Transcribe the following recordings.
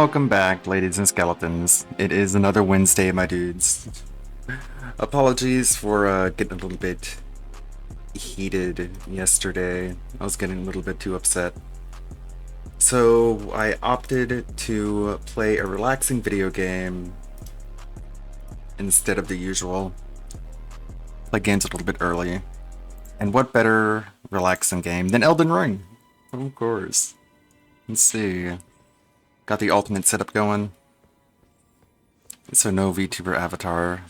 Welcome back, ladies and skeletons. It is another Wednesday, my dudes. Apologies for getting a little bit heated yesterday. I was getting a little bit too upset. So I opted to play a relaxing video game instead of the usual. Play games a little bit early. And what better relaxing game than Elden Ring? Of course. Let's see. Got the ultimate setup going. So no VTuber avatar.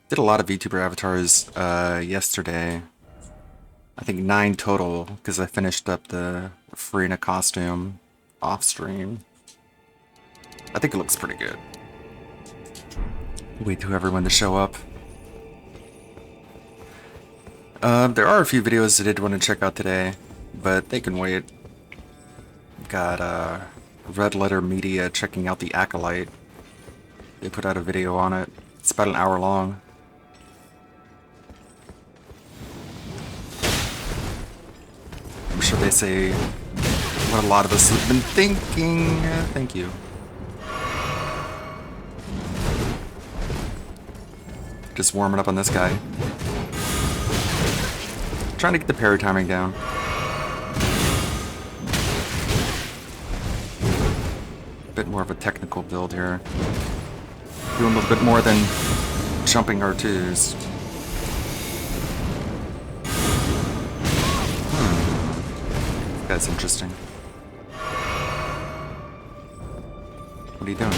Did a lot of VTuber avatars yesterday. I think 9 total, because I finished up the Furina costume off stream. I think it looks pretty good. Wait for everyone to show up. There are a few videos I did want to check out today, but they can wait. Got Red Letter Media checking out the Acolyte. They put out a video on it. It's about an hour long. I'm sure they say what a lot of us have been thinking. Thank you. Just warming up on this guy. Trying to get the parry timing down. Bit more of a technical build here. Doing a little bit more than jumping R2s. That's interesting. What are you doing?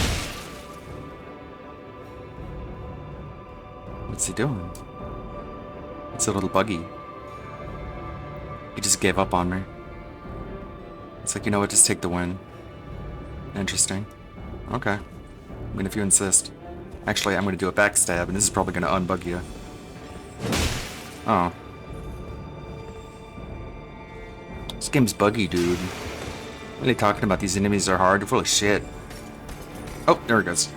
What's he doing? It's a little buggy. He just gave up on me. It's like, you know what, just take the win. Interesting. Okay. I mean, if you insist. Actually, I'm going to do a backstab, and this is probably going to unbug you. Oh. This game's buggy, dude. What are they talking about? These enemies are hard? You're full of shit. Oh, there it goes.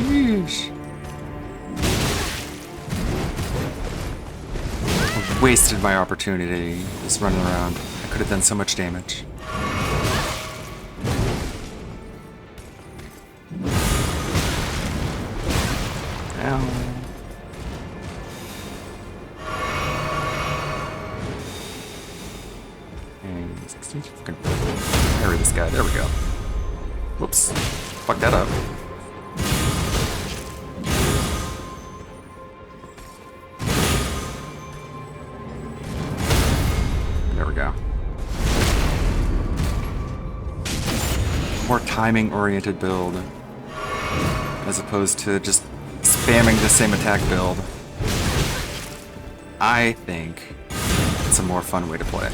Yeesh. I wasted my opportunity just running around. I could have done so much damage. Parry this guy. There we go. Whoops. Fuck that up. There we go. More timing-oriented build, as opposed to just spamming the same attack build. I think it's a more fun way to play.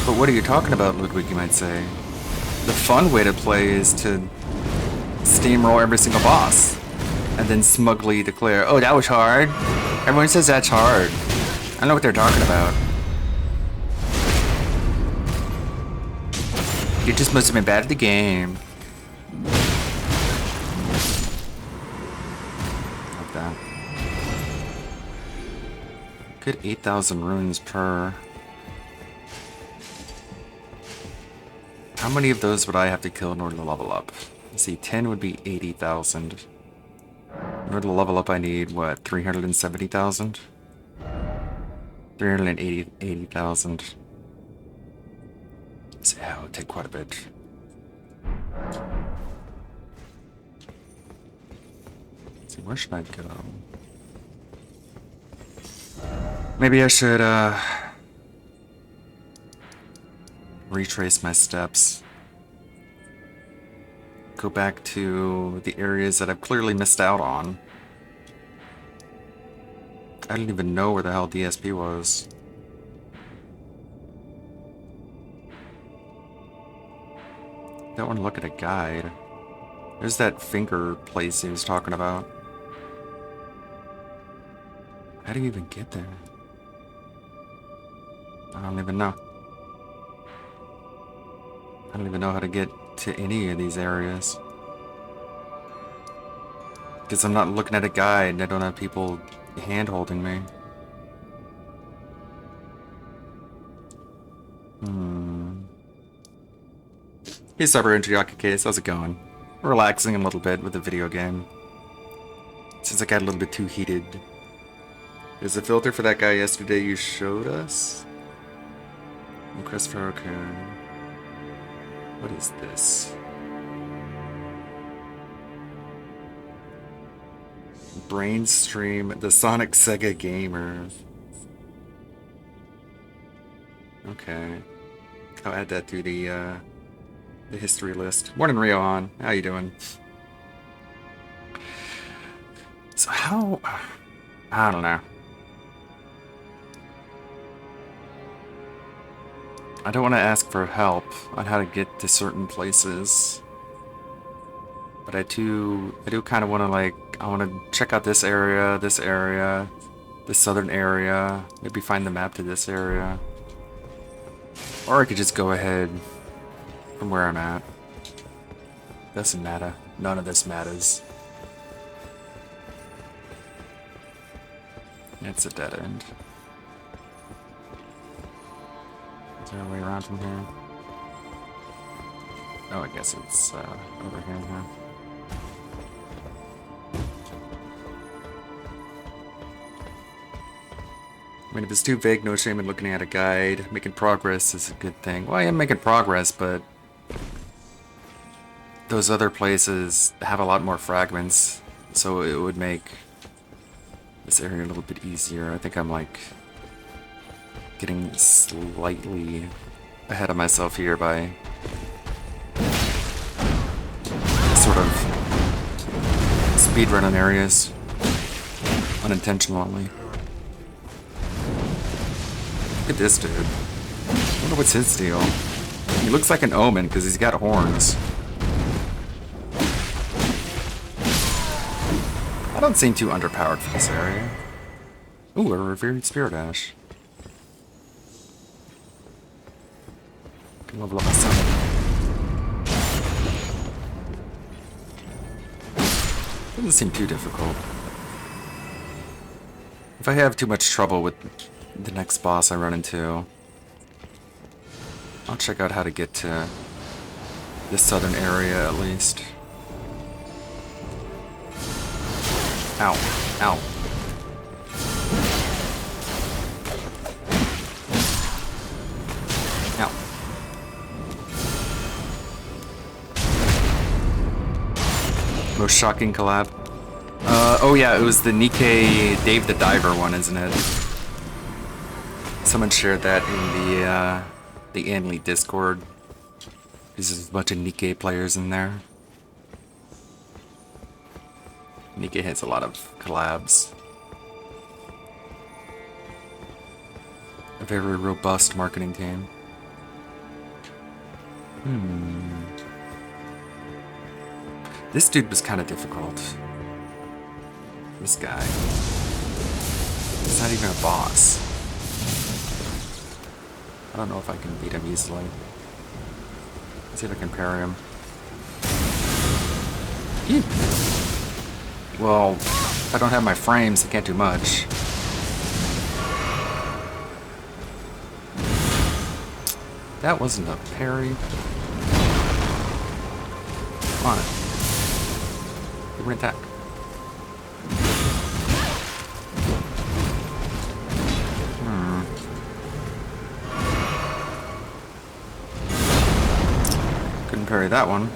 But what are you talking about, Ludwig, you might say? The fun way to play is to steamroll every single boss, and then smugly declare, oh, that was hard. Everyone says that's hard. I don't know what they're talking about. You just must have been bad at the game. Like that. Good 8,000 runes per. How many of those would I have to kill in order to level up? Let's see, 10 would be 80,000. In order to level up, I need, what, 370,000? 380,000. So yeah, it would take quite a bit. Let's see, where should I go? Maybe I should, retrace my steps. Go back to the areas that I've clearly missed out on. I didn't even know where the hell DSP was. Don't want to look at a guide. There's that finger place he was talking about. How do you even get there? I don't even know. I don't even know how to get to any of these areas. Because I'm not looking at a guide and I don't have people hand-holding me. Hey, Cyber Intriaki Case, how's it going? Relaxing a little bit with the video game. Since I got a little bit too heated. There's a filter for that guy yesterday you showed us? Christopher, okay. What is this? Brainstream, the Sonic Sega Gamer. Okay. I'll add that to the history list. Morning, Riohan. How you doing? So how... I don't know. I don't want to ask for help on how to get to certain places. But I do kind of want to, like, I want to check out this area, this southern area. Maybe find the map to this area. Or I could just go ahead from where I'm at. Doesn't matter. None of this matters. It's a dead end. Is there a way around from here? Oh, I guess it's over here now. I mean, if it's too vague, no shame in looking at a guide. Making progress is a good thing. Well, I am making progress, but those other places have a lot more fragments, so it would make this area a little bit easier. I think I'm, like, getting slightly ahead of myself here by sort of speedrunning areas unintentionally. Look at this dude. I wonder what's his deal. He looks like an omen because he's got horns. I don't seem too underpowered for this area. Ooh, a revered spirit ash. Can level up my summon. Doesn't seem too difficult. If I have too much trouble with the next boss I run into, I'll check out how to get to this southern area at least. Ow. Ow. Ow. Most shocking collab? Oh yeah, it was the Nikkei Dave the Diver one, isn't it? Someone shared that in the Anli Discord. There's a bunch of Nikkei players in there. Nikkei has a lot of collabs. A very robust marketing team. This dude was kind of difficult. This guy. He's not even a boss. I don't know if I can beat him easily. Let's see if I can parry him. Ew. Well, if I don't have my frames, I can't do much. That wasn't a parry. Come on. Give me an attack. Couldn't parry that one.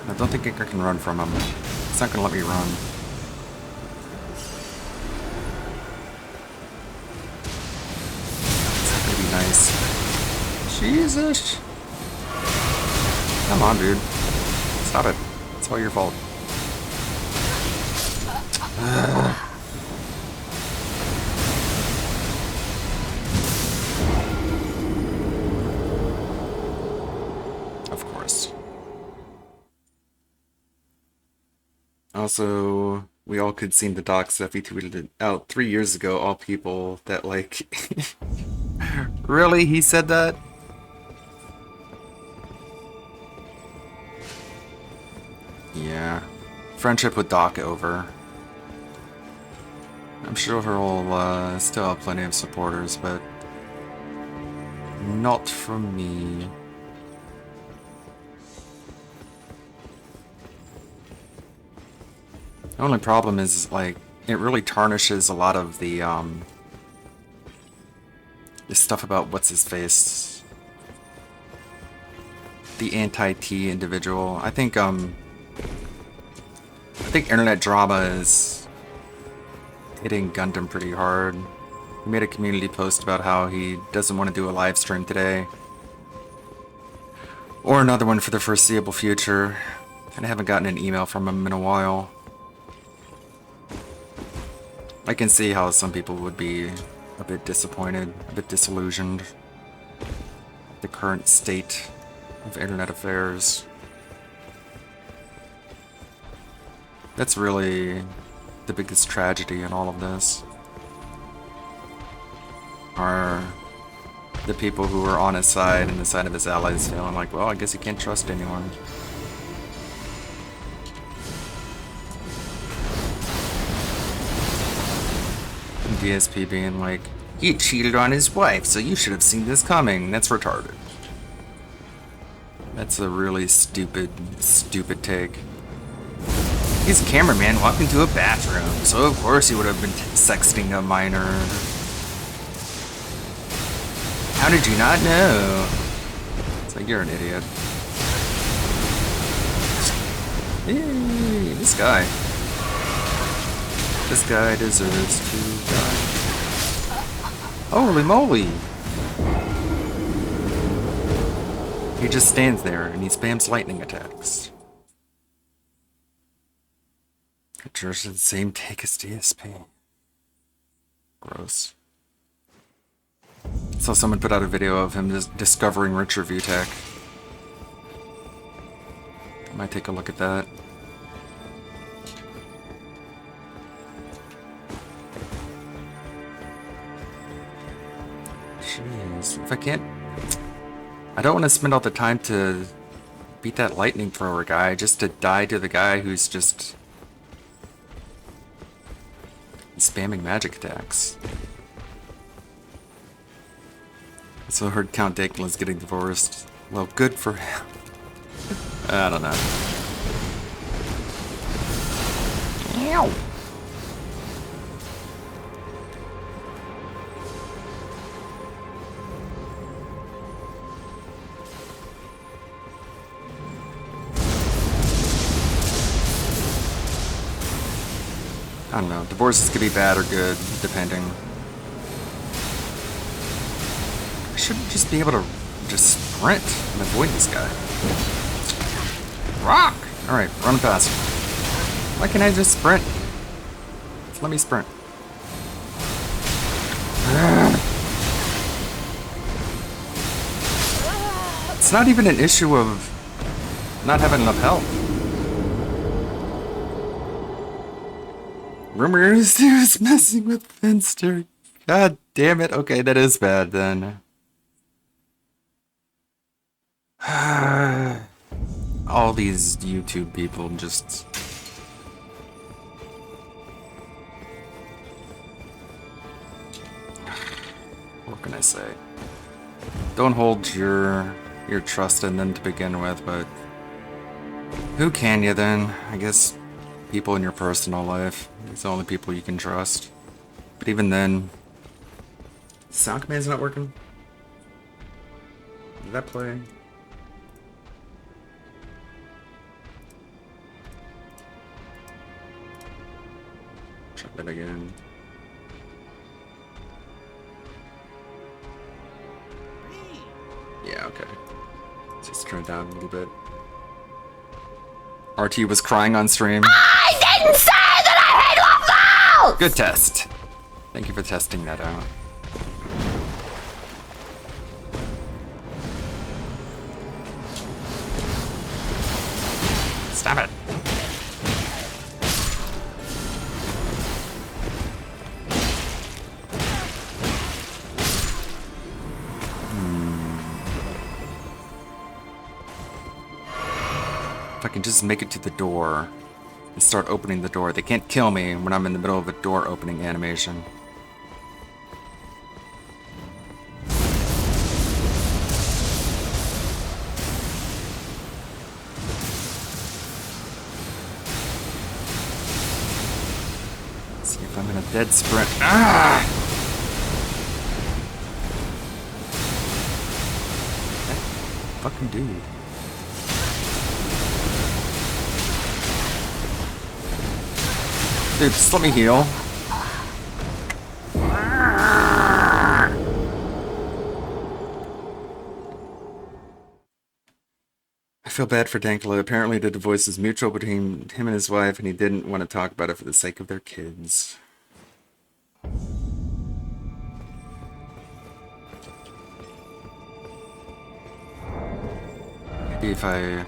I don't think I can run from him. It's not gonna let me run. It's not gonna be nice. Jesus! Come on, dude. Stop it. It's all your fault. Of course. Also, we all could see the doc stuff he tweeted it out 3 years ago. All people that, like... Really? He said that? Yeah. Friendship with Doc over. I'm sure he'll still have plenty of supporters, but Not from me. The only problem is, like, it really tarnishes a lot of the stuff about what's-his-face. The anti-T individual. I think internet drama is hitting Gundam pretty hard. He made a community post about how he doesn't want to do a live stream today. Or another one for the foreseeable future. And I haven't gotten an email from him in a while. I can see how some people would be a bit disappointed, a bit disillusioned. The current state of internet affairs. That's really the biggest tragedy in all of this. Are the people who are on his side and the side of his allies feeling like, well, I guess you can't trust anyone. And DSP being like, he cheated on his wife, so you should have seen this coming. That's retarded. That's a really stupid take. He's a cameraman walked into a bathroom, so of course he would have been sexting a minor. How did you not know? It's like, you're an idiot. Hey, this guy. This guy deserves to die. Holy moly! He just stands there and he spams lightning attacks. George the same take as DSP. Gross. Saw someone put out a video of him just discovering Richer VTech. Might take a look at that. Jeez, if I can't... I don't want to spend all the time to beat that lightning thrower guy just to die to the guy who's just spamming magic attacks. So I heard Count Dakelin's getting divorced. Well, good for him. I don't know. Ow. I don't know. Divorces could be bad or good, depending. I should just be able to just sprint and avoid this guy. Rock! Alright, run past. Why can't I just sprint? Just let me sprint. It's not even an issue of not having enough health. Rumors he was messing with Finster. God damn it. Okay, that is bad then. All these YouTube people just... What can I say? Don't hold your trust in them to begin with, but... Who can you then? I guess people in your personal life. It's the only people you can trust. But even then... Sound command's not working? Did that play? Check that again. Yeah, okay. Just turn it down a little bit. RT was crying on stream. I didn't say that I hate waffles! Good test. Thank you for testing that out. Stop it. If I can just make it to the door and start opening the door. They can't kill me when I'm in the middle of a door opening animation. Dead sprint. Ah! That fucking dude. Dude, just let me heal. I feel bad for Dankula. Apparently the divorce is mutual between him and his wife, and he didn't want to talk about it for the sake of their kids. Maybe if I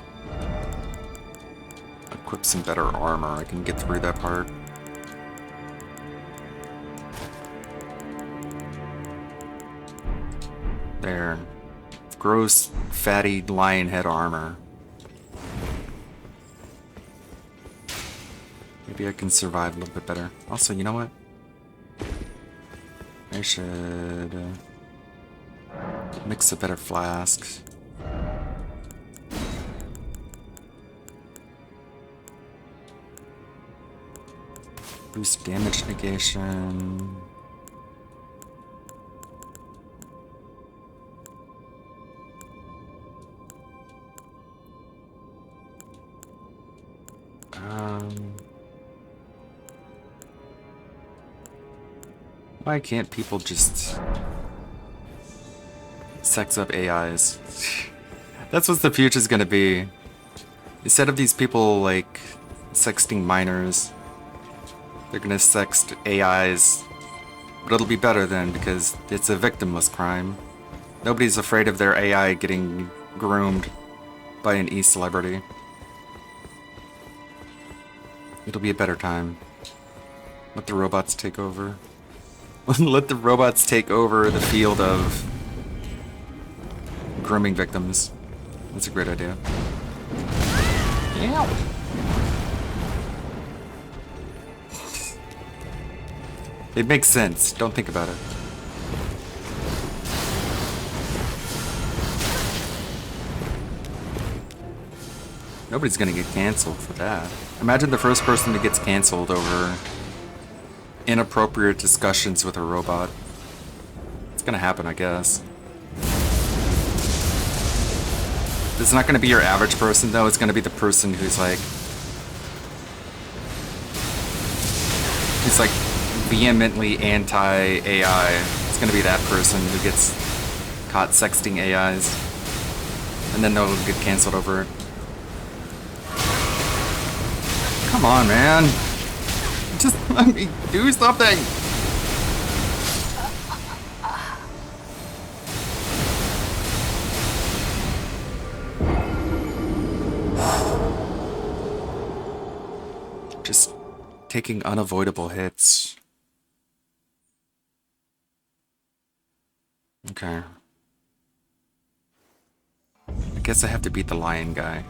equip some better armor, I can get through that part. There. Gross, fatty lion head armor. Maybe I can survive a little bit better. Also, you know what? I should mix a better flask. Boost damage negation. Why can't people just sex up AIs? That's what the future's gonna be. Instead of these people like sexting minors, they're gonna sext AIs. But it'll be better then because it's a victimless crime. Nobody's afraid of their AI getting groomed by an e-celebrity. It'll be a better time. Let the robots take over. Let the robots take over the field of grooming victims. That's a great idea. Yeah. It makes sense. Don't think about it. Nobody's gonna get canceled for that. Imagine the first person that gets canceled over inappropriate discussions with a robot. It's gonna happen, I guess. It's not gonna be your average person, though. It's gonna be the person who's like vehemently anti-AI. It's gonna be that person who gets caught sexting AIs, and then they'll get canceled over it. Come on, man. Just let me do something! Just taking unavoidable hits. Okay. I guess I have to beat the lion guy.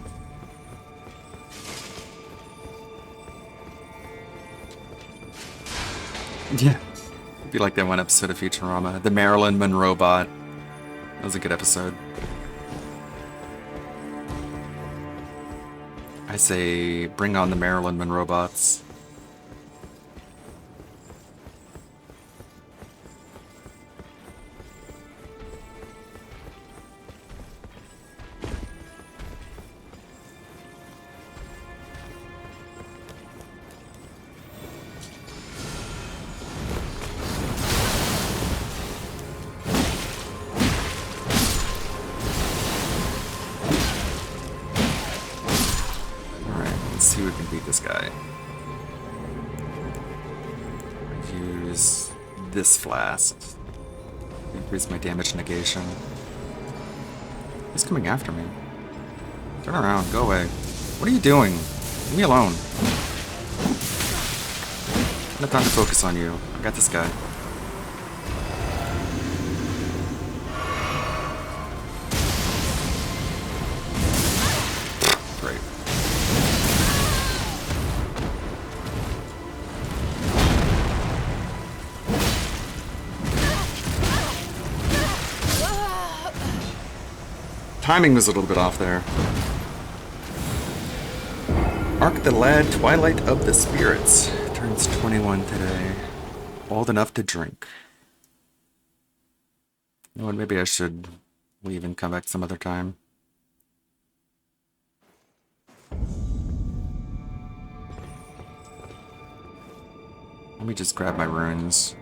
Yeah. It'd be like that one episode of Futurama, the Marilyn Monroe bot. That was a good episode. I say, bring on the Marilyn Monroe bots. This guy. Use this flask. Increase my damage negation. He's coming after me. Turn around, go away. What are you doing? Leave me alone. I don't have time to focus on you. I got this guy. Great. Timing was a little bit off there. Arc the Lad, Twilight of the Spirits. Turns 21 today. Old enough to drink. You know what, maybe I should leave and come back some other time. Let me just grab my runes.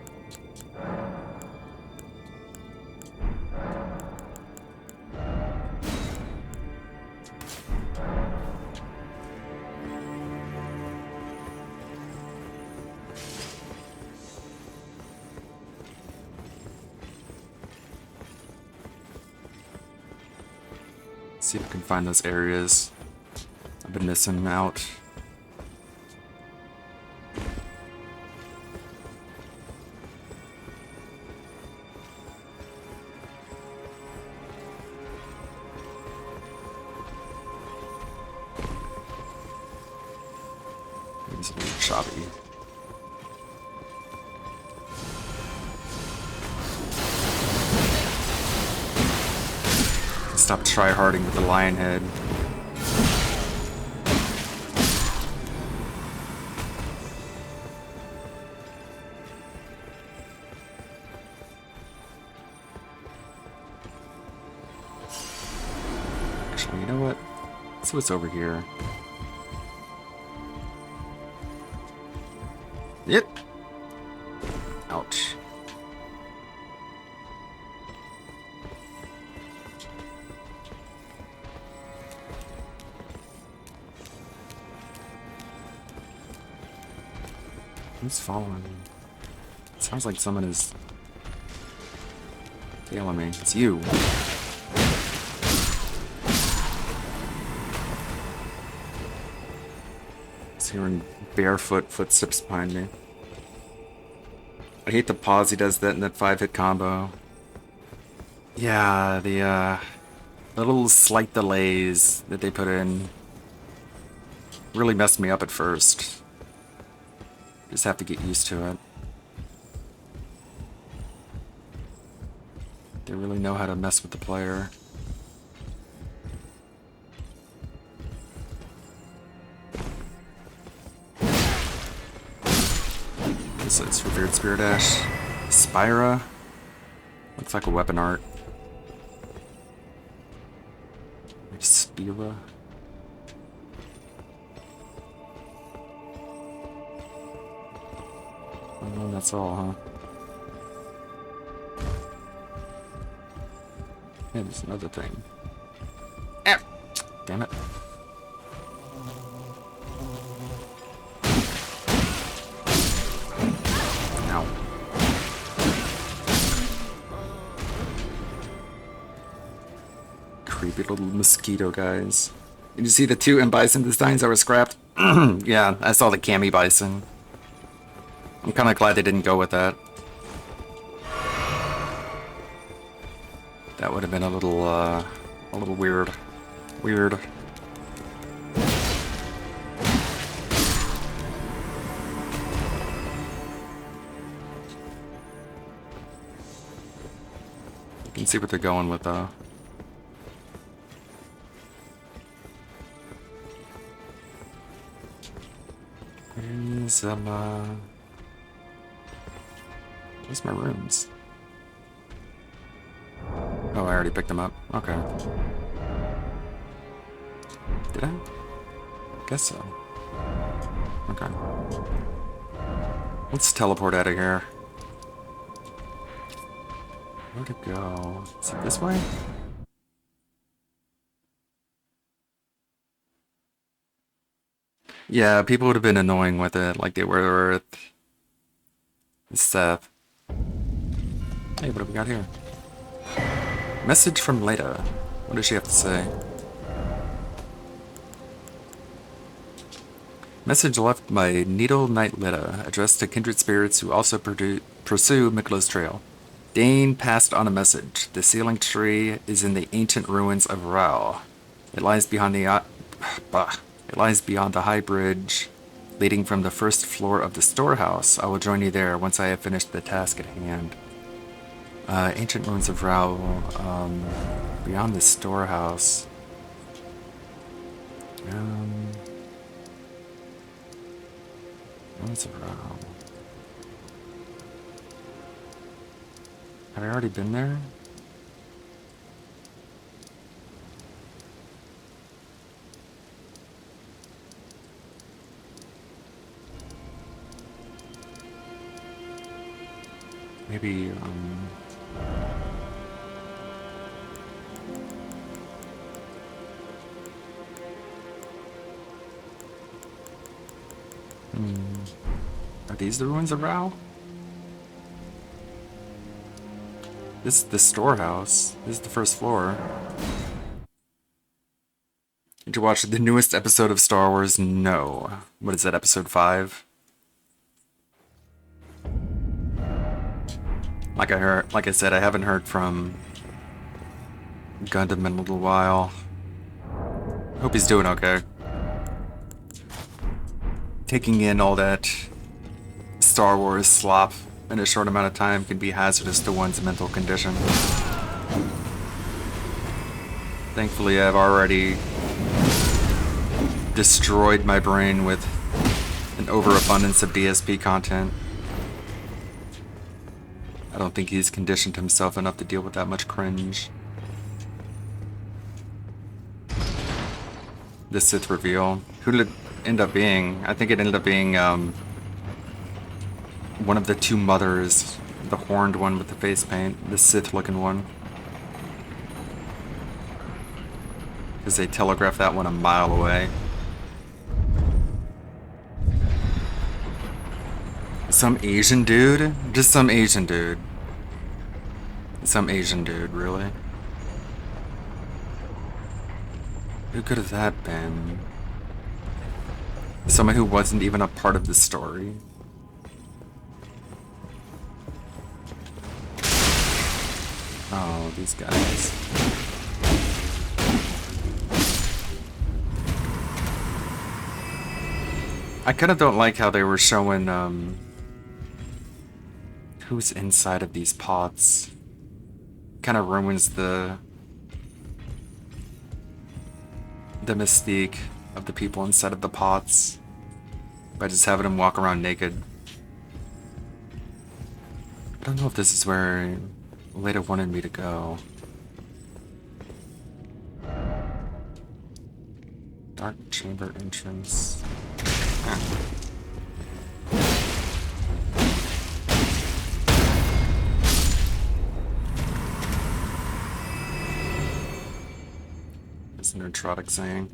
See if I can find those areas I've been missing out. It's a little choppy. Stop tryharding with the lion head. Actually, you know what? Let's see what's over here. Yep. Ouch. Who's following me? It sounds like someone is tailing me. It's you. Just hearing barefoot footsteps behind me. I hate the pause he does that in that 5-hit combo. Yeah, the little slight delays that they put in really messed me up at first. Just have to get used to it. They really know how to mess with the player. So it's Revered Spirit Ash. Spira. Looks like a weapon art. Spira. Oh, that's all, huh? Yeah, there's another thing. Ah! Damn it. Ow. Creepy little mosquito guys. Did you see the 2 M Bison designs that were scrapped? Yeah, I saw the Cami Bison. I'm kind of glad they didn't go with that. That would have been a little weird. Weird. You can see what they're going with, though. Where's my runes? Oh, I already picked them up. Okay. Did I? Guess so. Okay. Let's teleport out of here. Where to go? Is it this way? Yeah, people would have been annoying with it, like they were with Seth. Hey, what have we got here? Message from Leda. What does she have to say? Message left by Needle Knight Leda, addressed to kindred spirits who also pursue Miklos Trail. Dane passed on a message. The sealing tree is in the ancient ruins of Rao. It lies behind the It lies beyond the high bridge leading from the first floor of the storehouse. I will join you there once I have finished the task at hand. Ancient ruins of Rao, beyond the storehouse. Ruins of Rao. Have I already been there? Maybe, Are these the ruins of Rao? This is the storehouse. This is the first floor. Did you watch the newest episode of Star Wars? No. What is that, episode 5? Like I said, I haven't heard from Gundam in a little while. Hope he's doing okay. Taking in all that Star Wars slop in a short amount of time can be hazardous to one's mental condition. Thankfully, I've already destroyed my brain with an overabundance of DSP content. I don't think he's conditioned himself enough to deal with that much cringe. The Sith reveal. Who did it end up being? I think it ended up being one of the two mothers. The horned one with the face paint. The Sith looking one. Because they telegraphed that one a mile away. Some Asian dude? Just some Asian dude. Some Asian dude, really? Who could have that been? Someone who wasn't even a part of the story? Oh, these guys. I kind of don't like how they were showing, who's inside of these pots. Kind of ruins the mystique of the people inside of the pots by just having them walk around naked. I don't know if this is where Leda wanted me to go. Dark chamber entrance. It's a neurotic saying.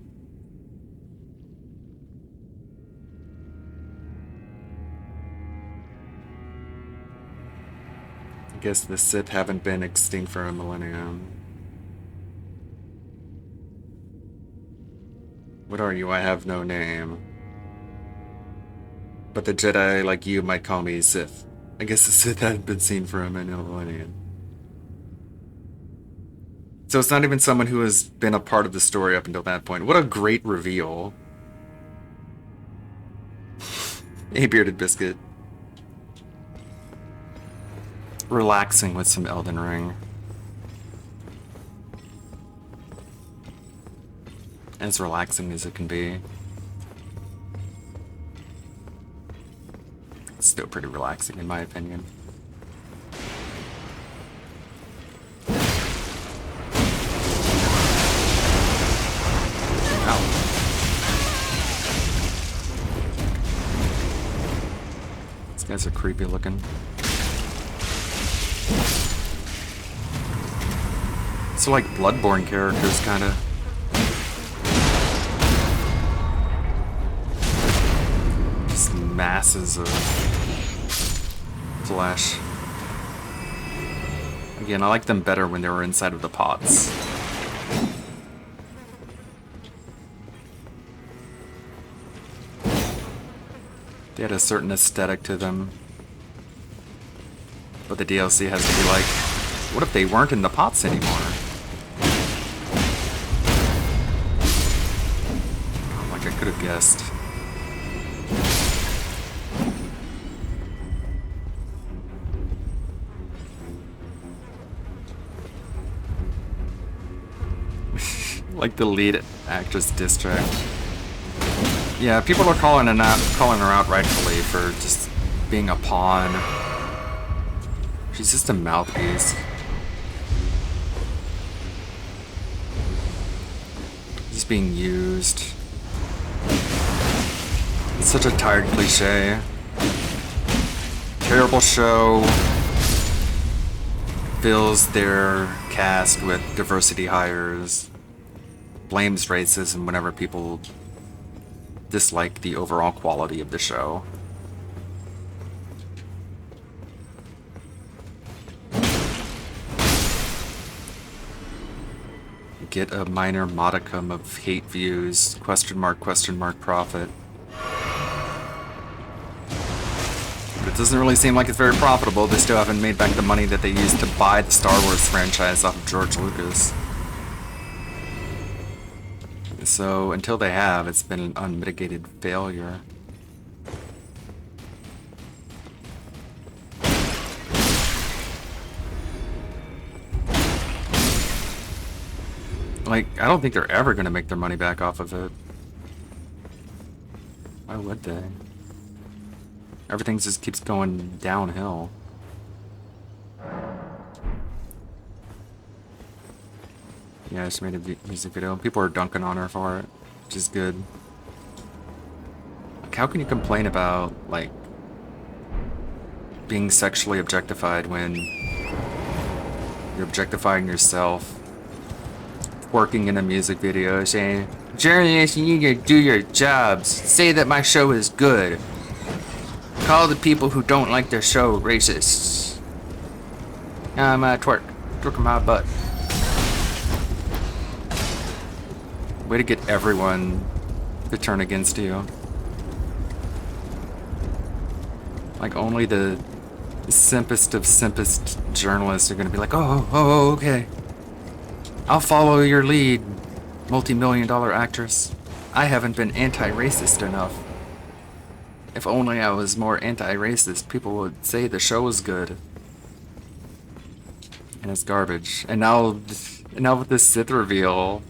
I guess the Sith haven't been extinct for a millennium. What are you? I have no name. But the Jedi, like you, might call me Sith. I guess the Sith hadn't been seen for a millennium. So it's not even someone who has been a part of the story up until that point. What a great reveal. Hey, Bearded Biscuit. Relaxing with some Elden Ring. As relaxing as it can be. It's still pretty relaxing in my opinion. Ow. These guys are creepy looking. So like Bloodborne characters, kinda. Just masses of flesh. Again, I like them better when they were inside of the pots. They had a certain aesthetic to them. But the DLC has to be like, what if they weren't in the pots anymore? Like I could have guessed. Like the lead actress diss track. Yeah, people are calling her out rightfully for just being a pawn. She's just a mouthpiece. She's being used. It's such a tired cliche. Terrible show. Fills their cast with diversity hires. Blames racism whenever people dislike the overall quality of the show. Get a minor modicum of hate views, question mark, profit. But it doesn't really seem like it's very profitable. They still haven't made back the money that they used to buy the Star Wars franchise off of George Lucas. So until they have, it's been an unmitigated failure. Like, I don't think they're ever gonna make their money back off of it. Why would they? Everything just keeps going downhill. Yeah, she made a music video. People are dunking on her for it, which is good. Like, how can you complain about, like, being sexually objectified when you're objectifying yourself? Working in a music video saying, journalists, you need to do your jobs. Say that my show is good. Call the people who don't like their show racists. I'm twerking my butt. Way to get everyone to turn against you. Like, only the simpest of simpest journalists are gonna be like, oh, okay. I'll follow your lead, multi-million-dollar actress. I haven't been anti-racist enough. If only I was more anti-racist, people would say the show was good. And it's garbage. And now with this Sith reveal,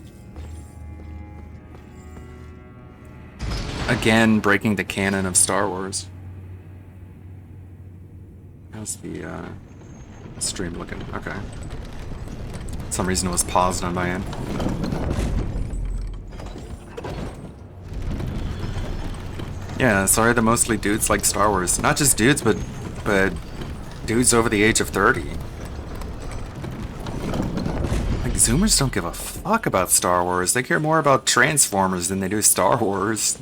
again breaking the canon of Star Wars. How's the stream looking? Okay. For some reason it was paused on my end. Yeah, sorry that mostly dudes like Star Wars. Not just dudes, but dudes over the age of 30. Like, Zoomers don't give a fuck about Star Wars. They care more about Transformers than they do Star Wars.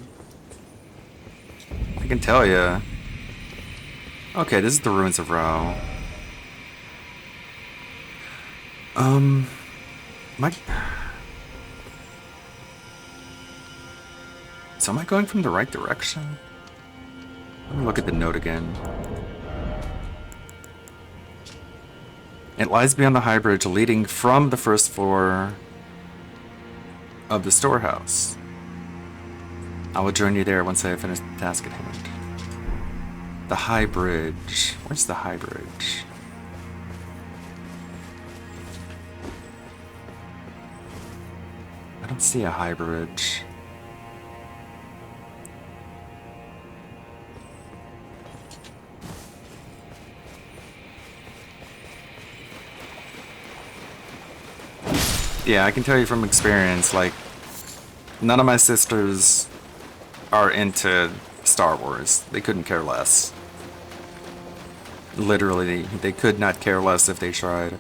I can tell ya. Okay, this is the Ruins of Rao. So am I going from the right direction? Let me look at the note again. It lies beyond the high bridge leading from the first floor of the storehouse. I will join you there once I have finished the task at hand. The high bridge. Where's the high bridge? I don't see a high bridge. Yeah, I can tell you from experience, like, none of my sisters are into Star Wars. They couldn't care less. Literally, they could not care less if they tried.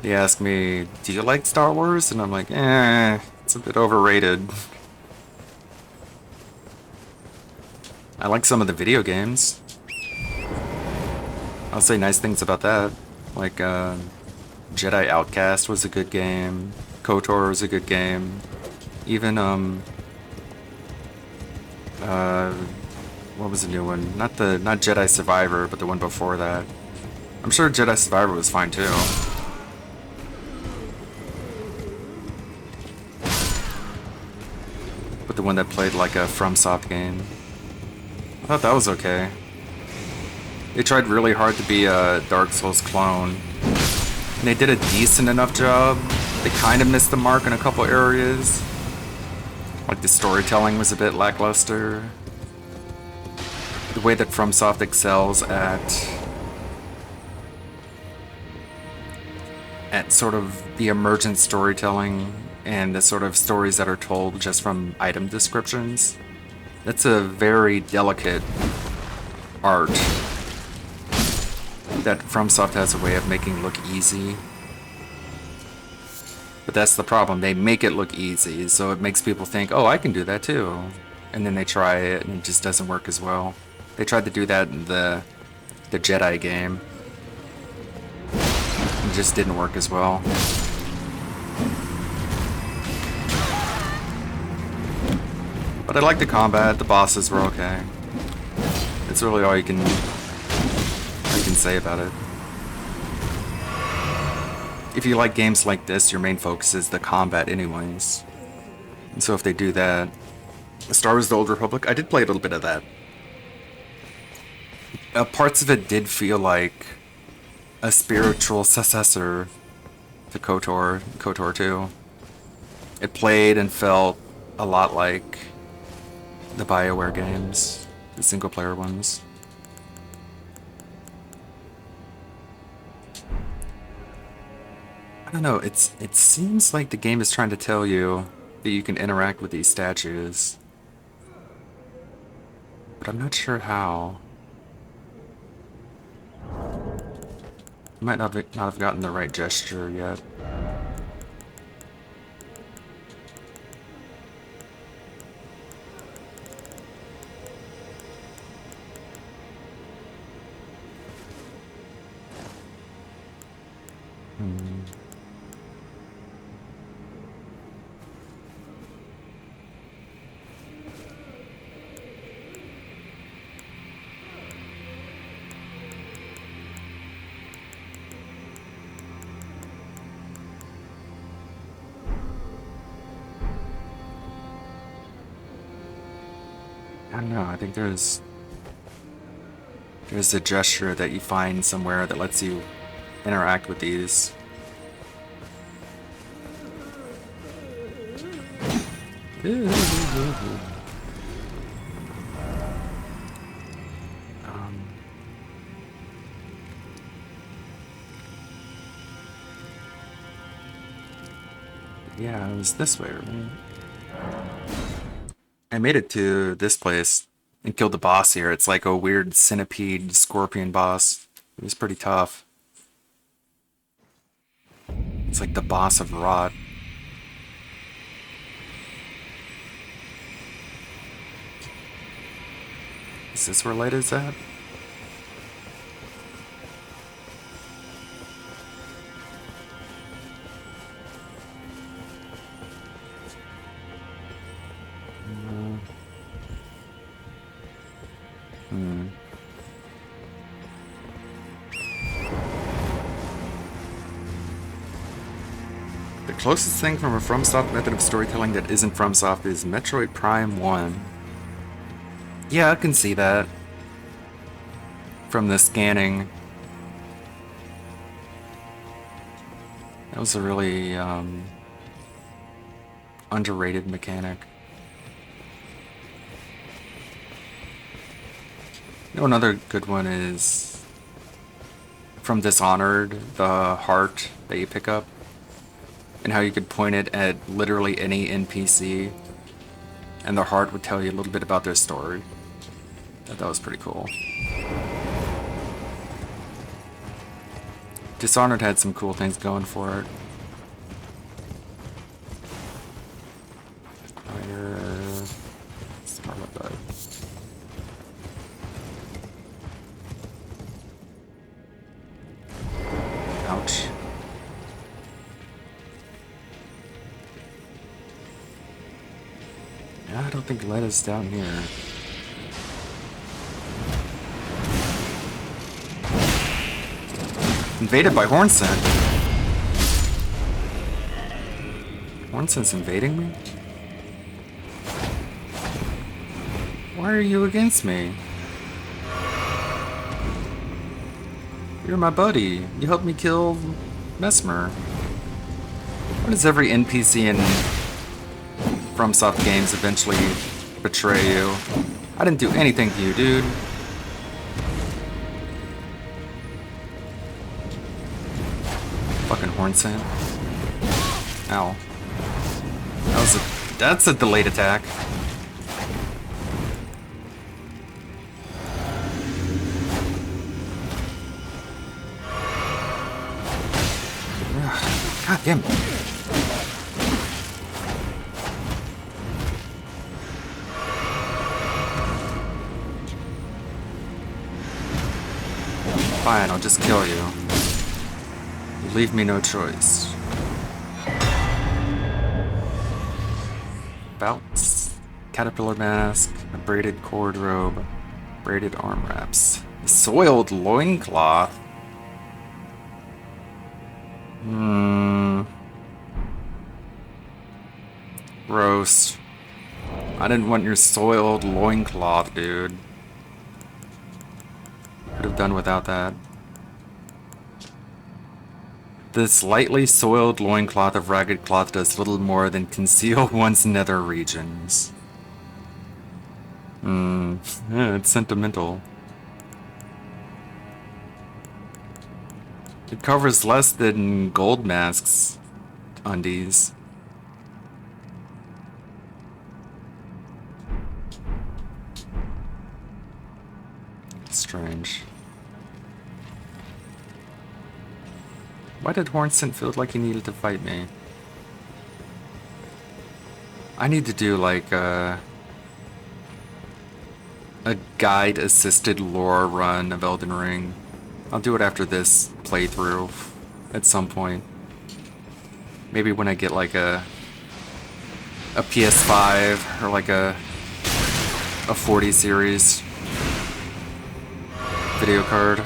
They ask me, do you like Star Wars? And I'm like, it's a bit overrated. I like some of the video games. I'll say nice things about that. Like, Jedi Outcast was a good game. KOTOR was a good game. Even, what was the new one? Not Jedi Survivor, but the one before that. I'm sure Jedi Survivor was fine too. But the one that played like a FromSoft game. I thought that was okay. They tried really hard to be a Dark Souls clone. And they did a decent enough job. They kind of missed the mark in a couple areas. Like the storytelling was a bit lackluster. the way that FromSoft excels at sort of the emergent storytelling and the sort of stories that are told just from item descriptions. That's a very delicate art that FromSoft has a way of making look easy. But that's the problem, they make it look easy, so it makes people think, oh, I can do that too. And then they try it and it just doesn't work as well. They tried to do that in the Jedi game. It just didn't work as well. But I like the combat, the bosses were okay. It's really all you can say about it. If you like games like this, your main focus is the combat anyways. And so if they do that... Star Wars The Old Republic, I did play a little bit of that. Parts of it did feel like a spiritual successor to KOTOR 2. It played and felt a lot like the BioWare games, the single-player ones. I don't know, it seems like the game is trying to tell you that you can interact with these statues. But I'm not sure how. I might not have gotten the right gesture yet. I don't know, I think there's a gesture that you find somewhere that lets you interact with these. Yeah, it was this way, right? I made it to this place and killed the boss here. It's like a weird centipede scorpion boss. It was pretty tough. It's like the boss of Rot. Is this where light is at? The closest thing from a FromSoft method of storytelling that isn't FromSoft is Metroid Prime 1. Yeah, I can see that. From the scanning. That was a really underrated mechanic. You know, another good one is from Dishonored, the heart that you pick up, and how you could point it at literally any NPC, and the heart would tell you a little bit about their story. I thought that was pretty cool. Dishonored had some cool things going for it. Fire... Scarlet Bud. Ouch. Yeah, I don't think lead is down here. Invaded by Hornsent. Hornsent's invading me? Why are you against me? You're my buddy. You helped me kill Mesmer. Why does every NPC in FromSoft games eventually betray you? I didn't do anything to you, dude. Fucking Hornsent. Ow. That's a delayed attack. God damn it. Fine, I'll just kill you. Leave me no choice. Bouts. Caterpillar mask. A braided cord robe. Braided arm wraps. Soiled loincloth. Gross. I didn't want your soiled loincloth, dude. Could have done without that. The slightly soiled loincloth of ragged cloth does little more than conceal one's nether regions. Yeah, it's sentimental. It covers less than gold masks undies. Strange. Why did Hornsent feel like he needed to fight me? I need to do like a guide-assisted lore run of Elden Ring. I'll do it after this playthrough at some point. Maybe when I get like a PS5 or like a 40 series video card.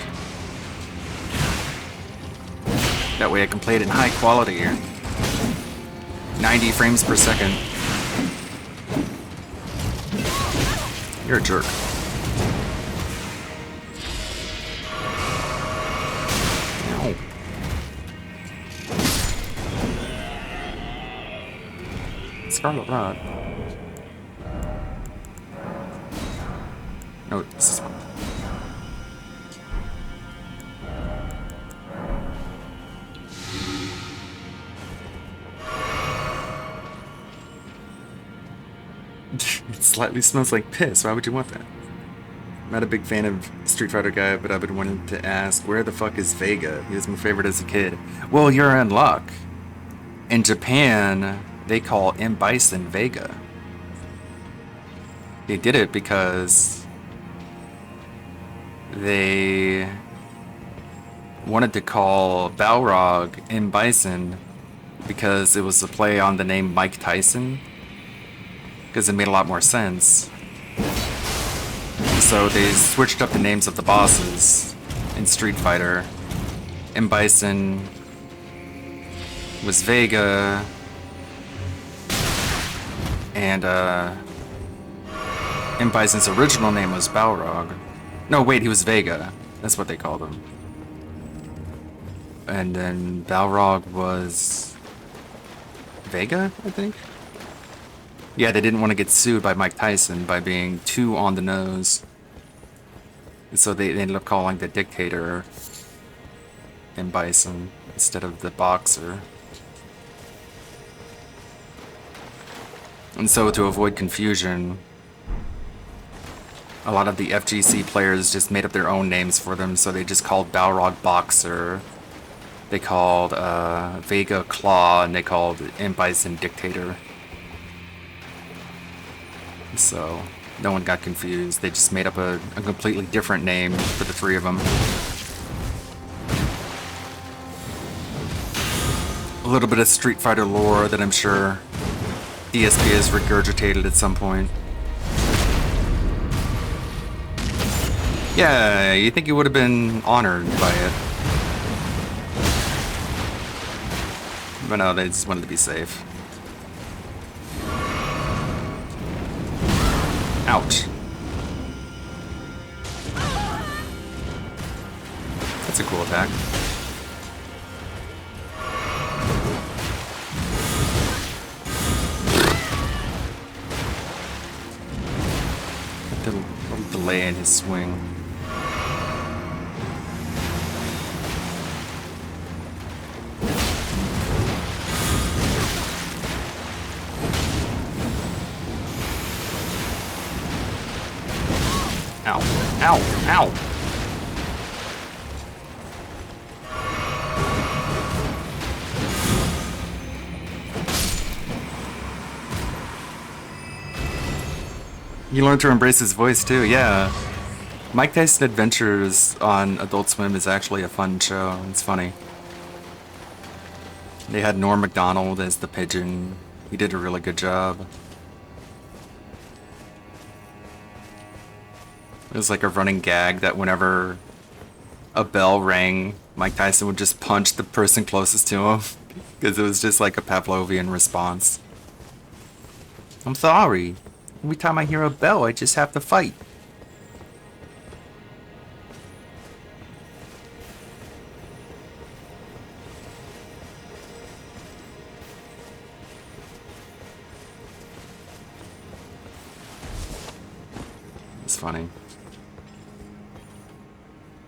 That way I can play it in high quality here. 90 frames per second. You're a jerk. Ow. Scarlet Rot. No, this is one. It slightly smells like piss. Why would you want that? I'm not a big fan of Street Fighter guy, but I've been wanting to ask, where the fuck is Vega? He was my favorite as a kid. Well, you're in luck. In Japan, they call M. Bison Vega. They did it because they wanted to call Balrog M. Bison because it was a play on the name Mike Tyson. Because it made a lot more sense. So they switched up the names of the bosses in Street Fighter. M. Bison was Vega, and M. Bison's original name was Balrog. No, wait, he was Vega. That's what they called him. And then Balrog was Vega, I think? Yeah, they didn't want to get sued by Mike Tyson by being too on the nose. So they ended up calling the dictator M. Bison instead of the boxer. And so to avoid confusion, a lot of the FGC players just made up their own names for them, so they just called Balrog Boxer. They called Vega Claw, and they called M. Bison Dictator. So no one got confused. They just made up a completely different name for the three of them. A little bit of Street Fighter lore that I'm sure DSP has regurgitated at some point. Yeah, you think you would have been honored by it. But no, they just wanted to be safe. Ouch. That's a cool attack. A little delay in his swing. Ow! Ow! You learn to embrace his voice too, yeah. Mike Tyson Adventures on Adult Swim is actually a fun show. It's funny. They had Norm Macdonald as the pigeon. He did a really good job. It was like a running gag that whenever a bell rang, Mike Tyson would just punch the person closest to him. Because it was just like a Pavlovian response. I'm sorry. Every time I hear a bell, I just have to fight. It's funny.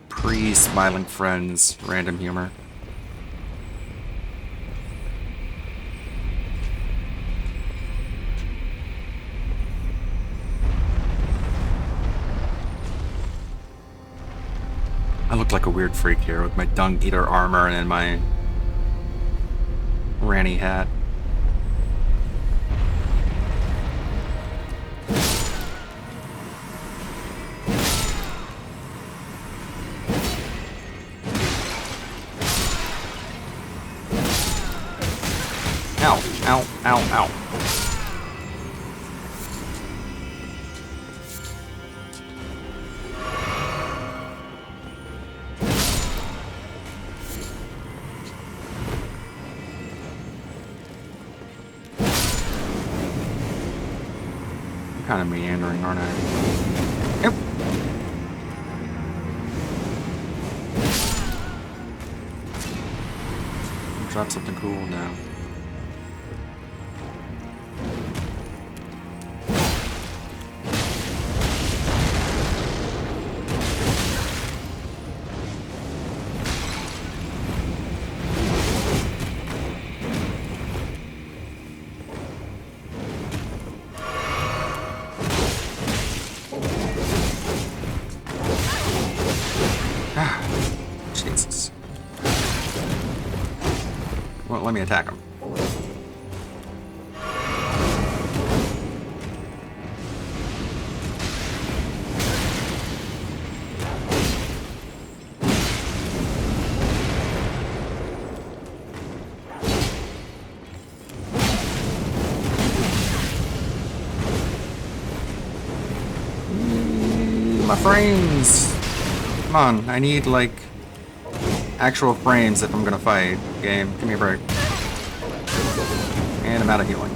Pre-Smiling Friends, random humor. I look like a weird freak here with my dung eater armor and my Ranny hat. Ow, ow, ow, ow. I'm kind of meandering, aren't I? Yep. Drop something cool now. Jesus. Well, let me attack him. My frames! Come on, I need, like, actual frames if I'm gonna fight. Game, give me a break. And I'm out of healing.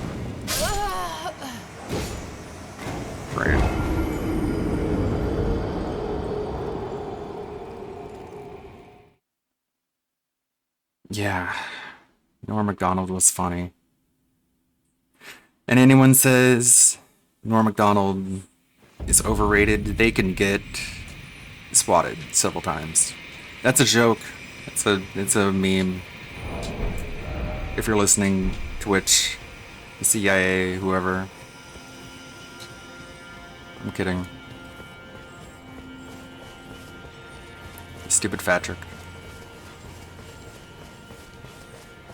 Frame. Yeah. Norm Macdonald was funny. And anyone says Norm Macdonald is overrated, they can get swatted several times. That's a joke. It's a meme. If you're listening, Twitch, the CIA, whoever. I'm kidding. Stupid Patrick.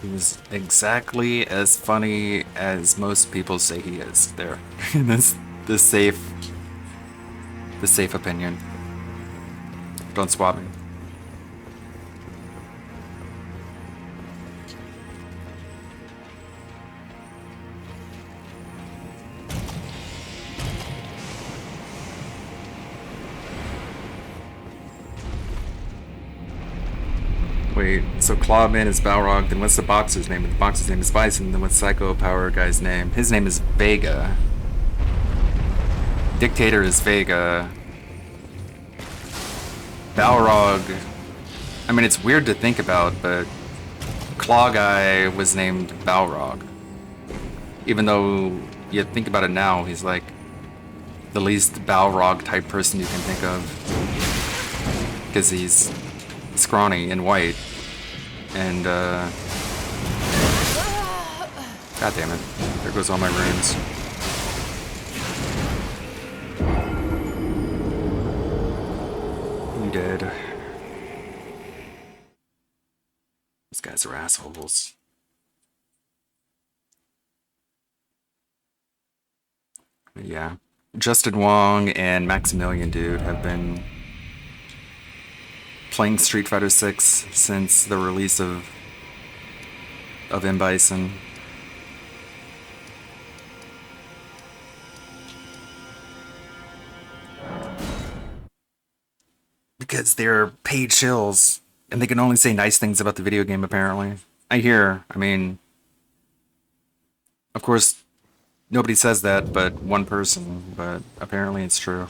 He was exactly as funny as most people say he is. There. the safe opinion. Don't swap me. Wait, so Clawman is Balrog, then what's the boxer's name? The boxer's name is Bison, then what's Psycho Power guy's name? His name is Vega. Dictator is Vega. Balrog, I mean, it's weird to think about, but Claw Guy was named Balrog. Even though you think about it now, he's like the least Balrog type person you can think of. Because he's scrawny and white. And, God damn it. There goes all my runes. You did. These guys are assholes. Yeah. Justin Wong and Maximilian Dude have been playing Street Fighter 6 since the release of M. Bison. Because they're paid shills and they can only say nice things about the video game, apparently. I mean, of course, nobody says that but one person, but apparently it's true.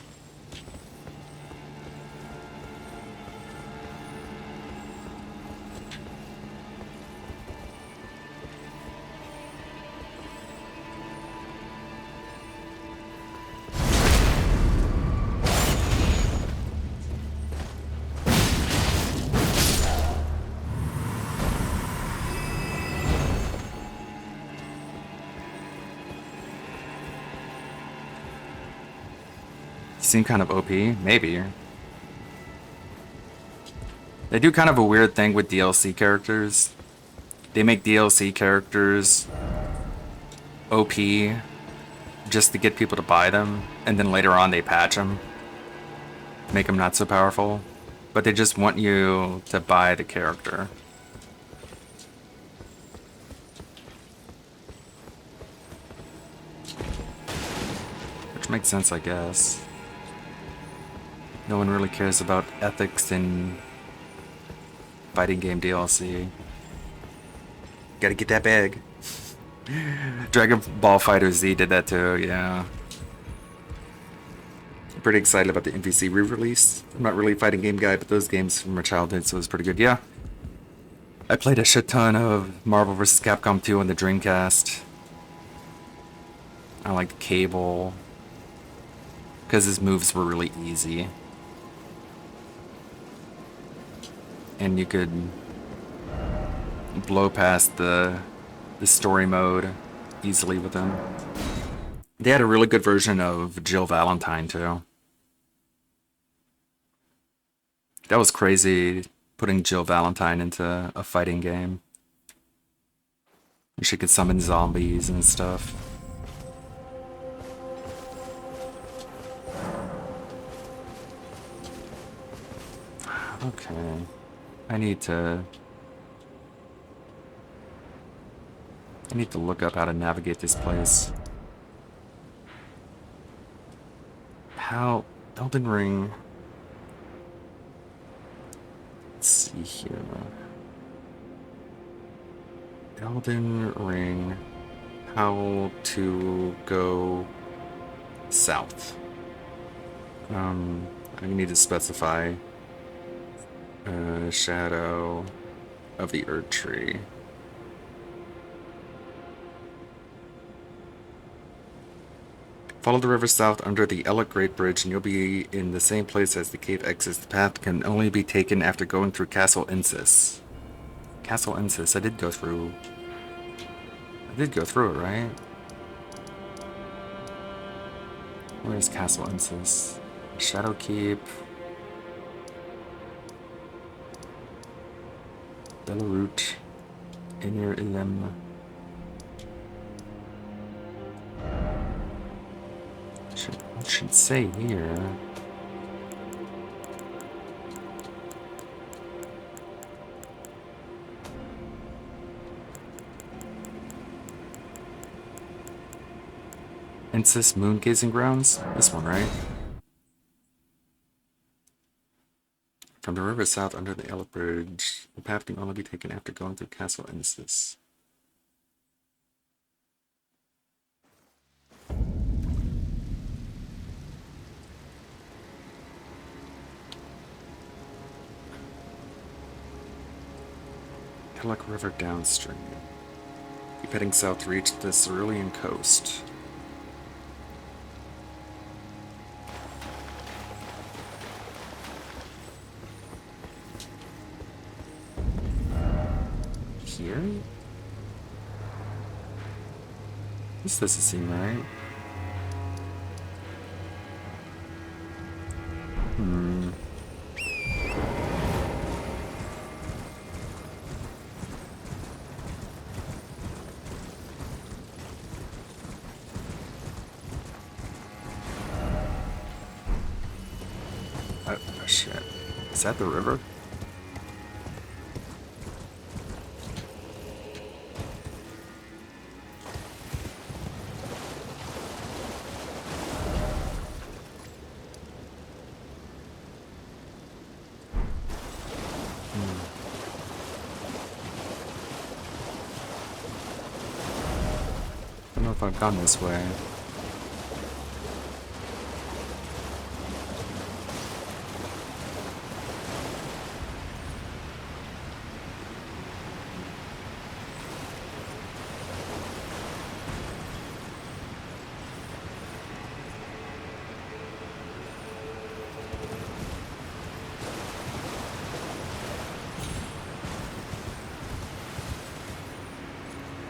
Seem kind of OP? Maybe. They do kind of a weird thing with DLC characters. They make DLC characters OP just to get people to buy them, and then later on they patch them, make them not so powerful. But they just want you to buy the character. Which makes sense, I guess. No one really cares about ethics in fighting game DLC. Gotta get that bag. Dragon Ball Fighter Z did that too, yeah. I'm pretty excited about the MVC re-release. I'm not really a fighting game guy, but those games from my childhood, so it was pretty good, yeah. I played a shit ton of Marvel vs. Capcom 2 on the Dreamcast. I liked Cable, because his moves were really easy. And you could blow past the story mode easily with them. They had a really good version of Jill Valentine too. That was crazy, putting Jill Valentine into a fighting game. She could summon zombies and stuff. Okay. I need to look up how to navigate this place. How Elden Ring. Let's see here. Elden Ring. How to go south. I need to specify Shadow of the Erd Tree. Follow the river south under the Elec Great Bridge and you'll be in the same place as the cave exits. The path can only be taken after going through Castle Insis. Castle Insis, I did go through it, right? Where is Castle Insis? Shadowkeep. Belarut. Inir Ilem. Should say here. Insis Moon Gazing Grounds? This one, right? From the river south under the Elec Bridge, the path can only be taken after going through Castle Insis. Elec River downstream. Keep heading south to reach the Cerulean coast. Here? This doesn't seem right. Oh shit. Is that the river? I don't know if I've gone this way.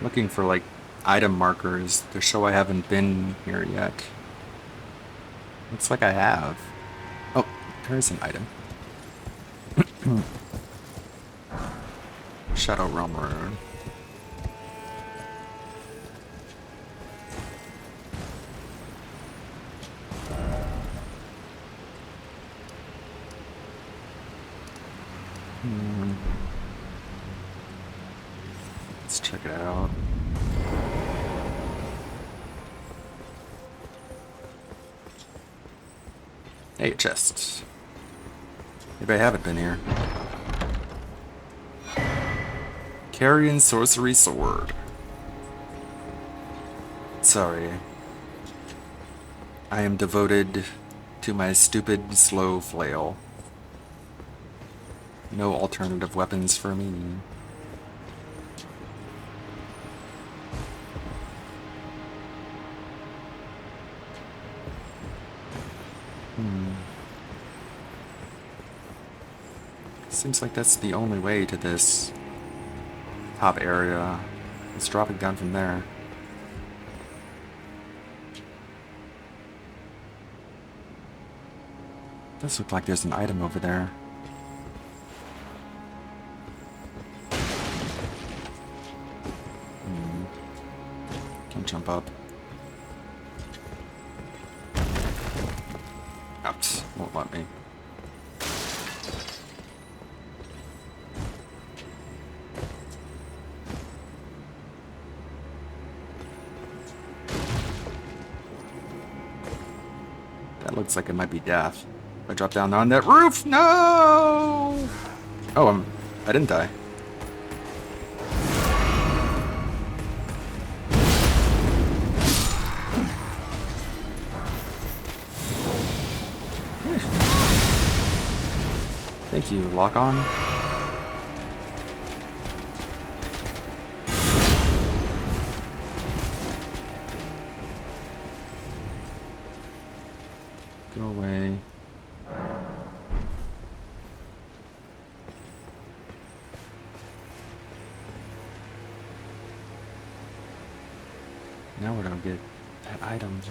Looking for like item markers to show I haven't been here yet. Looks like I have. Oh, there's an item. Shadow Realm Rune. Let's check it out. Hey, chest. Maybe I haven't been here. Carrion Sorcery Sword. Sorry. I am devoted to my stupid, slow flail. No alternative weapons for me. Seems like that's the only way to this top area. It's dropping down from there. Does look like there's an item over there. Can't jump up. Ouch, won't let me. That looks like it might be death. If I drop down on that roof, no! Oh, I didn't die. Thank you, lock on. Go away. Now we're gonna get that item.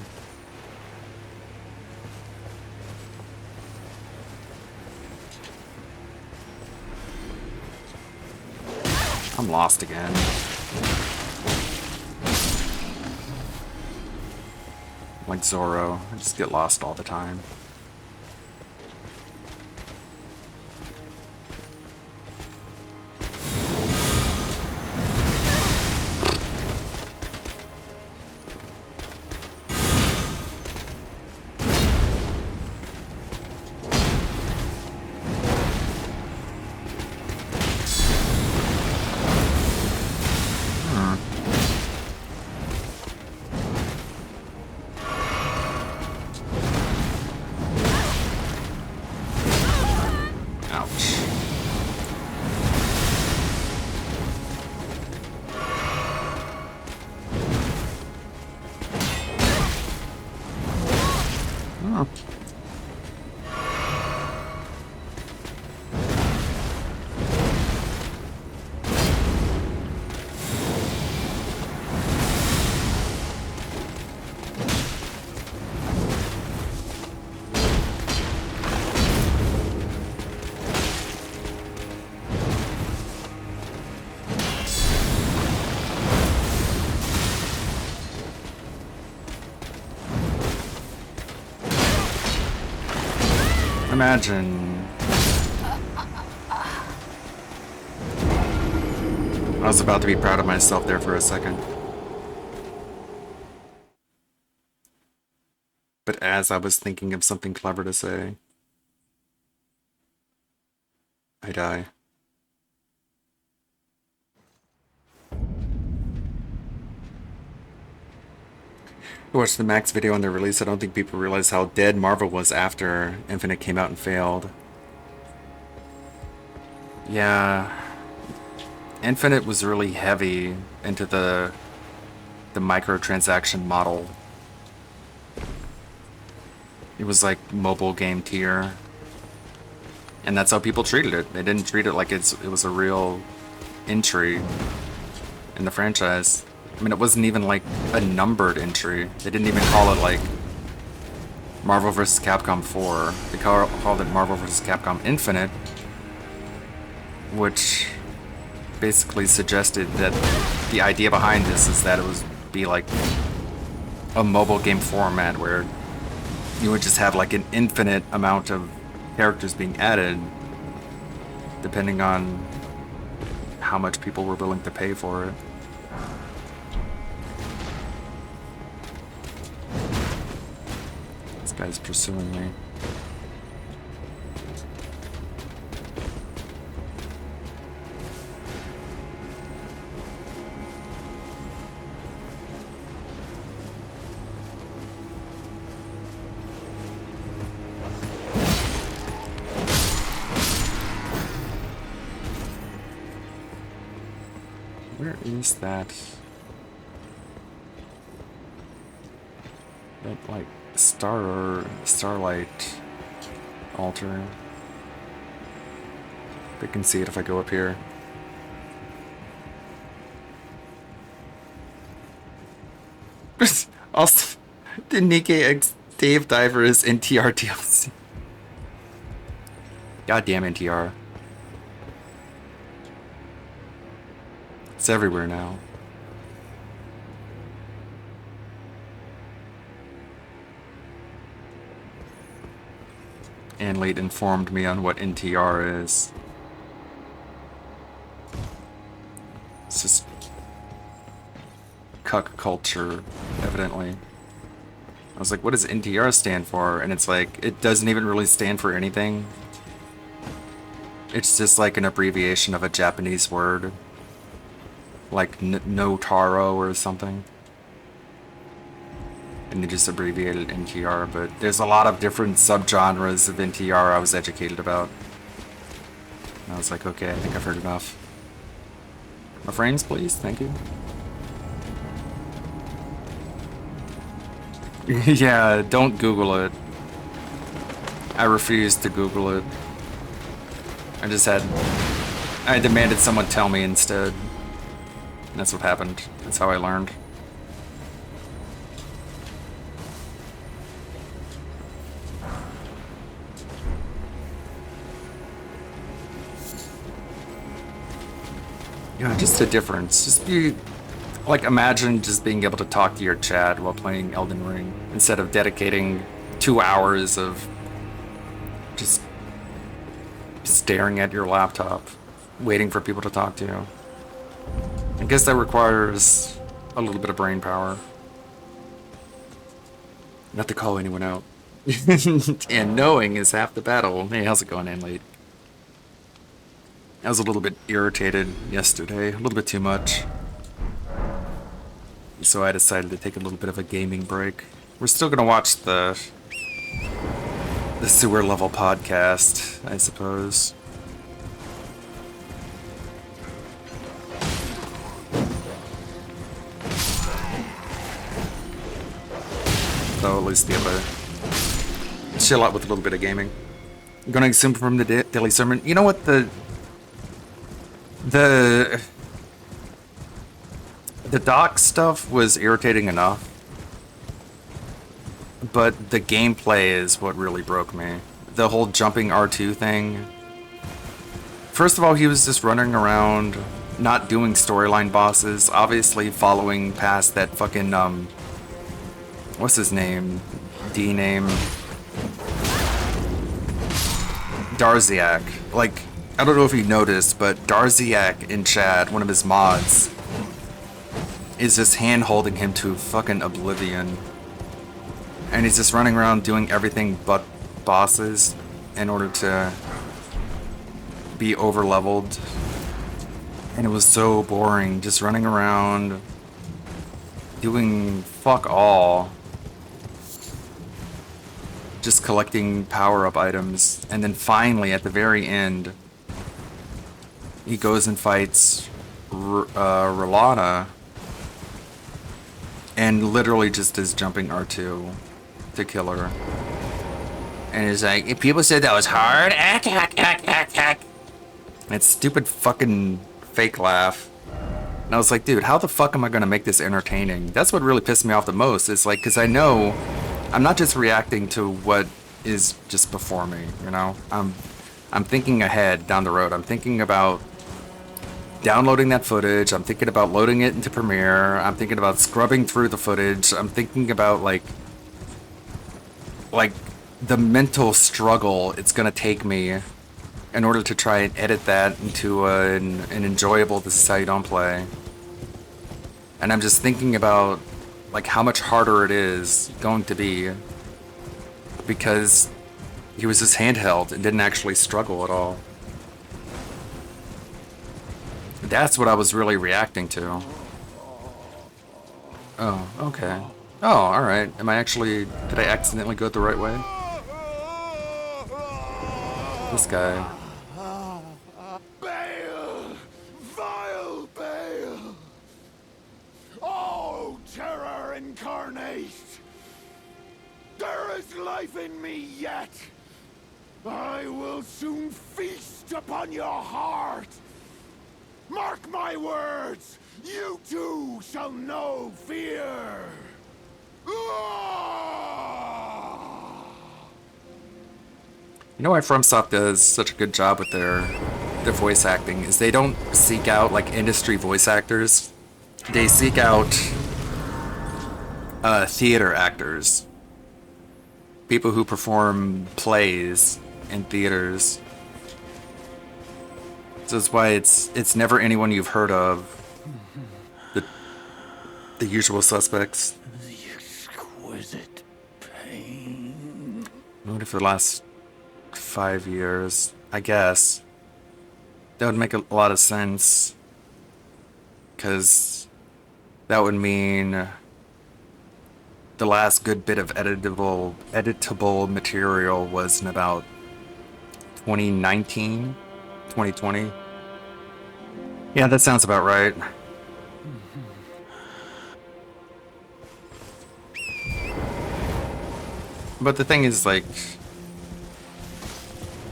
I'm lost again. Like Zoro, I just get lost all the time. Imagine I was about to be proud of myself there for a second. But as I was thinking of something clever to say, I die. I watched the Max video on their release. I don't think people realize how dead Marvel was after Infinite came out and failed. Yeah. Infinite was really heavy into the microtransaction model. It was like mobile game tier. And that's how people treated it. They didn't treat it like it was a real entry in the franchise. I mean, it wasn't even like a numbered entry. They didn't even call it like Marvel vs. Capcom 4. They called it Marvel vs. Capcom Infinite, which basically suggested that the idea behind this is that it would be like a mobile game format where you would just have like an infinite amount of characters being added depending on how much people were willing to pay for it. This guy's pursuing me. Where is that like starlight altar? I can see it if I go up here. Also, the Nikkei X Dave Diver is NTR DLC. Goddamn NTR. It's everywhere now. Anlate informed me on what NTR is. It's just cuck culture, evidently. I was like, what does NTR stand for? And it's like, it doesn't even really stand for anything. It's just like an abbreviation of a Japanese word. Like no taro or something. And they just abbreviated NTR, but there's a lot of different subgenres of NTR I was educated about. And I was like, okay, I think I've heard enough. My frames, please, thank you. Yeah, don't Google it. I refused to Google it. I demanded someone tell me instead. And that's what happened. That's how I learned. Yeah, just a difference. Just be like, imagine just being able to talk to your chat while playing Elden Ring instead of dedicating 2 hours of just staring at your laptop, waiting for people to talk to you. I guess that requires a little bit of brain power. Not to call anyone out. And knowing is half the battle. Hey, how's it going, Anlate? I was a little bit irritated yesterday, a little bit too much. So I decided to take a little bit of a gaming break. We're still gonna watch the sewer level podcast, I suppose. So at least be able to chill out with a little bit of gaming. I'm gonna assume from the daily sermon. You know what, the dock stuff was irritating enough, but the gameplay is what really broke me. The whole jumping R2 thing. First of all, he was just running around, not doing storyline bosses, obviously following past that fucking, what's his name? D-name? Darziak. Like, I don't know if you noticed, but Darziak in chat, one of his mods, is just hand holding him to fucking oblivion. And he's just running around doing everything but bosses in order to be over leveled. And it was so boring, just running around doing fuck all. Just collecting power-up items. And then finally, at the very end, he goes and fights Rolana. And literally just is jumping R2 to kill her. And it's like, if people said that was hard, It's stupid fucking fake laugh. And I was like, dude, how the fuck am I gonna make this entertaining? That's what really pissed me off the most. It's like, cause I know I'm not just reacting to what is just before me, you know? I'm thinking ahead down the road. I'm thinking about downloading that footage. I'm thinking about loading it into Premiere. I'm thinking about scrubbing through the footage. I'm thinking about like the mental struggle it's gonna take me in order to try and edit that into an enjoyable "this is how you don't play." And I'm just thinking about like how much harder it is going to be because he was just handheld and didn't actually struggle at all. That's what I was really reacting to. Oh, okay. Oh, alright. Am I actually... Did I accidentally go the right way? This guy. Bale! Vile Bale! Oh, terror incarnate! There is life in me yet! I will soon feast upon your heart! Mark my words! You too shall know fear! You know why FromSoft does such a good job with their voice acting is they don't seek out like industry voice actors. They seek out theater actors. People who perform plays in theaters. So that's why it's never anyone you've heard of. The usual suspects. The exquisite pain. Maybe for the last 5 years, I guess. That would make a lot of sense. Because that would mean the last good bit of editable material was in about 2019, 2020. Yeah, that sounds about right. But the thing is, like,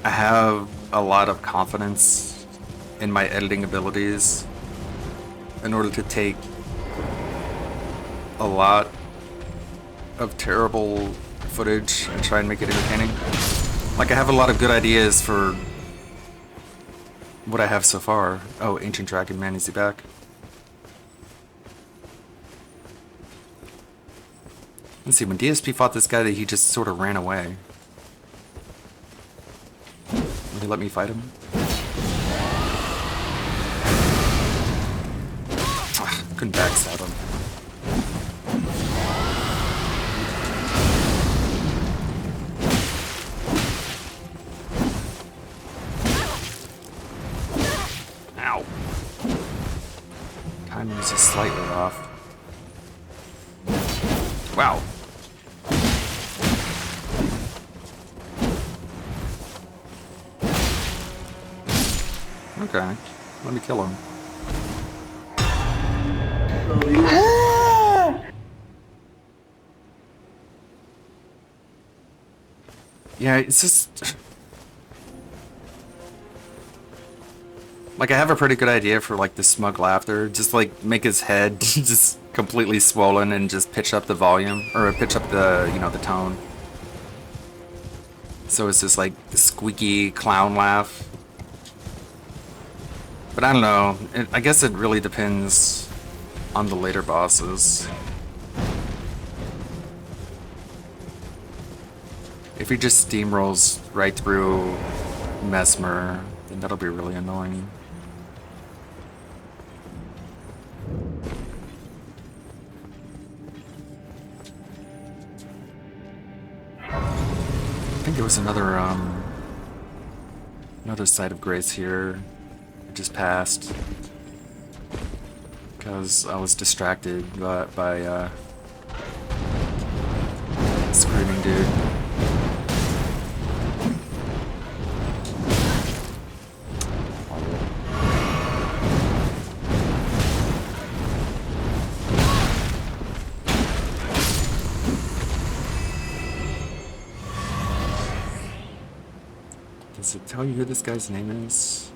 I have a lot of confidence in my editing abilities in order to take a lot of terrible footage and try and make it entertaining. Like, I have a lot of good ideas for what I have so far. Oh, Ancient Dragon Man, is he back? Let's see, when DSP fought this guy, he just sort of ran away. Will he let me fight him? Ugh, couldn't backstab him. Ow. Timing is just slightly off. Wow. Okay, let me kill him. Yeah, it's just... Like, I have a pretty good idea for, like, the smug laughter. Just, like, make his head just completely swollen and just pitch up the volume. Or pitch up the, you know, the tone. So it's just, like, the squeaky clown laugh. But I don't know. I guess it really depends on the later bosses. If he just steamrolls right through Mesmer, then that'll be really annoying. I think there was another site of grace here. I just passed because I was distracted by screaming dude. Does it tell you who this guy's name is?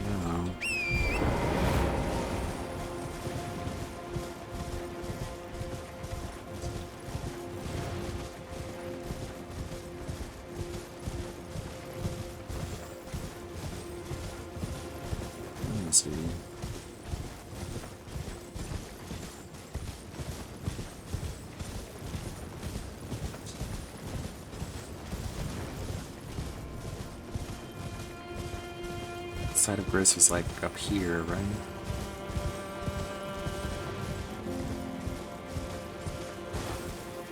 No. Let me see. Side of grace was like up here, right?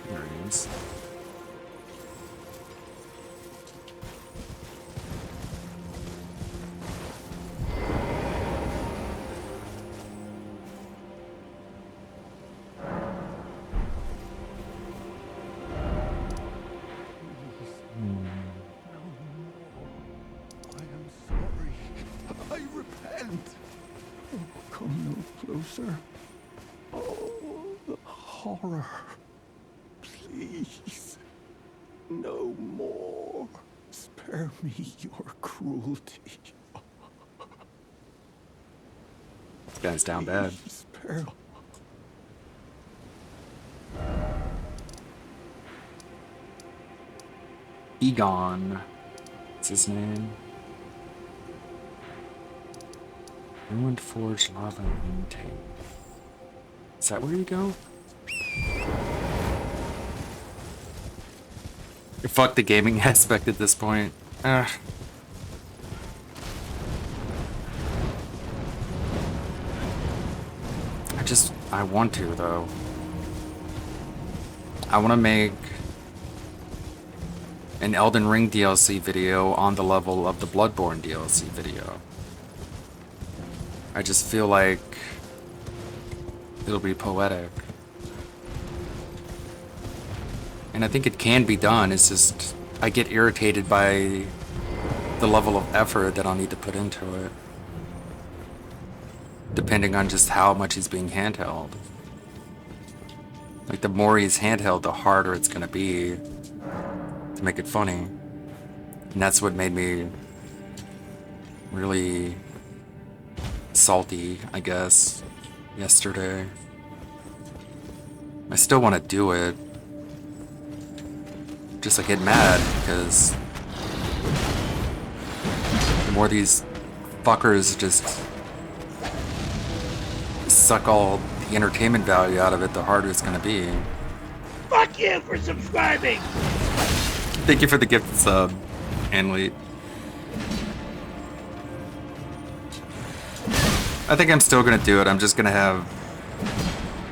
There it is. I am sorry. I repent. Oh, come no closer. Oh, the horror. Please. No more. Spare me your cruelty. This guy's down bad. Spare. Egon. What's his name? Ruined Forge Lava Intake. Is that where you go? Fuck the gaming aspect at this point. Ugh. I want to, though. I want to make an Elden Ring DLC video on the level of the Bloodborne DLC video. I just feel like it'll be poetic. And I think it can be done, it's just I get irritated by the level of effort that I'll need to put into it. Depending on just how much he's being handheld. Like, the more he's handheld, the harder it's gonna be to make it funny. And that's what made me really salty, I guess, yesterday. I still want to do it. Just I get mad because the more these fuckers just suck all the entertainment value out of it, the harder it's gonna be. Fuck you for subscribing! Thank you for the gift sub, Anlete. I think I'm still gonna do it. I'm just gonna have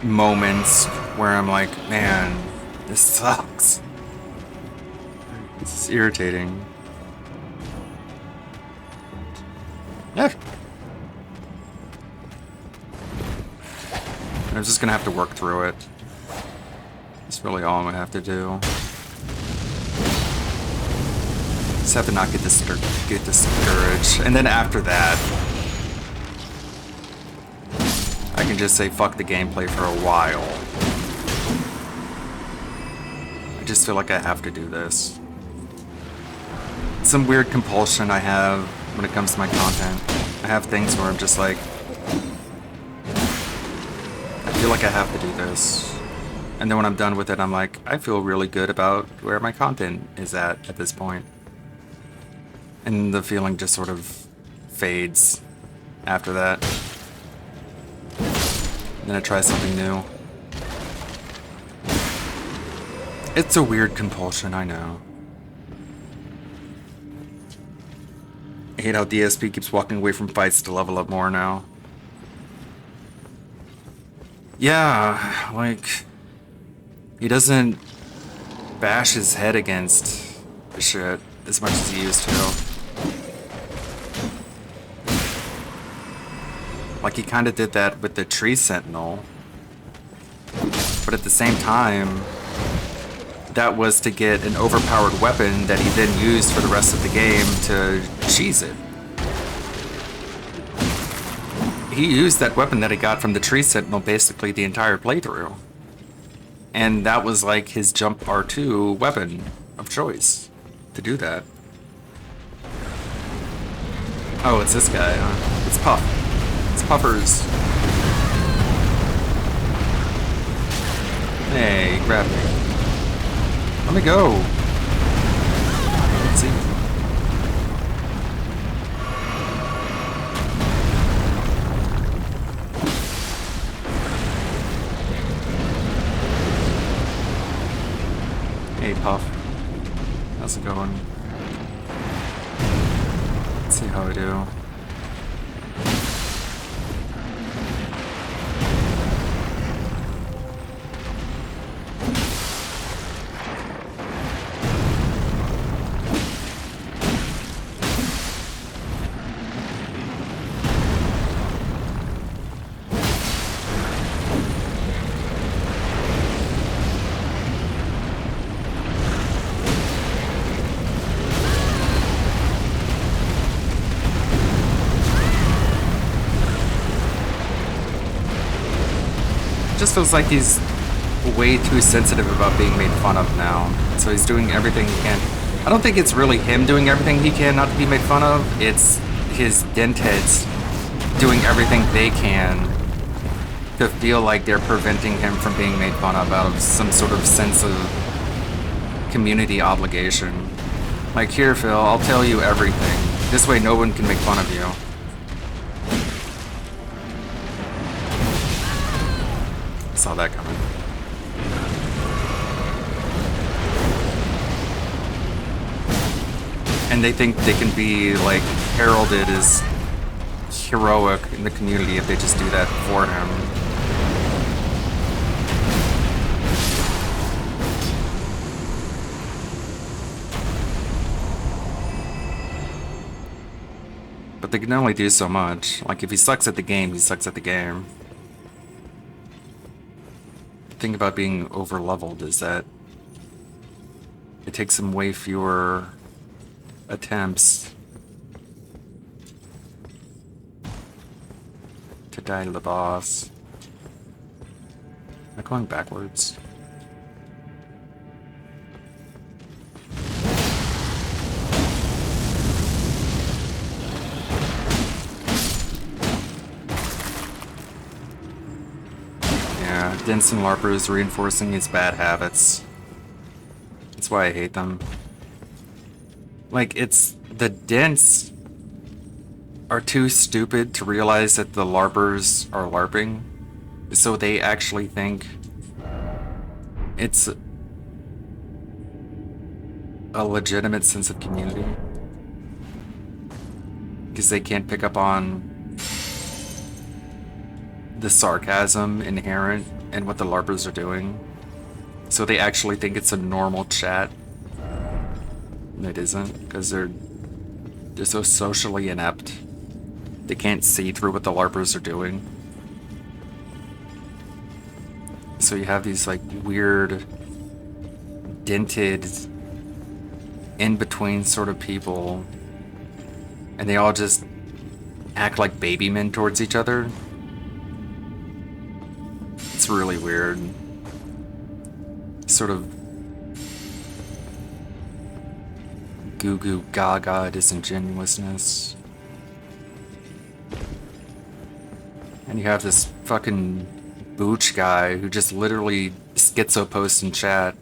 moments where I'm like, man, this sucks. This is irritating. Yeah. I'm just gonna have to work through it. That's really all I'm gonna have to do. Just have to not get discouraged. And then after that, I can just say fuck the gameplay for a while. I just feel like I have to do this. Some weird compulsion I have when it comes to my content. I have things where I'm just like, I feel like I have to do this. And then when I'm done with it, I'm like, I feel really good about where my content is at this point. And the feeling just sort of fades after that. Then I try something new. It's a weird compulsion, I know. I hate how DSP keeps walking away from fights to level up more now. Yeah, like, he doesn't bash his head against the shit as much as he used to. Like, he kind of did that with the Tree Sentinel. But at the same time, that was to get an overpowered weapon that he then used for the rest of the game to cheese it. He used that weapon that he got from the Tree Sentinel basically the entire playthrough. And that was like his jump R2 weapon of choice to do that. Oh, it's this guy, huh? It's Puff. It's Puffers. Hey, he grabbed me. Let me go. Let's see. Hey, Puff. How's it going? Let's see how I do. Just feels like he's way too sensitive about being made fun of now. So he's doing everything he can. I don't think it's really him doing everything he can not to be made fun of. It's his dentheads doing everything they can to feel like they're preventing him from being made fun of out of some sort of sense of community obligation. Like, here, Phil, I'll tell you everything. This way no one can make fun of you. Saw that coming. And they think they can be, like, heralded as heroic in the community if they just do that for him. But they can only do so much. Like, if he sucks at the game, he sucks at the game. The thing about being over-leveled is that it takes him way fewer attempts to die to the boss. Am I going backwards? Yeah, Denson Larper is reinforcing his bad habits. That's why I hate them. Like, it's... the Dents are too stupid to realize that the LARPers are LARPing, so they actually think it's a legitimate sense of community. Because they can't pick up on the sarcasm inherent in what the LARPers are doing. So they actually think it's a normal chat. And it isn't, because they're so socially inept. They can't see through what the LARPers are doing. So you have these, like, weird, dented, in-between sort of people, and they all just act like baby men towards each other. It's really weird. Sort of goo goo gaga disingenuousness. And you have this fucking Booch guy who just literally schizo posts in chat.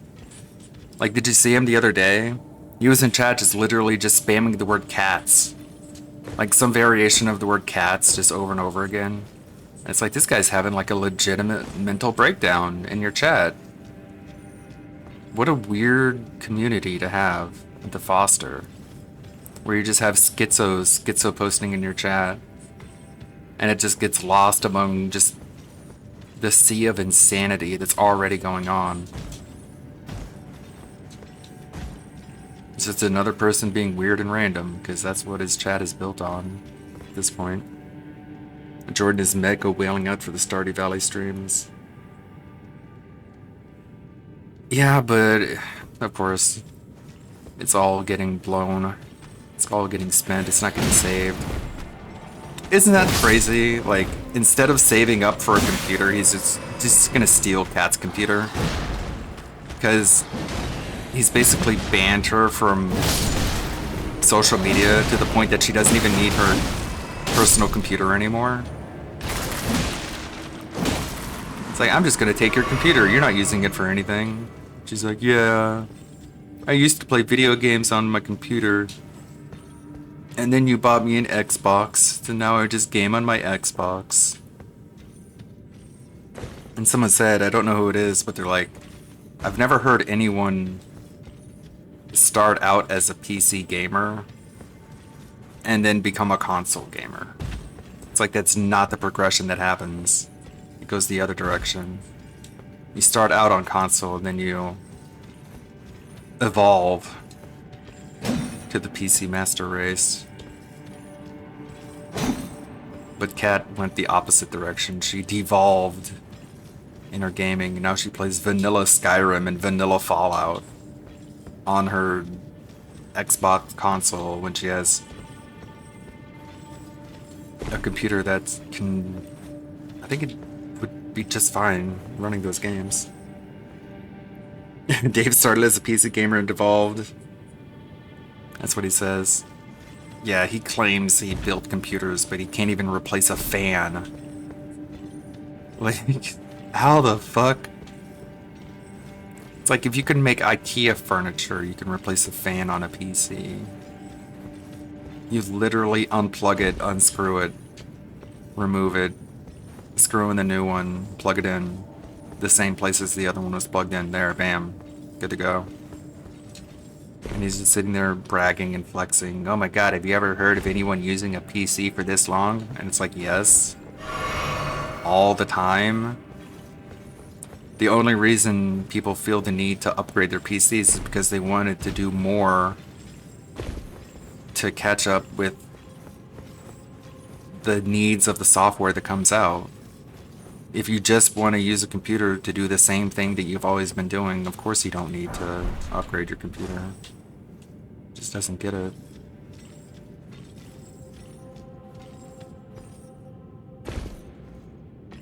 Like, did you see him the other day? He was in chat just literally just spamming the word cats. Like some variation of the word cats just over and over again. And it's like, this guy's having like a legitimate mental breakdown in your chat. What a weird community to have, to foster. where you just have schizo posting in your chat, and it just gets lost among just the sea of insanity that's already going on. It's just another person being weird and random, because that's what his chat is built on at this point. Jordan is mega wailing out for the Stardew Valley streams. Yeah, but of course, it's all getting blown. It's all getting spent. It's not getting saved. Isn't that crazy? Like, instead of saving up for a computer, he's just gonna steal Kat's computer. Because he's basically banned her from social media to the point that she doesn't even need her personal computer anymore. It's like, I'm just gonna take your computer. You're not using it for anything. She's like, yeah, I used to play video games on my computer. And then you bought me an Xbox, so now I just game on my Xbox. And someone said, I don't know who it is, but they're like, I've never heard anyone start out as a PC gamer and then become a console gamer. It's like, that's not the progression that happens. It goes the other direction. You start out on console and then you evolve to the PC master race. But Kat went the opposite direction. She devolved in her gaming. Now she plays vanilla Skyrim and vanilla Fallout on her Xbox console when she has a computer that can... I think it would be just fine running those games. Dave started as a PC gamer and devolved. That's what he says. Yeah, he claims he built computers, but he can't even replace a fan. Like, how the fuck? It's like, if you can make IKEA furniture, you can replace a fan on a PC. You literally unplug it, unscrew it, remove it, screw in the new one, plug it in the same place as the other one was plugged in. There, bam, good to go. And he's just sitting there bragging and flexing. Oh my god, have you ever heard of anyone using a PC for this long? And it's like, yes. All the time. The only reason people feel the need to upgrade their PCs is because they wanted to do more to catch up with the needs of the software that comes out. If you just want to use a computer to do the same thing that you've always been doing, of course you don't need to upgrade your computer. Just doesn't get it.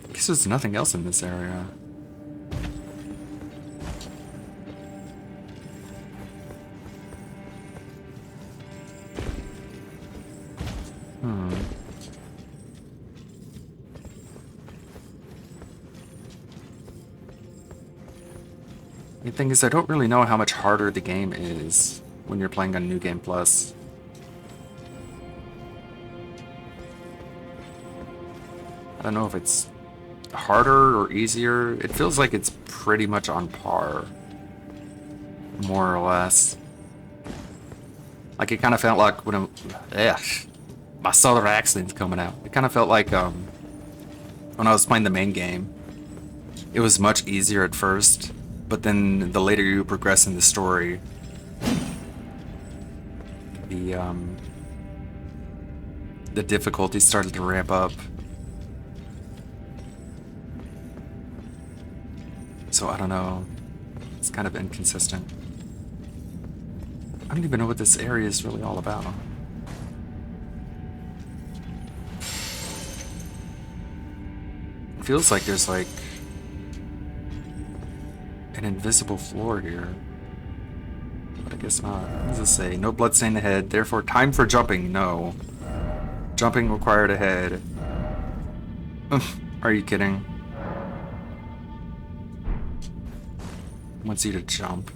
I guess there's nothing else in this area. The thing is, I don't really know how much harder the game is when you're playing on New Game Plus. I don't know if it's harder or easier. It feels like it's pretty much on par, more or less. Like, it kind of felt like when my southern accent's coming out. It kind of felt like when I was playing the main game, it was much easier at first, but then the later you progress in the story, the difficulty started to ramp up. So I don't know. It's kind of inconsistent. I don't even know what this area is really all about. It feels like there's like an invisible floor here. But I guess not. What does it say? No bloodstain ahead, therefore time for jumping. No. Jumping required ahead. Are you kidding? Wants you to jump.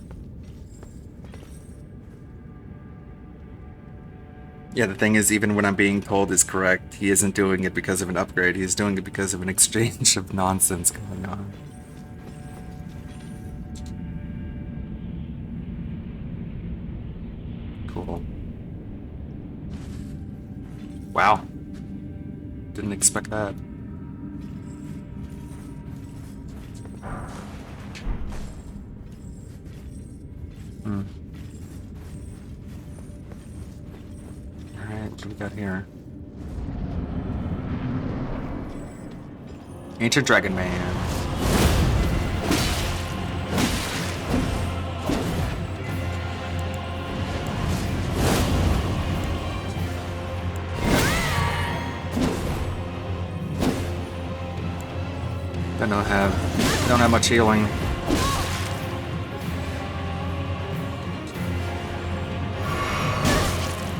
Yeah, the thing is, even when I'm being told is correct, he isn't doing it because of an upgrade. He's doing it because of an exchange of nonsense going on. Cool. expect that. Alright, what do we got here? Ancient Dragon Man. Don't have much healing.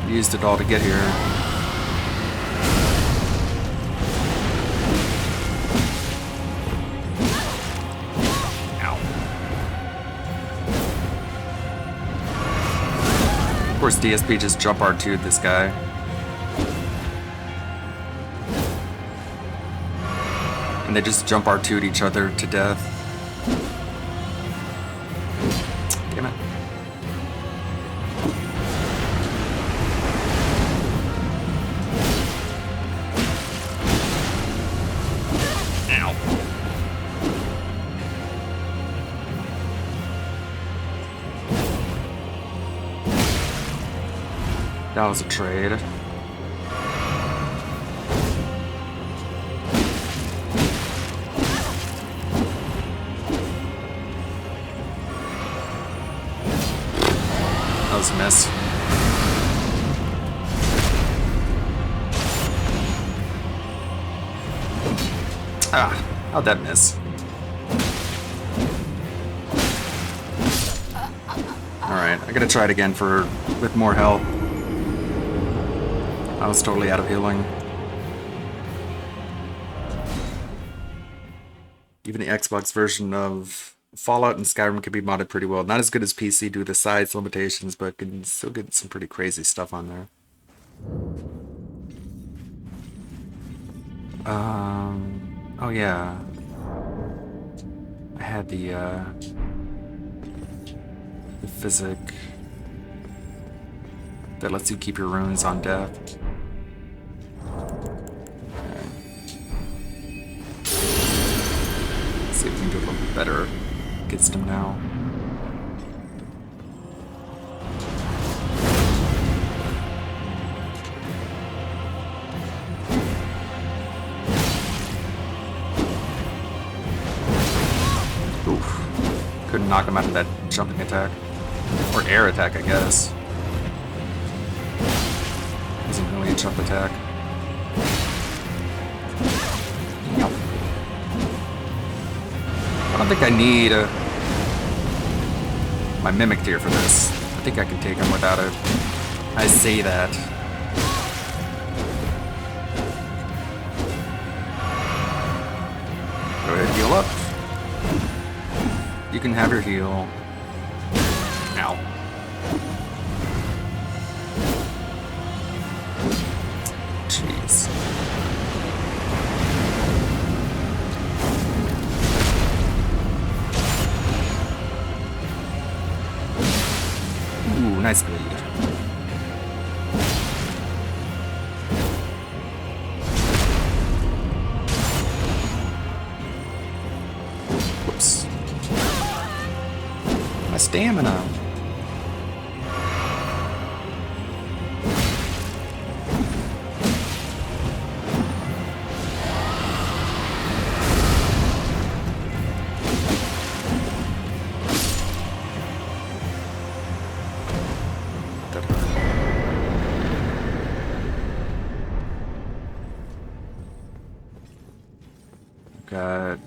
Used it all to get here. Ow. Of course, DSP just jump R2'd this guy. And they just jump R2'd each other to death. Damn it. Ow. That was a trade. That was a miss. Ah, how'd that miss? Alright, I gotta try it again with more health. I was totally out of healing. Even the Xbox version of Fallout and Skyrim can be modded pretty well. Not as good as PC due to the size limitations, but can still get some pretty crazy stuff on there. Oh yeah. I had the physic that lets you keep your runes on death. See if we can do a little bit better against him now. Oof. Couldn't knock him out of that jumping attack. Or air attack, I guess. Isn't really a jump attack. I don't think I need my Mimic Tear for this. I think I can take him without it. I say that. Go ahead, heal up. You can have your heal. Ow. Jeez. Ooh, nice bleed. Whoops. My stamina. Got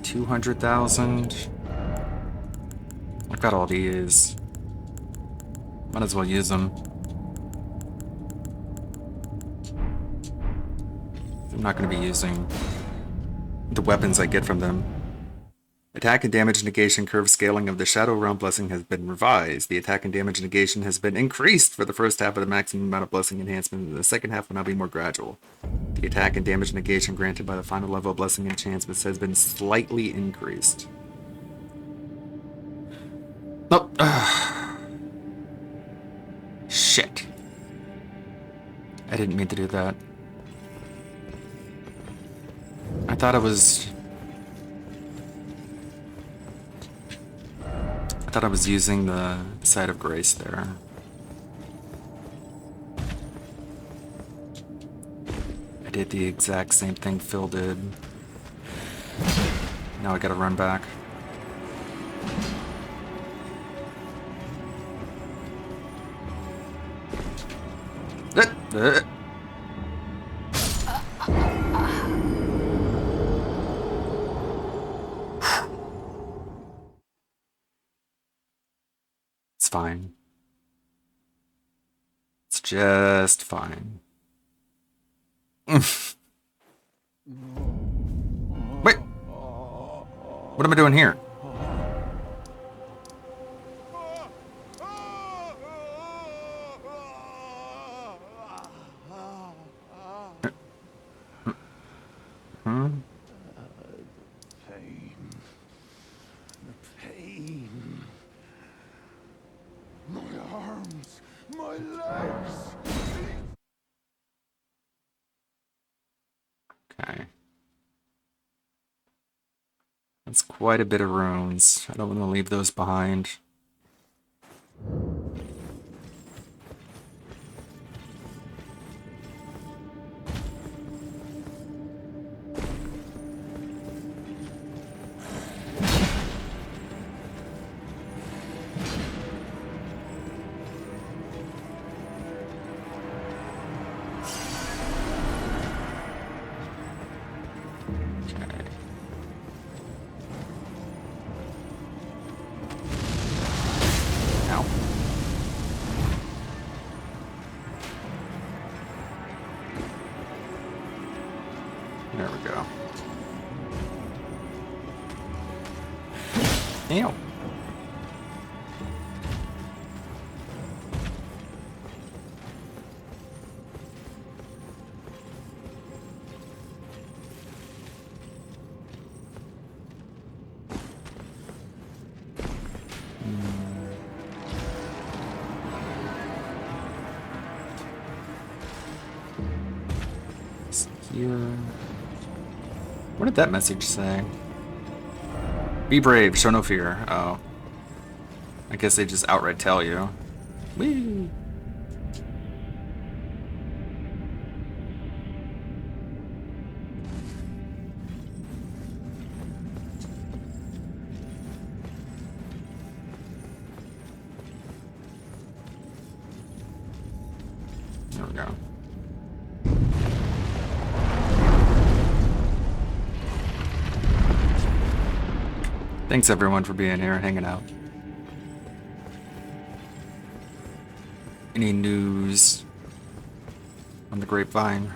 200,000. I've got all these. Might as well use them. I'm not going to be using the weapons I get from them. Attack and damage negation curve scaling of the Shadow Realm blessing has been revised. The attack and damage negation has been increased for the first half of the maximum amount of blessing enhancement, and the second half will now be more gradual. The attack and damage negation granted by the final level of blessing enhancements has been slightly increased. Nope. Shit. I didn't mean to do that. thought I was... I thought I was using the Site of Grace there. I did the exact same thing Phil did. Now I gotta run back. It's fine. It's just fine. Wait! What am I doing here? Pain. The pain. My arms. My legs. Okay. That's quite a bit of runes. I don't want to leave those behind. Ow. There we go. Ew. Here. What did that message say? Be brave, show no fear. Oh. I guess they just outright tell you. Whee! There we go. Thanks everyone for being here and hanging out. Any news on the grapevine?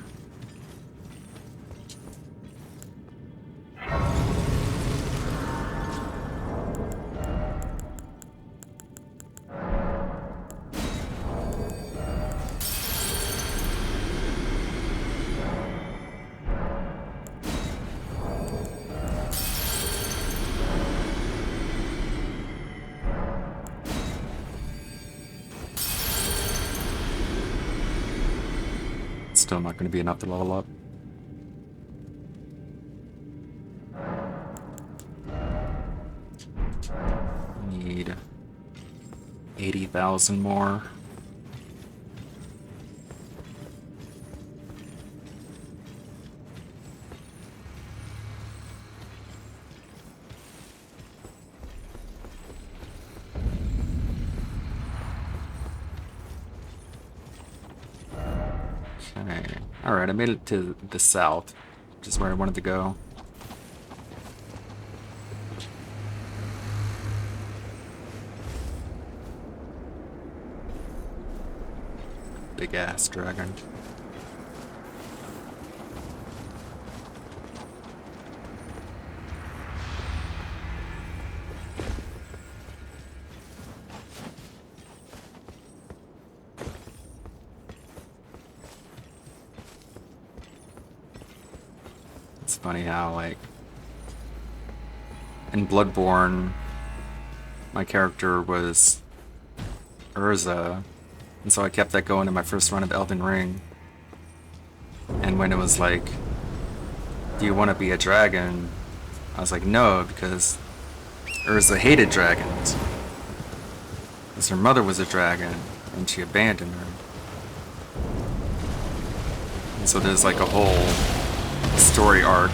Still not going to be enough to level up. Need 80,000 more. Okay. Alright, I made it to the south, which is where I wanted to go. Big ass dragon. It's funny how, like, in Bloodborne, my character was Urza, and so I kept that going in my first run of Elden Ring. And when it was like do you want to be a dragon? I was like, no, because Urza hated dragons. Because her mother was a dragon, and she abandoned her. And so there's like a whole story arc.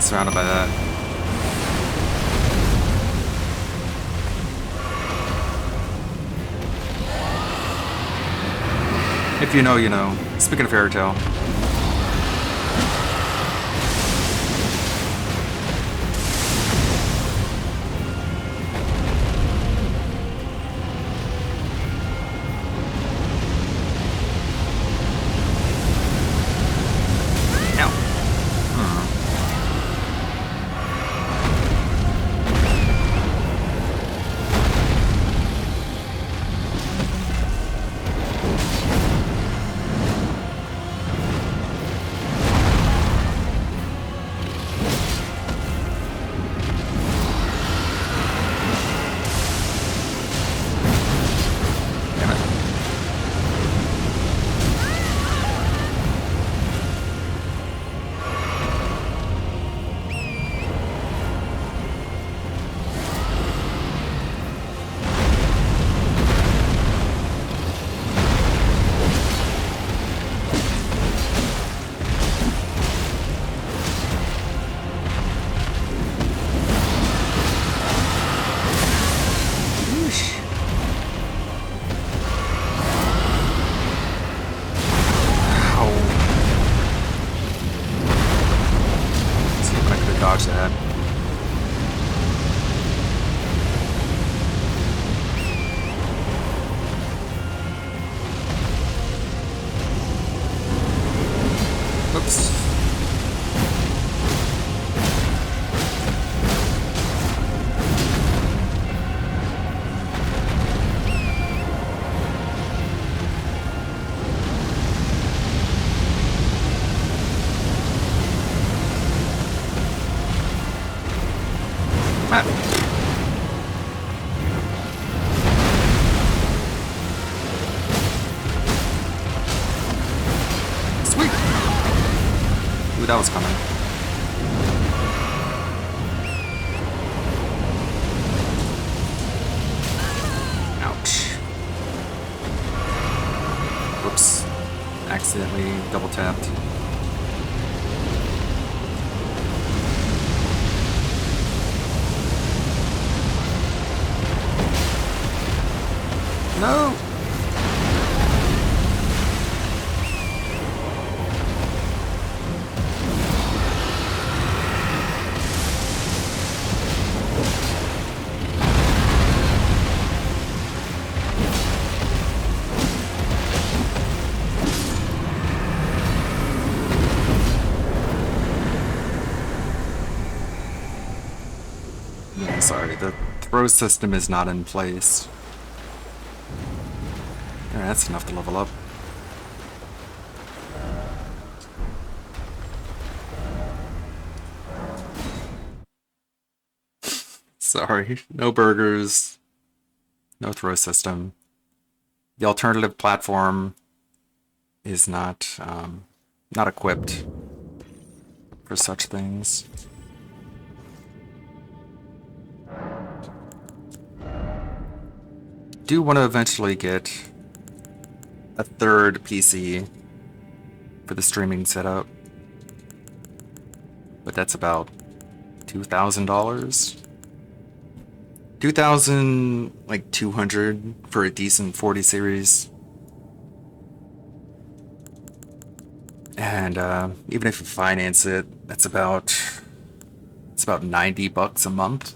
Surrounded by that. If you know, you know. Speaking of Fairy Tail. Dodge that. Oops. Sweet! Ooh, that was coming. Ouch. Whoops. Accidentally double tapped. No! Sorry, the throw system is not in place. Alright, that's enough to level up. Sorry, no burgers, no throw system. The alternative platform is not equipped for such things. Do want to eventually get a third PC for the streaming setup, but that's about $2,000. 2,000, like 200 for a decent 40 series. And even if you finance it, it's about $90 a month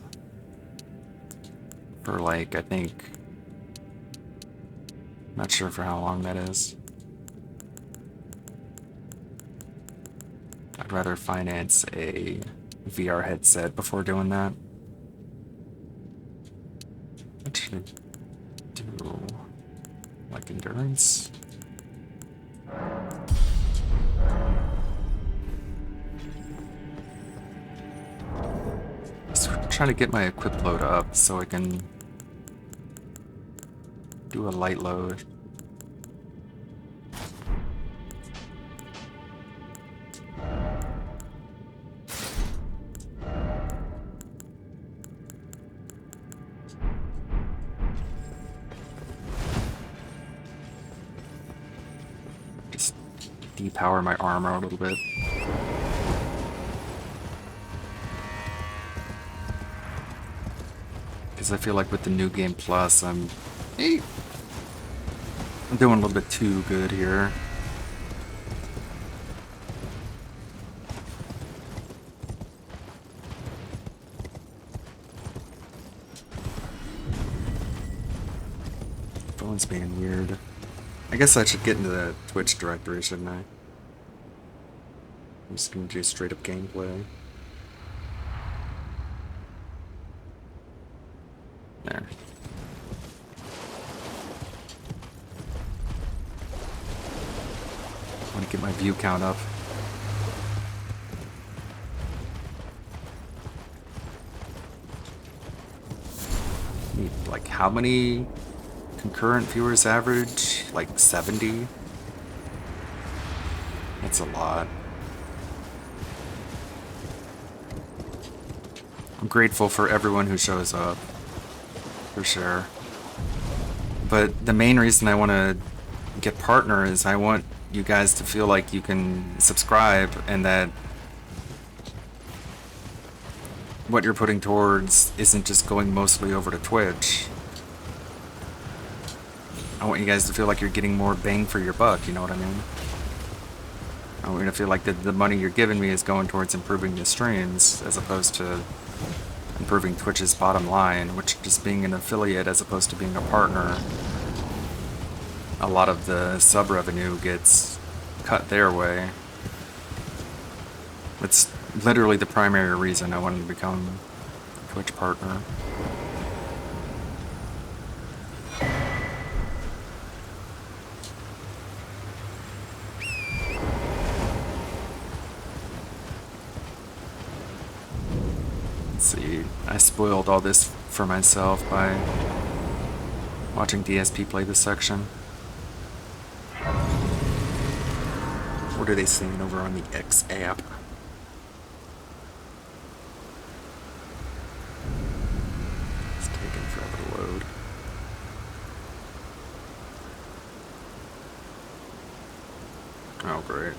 for, like, I think, not sure for how long that is. I'd rather finance a VR headset before doing that. What should I do? Like endurance? Just trying to get my equip load up so I can do a light load. Just depower my armor a little bit. Because I feel like with the New Game Plus, I'm doing a little bit too good here. Phone's being weird. I guess I should get into the Twitch directory, shouldn't I? I'm just gonna do straight up gameplay. There. I want to get my view count up. Like, how many concurrent viewers average? Like 70? That's a lot. I'm grateful for everyone who shows up. For sure. But the main reason I want to get partner is I want you guys to feel like you can subscribe and that what you're putting towards isn't just going mostly over to Twitch. I want you guys to feel like you're getting more bang for your buck, you know what I mean? I want you to feel like the money you're giving me is going towards improving the streams as opposed to improving Twitch's bottom line, which just being an affiliate as opposed to being a partner, a lot of the sub revenue gets cut their way. It's literally the primary reason I wanted to become a Twitch partner. See, I spoiled all this for myself by watching DSP play this section. What are they saying over on the X app? It's taking forever to load. Oh, great.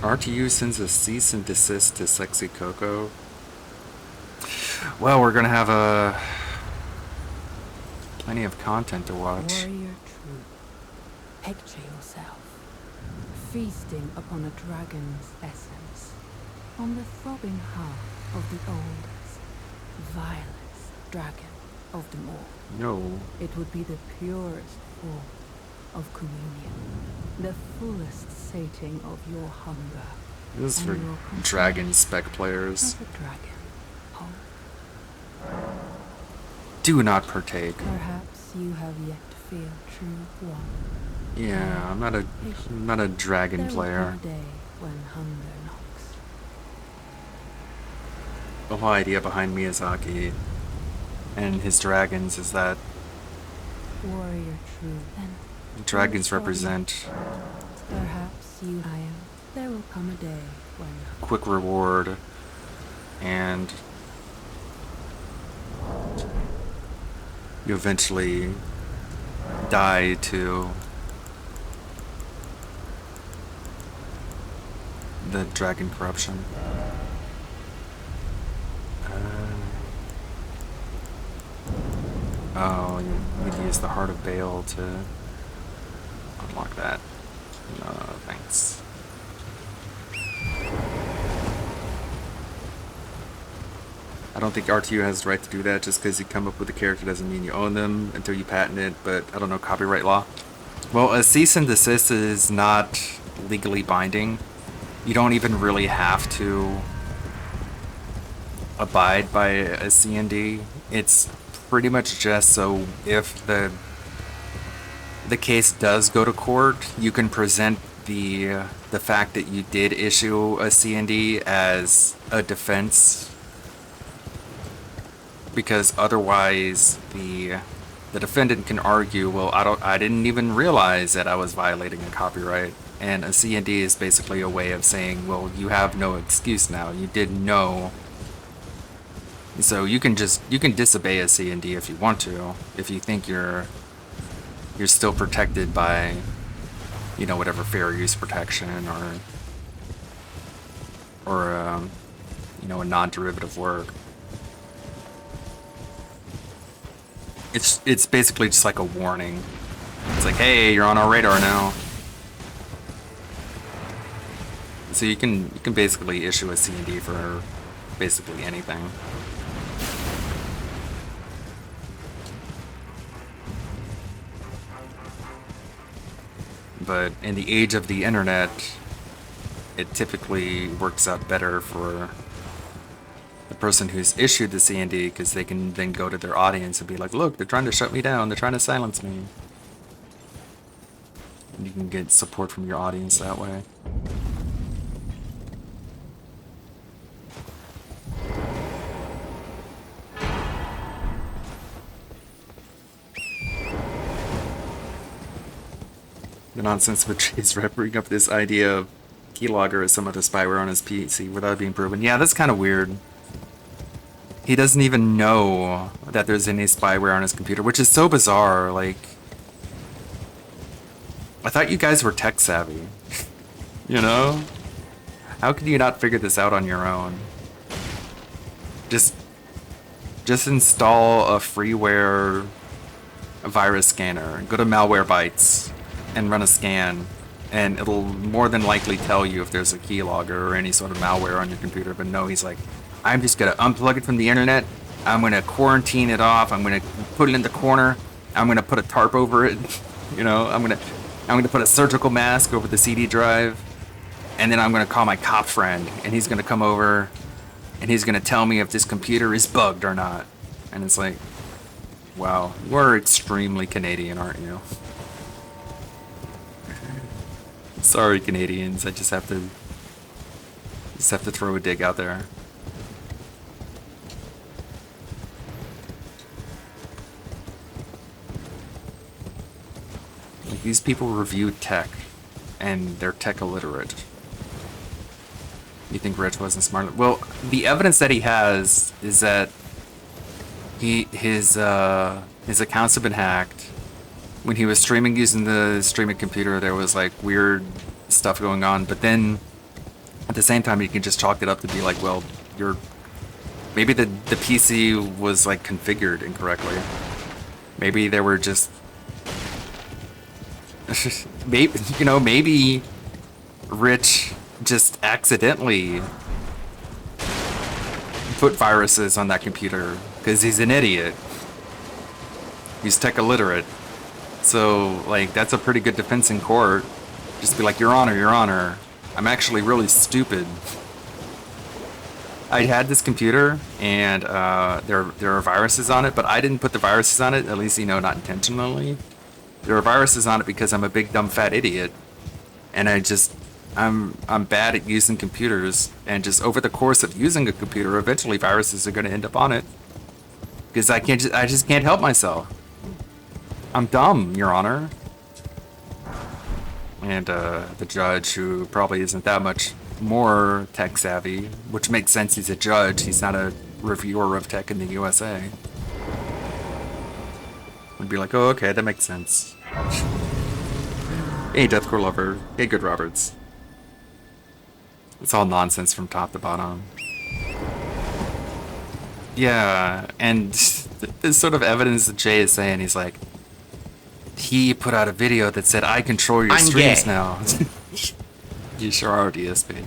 RTU sends a cease and desist to Sexy Coco. Well, we're gonna have plenty of content to watch. Warrior true, picture yourself feasting upon a dragon's essence, on the throbbing heart of the oldest, vilest dragon of them all. No. It would be the purest form of communion, the fullest sating of your hunger. This is and for your compassion dragon spec players. as a dragon whole. Do not partake. Perhaps you have yet to feel true warmth. Yeah, I'm not a dragon There will player. come a day when hunger knocks. The whole idea behind Miyazaki and his dragons is that Warrior true, then dragons represent perhaps you I am. There will come a day when quick reward and you eventually die to the dragon corruption. Oh, you need to use the Heart of Bale to unlock that. No, thanks. I don't think RTU has the right to do that. Just because you come up with a character doesn't mean you own them until you patent it, but I don't know copyright law. Well, a cease and desist is not legally binding. You don't even really have to abide by a CND. It's pretty much just so if the case does go to court, you can present the fact that you did issue a CND as a defense, because otherwise the defendant can argue, well, I didn't even realize that I was violating a copyright. And a CND is basically a way of saying, well, you have no excuse now. You did know So you can disobey a C&D if you want to, if you think you're still protected by, you know, whatever fair use protection or you know, a non-derivative work. It's basically just like a warning. It's like, hey, you're on our radar now. So you can basically issue a C&D for basically anything. But in the age of the internet, it typically works out better for the person who's issued the C&D, because they can then go to their audience and be like, look, they're trying to shut me down, they're trying to silence me. And you can get support from your audience that way. The nonsense with Chase Rep bring up this idea of keylogger as some of the spyware on his PC without being proven. Yeah, that's kind of weird. He doesn't even know that there's any spyware on his computer, which is so bizarre. Like, I thought you guys were tech savvy. You know? How could you not figure this out on your own? Just install a freeware virus scanner, go to Malwarebytes, and run a scan, and it'll more than likely tell you if there's a keylogger or any sort of malware on your computer. But no, he's like, I'm just gonna unplug it from the internet, I'm gonna quarantine it off, I'm gonna put it in the corner, I'm gonna put a tarp over it, you know, I'm gonna put a surgical mask over the CD drive, and then I'm gonna call my cop friend, and he's gonna come over, and he's gonna tell me if this computer is bugged or not. And it's like, wow, you're extremely Canadian, aren't you? Sorry, Canadians. I just have to throw a dig out there. Like, these people review tech, and they're tech illiterate. You think Rich wasn't smart? Well, the evidence that he has is that his accounts have been hacked. When he was streaming using the streaming computer, there was like weird stuff going on, but then at the same time you can just chalk it up to be like, well, maybe the PC was like configured incorrectly. Maybe there were just maybe Rich just accidentally put viruses on that computer because he's an idiot. He's tech illiterate. So, like, that's a pretty good defense in court. Just be like, Your Honor, I'm actually really stupid. I had this computer, and there are viruses on it, but I didn't put the viruses on it, at least, you know, not intentionally. There are viruses on it because I'm a big, dumb, fat idiot. And I'm bad at using computers, and just over the course of using a computer, eventually viruses are going to end up on it. Because I just can't help myself. I'm dumb, Your Honor. And the judge, who probably isn't that much more tech savvy, which makes sense, he's a judge, he's not a reviewer of tech in the USA, would be like, oh, okay, that makes sense. Hey, Deathcore Lover. Hey, Good Roberts. It's all nonsense from top to bottom. Yeah, and this sort of evidence that Jay is saying, he's like, he put out a video that said, I control your streams now. You sure are, DSP.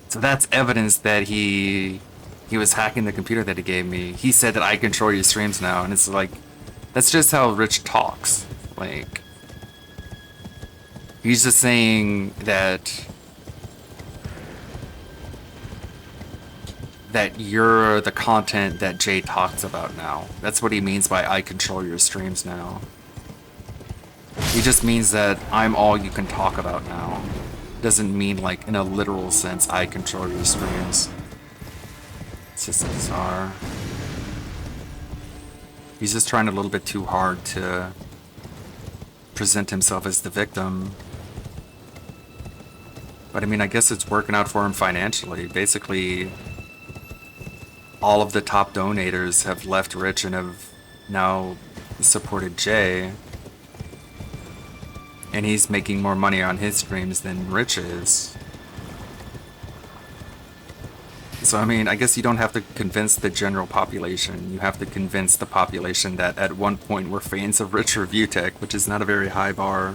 So that's evidence that he was hacking the computer that he gave me. He said that I control your streams now, and it's like, that's just how Rich talks. Like, he's just saying that you're the content that Jay talks about now. That's what he means by I control your streams now. He just means that I'm all you can talk about now. Doesn't mean, like, in a literal sense, I control your streams. It's just bizarre. He's just trying a little bit too hard to present himself as the victim. But I mean, I guess it's working out for him financially. Basically, all of the top donators have left Rich and have now supported Jay. And he's making more money on his streams than Rich is. So, I mean, I guess you don't have to convince the general population. You have to convince the population that at one point were fans of Rich Review Tech, which is not a very high bar,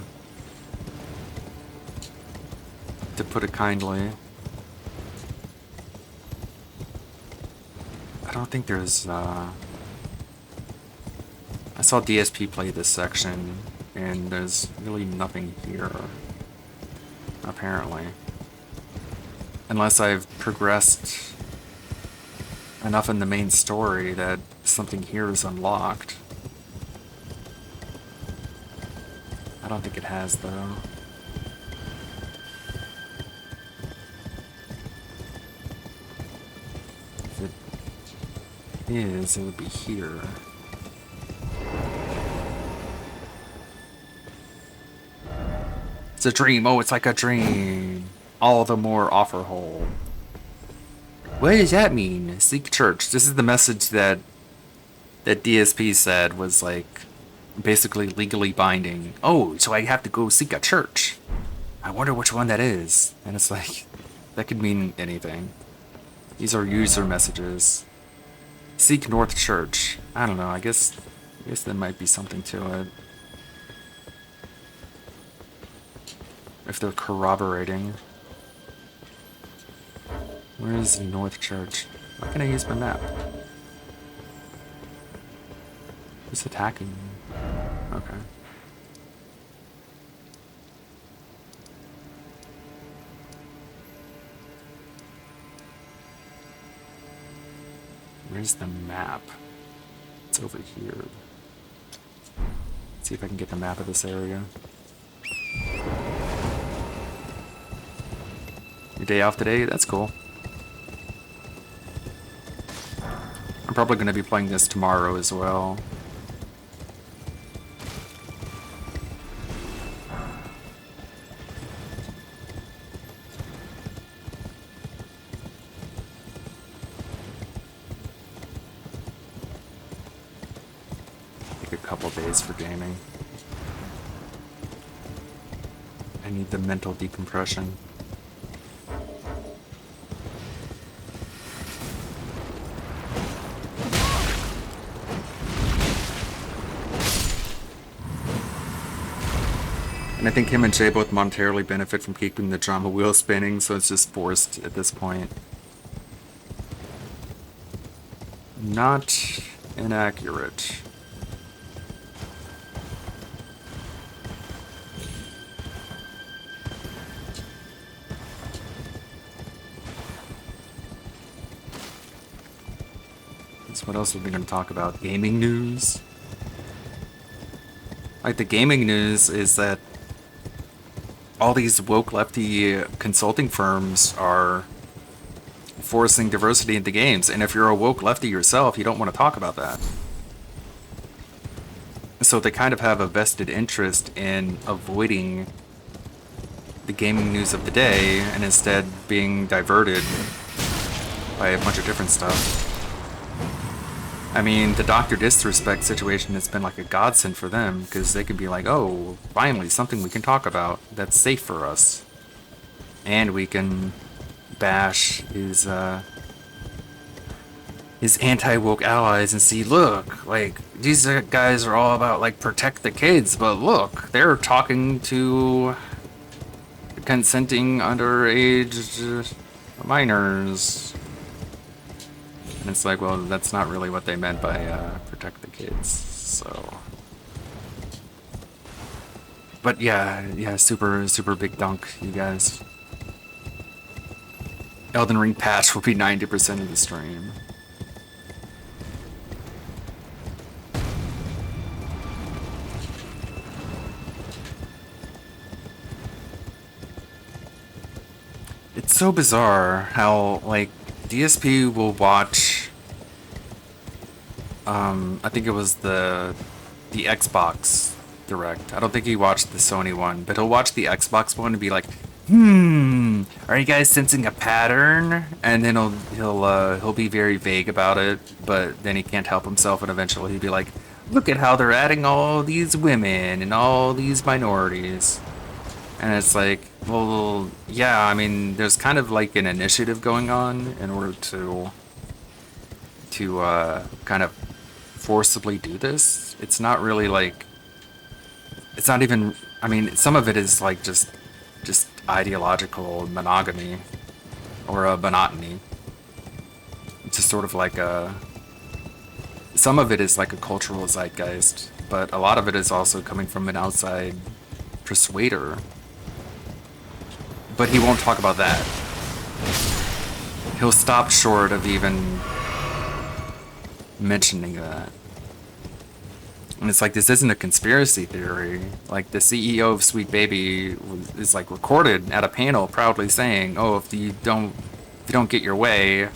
to put it kindly. I don't think there's, I saw DSP play this section, and there's really nothing here, apparently. Unless I've progressed enough in the main story that something here is unlocked. I don't think it has, though. If it is, it would be here. It's a dream. Oh, it's like a dream. All the more offer hole. What does that mean? Seek church. This is the message that DSP said was like basically legally binding. Oh, so I have to go seek a church. I wonder which one that is. And it's like, that could mean anything. These are user messages. Seek North Church. I don't know. I guess there might be something to it. If they're corroborating. Where is North Church? Why can't I use my map? Who's attacking me? Okay. Where's the map? It's over here. Let's see if I can get the map of this area. Your day off today? That's cool. I'm probably going to be playing this tomorrow as well. Take a couple days for gaming. I need the mental decompression. And I think him and Jay both monetarily benefit from keeping the drama wheel spinning, so it's just forced at this point. Not inaccurate. So what else are we going to talk about? Gaming news? Like, the gaming news is that all these woke lefty consulting firms are forcing diversity into games, and if you're a woke lefty yourself, you don't want to talk about that. So they kind of have a vested interest in avoiding the gaming news of the day and instead being diverted by a bunch of different stuff. I mean, the Dr. Disrespect situation has been like a godsend for them, because they can be like, oh, finally, something we can talk about that's safe for us. And we can bash his anti-woke allies and see, look, like, these guys are all about, like, protect the kids, but look, they're talking to consenting underage minors. And it's like, well, that's not really what they meant by protect the kids, so. But yeah, super big dunk, you guys. Elden Ring patch will be 90% of the stream. It's so bizarre how, like, DSP will watch, I think it was the Xbox Direct. I don't think he watched the Sony one, but he'll watch the Xbox one and be like, are you guys sensing a pattern? And then he'll be very vague about it, but then he can't help himself, and eventually he'll be like, look at how they're adding all these women and all these minorities. And it's like, well, yeah, I mean, there's kind of like an initiative going on in order to kind of forcibly do this. It's not really like, it's not even, I mean, some of it is like just ideological monogamy or a monotony. It's just sort of like some of it is like a cultural zeitgeist, but a lot of it is also coming from an outside persuader. But he won't talk about that. He'll stop short of even mentioning that. And it's like, this isn't a conspiracy theory. Like, the CEO of Sweet Baby is like recorded at a panel proudly saying, oh, if you don't get your way,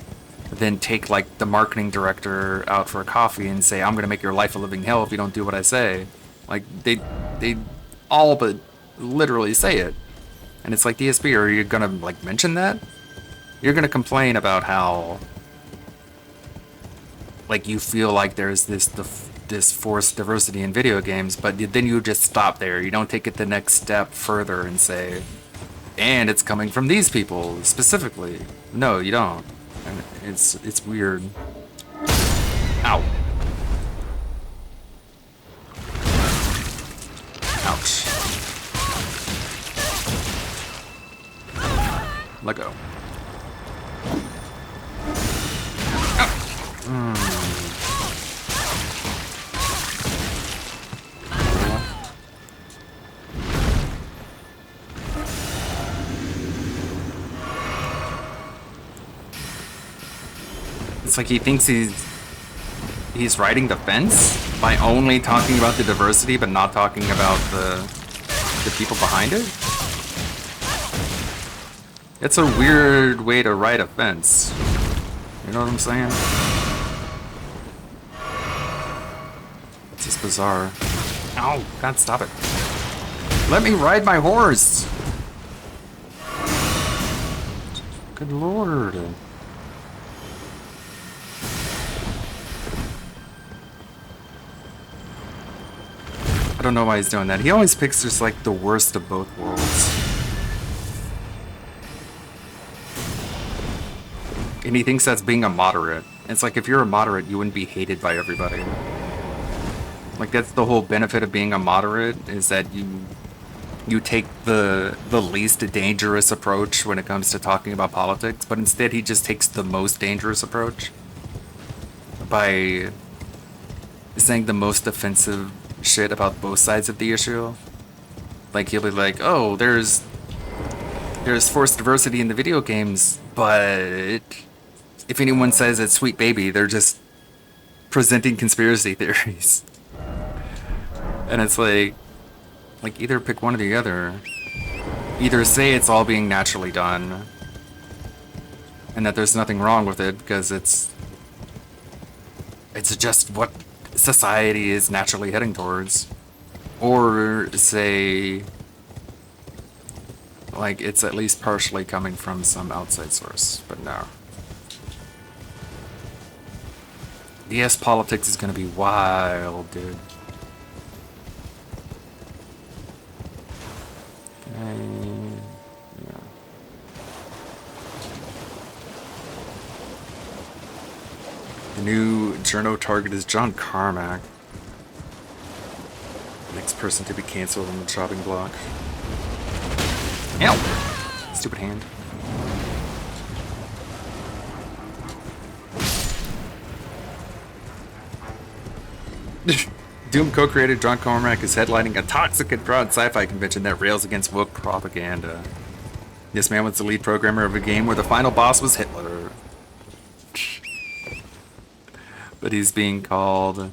then take like the marketing director out for a coffee and say, I'm gonna make your life a living hell if you don't do what I say. Like, they all but literally say it. And it's like, DSP, are you gonna like mention that? You're gonna complain about how like you feel like there's this forced diversity in video games, but then you just stop there. You don't take it the next step further and say, and it's coming from these people specifically. No, you don't. And it's weird. Ow. Ouch. Let go. It's like he thinks he's riding the fence by only talking about the diversity but not talking about the people behind it. It's a weird way to ride a fence. You know what I'm saying? It's just bizarre. Ow, God, stop it. Let me ride my horse! Good lord. I don't know why he's doing that. He always picks just like the worst of both worlds. And he thinks that's being a moderate. It's like, if you're a moderate, you wouldn't be hated by everybody. Like, that's the whole benefit of being a moderate, is that you take the least dangerous approach when it comes to talking about politics, but instead he just takes the most dangerous approach by saying the most offensive shit about both sides of the issue. Like, he'll be like, oh, there's forced diversity in the video games, but if anyone says it's Sweet Baby, they're just presenting conspiracy theories. And it's like either pick one or the other. Either say it's all being naturally done and that there's nothing wrong with it because it's just what society is naturally heading towards, or say like it's at least partially coming from some outside source. But no. DS politics is gonna be wild, dude. Okay. Yeah. The new journo target is John Carmack. Next person to be cancelled on the chopping block. Ow! Stupid hand. Doom co-creator John Carmack is headlining a toxic and broad sci-fi convention that rails against woke propaganda. This man was the lead programmer of a game where the final boss was Hitler. But he's being called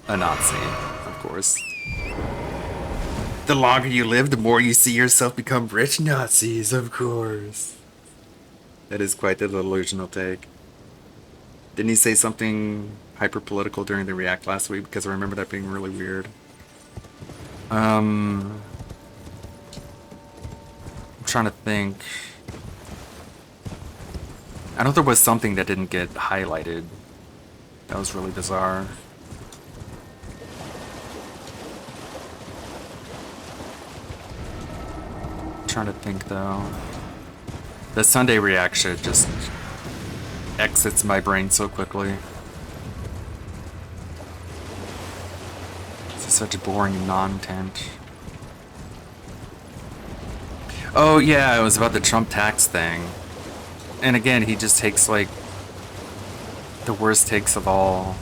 a Nazi, of course. The longer you live, the more you see yourself become rich Nazis, of course. That is quite the delusional take. Didn't he say something hyper-political during the React last week? Because I remember that being really weird. I'm trying to think. I know there was something that didn't get highlighted. That was really bizarre. Trying to think though. The Sunday reaction just exits my brain so quickly. This is such a boring non-tent. Oh yeah, it was about the Trump tax thing. And again, he just takes like the worst takes of all.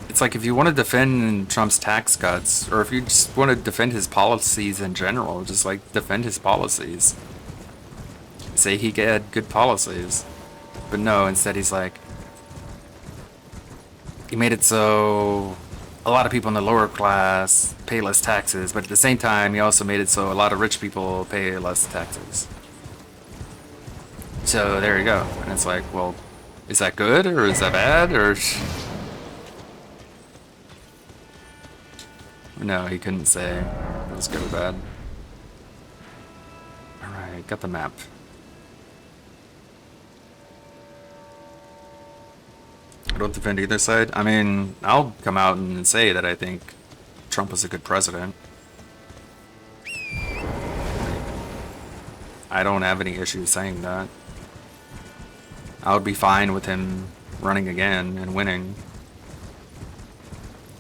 It's like if you want to defend Trump's tax cuts, or if you just want to defend his policies in general, just like defend his policies. Say he had good policies. But no, instead he's like, he made it so a lot of people in the lower class pay less taxes, but at the same time he also made it so a lot of rich people pay less taxes. So there you go. And it's like, well, is that good or is that bad or... No, he couldn't say it was good or bad. Alright, got the map. I don't defend either side. I mean, I'll come out and say that I think Trump was a good president. I don't have any issues saying that. I would be fine with him running again and winning.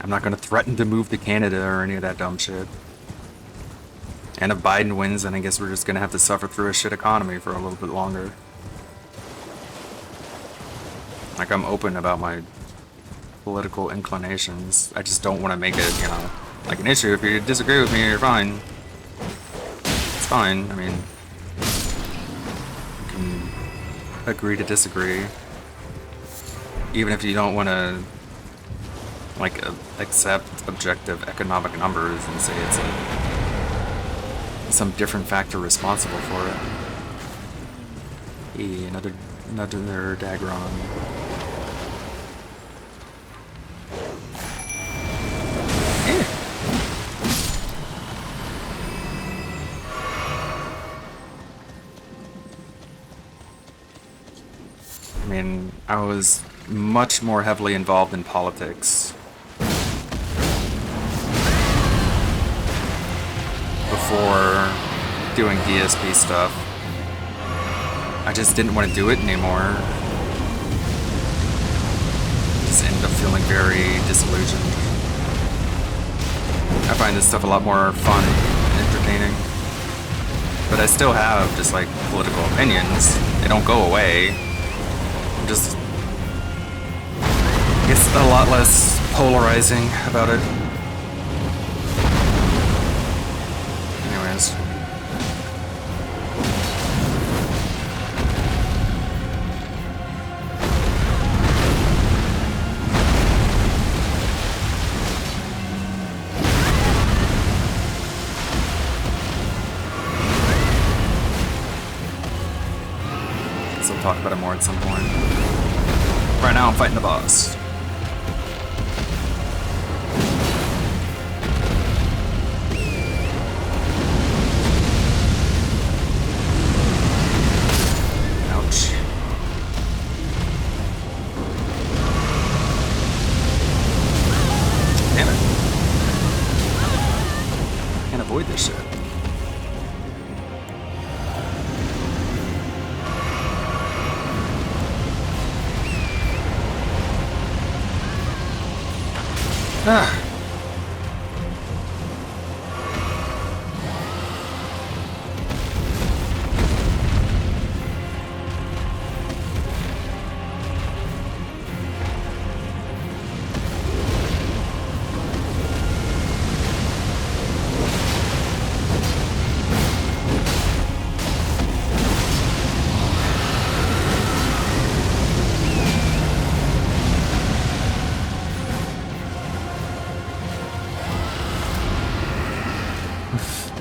I'm not going to threaten to move to Canada or any of that dumb shit. And if Biden wins, then I guess we're just going to have to suffer through a shit economy for a little bit longer. Like, I'm open about my political inclinations. I just don't want to make it, you know, like an issue. If you disagree with me, you're fine. It's fine. I mean, you can agree to disagree. Even if you don't want to, like, accept objective economic numbers and say it's some different factor responsible for it. Another Dagron. I mean, I was much more heavily involved in politics before doing DSP stuff. I just didn't want to do it anymore. Just ended up feeling very disillusioned. I find this stuff a lot more fun and entertaining. But I still have just like political opinions. They don't go away. I'm just, I guess, a lot less polarizing about it. Anyways. We'll talk about it more at some point. Right now I'm fighting the boss. Ouch. Damn it. Can't avoid this shit. Ah.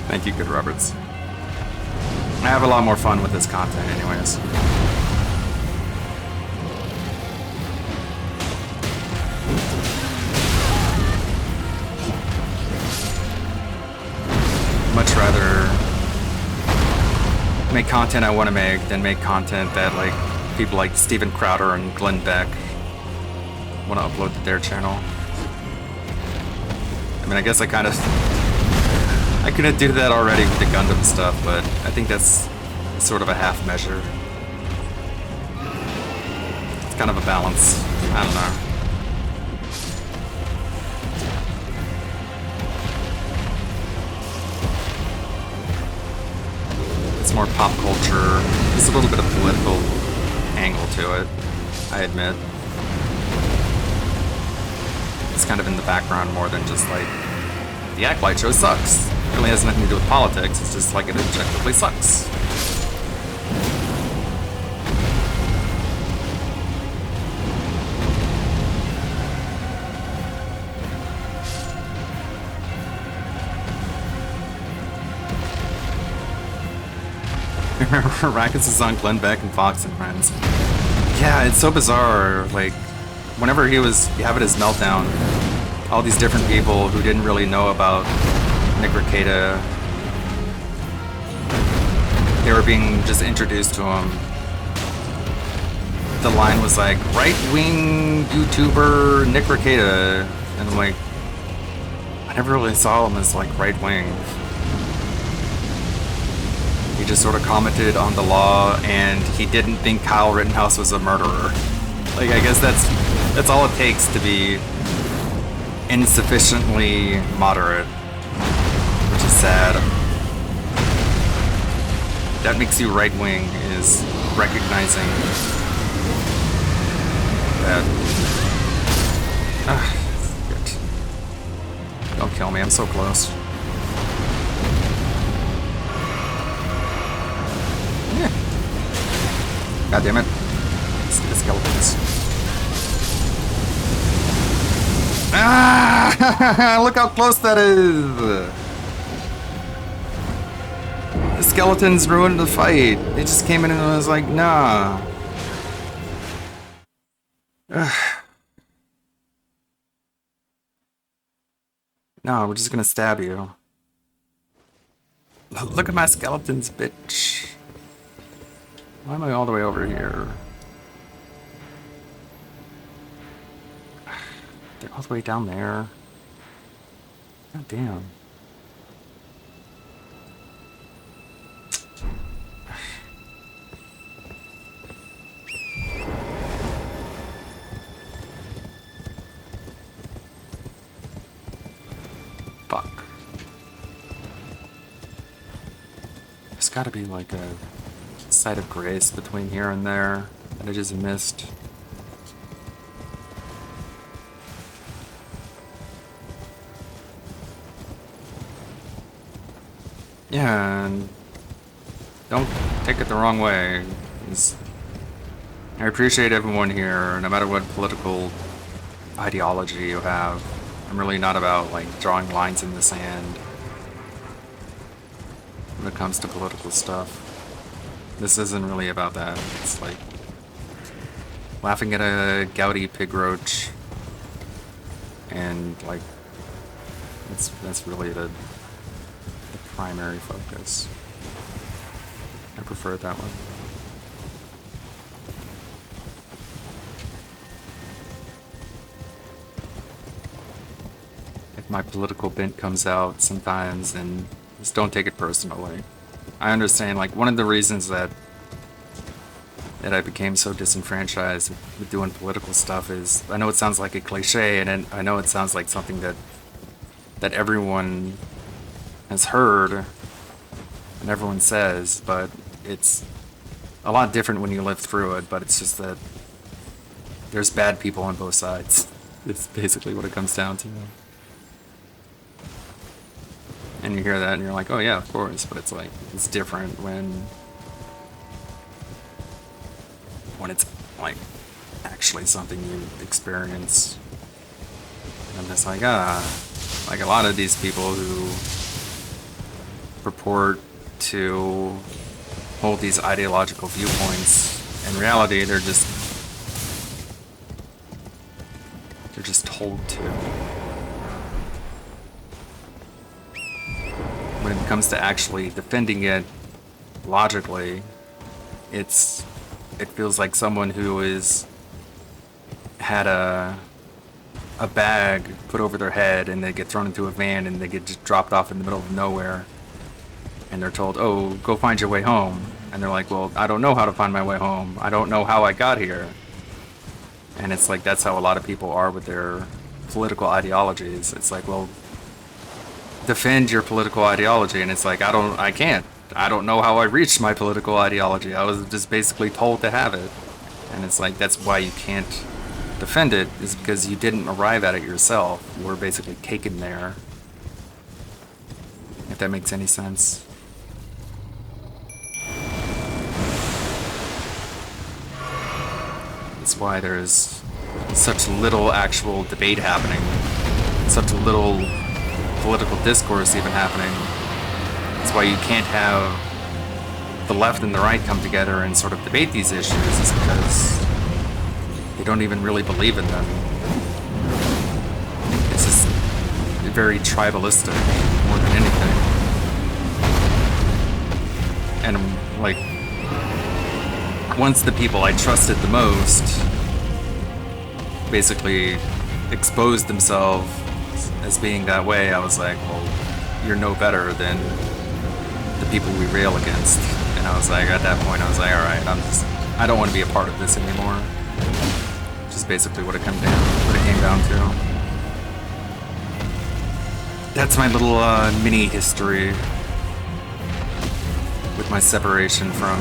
Thank you, Good Roberts. I have a lot more fun with this content anyways. make content I want to make than make content that like people like Steven Crowder and Glenn Beck want to upload to their channel. I mean, I guess I could do that already with the Gundam stuff, but I think that's sort of a half measure. It's kind of a balance. I don't know. It's more pop culture. There's a little bit of political angle to it, I admit. It's kind of in the background more than just like, the Acolyte show sucks. It really has nothing to do with politics, it's just like it objectively sucks. Remember Rackets is on Glenn Beck and Fox and Friends. Yeah, it's so bizarre. Like, whenever he was having his meltdown, all these different people who didn't really know about Nick Rekieta, they were being just introduced to him. The line was like, right-wing YouTuber Nick Rekieta, and I'm like, I never really saw him as like right-wing. He just sort of commented on the law, and he didn't think Kyle Rittenhouse was a murderer. Like, I guess that's all it takes to be insufficiently moderate, which is sad. That makes you right-wing, is recognizing that. Shit. Don't kill me, I'm so close. God damn it. Let's get the skeletons. Ah! Look how close that is! The skeletons ruined the fight. They just came in and I was like, nah. No, we're just gonna stab you. Look at my skeletons, bitch. Why am I all the way over here? They're all the way down there. God damn. Fuck. There's gotta be like a site of grace between here and there that I just missed. Yeah, and don't take it the wrong way. I appreciate everyone here, no matter what political ideology you have. I'm really not about like drawing lines in the sand when it comes to political stuff. This isn't really about that. It's like laughing at a gouty pig roach, and like that's really the primary focus. I prefer it that way. If my political bent comes out sometimes, then just don't take it personally. I understand, like, one of the reasons that I became so disenfranchised with doing political stuff is, I know it sounds like a cliche, and I know it sounds like something that everyone has heard and everyone says, but it's a lot different when you live through it. But it's just that there's bad people on both sides. It's basically what it comes down to. And you hear that and you're like, oh yeah, of course, but it's like, it's different when it's like actually something you experience. And I'm just like, like a lot of these people who purport to hold these ideological viewpoints, in reality they're just told to. When it comes to actually defending it, logically, it feels like someone who is had a bag put over their head and they get thrown into a van and they get just dropped off in the middle of nowhere and they're told, oh, go find your way home. And they're like, well, I don't know how to find my way home. I don't know how I got here. And it's like, that's how a lot of people are with their political ideologies. It's like, well, defend your political ideology. And it's like, I can't. I don't know how I reached my political ideology. I was just basically told to have it. And it's like, that's why you can't defend it, is because you didn't arrive at it yourself. You were basically taken there. If that makes any sense. That's why there's such little actual debate happening, such little political discourse even happening. That's why you can't have the left and the right come together and sort of debate these issues, is because they don't even really believe in them. It's just very tribalistic more than anything. And like, once the people I trusted the most basically exposed themselves as being that way, I was like, well, you're no better than the people we rail against. And I was like, at that point, I was like, all right, I don't want to be a part of this anymore. Which is basically what it came down to. That's my little mini history with my separation from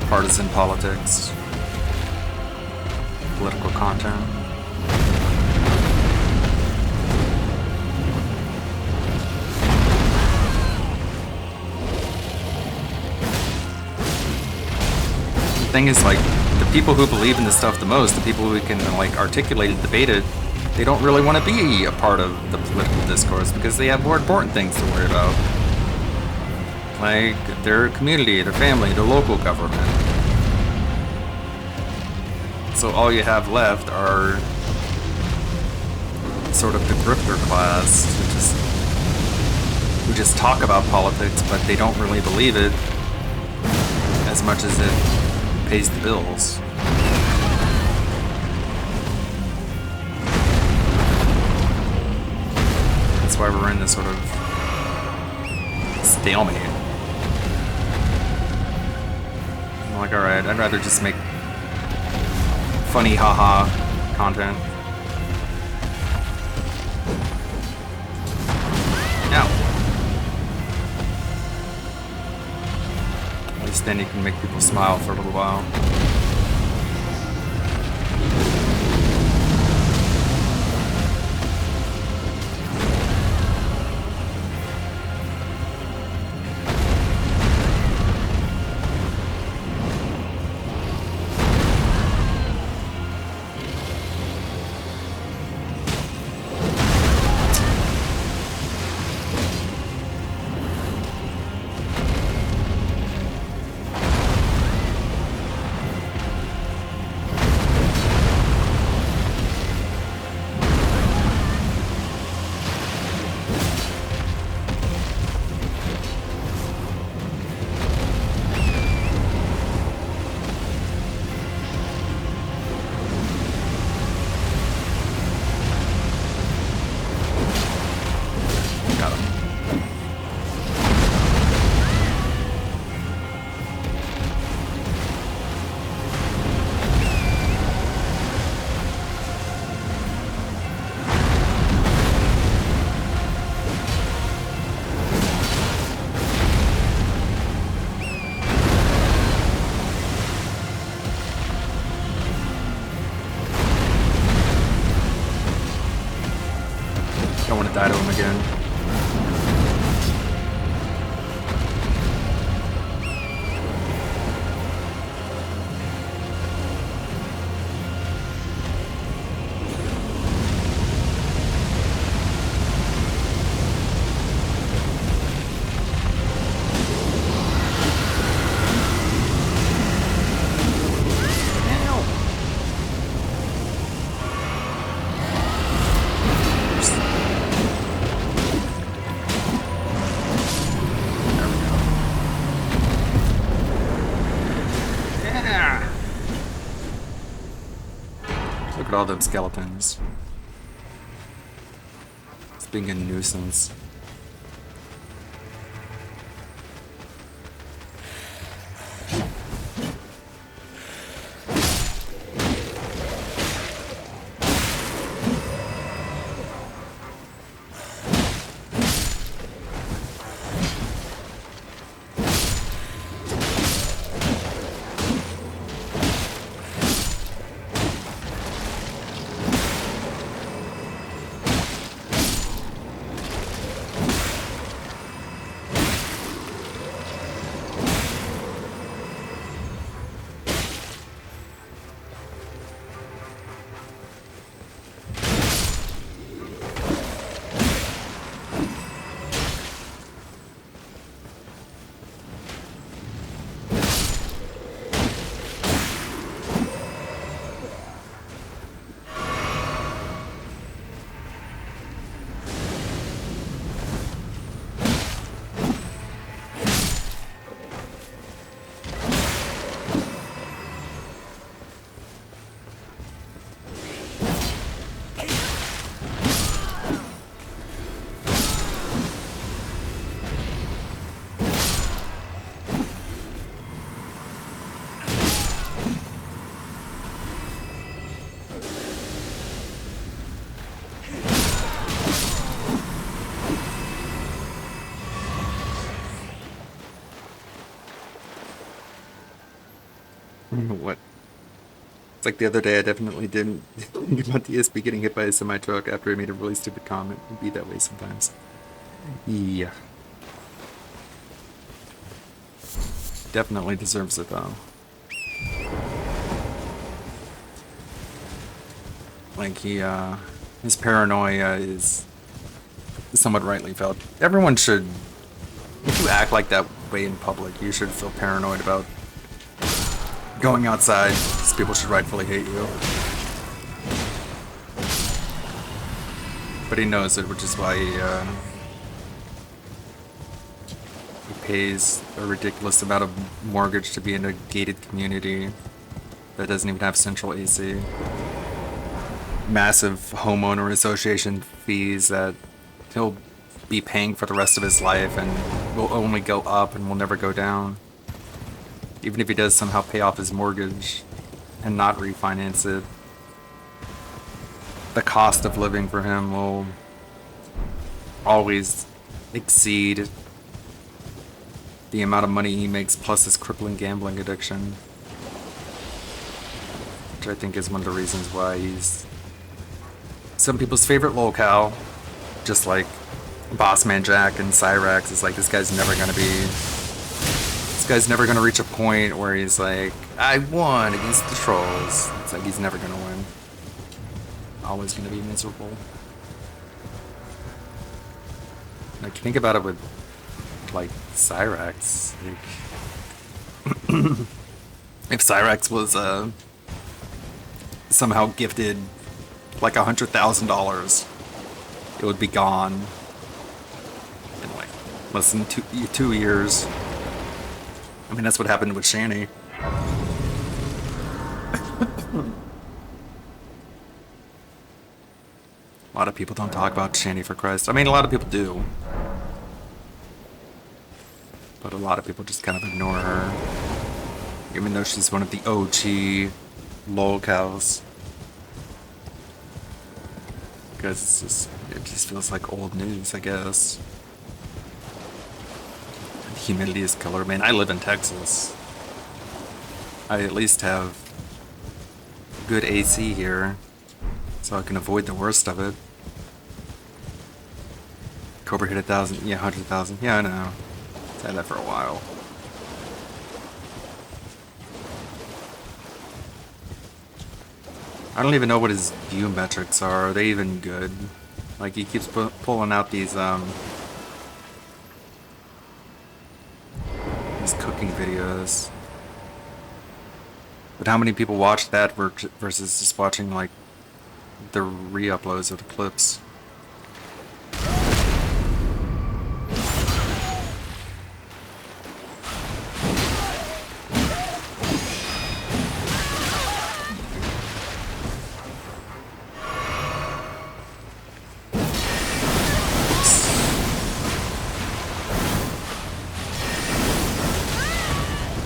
partisan politics, political content. The thing is, like, the people who believe in this stuff the most, the people who can like articulate and debate it, they don't really want to be a part of the political discourse because they have more important things to worry about. Like their community, their family, their local government. So all you have left are sort of the grifter class who just talk about politics, but they don't really believe it as much as it pays the bills. That's why we're in this sort of stalemate. I'm like, alright, I'd rather just make funny haha content. Now, at least then you can make people smile for a little while. Don't want to die to him again. all them skeletons. It's being a nuisance. What? It's like the other day I definitely didn't think about the ESP getting hit by a semi-truck after I made a really stupid comment. It'd be that way sometimes. Yeah. Definitely deserves it though. Like his paranoia is somewhat rightly felt. Everyone should, if you act like that way in public, you should feel paranoid about going outside, because people should rightfully hate you. But he knows it, which is why he pays a ridiculous amount of mortgage to be in a gated community that doesn't even have central AC. Massive homeowner association fees that he'll be paying for the rest of his life and will only go up and will never go down. Even if he does somehow pay off his mortgage and not refinance it, the cost of living for him will always exceed the amount of money he makes plus his crippling gambling addiction. Which I think is one of the reasons why he's some people's favorite lolcow, just like Bossman Jack and Cyrax. Is like, this guy's never gonna reach a point where he's like, I won against the trolls. It's like he's never gonna win. Always gonna be miserable. Like, think about it with like Cyrax. Like, if Cyrax was somehow gifted like $100,000, it would be gone in like less than two years. I mean, that's what happened with Shani. A lot of people don't talk about Shani, for Christ. I mean, a lot of people do. But a lot of people just kind of ignore her. Even though she's one of the OG lolcows. Because it just feels like old news, I guess. The humidity is killer. Man, I live in Texas. I at least have good AC here, so I can avoid the worst of it. Cobra hit 1,000, yeah, 100,000. Yeah, I know. I've had that for a while. I don't even know what his view metrics are. Are they even good? Like, he keeps pulling out these cooking videos. But how many people watch that versus just watching, like, the re-uploads of the clips?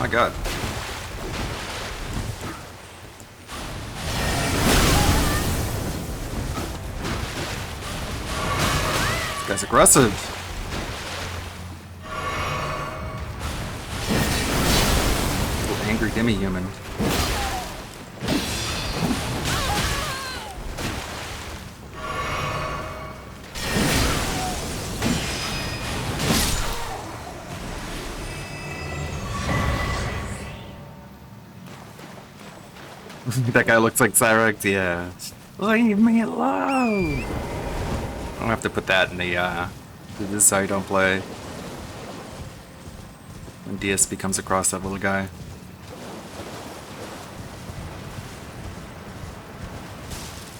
My god. This guy's aggressive. Little angry demi-human. That guy looks like Cyrex, yeah. Leave me alone! I don't have to put that in the, this is how you don't play. When DS becomes a cross that little guy.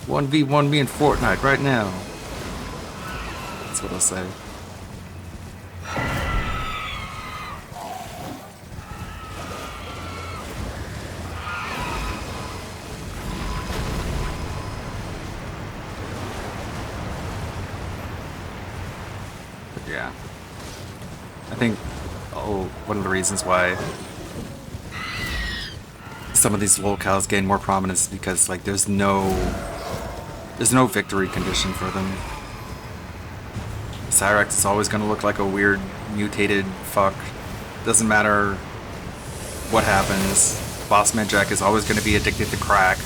One v one me in Fortnite right now. That's what I'll say. Yeah. I think one of the reasons why some of these locales gain more prominence is because like there's no victory condition for them. Cyrex is always gonna look like a weird mutated fuck. Doesn't matter what happens. Bossman Jack is always gonna be addicted to crack.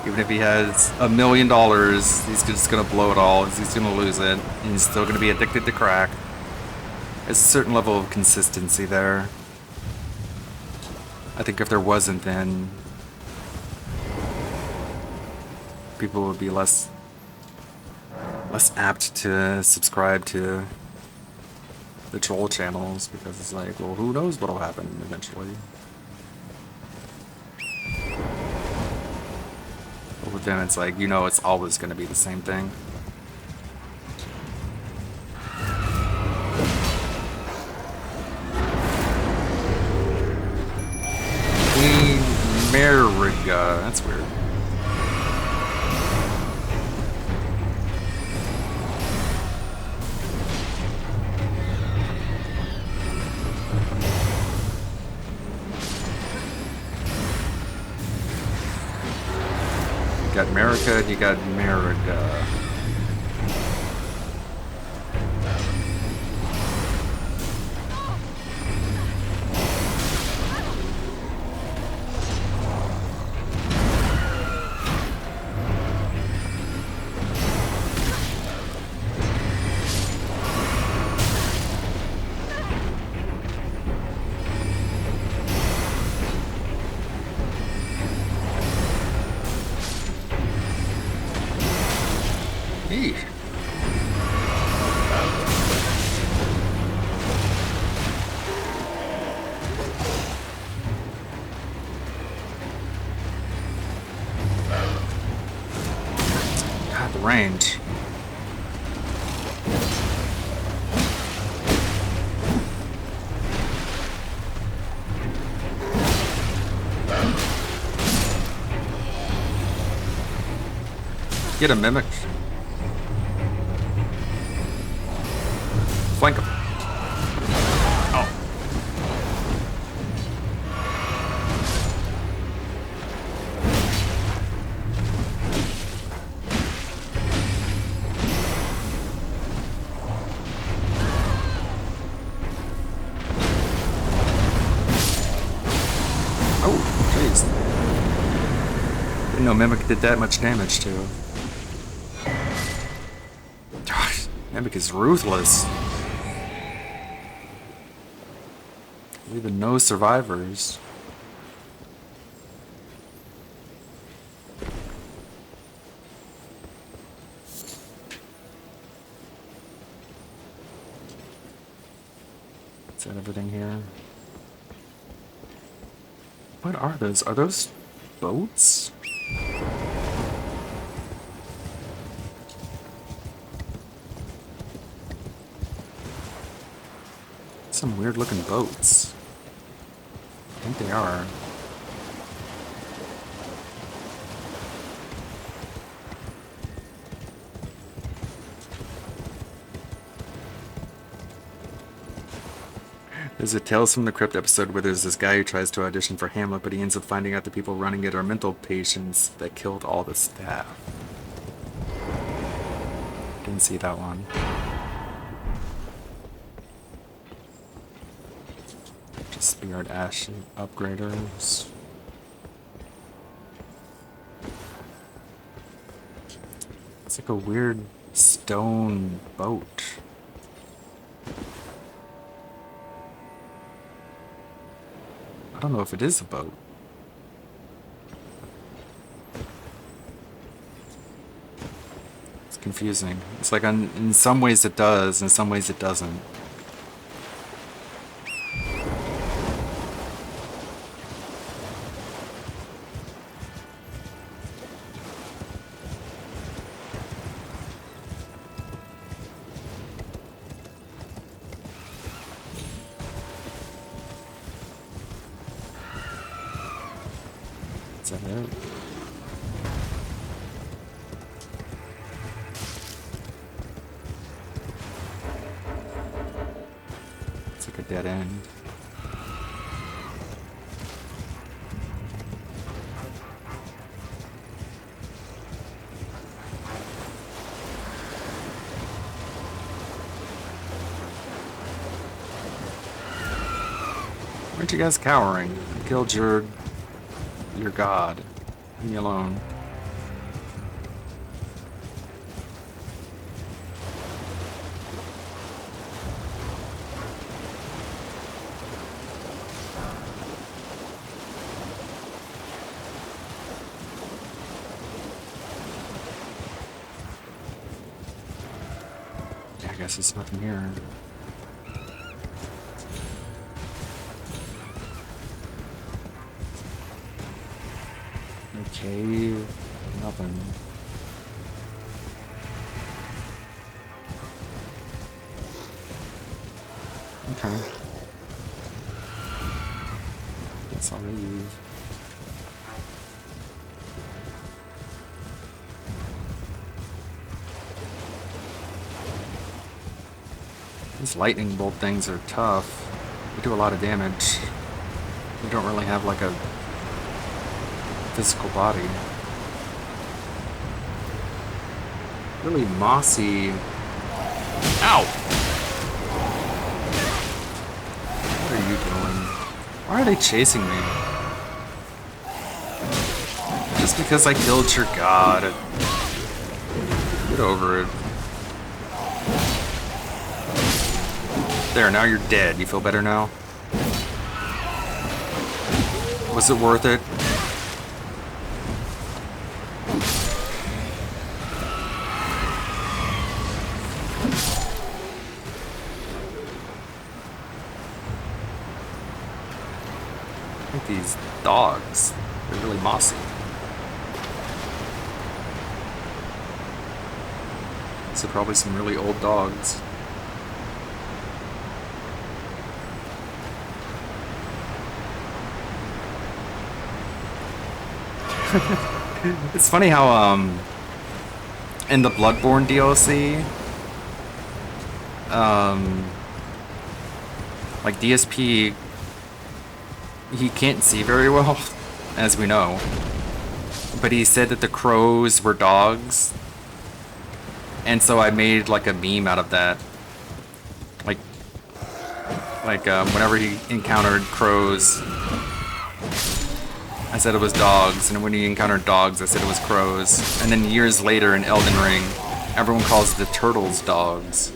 Even if he has $1 million, he's just gonna blow it all. He's gonna lose it. And he's still gonna be addicted to crack. There's a certain level of consistency there. I think if there wasn't, then people would be less apt to subscribe to the troll channels, because it's like, well, who knows what'll happen eventually. But with them, it's like, you know, it's always going to be the same thing. Queen Mariga, that's weird. You got America and you got Mariga. Hey. God, the range. Get a mimic. Flank him. Oh. Oh, jeez. Didn't know Mimic did that much damage to. Gosh, Mimic is ruthless. Even no survivors. Is that everything here? What are those? Are those boats? Some weird looking boats. I think they are. There's a Tales from the Crypt episode where there's this guy who tries to audition for Hamlet, but he ends up finding out the people running it are mental patients that killed all the staff. Didn't see that one. Just Spirit Ash upgraders. It's like a weird stone boat. I don't know if it is a boat. It's confusing. It's like in some ways it does, in some ways it doesn't. Is that it? It's like a dead end. Aren't you guys cowering? I killed your god. Leave me alone. Yeah, I guess there's nothing here. Cave, nothing. Okay. Guess I'll leave. These lightning bolt things are tough. They do a lot of damage. We don't really have like a physical body. Really mossy. Ow! What are you doing? Why are they chasing me? Just because I killed your god. Get over it. There, now you're dead. You feel better now? Was it worth it? Look at these dogs. They're really mossy. These are probably some really old dogs. It's funny how in the Bloodborne DLC like DSP, he can't see very well, as we know, but he said that the crows were dogs, and so I made like a meme out of that. Like whenever he encountered crows, I said it was dogs, and when he encountered dogs, I said it was crows. And then years later in Elden Ring, everyone calls the turtles dogs.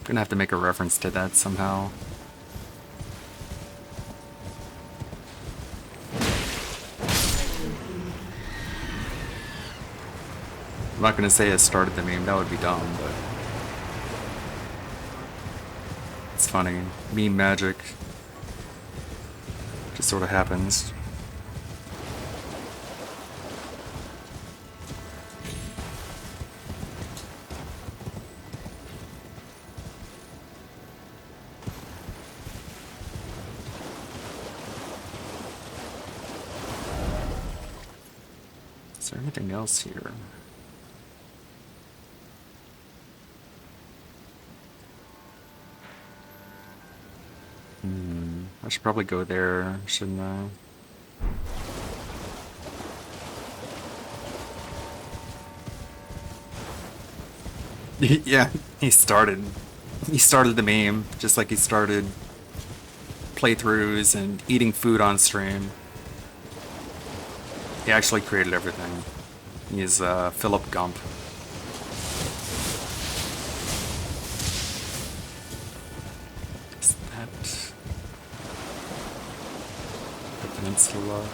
Gonna have to make a reference to that somehow. I'm not gonna say I started the meme, that would be dumb, but it's funny. Meme magic just sort of happens. Is there anything else here? I should probably go there, shouldn't I? Yeah, he started the meme, just like he started playthroughs and eating food on stream. He actually created everything. He's Philip Gump. Is that the peninsula?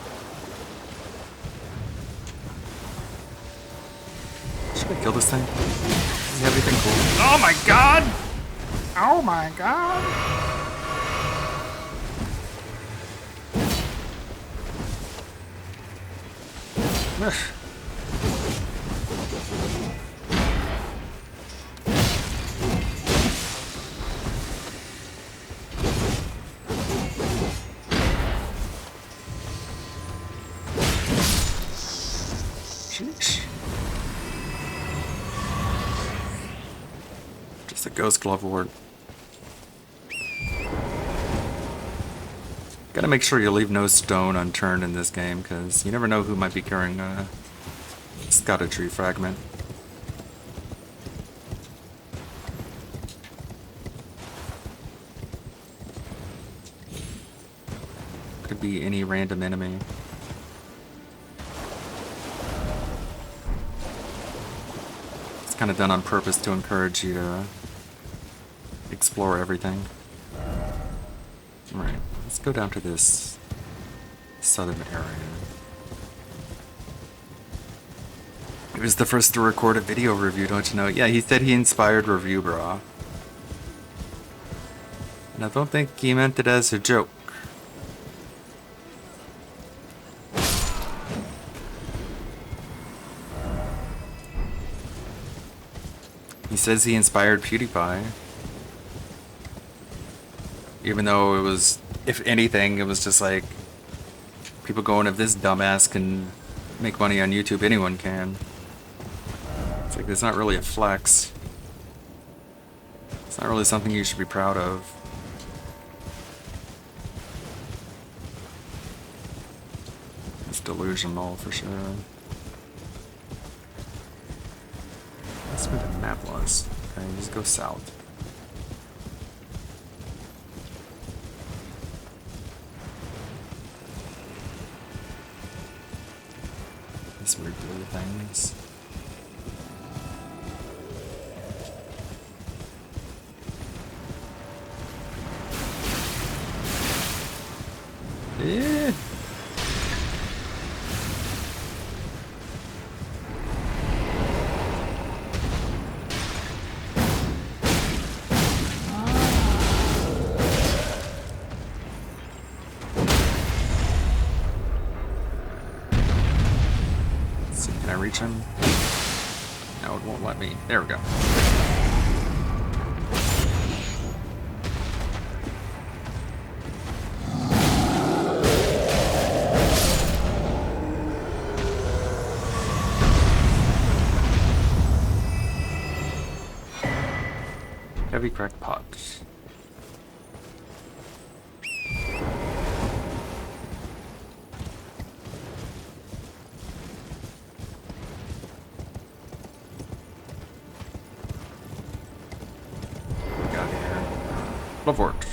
Should I kill this thing? Does he have anything cool? Oh my god! Oh my god! Ugh. Sheesh. Just a ghost glove ward. Gotta make sure you leave no stone unturned in this game, because you never know who might be carrying a Scoutry fragment. Could be any random enemy. It's kind of done on purpose to encourage you to explore everything. Alright, let's go down to this southern area. He was the first to record a video review, don't you know? Yeah, he said he inspired Review Bra. And I don't think he meant it as a joke. He says he inspired PewDiePie. Even though it was, if anything, it was just like people going, if this dumbass can make money on YouTube, anyone can. It's like, it's not really a flex. It's not really something you should be proud of. It's delusional for sure. That's where the map was. Okay, just go south. These weird blue things. Yeah. So can I reach him? No, it won't let me. There we go. Heavy cracked pot. Got here. Lovort.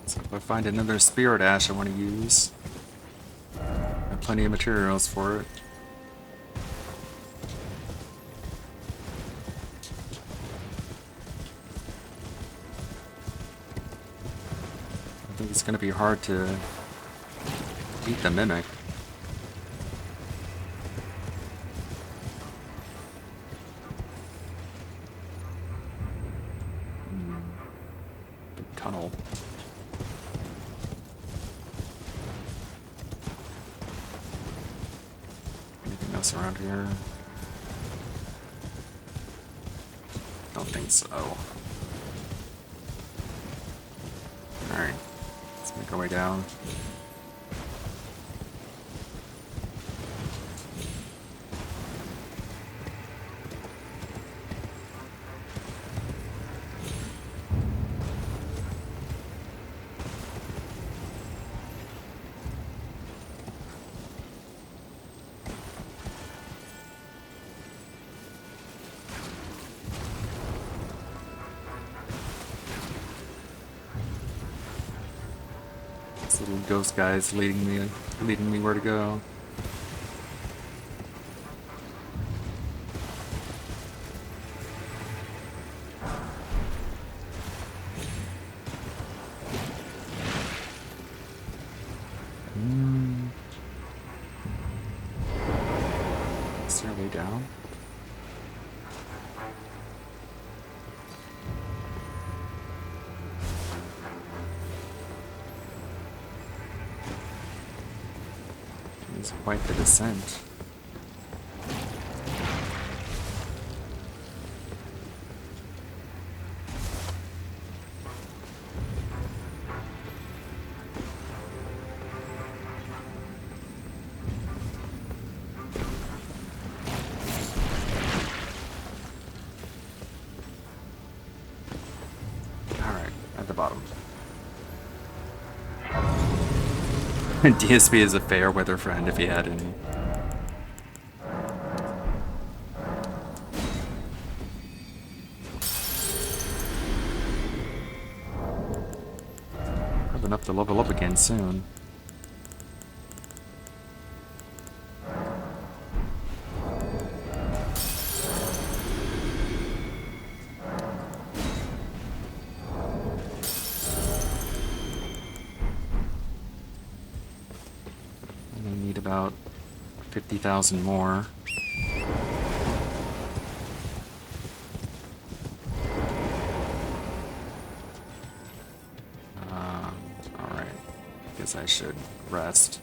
So if I find another spirit ash I want to use, I have plenty of materials for it. I think it's going to be hard to beat the Mimic. Big tunnel. Anything else around here? Don't think so. Alright. Let's make our way down. This little ghost guy is leading me where to go. Is there a way down? It's quite the descent. Alright, at the bottom. DSP is a fair weather friend if he had any. Have enough to level up again soon. I need about 50,000 more. Alright. Guess I should rest.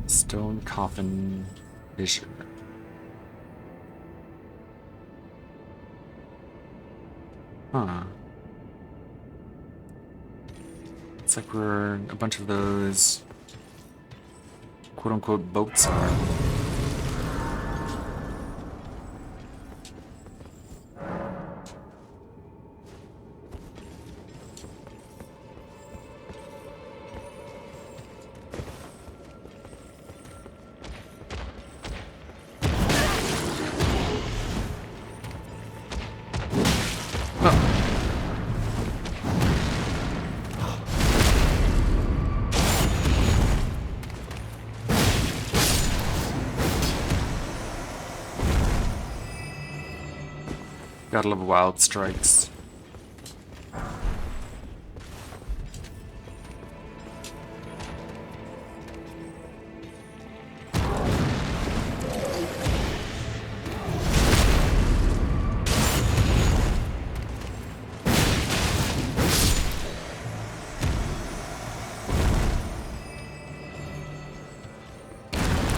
Stone coffin fissure. Huh. It's like where a bunch of those quote-unquote boats are. Gotta love wild strikes.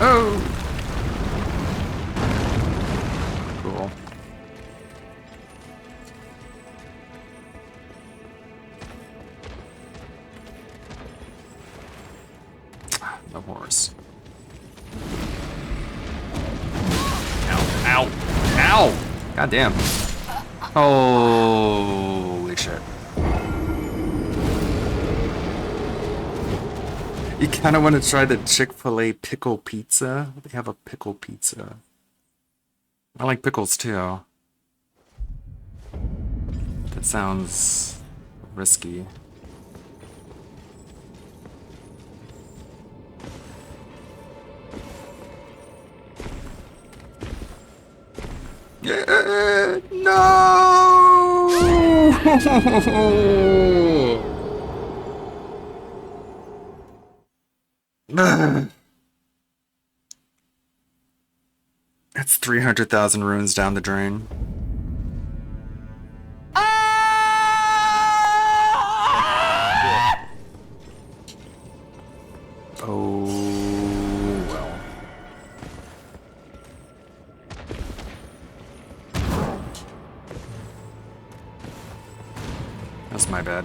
Oh! Cool. The horse. Ow, ow, ow! God damn. Holy shit. You kind of want to try the Chick-fil-A pickle pizza? They have a pickle pizza. I like pickles too. That sounds risky. Yeah, no! That's 300,000 runes down the drain. Oh, well. That's my bad.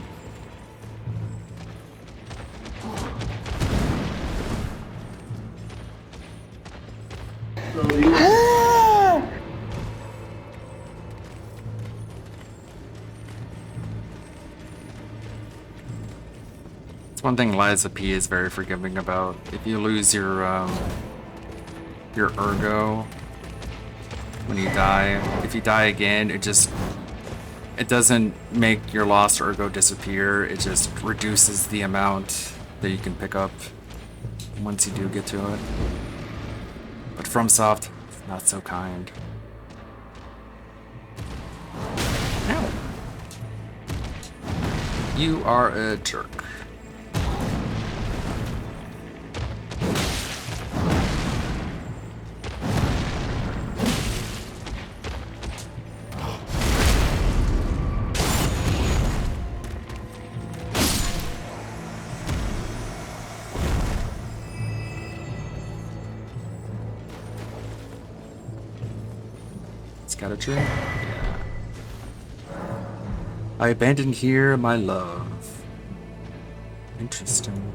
It's one thing Liza P is very forgiving about. If you lose your ergo when you die, if you die again, it doesn't make your lost ergo disappear. It just reduces the amount that you can pick up once you do get to it. But FromSoft, not so kind. Ow. You are a jerk. Got a drink? Yeah. I abandoned here my love. Interesting.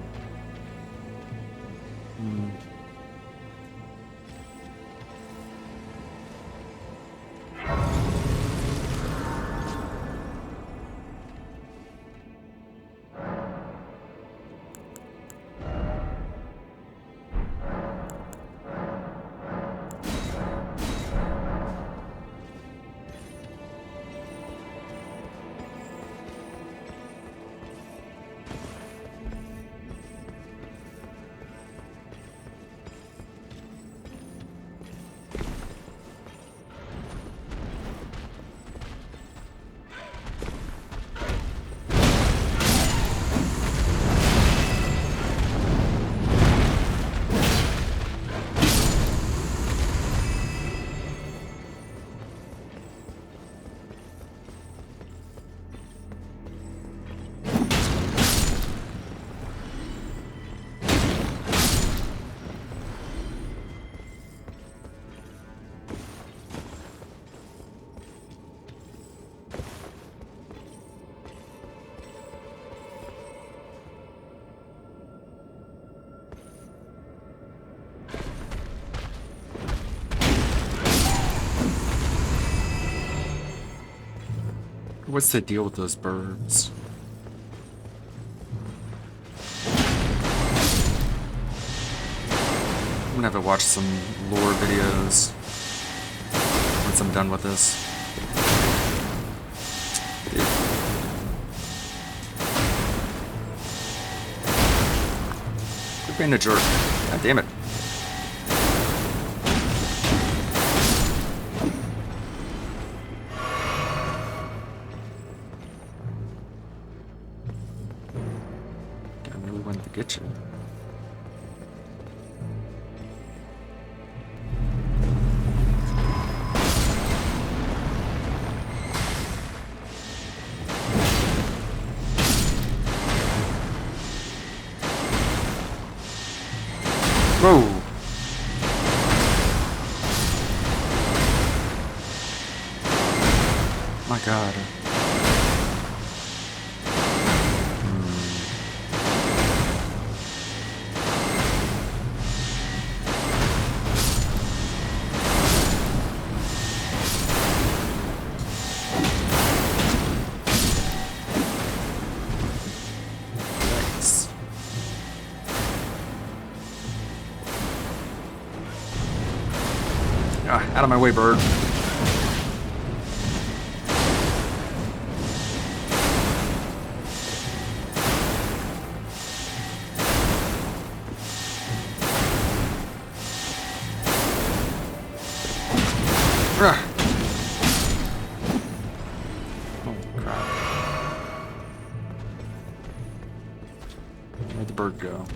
What's the deal with those birds? I'm gonna have to watch some lore videos once I'm done with this. Quit being a jerk. God damn it. I really wanted to get you. Whoa! My God. Nice. Ah, out of my way, bird. Ah. Oh, crap. Where'd the bird go?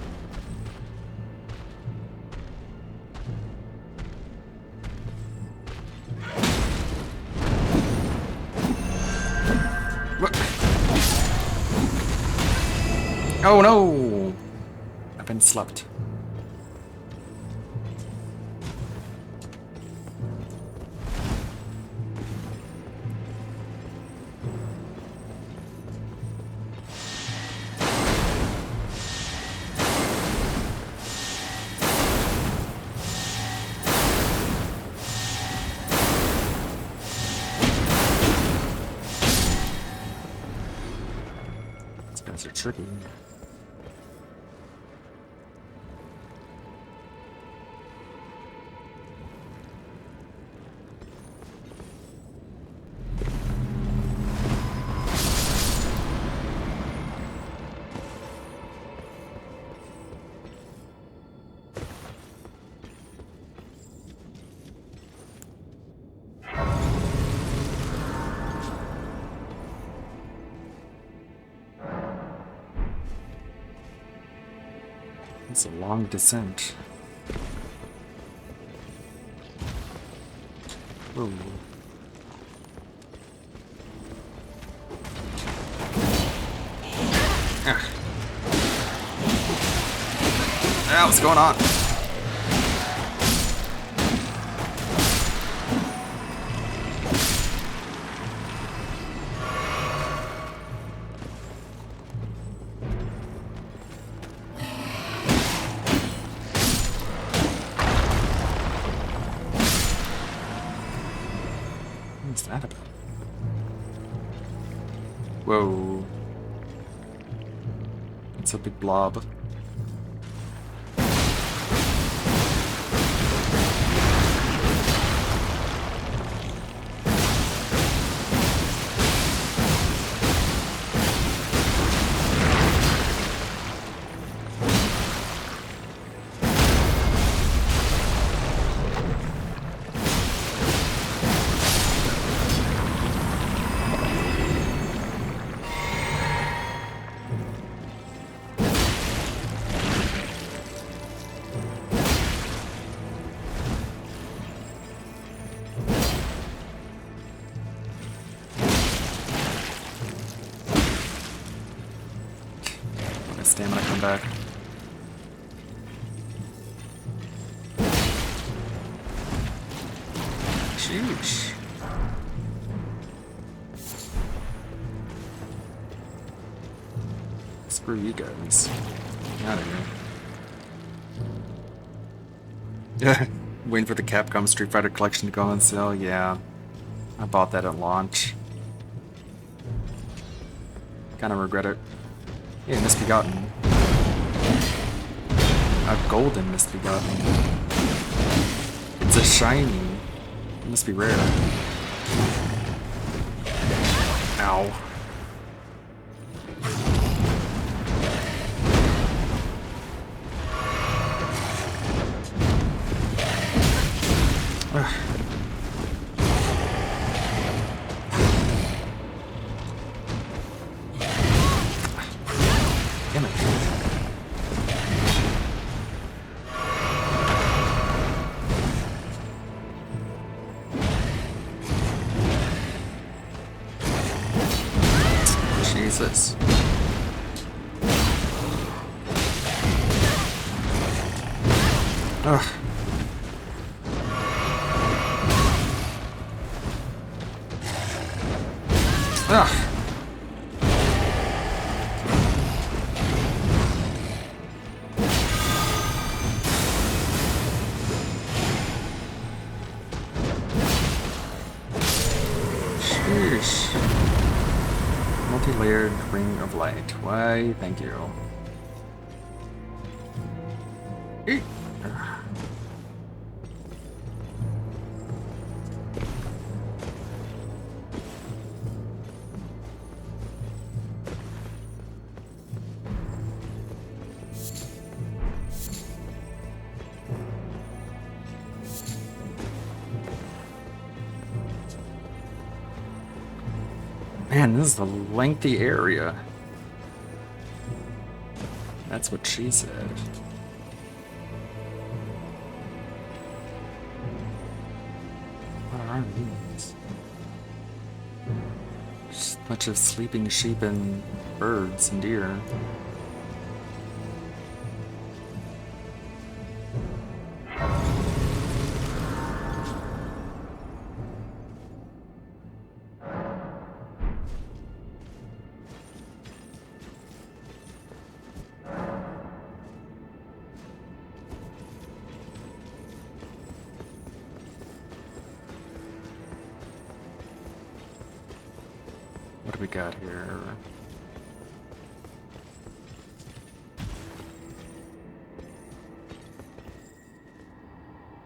What? Oh no! I've been slept. are tricky. It's a long descent. Ooh. Ah, what's going on? What's that about? Whoa. It's a big blob. My stamina come back. Sheesh. Screw you guys. Get out of here. Yeah. Waiting for the Capcom Street Fighter collection to go on sale. Yeah. I bought that at launch. Kinda regret it. Yeah, Misbegotten. A golden Misbegotten. It's a shiny. It must be rare. Ow. Ugh. Damn it. Jesus. Ugh. Ugh. Sheesh. Multi-layered ring of light. Why, thank you. Eek. Man, this is a lengthy area. That's what she said. What are these? Just a bunch of sleeping sheep and birds and deer. What do we got here?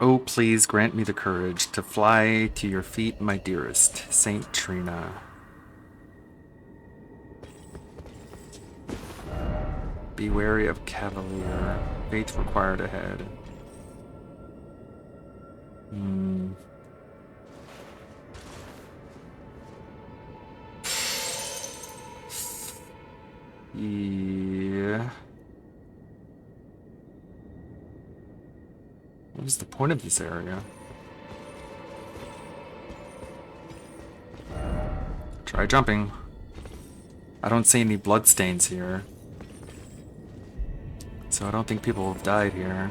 Oh, please grant me the courage to fly to your feet, my dearest, Saint Trina. Be wary of Cavalier. Fate required ahead. Yeah. What is the point of this area? Try jumping. I don't see any bloodstains here. So I don't think people have died here.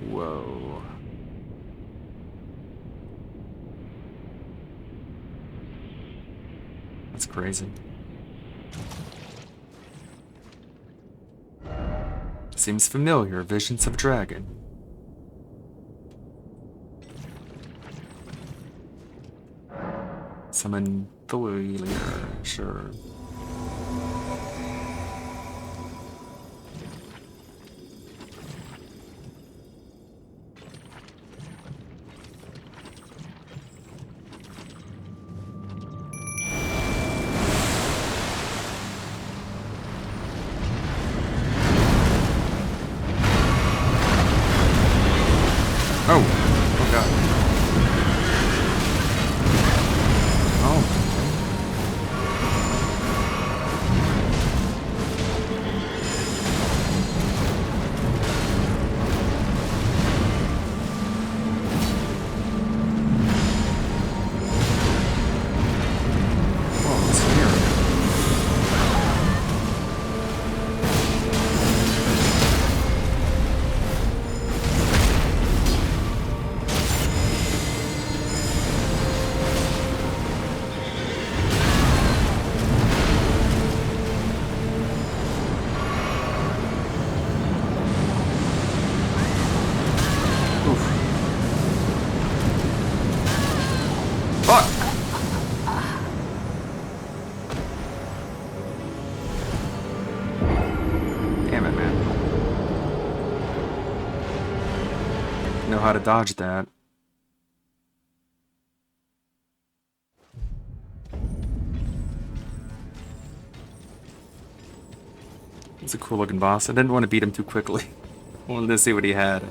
Whoa. That's crazy. Seems familiar, Visions of Dragon. Summon Tholier, sure. Oh! Oh god. Whoa, it's here. Oof. Fuck! Damn it, man. Know how to dodge that. He's a cool looking boss. I didn't want to beat him too quickly. I wanted to see what he had.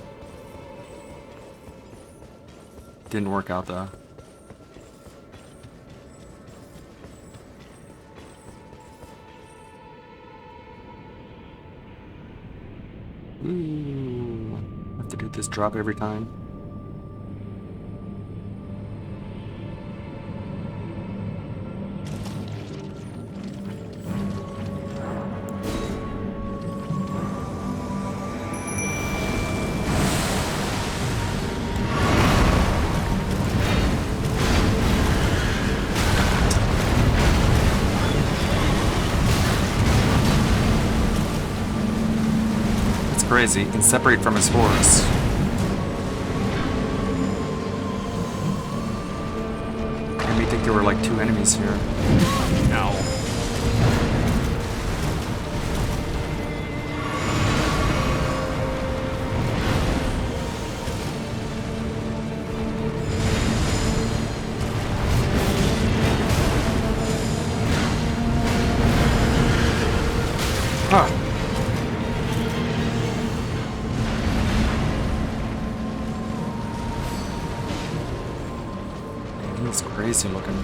Didn't work out though. Ooh. Have to do this drop every time. It's crazy. He can separate from his horse. Made me think there were like two enemies here. Ow. Huh. He's crazy looking.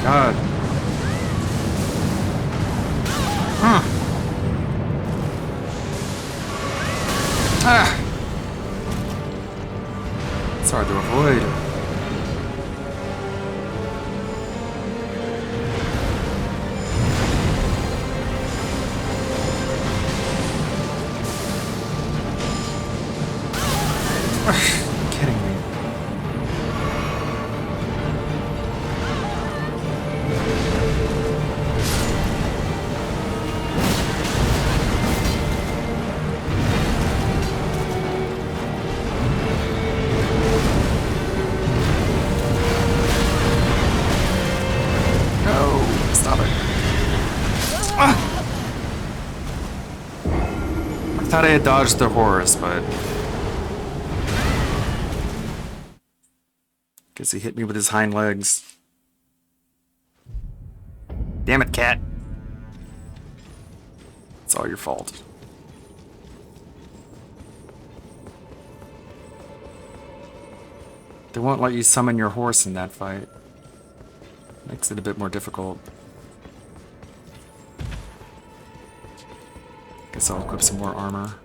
God. Ah. It's hard to avoid. Kidding me. No, stop it. Ah! I thought I had dodged the horse, but guess he hit me with his hind legs. Damn it, cat. It's all your fault. They won't let you summon your horse in that fight. Makes it a bit more difficult. Guess I'll equip some more armor.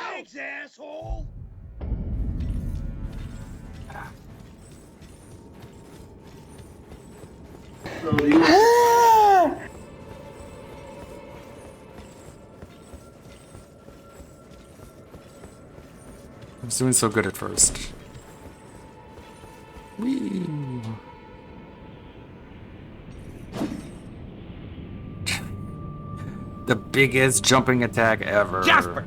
Thanks, asshole! I was doing so good at first. Whee! The biggest jumping attack ever. Jasper!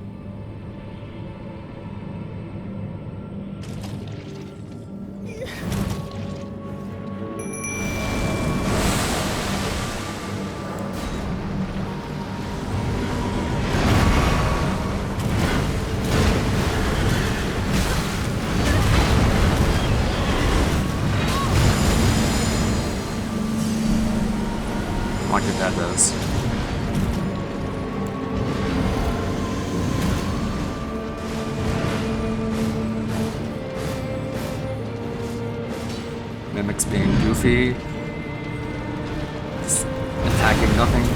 I like what that does. Mimics being goofy. Just attacking nothing.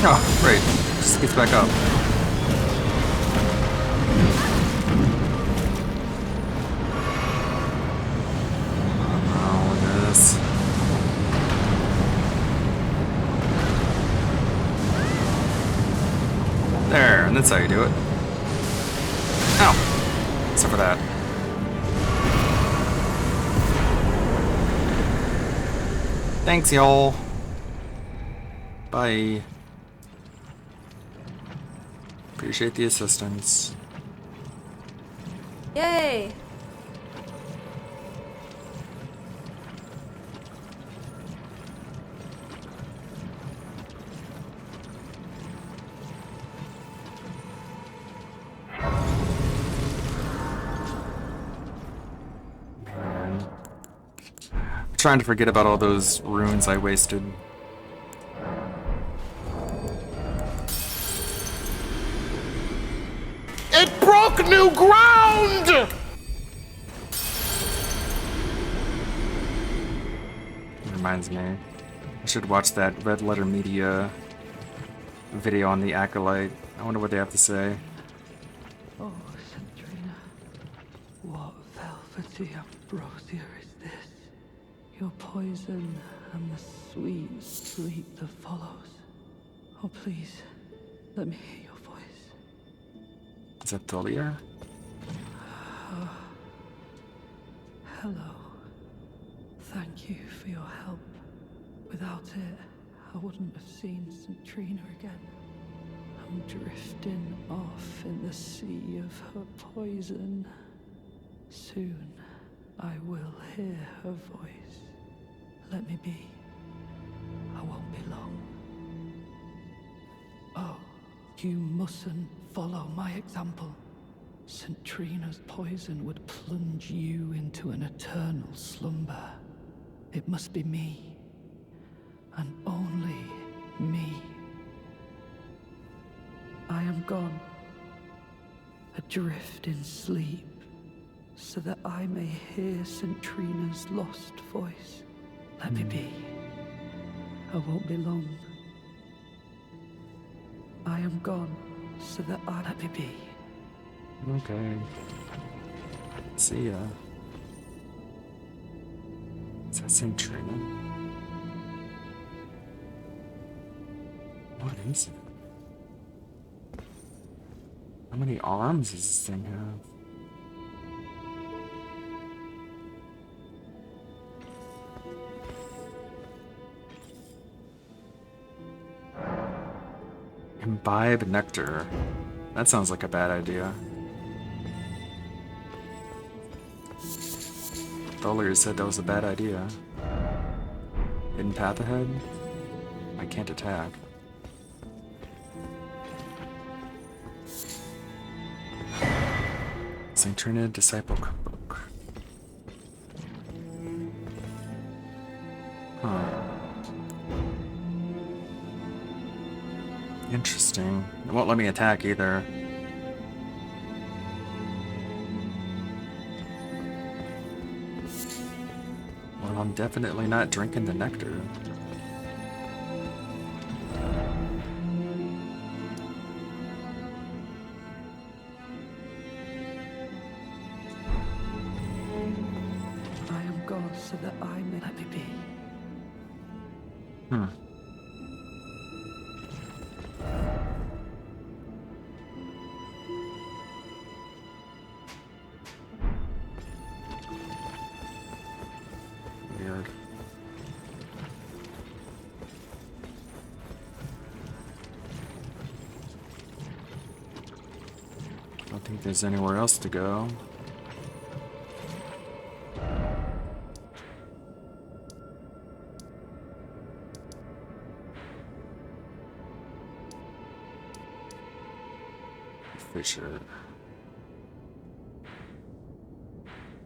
Oh, great. Just gets back up. Oh, look at this. There, and that's how you do it. Ow! Except for that. Thanks, y'all. Bye. Appreciate the assistance. Yay! Man. I'm trying to forget about all those runes I wasted. It broke new ground! Reminds me. I should watch that Red Letter Media video on the Acolyte. I wonder what they have to say. Oh, poverty ambrosia is this? Your poison and the sweet sleep that follows. Oh, please, let me hear your voice. Is that Thalia? Hello. Thank you for your help. Without it, I wouldn't have seen St. Trina again. I'm drifting off in the sea of her poison. Soon, I will hear her voice. Let me be. I won't be long. Oh, you mustn't follow my example. St. Trina's poison would plunge you into an eternal slumber. It must be me. And only me. I am gone, adrift in sleep, so that I may hear St. Trina's lost voice. Let me be. I won't be long. I am gone, so that I let me be. Okay. See ya. Is that St. Trina? What is it? How many arms does this thing have? Imbibe nectar. That sounds like a bad idea. Thalia said that was a bad idea. Hidden path ahead? I can't attack. St. Trina Disciple Cookbook. Huh. Interesting. It won't let me attack either. Well, I'm definitely not drinking the nectar. I am gone so that I may let me be. Hmm. Weird. I don't think there's anywhere else to go. Fissure.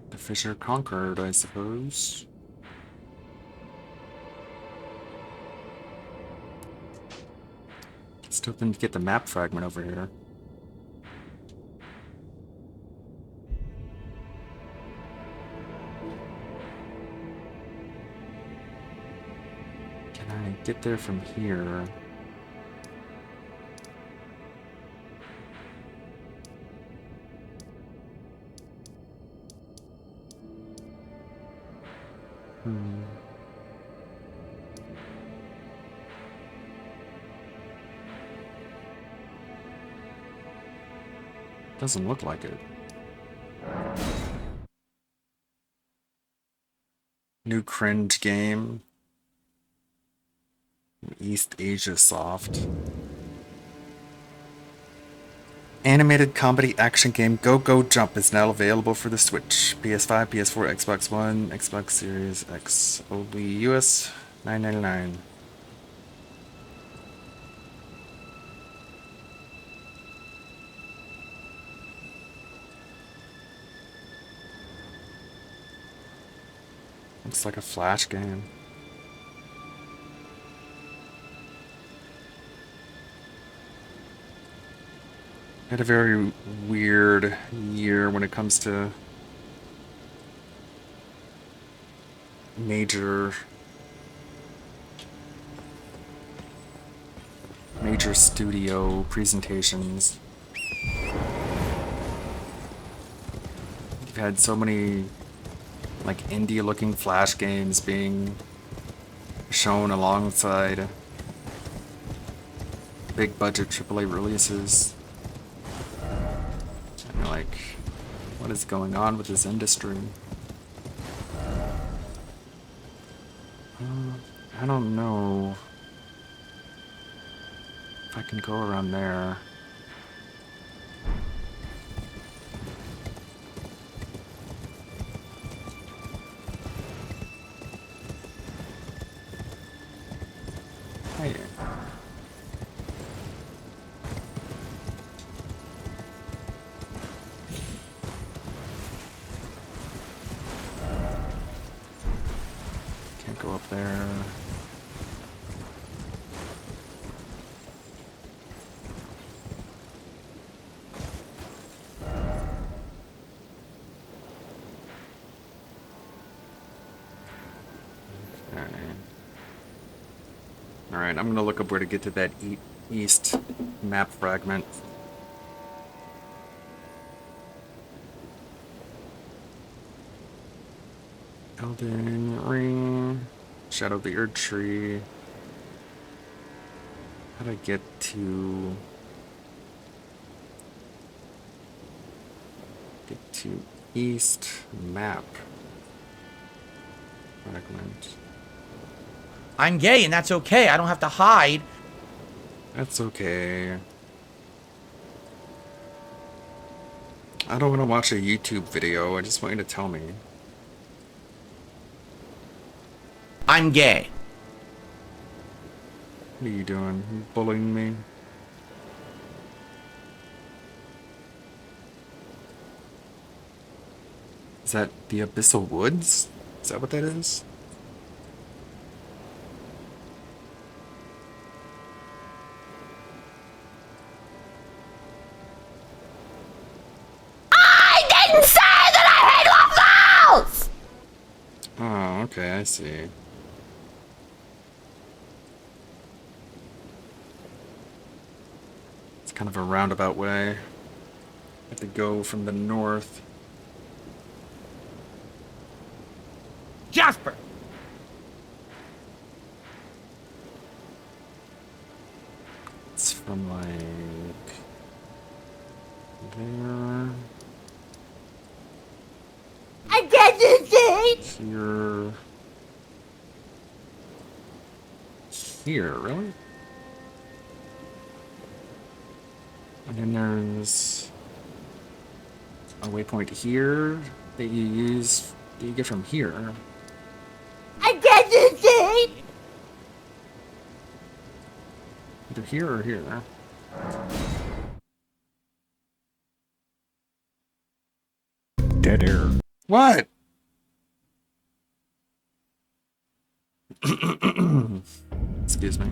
The fissure conquered, I suppose. Still didn't get the map fragment over here. Can I get there from here? Doesn't look like it. New cringe game. East Asia Soft. Animated comedy action game Go Go Jump is now available for the Switch, PS5, PS4, Xbox One, Xbox Series X. Only US $9.99. Looks like a Flash game. Had a very weird year when it comes to major studio presentations. had so many like indie looking Flash games being shown alongside big budget AAA releases. And you're like, what is going on with this industry? I don't know if I can go around there. Hey. Can't go up there. Alright, I'm gonna look up where to get to that east map fragment. Elden Ring, Shadow of the Erd Tree. How do I get to east map fragment? I'm gay and that's okay. I don't have to hide. That's okay. I don't want to watch a YouTube video. I just want you to tell me. I'm gay. What are you doing? You bullying me? Is that the Abyssal Woods? Is that what that is? I didn't say that I hate waffles! Oh, okay, I see. It's kind of a roundabout way. I have to go from the north. Jasper! It's from like there. I get this date! Here. Here, really? And then there's a waypoint here that you use, that you get from here. I get this date! Either here or here. Dead air. What? Excuse me.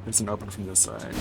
There's an open from this side.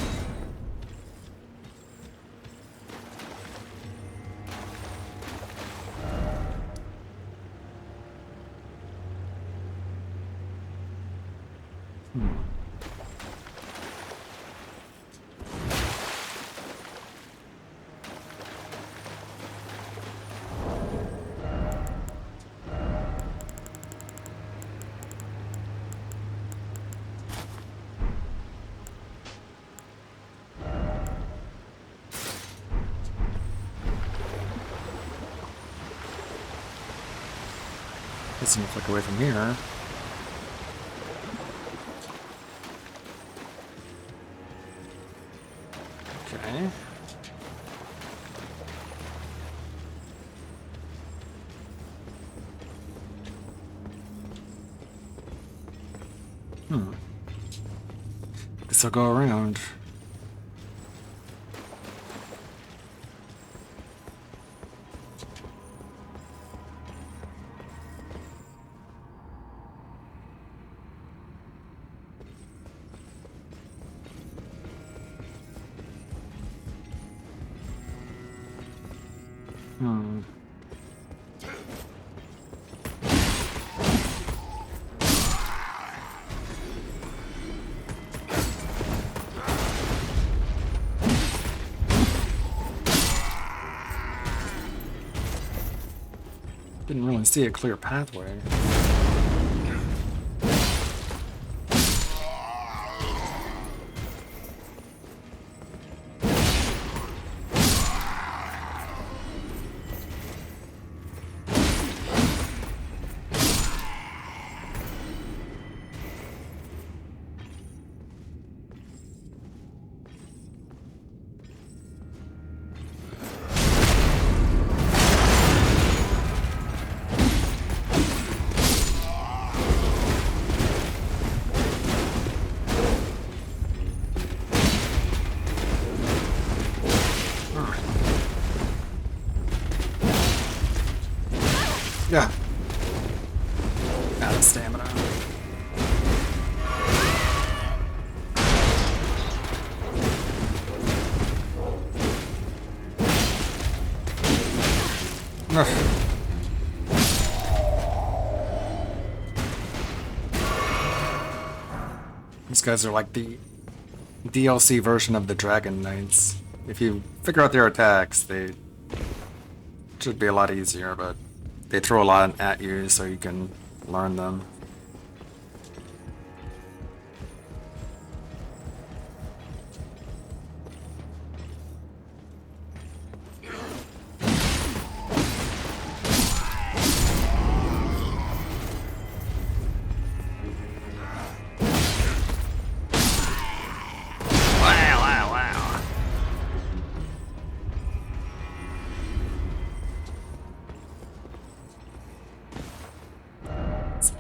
Doesn't look like away from here. Okay. Guess I'll go around. Didn't really see a clear pathway. Yeah. Out of stamina. Ugh. These guys are like the DLC version of the Dragon Knights. If you figure out their attacks, they should be a lot easier, but they throw a lot at you so you can learn them.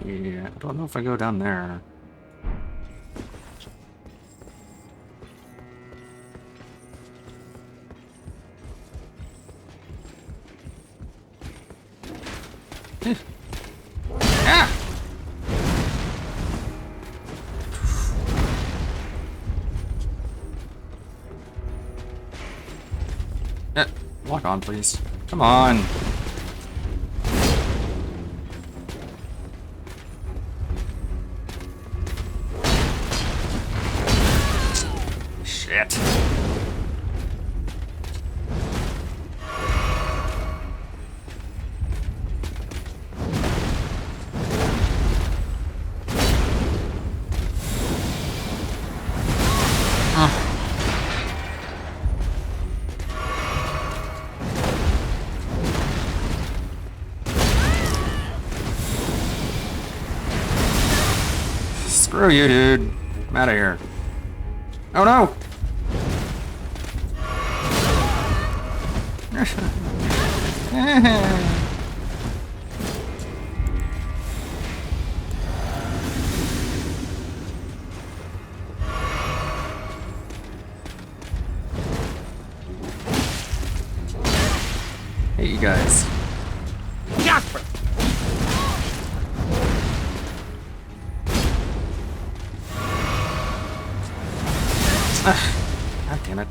Yeah, I don't know if I go down there. Ah! Lock on, please. Come on. Shit. Screw you, dude. I'm out of here. Oh no! Hey, you guys. Jasper! God damn it.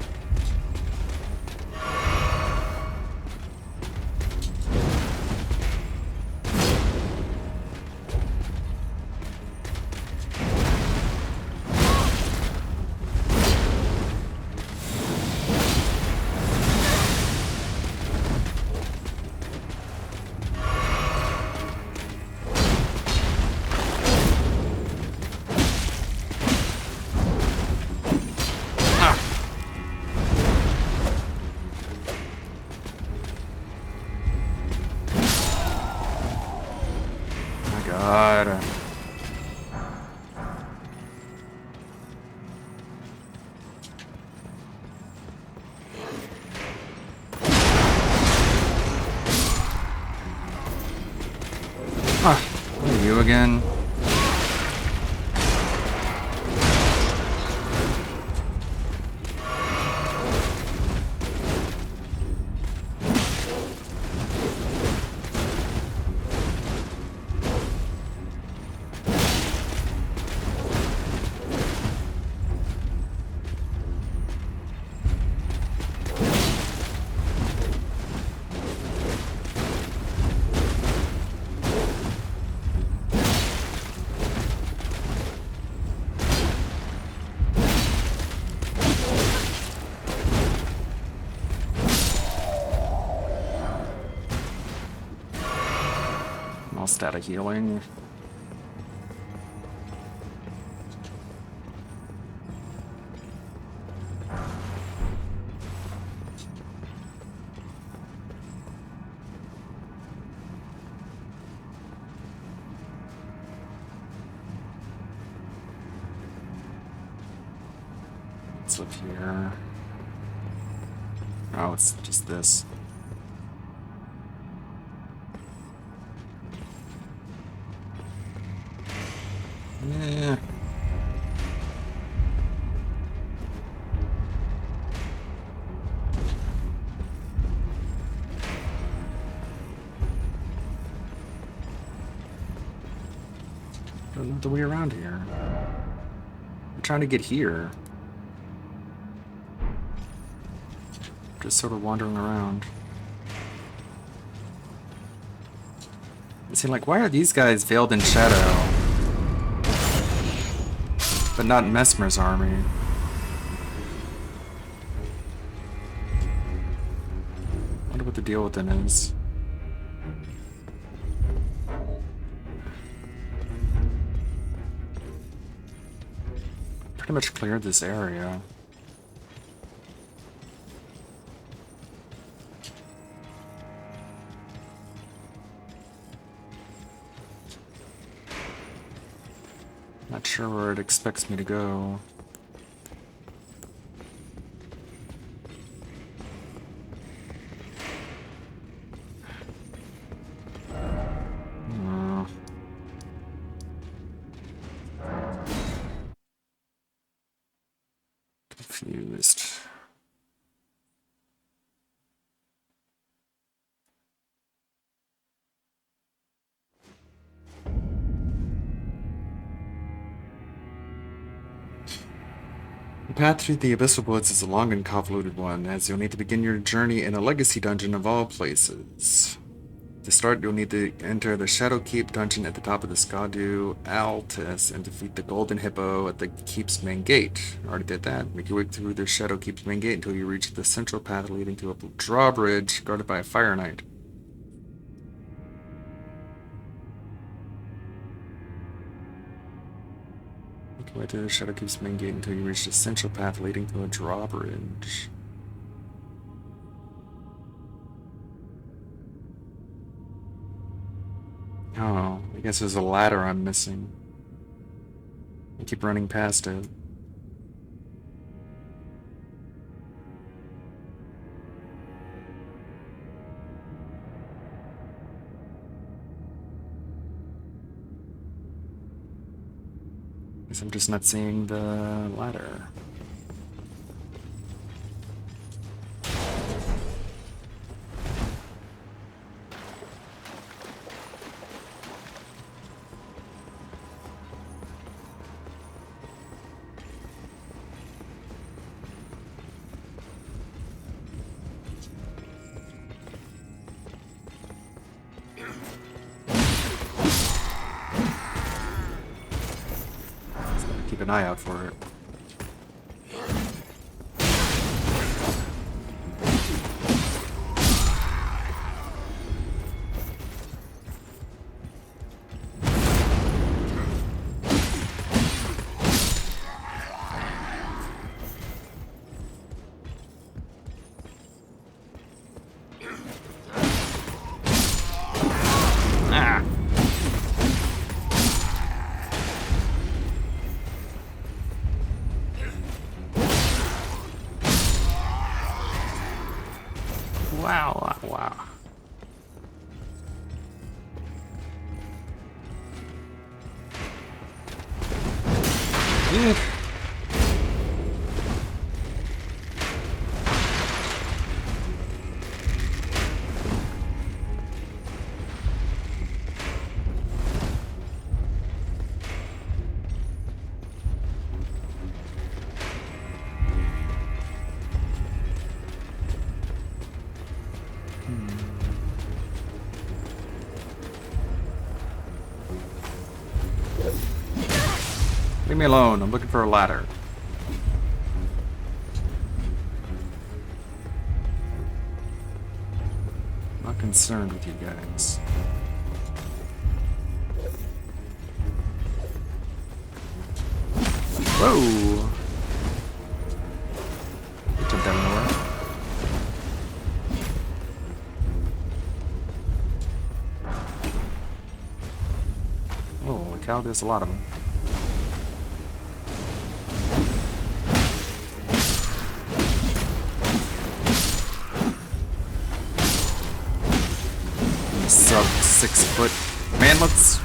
God. What are you again? almost out of healing. What's up here? Oh, it's just this. Yeah. Don't know the way around here. I'm trying to get here. Just sort of wandering around. It seemed like, why are these guys veiled in shadow? But not Mesmer's army. Wonder what the deal with them is. Pretty much cleared this area. Not sure where it expects me to go. Confused. The path through the Abyssal Woods is a long and convoluted one, as you'll need to begin your journey in a legacy dungeon of all places. To start, you'll need to enter the Shadowkeep dungeon at the top of the Skadu Altus and defeat the Golden Hippo at the Keep's main gate. Already did that. Make your way through the Shadowkeep's main gate until you reach the central path leading to a drawbridge guarded by a Fire Knight. Make your way through the Shadowkeep's main gate until you reach the central path leading to a drawbridge. Oh, I guess there's a ladder I'm missing. I keep running past it. Guess I'm just not seeing the ladder. Keep an eye out for it. Wow, wow. Yeah. Leave me alone. I'm looking for a ladder. Not concerned with you guys. Whoa! Jumped out of nowhere. Holy cow, there's a lot of them. Sub 6 foot. Man, let's.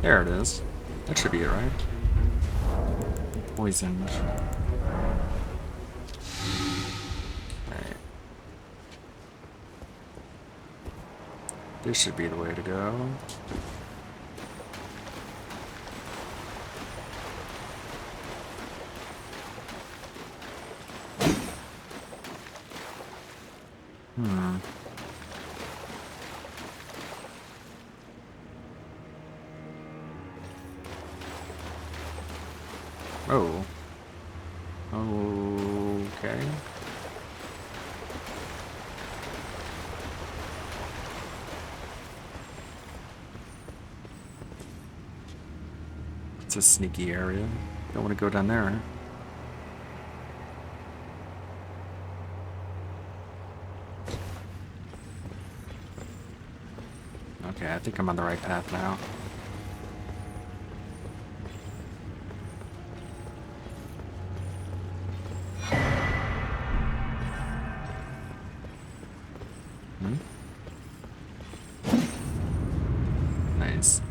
There it is. That should be it, right? Poisoned. Alright. This should be the way to go. Oh. Okay. It's a sneaky area. Don't want to go down there. Okay, I think I'm on the right path now. Nice.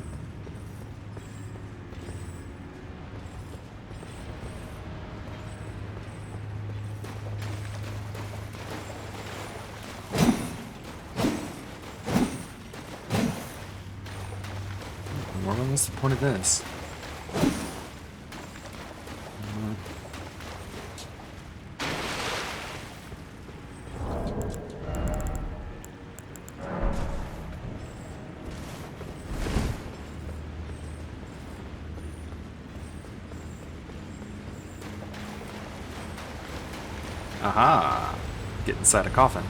What's the point of this? Aha! Get inside a coffin.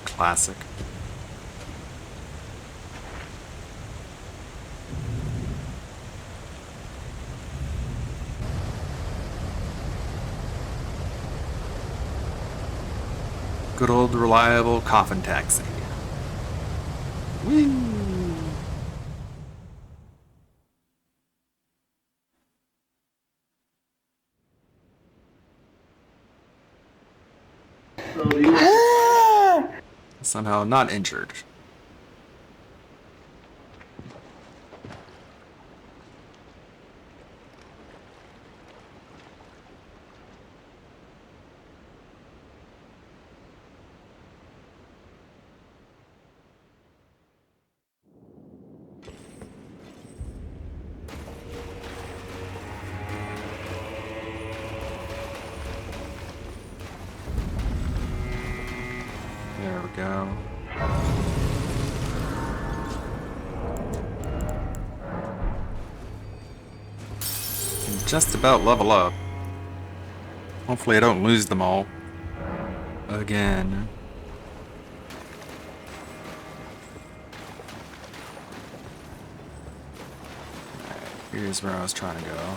Classic. Good old reliable coffin taxi. Whee! Somehow not injured. There we go. Can just about level up. Hopefully I don't lose them all. Again. Alright, here's where I was trying to go.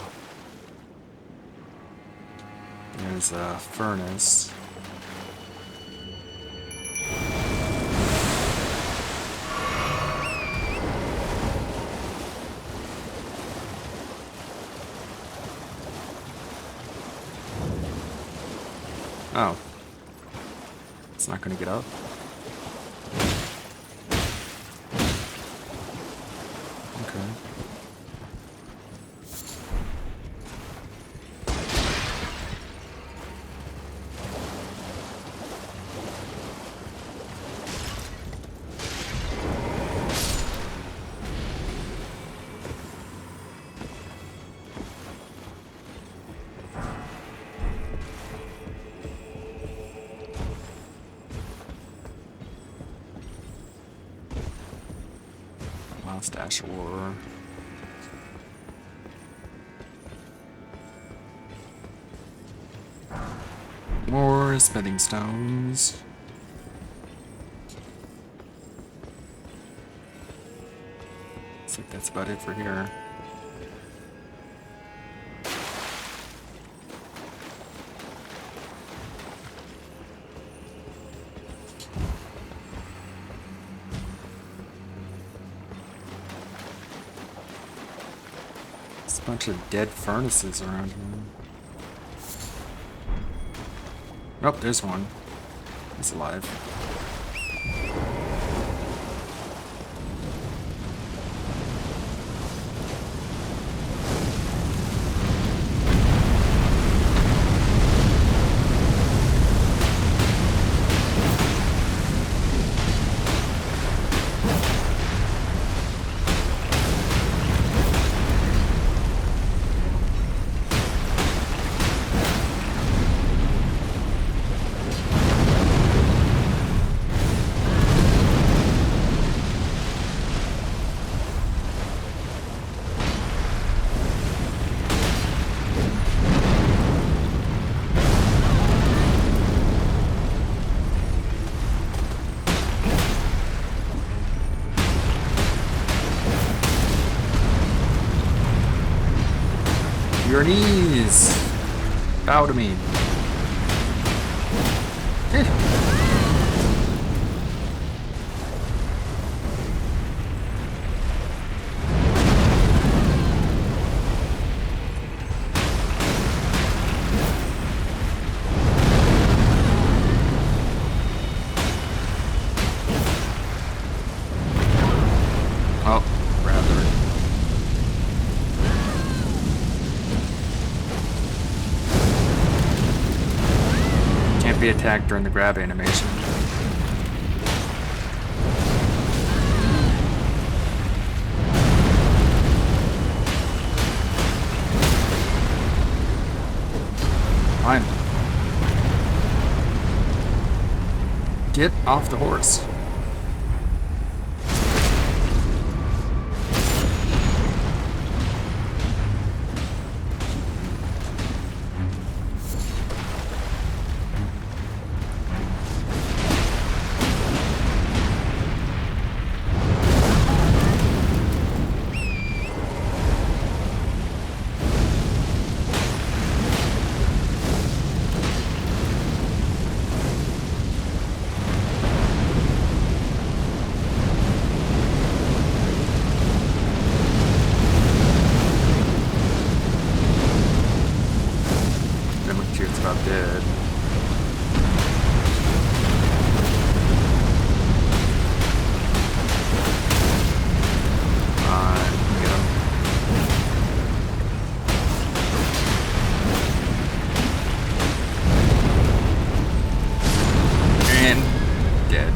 There's a furnace. Oh. It's not gonna get up. Okay. Stash of ore. More smithing stones. Looks like that's about it for here. There's a bunch of dead furnaces around here. Nope, there's one. He's alive. Your knees! Bow to me. Oh, rather. Can't be attacked during the grab animation. Fine. Get off the horse. It's about dead. Get him. And dead.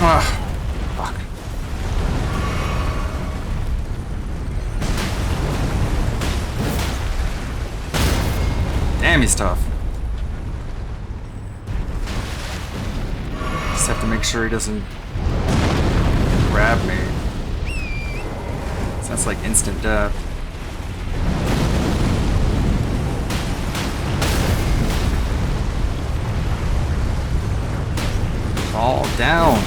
Ah, fuck. Damn, he's tough. Just have to make sure he doesn't grab me. So that's like instant death. Fall down.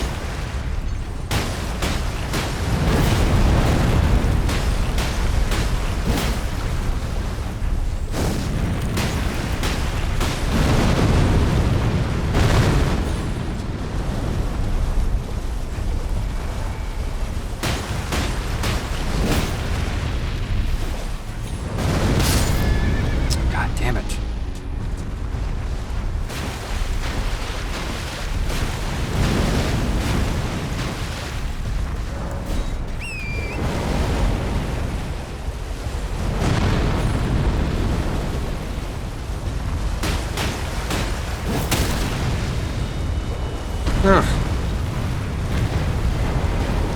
God damn it. Ugh.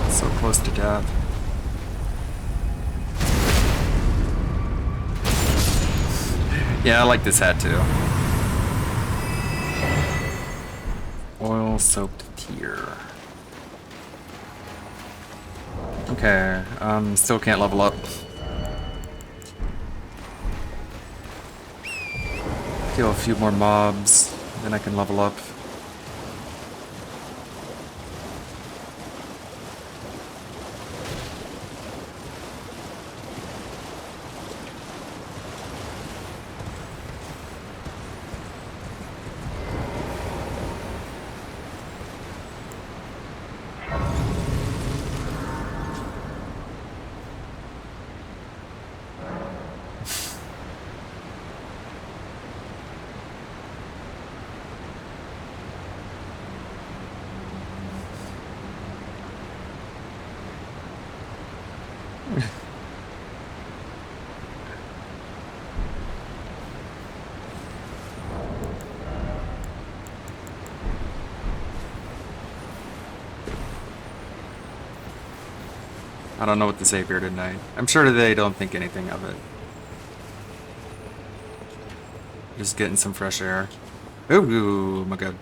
So close to death. Yeah, I like this hat too. Oil soaked tear. Okay, still can't level up. Kill a few more mobs, then I can level up. I don't know what to say here tonight. I'm sure they don't think anything of it. Just getting some fresh air. Ooh, my god.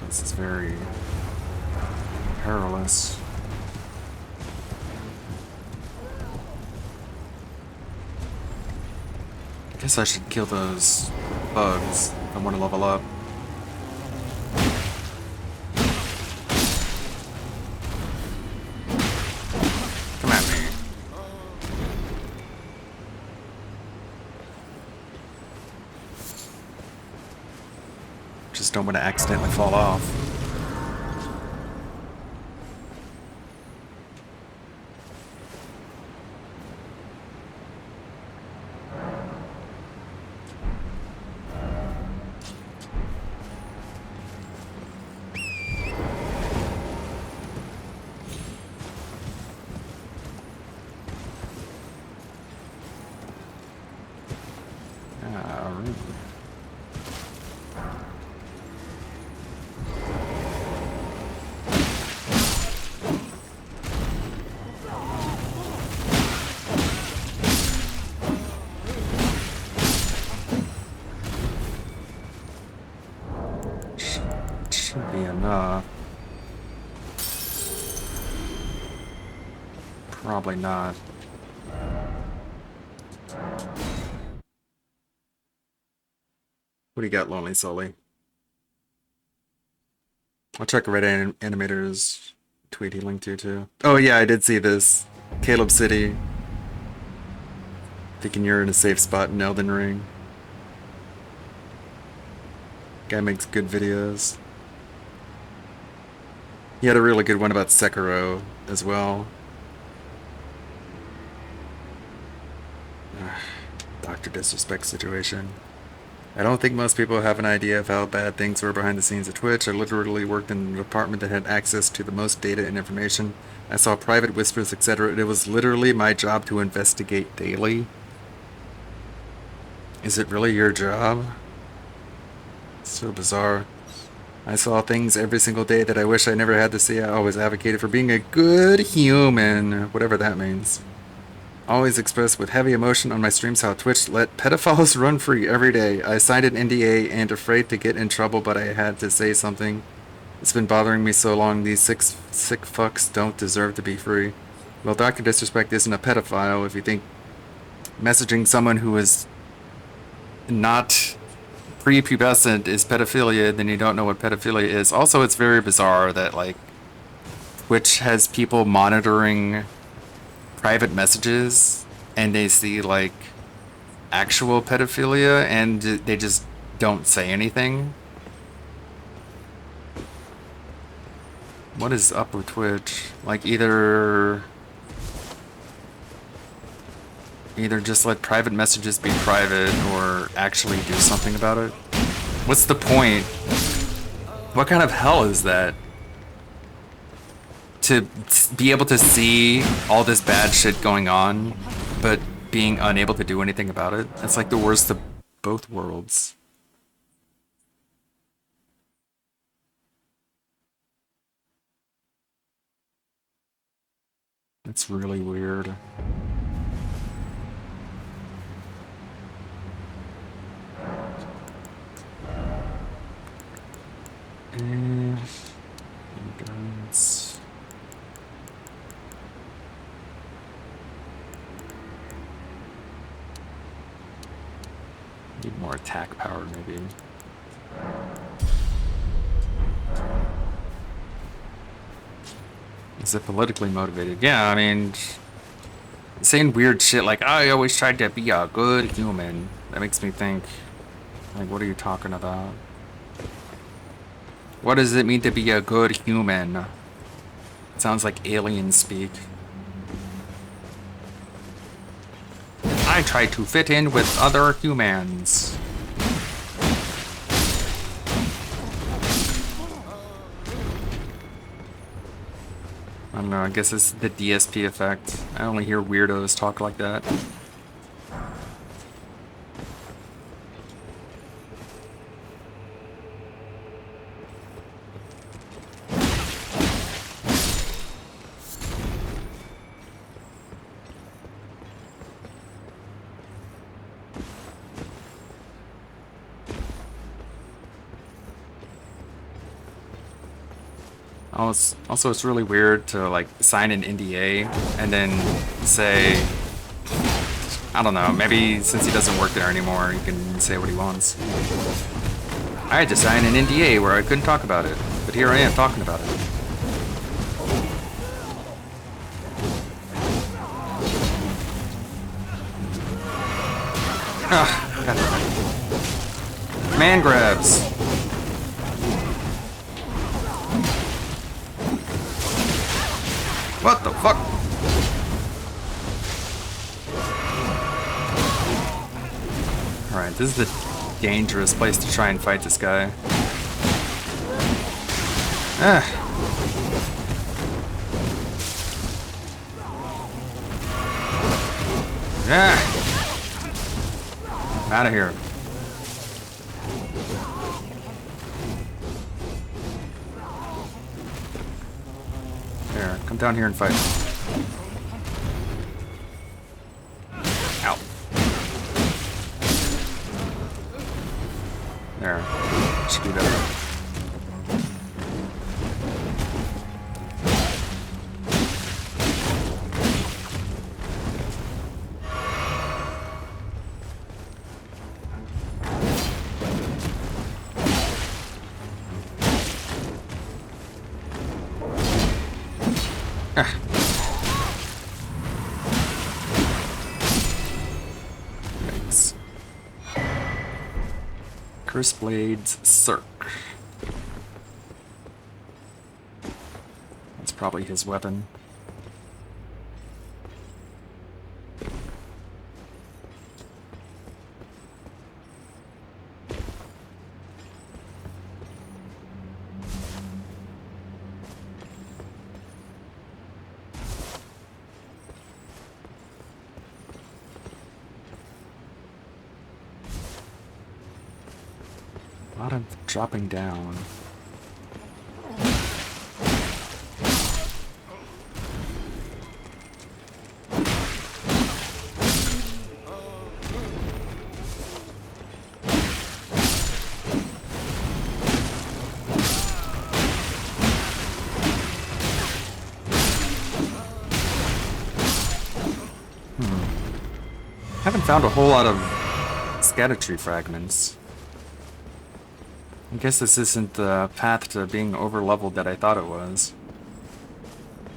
This is very perilous. I guess I should kill those bugs if I want to level up. Come at me. Just don't want to accidentally fall off. Should be enough. Probably not. What do you got, Lonely Sully? I'll check Reddit Animator's tweet he linked to too. Oh yeah, I did see this. Caleb City. Thinking you're in a safe spot in Elden Ring. Guy makes good videos. He had a really good one about Sekiro as well. Dr. Disrespect situation. I don't think most people have an idea of how bad things were behind the scenes at Twitch. I literally worked in a department that had access to the most data and information. I saw private whispers, etc. It was literally my job to investigate daily. Is it really your job? It's so bizarre. I saw things every single day that I wish I never had to see. I always advocated for being a good human, whatever that means. Always expressed with heavy emotion on my streams how Twitch let pedophiles run free every day. I signed an NDA and afraid to get in trouble, but I had to say something. It's been bothering me so long. These sick fucks don't deserve to be free. Well, Dr. Disrespect isn't a pedophile. If you think messaging someone who is not prepubescent is pedophilia, then you don't know what pedophilia is. Also, it's very bizarre that, like, Twitch has people monitoring private messages and they see, like, actual pedophilia and they just don't say anything. What is up with Twitch? Like either just let private messages be private or actually do something about it. What's the point? What kind of hell is that? To be able to see all this bad shit going on, but being unable to do anything about it? That's like the worst of both worlds. It's really weird. Endurance. Need more attack power, maybe. Is it politically motivated? Yeah, I mean, saying weird shit like, I always tried to be a good human. That makes me think, like, what are you talking about? What does it mean to be a good human? It sounds like alien speak. I try to fit in with other humans. I don't know, I guess it's the DSP effect. I only hear weirdos talk like that. Also, it's really weird to like sign an NDA and then say, I don't know, maybe since he doesn't work there anymore, he can say what he wants. I had to sign an NDA where I couldn't talk about it, but here I am talking about it. Ugh, man grabs. What the fuck? Alright, this is the dangerous place to try and fight this guy. Ah. Yeah. Out of here. There, come down here and fight. Ow. There. Should be better. Thanks. Curse Blades Cirque. That's probably his weapon. A lot of dropping down. Haven't found a whole lot of Scadutree fragments. I guess this isn't the path to being over-leveled that I thought it was.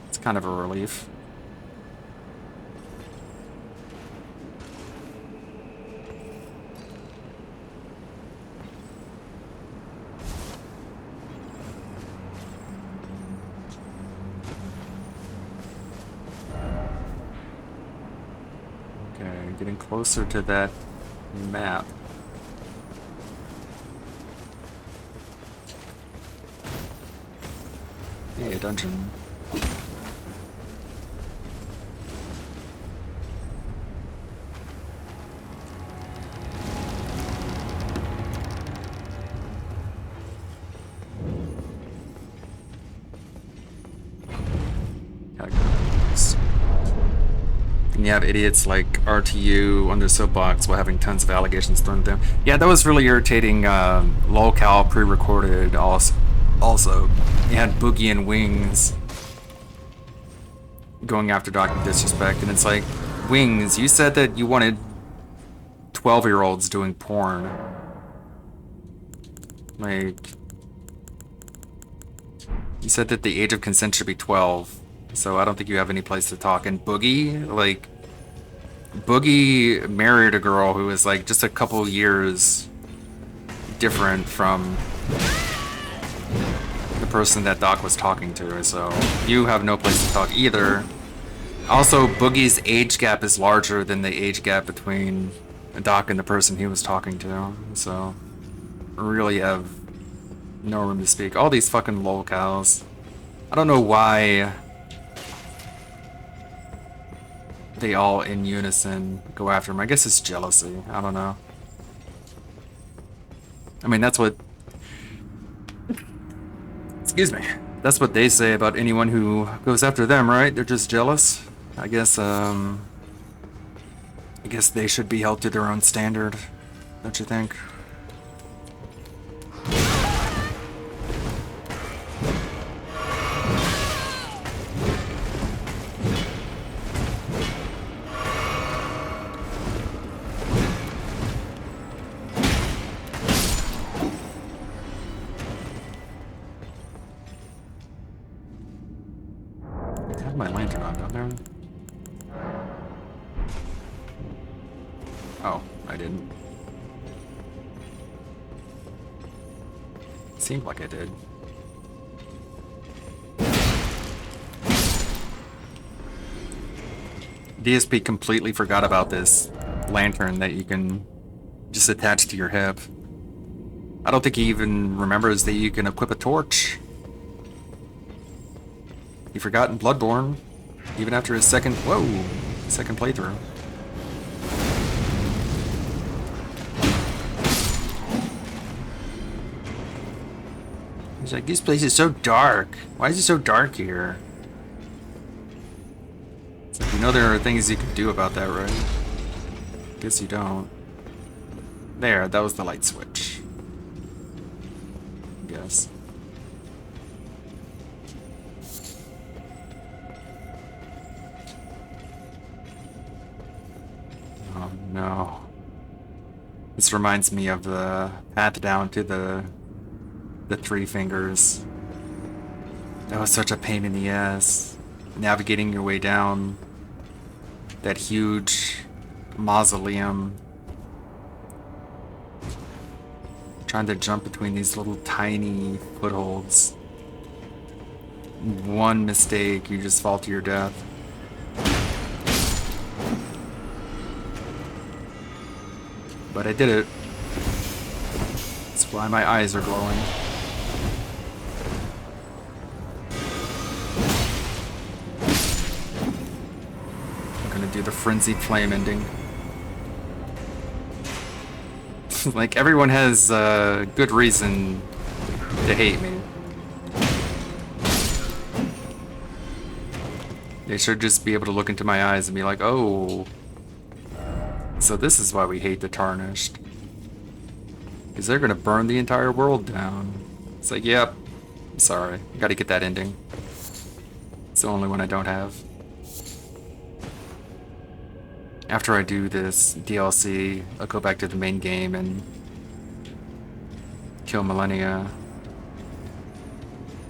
It's kind of a relief. getting closer to that map. Yeah, dungeon. Catacombs. And you have idiots like RTU on their soapbox while having tons of allegations thrown at them. Yeah, that was really irritating. Lolcal pre-recorded also. You had Boogie and Wings going after Dr. Disrespect, and it's like, Wings, you said that you wanted 12-year-olds doing porn. Like, you said that the age of consent should be 12, so I don't think you have any place to talk. And Boogie, like, Boogie married a girl who was like just a couple years different from the person that Doc was talking to, so you have no place to talk either. Also, Boogie's age gap is larger than the age gap between Doc and the person he was talking to, so really have no room to speak. All these fucking lolcows. I don't know why they all in unison go after him. I guess it's jealousy. I don't know. I mean, that's what... Excuse me. That's what they say about anyone who goes after them, right? They're just jealous. I guess they should be held to their own standard, don't you think? I have my lantern on down there. Oh, I didn't. Seemed like I did. DSP completely forgot about this lantern that you can just attach to your hip. I don't think he even remembers that you can equip a torch. He forgot in Bloodborne, even after his second playthrough. He's like, this place is so dark. Why is it so dark here? It's like, you know there are things you can do about that, right? Guess you don't. There, that was the light switch. I guess. Oh no. This reminds me of the path down to the Three Fingers. That was such a pain in the ass. Navigating your way down that huge mausoleum. Trying to jump between these little tiny footholds. One mistake, you just fall to your death. But I did it. That's why my eyes are glowing. I'm gonna do the frenzied flame ending. Like, everyone has good reason to hate me. They should just be able to look into my eyes and be like, oh, so this is why we hate the Tarnished. Because they're gonna burn the entire world down. It's like, yep, I'm sorry. Gotta get that ending. It's the only one I don't have. After I do this DLC, I'll go back to the main game and kill Millennia.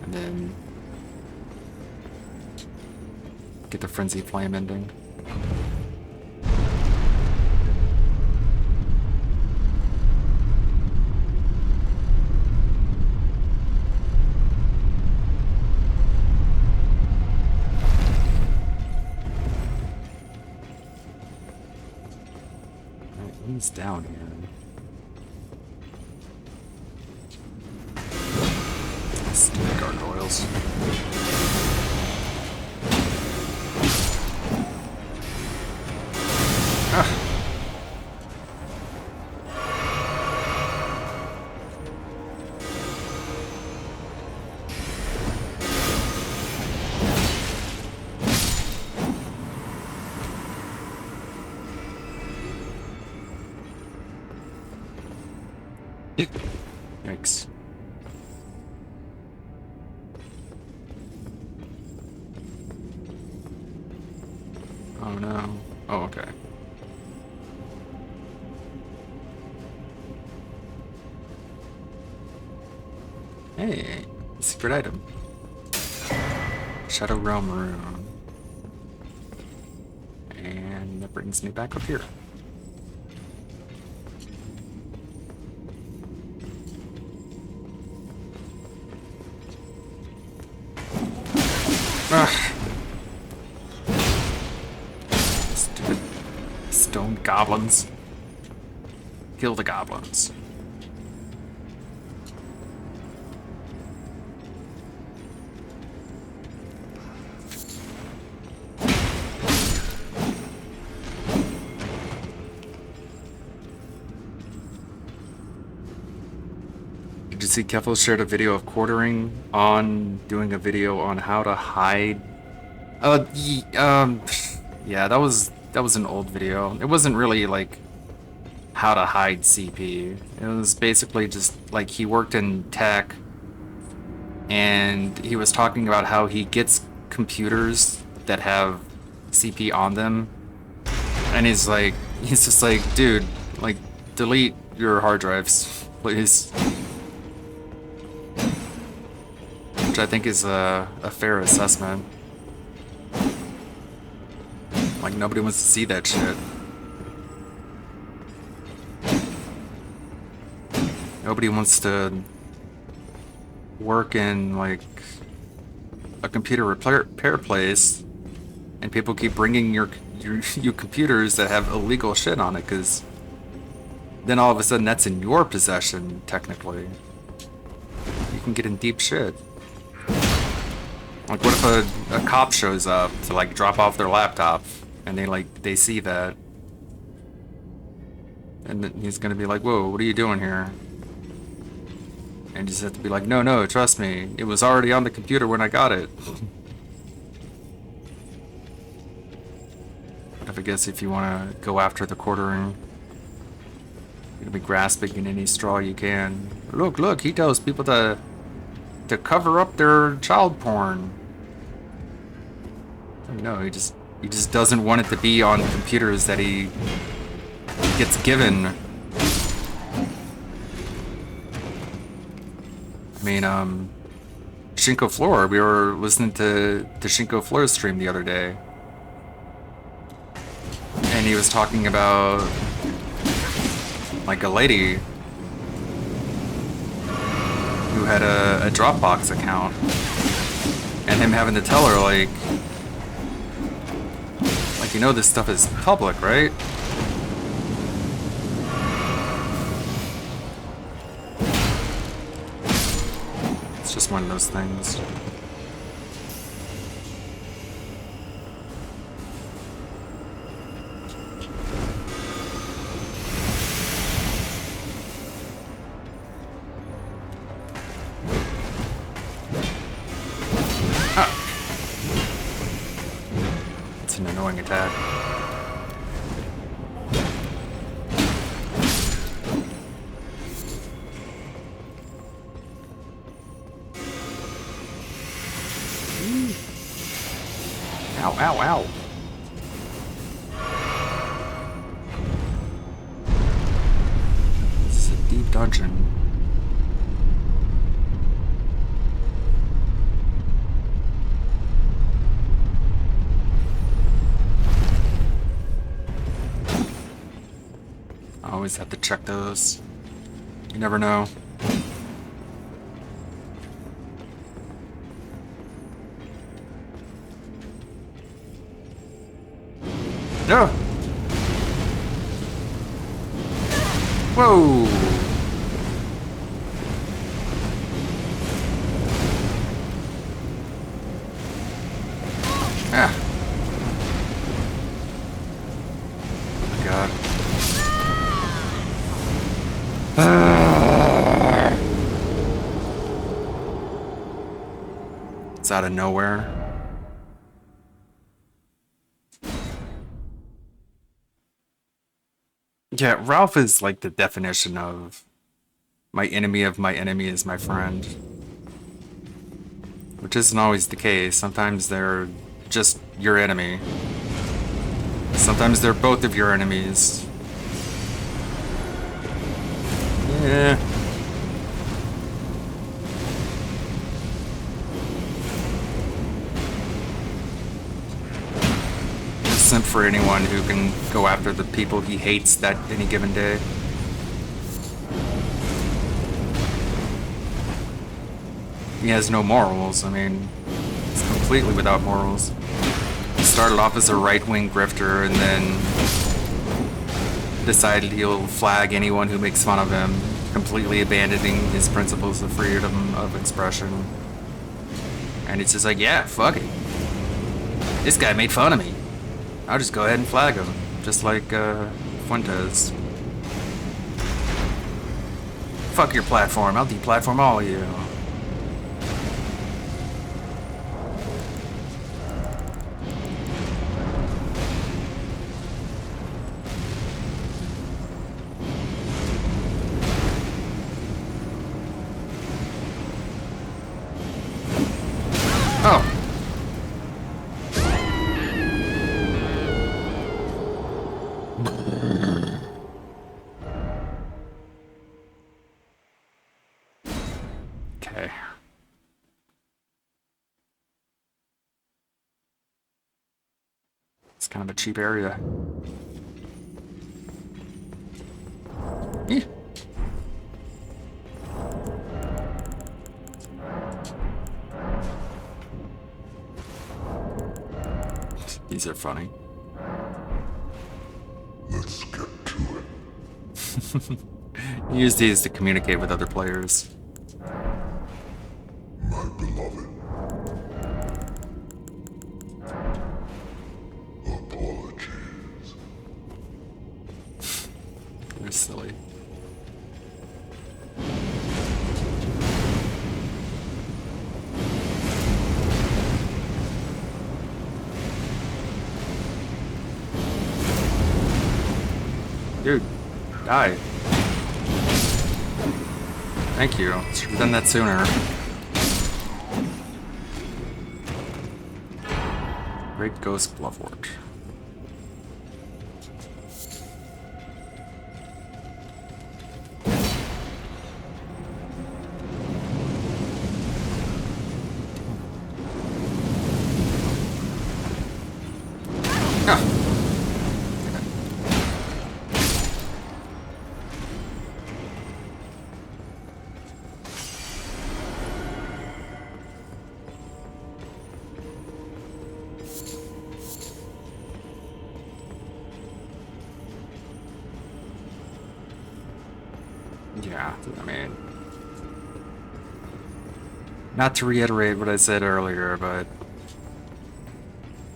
And then get the Frenzy Flame ending. He's down here. Stupid gargoyles. Ah. Yikes. Oh no. Oh, okay. Hey, secret item. Shadow Realm Rune. And that brings me back up here. Ugh. Stupid stone goblins. Kill the goblins. Did you see Keffel shared a video of quartering on doing a video on how to hide? Yeah, that was an old video. It wasn't really like how to hide CP. It was basically just like he worked in tech and he was talking about how he gets computers that have CP on them, and he's just like, dude, like, delete your hard drives, please. Which I think is a fair assessment. Like, nobody wants to see that shit. Nobody wants to work in, like, a computer repair place, and people keep bringing you computers that have illegal shit on it, because then all of a sudden that's in your possession, technically. You can get in deep shit. Like, what if a cop shows up to, like, drop off their laptop, and they see that, and then he's gonna be like, whoa, what are you doing here? And you just have to be like, no, trust me, it was already on the computer when I got it. But I guess if you want to go after the quartering, you're gonna be grasping in any straw you can. Look, he tells people to cover up their child porn. No, he just doesn't want it to be on computers that he gets given. I mean, Shinko Floor, we were listening to Shinko Floor's stream the other day, and he was talking about, like, a lady who had a Dropbox account, and him having to tell her, like, you know this stuff is public, right? It's just one of those things. An annoying attack. Ow. This is a deep dungeon. Always have to check those. You never know. No. Whoa! Ah. Oh my god. It's out of nowhere. Yeah, Ralph is like the definition of my enemy is my friend. Which isn't always the case. Sometimes they're just your enemy. Sometimes they're both of your enemies. Yeah. Simp for anyone who can go after the people he hates that any given day. He has no morals. I mean, he's completely without morals. He started off as a right-wing grifter and then decided he'll flag anyone who makes fun of him, completely abandoning his principles of freedom of expression. And it's just like, yeah, fuck it. This guy made fun of me. I'll just go ahead and flag him, just like Fuentes. Fuck your platform, I'll deplatform all of you. Oh. Okay. It's kind of a cheap area. Eh. These are funny. Let's get to it. Use these to communicate with other players. My beloved. Apologies. They're silly. Dude, die. Thank you. Should have done that sooner. Great Ghost Glovewort. Ah. Yeah, I mean, not to reiterate what I said earlier, but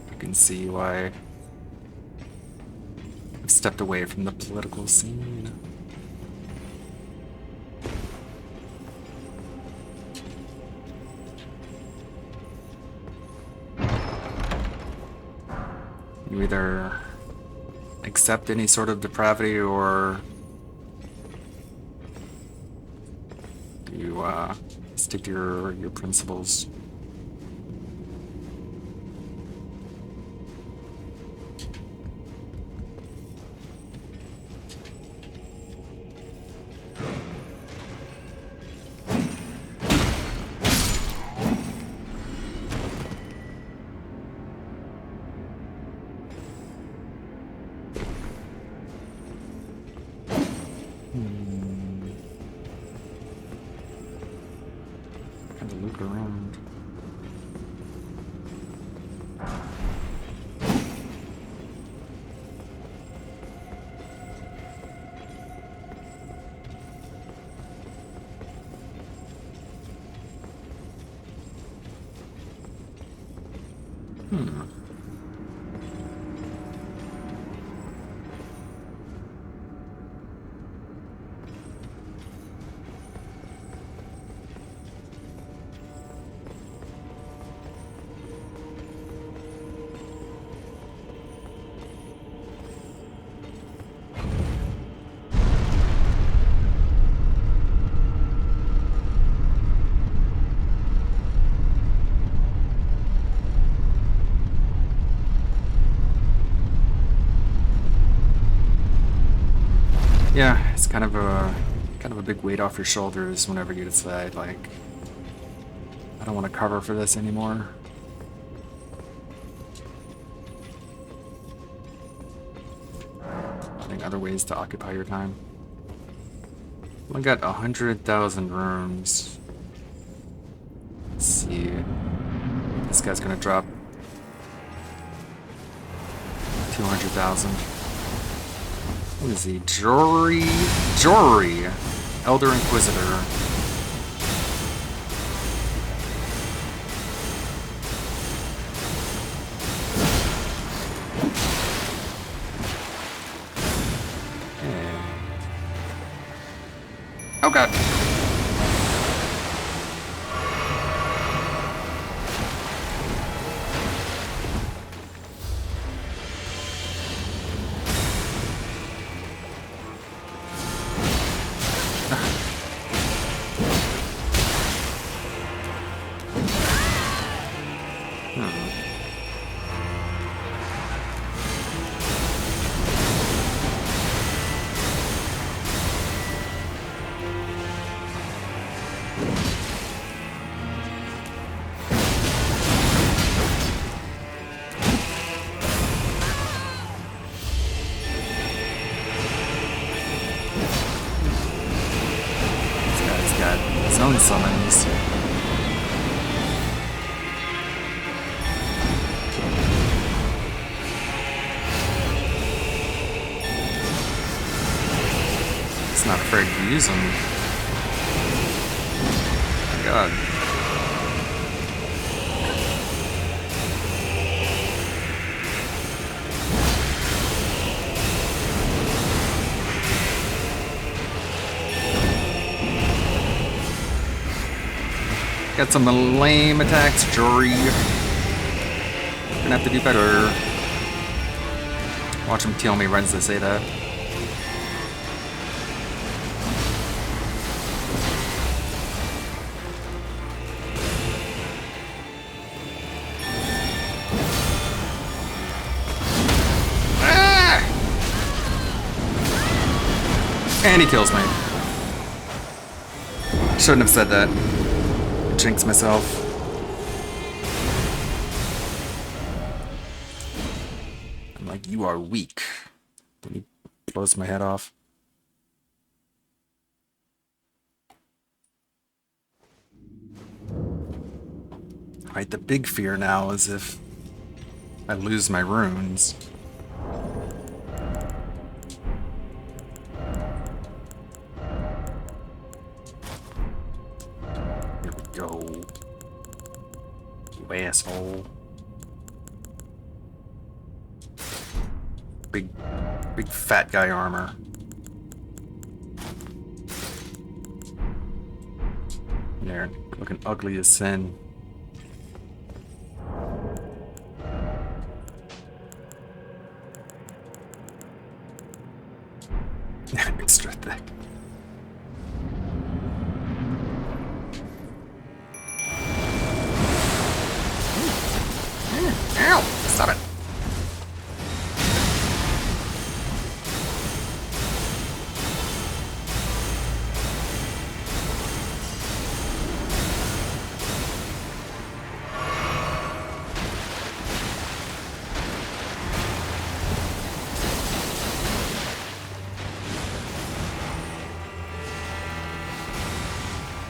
you can see why I've stepped away from the political scene. You either accept any sort of depravity or you stick to your principles. Kind of loop around. Yeah, it's kind of a big weight off your shoulders whenever you decide, like, I don't want to cover for this anymore. Finding other ways to occupy your time. We got 100,000 rooms. Let's see. This guy's gonna drop 200,000. What is he? Jory? Jory! Elder Inquisitor. Okay. Oh god. Zone summons. He's not afraid to use them. Oh my god. Got some lame attacks, Jory. Gonna have to do better. Watch him kill me right as I say that. Ah! And he kills me. Shouldn't have said that. Jinx myself. I'm like, you are weak. Then he blows my head off. Right, the big fear now is if I lose my runes. Go. You asshole. Big fat guy armor. There, looking ugly as sin. Extra thick. Ow! Stop it.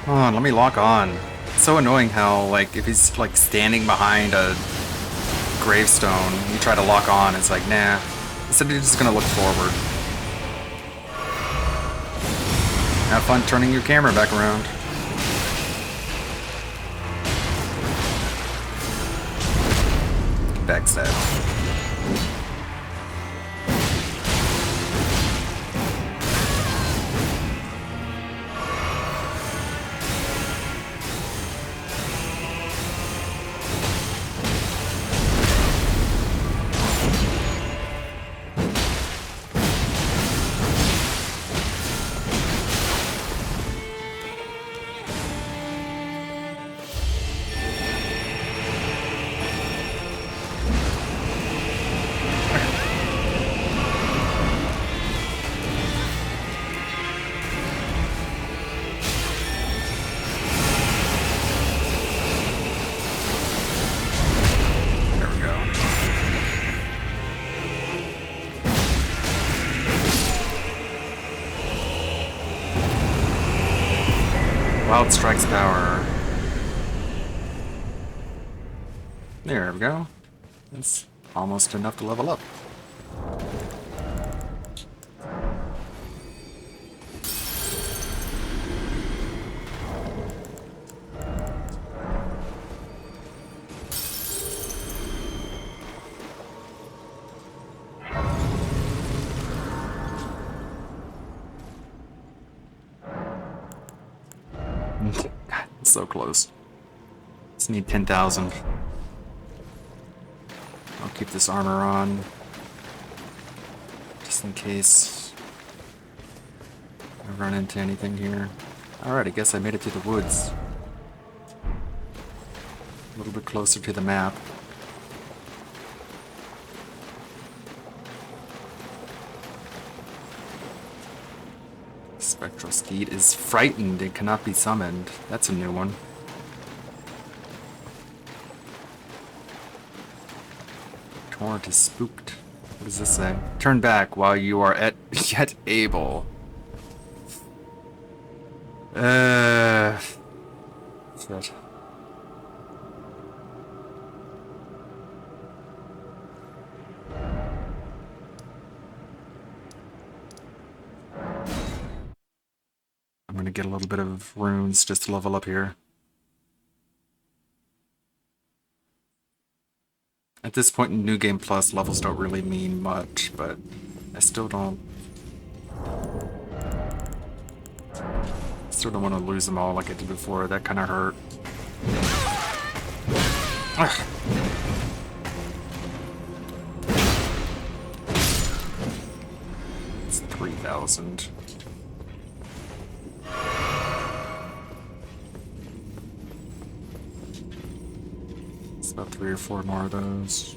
Come on, let me lock on. It's so annoying how, like, if he's, like, standing behind a gravestone, you try to lock on, it's like, nah. Instead you're just gonna look forward. Have fun turning your camera back around. backstab. There we go. Wild Strike's power. There we go. That's almost enough to level up. God, so close. Just need 10,000. I'll keep this armor on, just in case I run into anything here. Alright, I guess I made it to the woods. A little bit closer to the map. Spectral Steed is frightened and cannot be summoned. That's a new one. Torrent is spooked. What does this say? Turn back while you are yet able. Shit. I'm gonna get a little bit of runes just to level up here. At this point in New Game Plus, levels don't really mean much, but I still don't want to lose them all like I did before. That kind of hurt. Ugh. It's 3,000. It's about 3 or 4 more of those.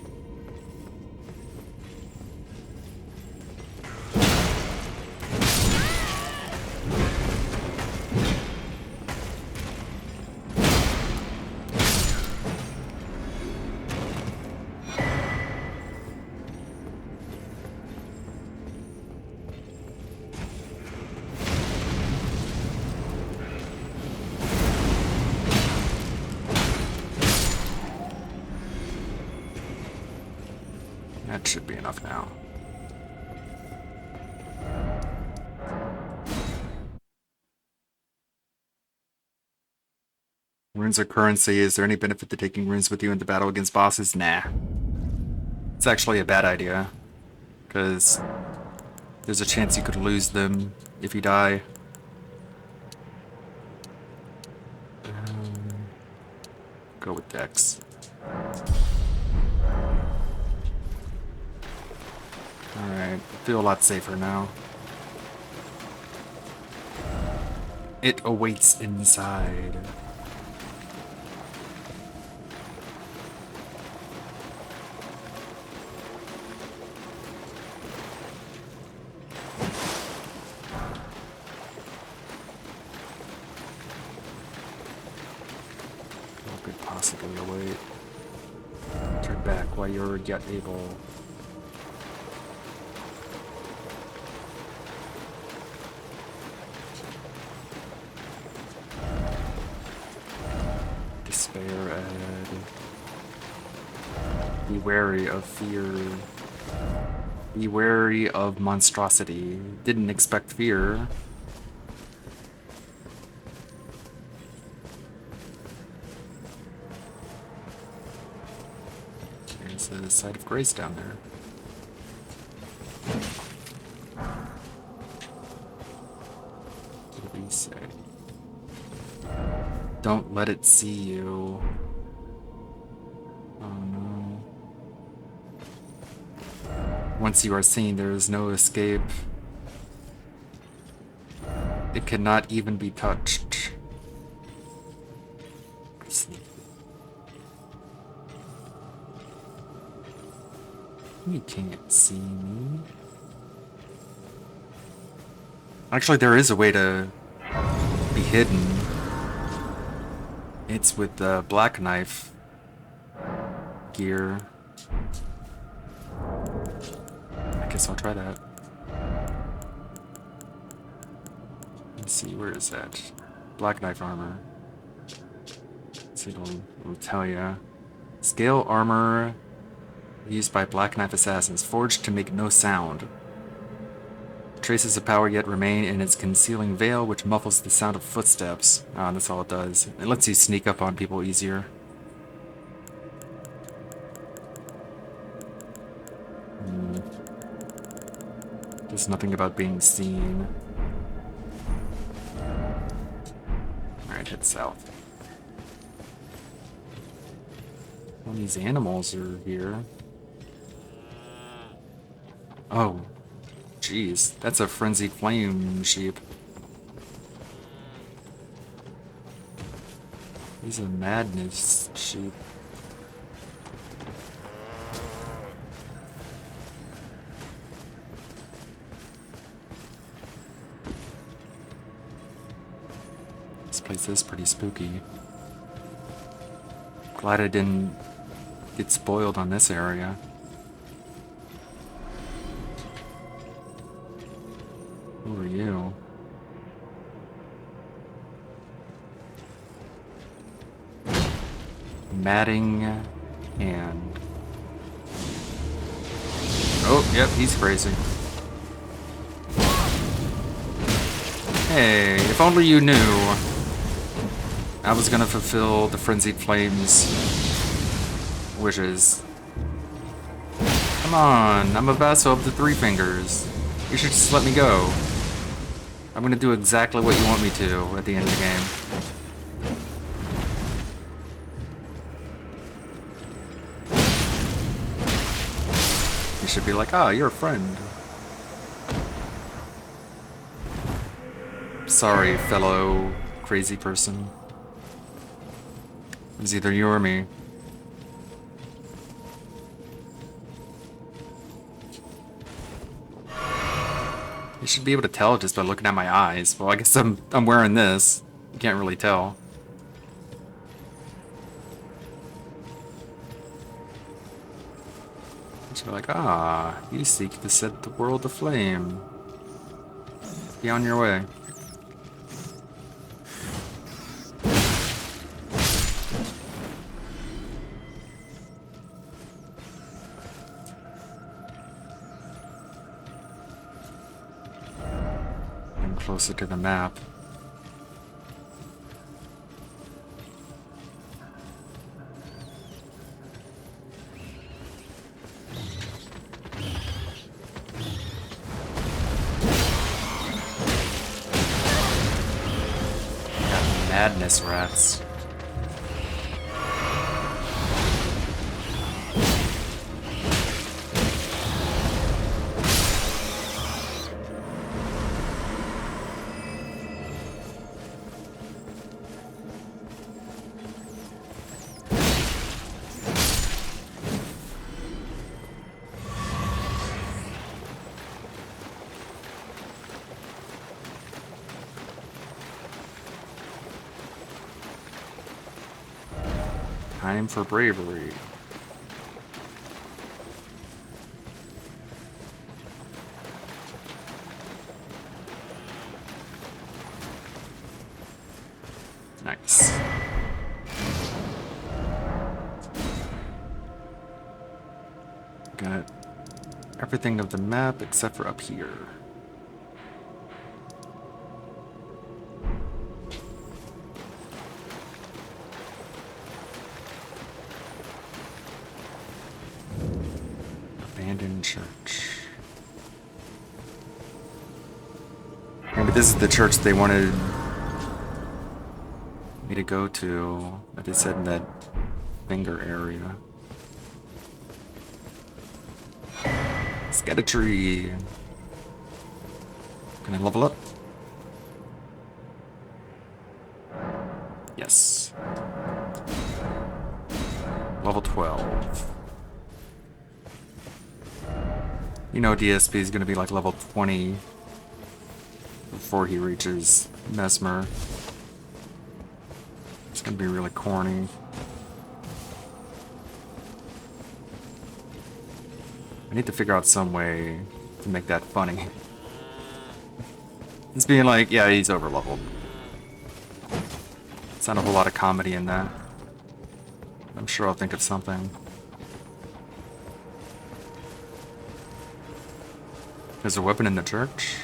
That should be enough now. Runes are currency. Is there any benefit to taking runes with you into battle against bosses? Nah. It's actually a bad idea, because there's a chance you could lose them if you die. Go with Dex. Alright, I feel a lot safer now. It awaits inside. What could possibly await? Turn back while you're yet able. Despair add. Be wary of fear. Be wary of monstrosity. Didn't expect fear. There's the site of grace down there. What did we say? Don't let it see you. Oh no. Once you are seen, there is no escape. It cannot even be touched. Sneak. You can't see me. Actually, there is a way to be hidden. It's with the black knife gear. I guess I'll try that. Let's see, where is that? Black knife armor. Let's see, it'll tell ya. Scale armor used by black knife assassins, forged to make no sound. Traces of power yet remain in its concealing veil, which muffles the sound of footsteps. Ah, that's all it does. It lets you sneak up on people easier. There's nothing about being seen. Alright, head south. Well, these animals are here. Oh. Jeez, that's a frenzied flame sheep. He's a madness sheep. This place is pretty spooky. Glad I didn't get spoiled on this area. Who are you? Matting hand. Oh, yep, he's crazy. Hey, if only you knew. I was gonna fulfill the Frenzied Flames wishes. Come on, I'm a vassal of the Three Fingers. You should just let me go. I'm gonna do exactly what you want me to at the end of the game. You should be like, ah, you're a friend. Sorry, fellow crazy person. It was either you or me. You should be able to tell just by looking at my eyes. Well, I guess I'm wearing this. You can't really tell. You're like, ah, you seek to set the world aflame. Be on your way. Closer to the map. Got madness rats. Time for bravery. Nice. Got everything of the map except for up here. this is the church they wanted me to go to, that they said in that finger area. Scatter-tree. Can I level up? Yes. Level 12. You know DSP is going to be like level 20 before he reaches Mesmer. It's going to be really corny. I need to figure out some way to make that funny. It's being like, yeah, he's over leveled. It's not a whole lot of comedy in that. I'm sure I'll think of something. There's a weapon in the church.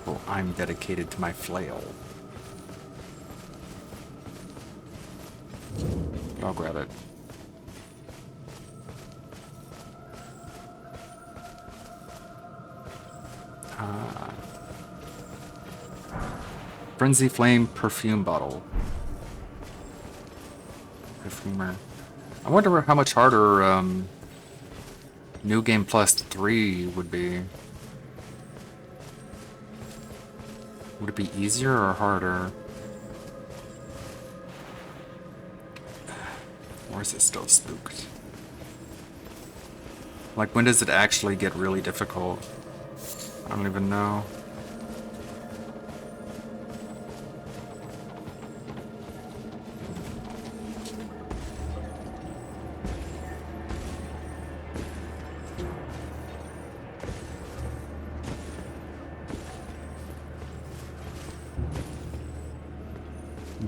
Well, I'm dedicated to my flail. I'll grab it. Frenzy Flame perfume bottle. Perfumer. I wonder how much harder New Game Plus 3 would be. Would it be easier or harder? Or is it still spooked? Like, when does it actually get really difficult? I don't even know.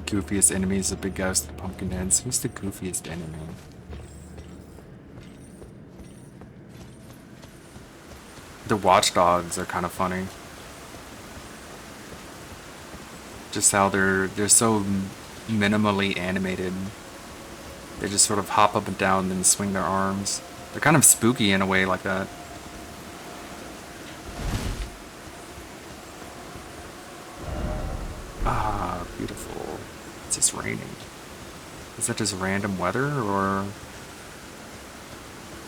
Goofiest enemy is the big guy with the pumpkin heads. Who's the goofiest enemy? The watchdogs are kind of funny. Just how they're so minimally animated. They just sort of hop up and down and swing their arms. They're kind of spooky in a way like that. Ah, beautiful. It's just raining. Is that just random weather, or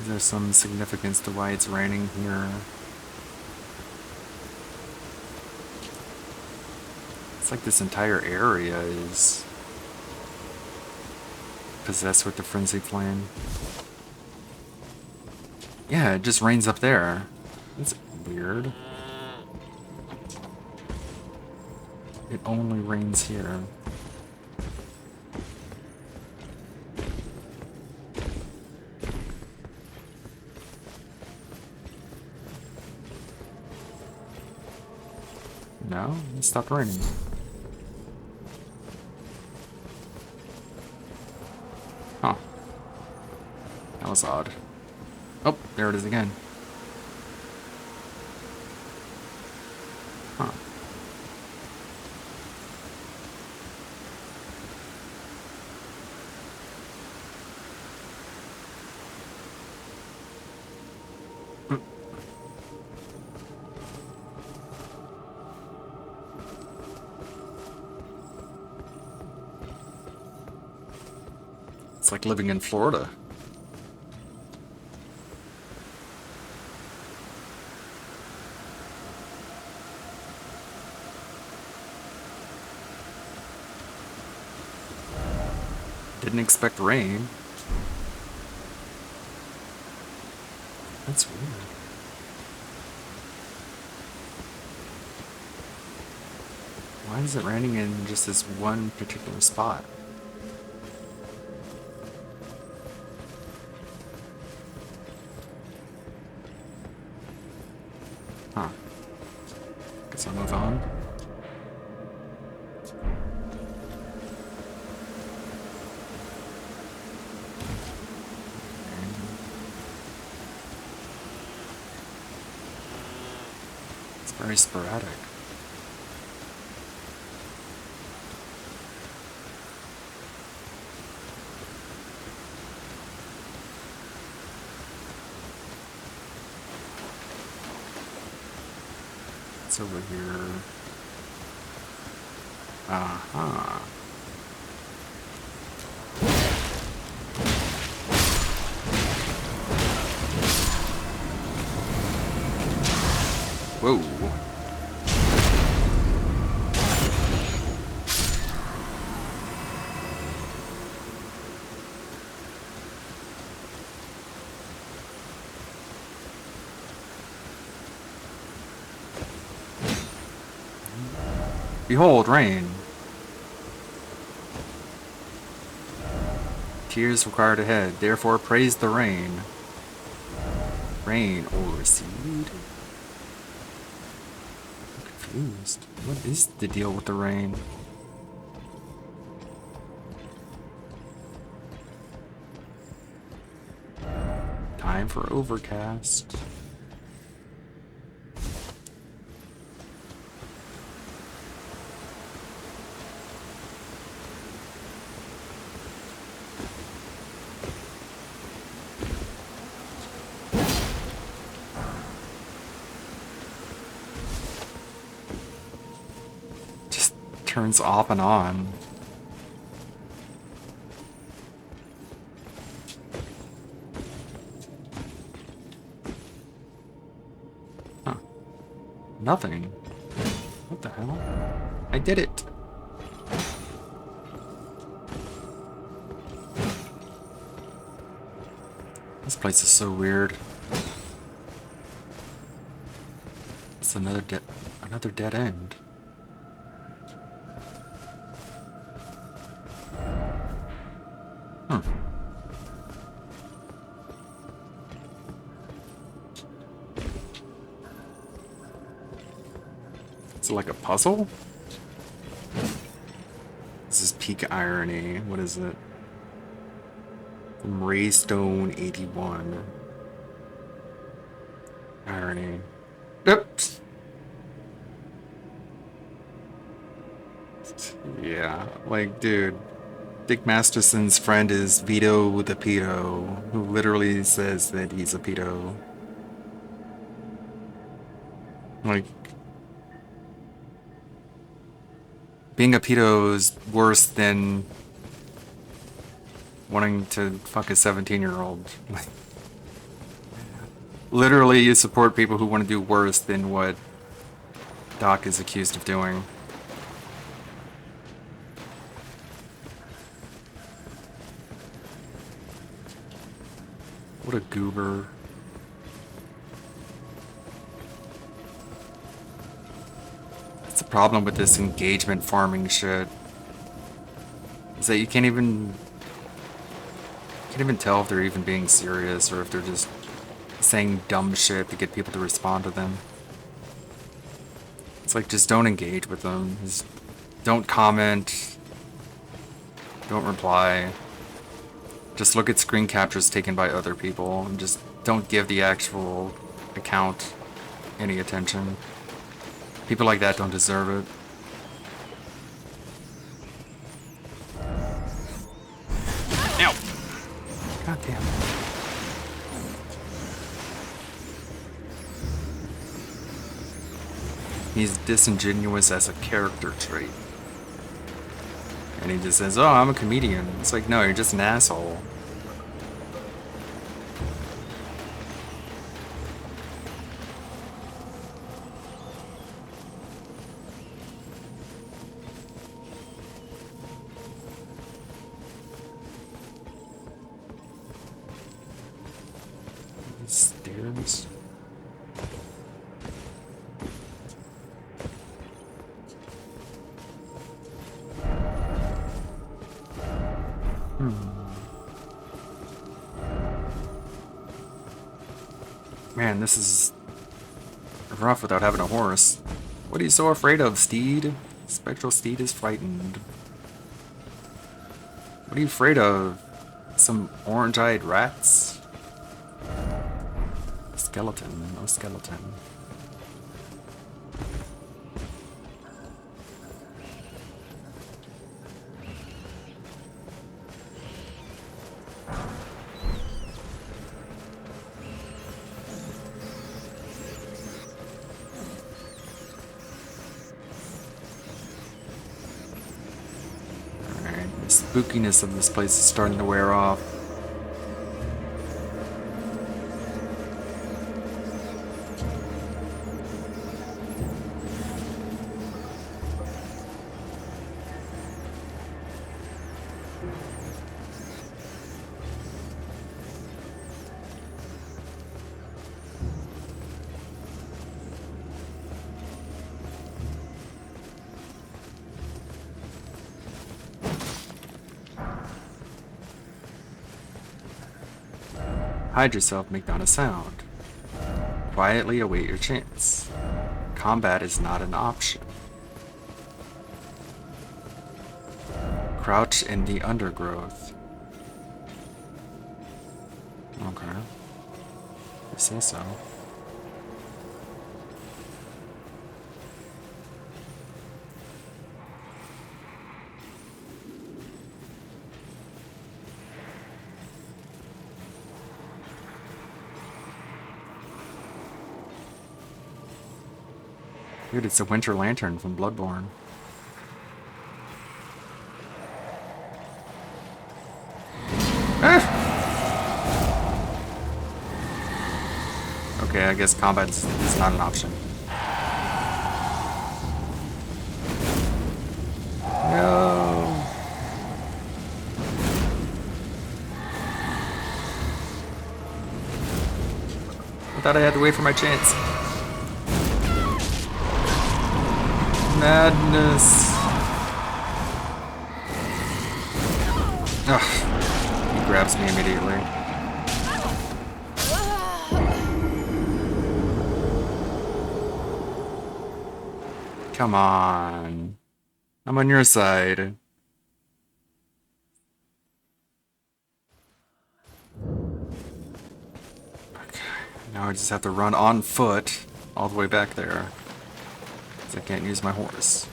is there some significance to why it's raining here? It's like this entire area is possessed with the frenzy flame. Yeah, it just rains up there. That's weird. It only rains here. No, it stopped raining. Huh. That was odd. Oh, there it is again. Huh. It's like living in Florida. Didn't expect rain. That's weird. Why is it raining in just this one particular spot? Huh. Guess I'll move on. It's very sporadic. It's over here. Uh-huh. Whoa. Behold, rain. Tears required ahead, therefore praise the rain. Rain or seed? I'm confused. What is the deal with the rain? Time for overcast. Turns off and on. Huh. Nothing. What the hell? I did it. This place is so weird. It's another dead end. Is it like a puzzle? This is peak irony. What is it? From Raystone 81. Irony. Oops. Yeah, like, dude. Dick Masterson's friend is Vito the Pedo, who literally says that he's a pedo. Like, being a pedo is worse than wanting to fuck a 17-year-old. Literally, you support people who want to do worse than what Doc is accused of doing. What a goober. That's the problem with this engagement farming shit. Is that you can't even tell if they're even being serious or if they're just saying dumb shit to get people to respond to them. It's like, just don't engage with them. Just don't comment. Don't reply. Just look at screen captures taken by other people and just don't give the actual account any attention. People like that don't deserve it. Ow! God damn it. He's disingenuous as a character trait. And he just says, oh, I'm a comedian. It's like, no, you're just an asshole. Stairs. Man, this is rough without having a horse. What are you so afraid of, steed? Spectral steed is frightened. What are you afraid of? Some orange-eyed rats? Skeleton, no skeleton. spookiness of this place is starting to wear off. Hide yourself, make not a sound. Quietly await your chance. Combat is not an option. Crouch in the undergrowth. Okay. You say so. Dude, it's a Winter Lantern from Bloodborne. Ah! Okay, I guess combat is not an option. No. I thought I had to wait for my chance. Madness. Ugh. He grabs me immediately. Come on. I'm on your side. Okay. Now I just have to run on foot all the way back there. I can't use my horse.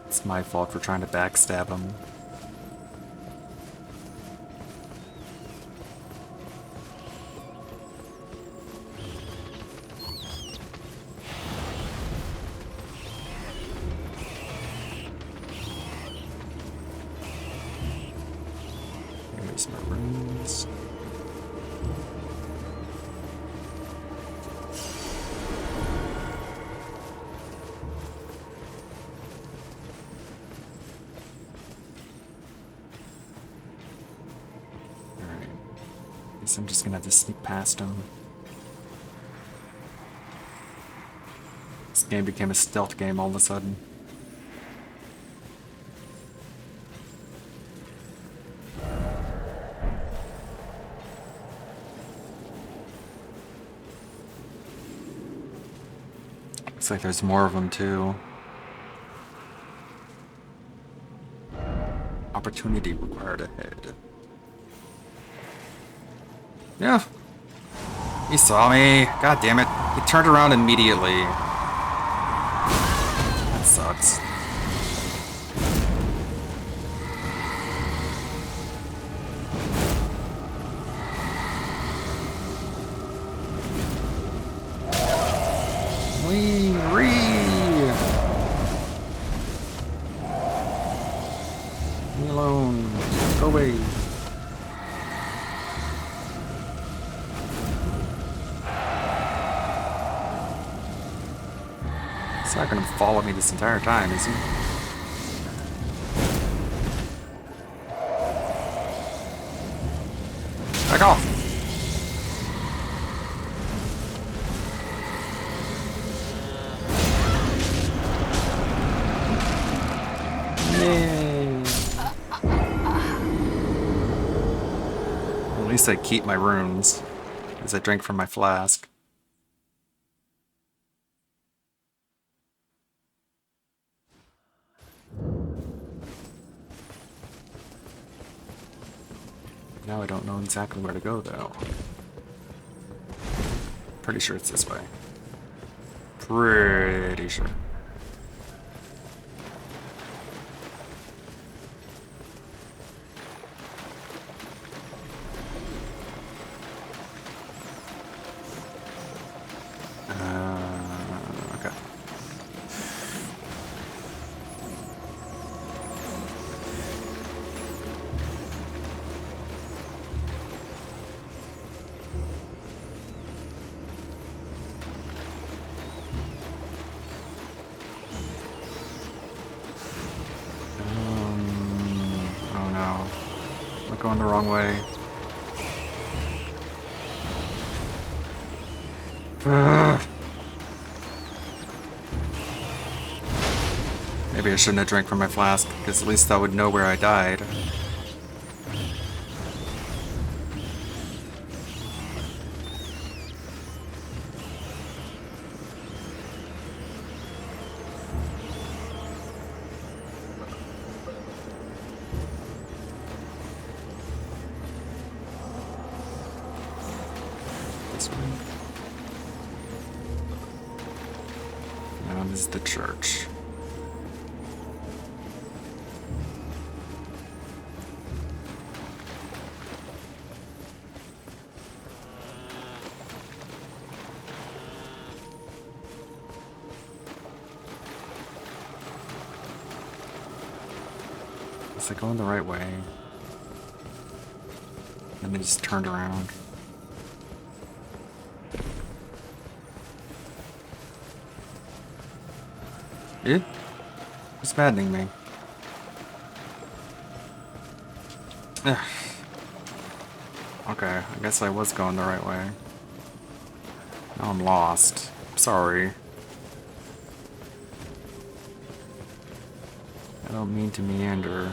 It's my fault for trying to backstab him. Here's my runes. Alright. Guess I'm just gonna have to sneak past him. This game became a stealth game all of a sudden. Looks like there's more of them too. Opportunity required ahead. Yeah. He saw me. God damn it. He turned around immediately. That sucks. Leave me alone. Go away. He's not gonna follow me this entire time, is he? Back off! Yay! At least I keep my runes, as I drink from my flask. Now I don't know exactly where to go, though. Pretty sure it's this way. Pretty sure. Going the wrong way. Ugh. Maybe I shouldn't have drank from my flask, because at least I would know where I died. This way. Now this is the church. Is it going the right way? And then just turned around. It's maddening me. Ugh. Okay, I guess I was going the right way. Now I'm lost. Sorry. I don't mean to meander.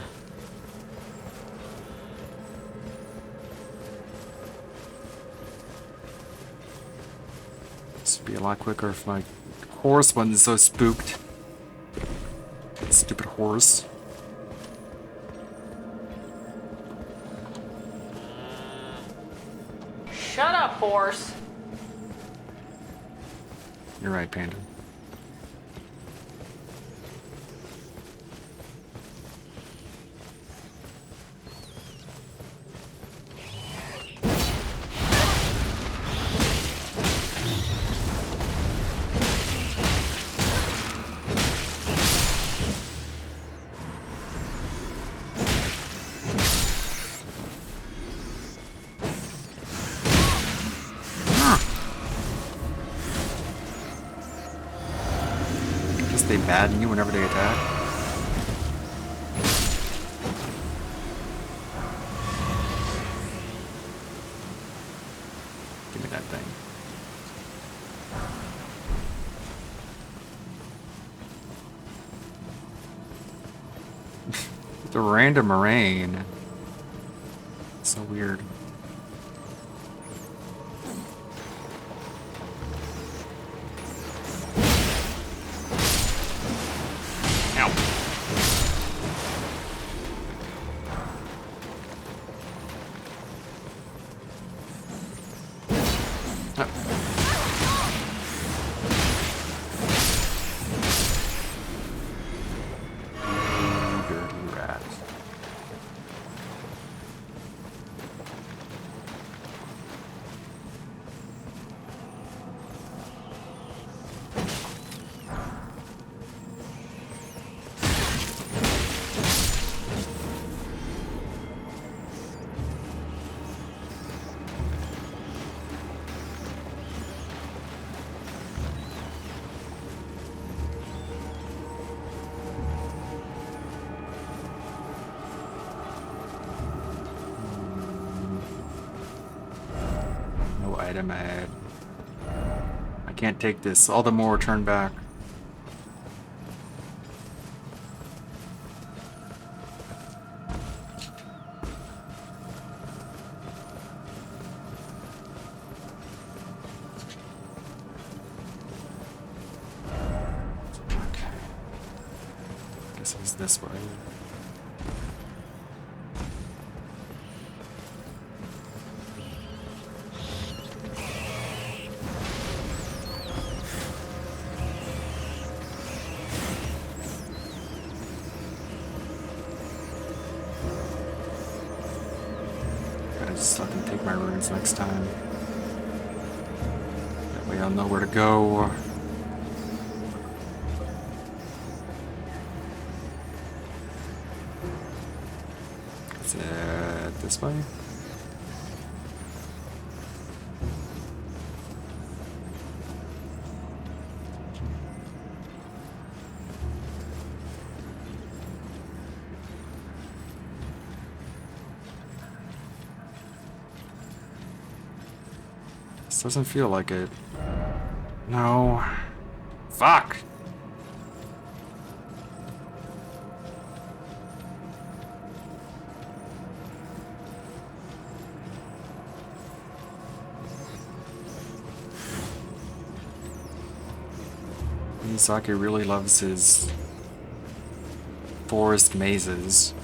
This would be a lot quicker if my horse wasn't so spooked. Stupid horse. Shut up, horse. You're right, Panda. They madden you whenever they attack. Give me that thing. The random rain. So weird. Dirty rat. No item ahead. I can't take this. All the more turn back. Okay. Guess it's this way. Gotta just let them take my runes next time. That way I'll know where to go. Is it this way? This doesn't feel like it. No. Fuck! Miyazaki really loves his forest mazes.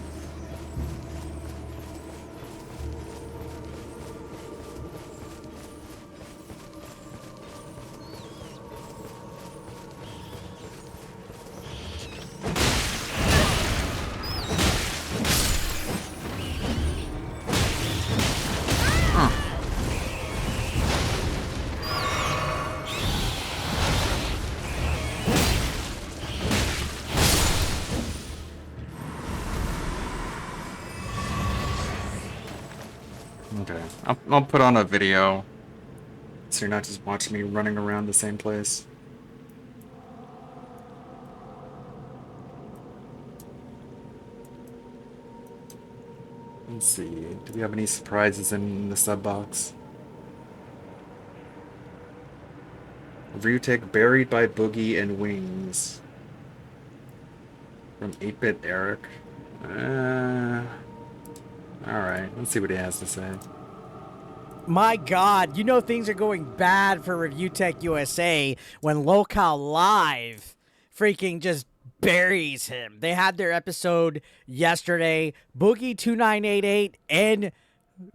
Okay, I'll put on a video so you're not just watching me running around the same place. Let's see, do we have any surprises in the sub box? Ryutek buried by Boogie and Wings. From 8-Bit Eric. Alright, let's see what he has to say. My God, you know things are going bad for Review Tech USA when Locale Live freaking just buries him. They had their episode yesterday. Boogie2988 and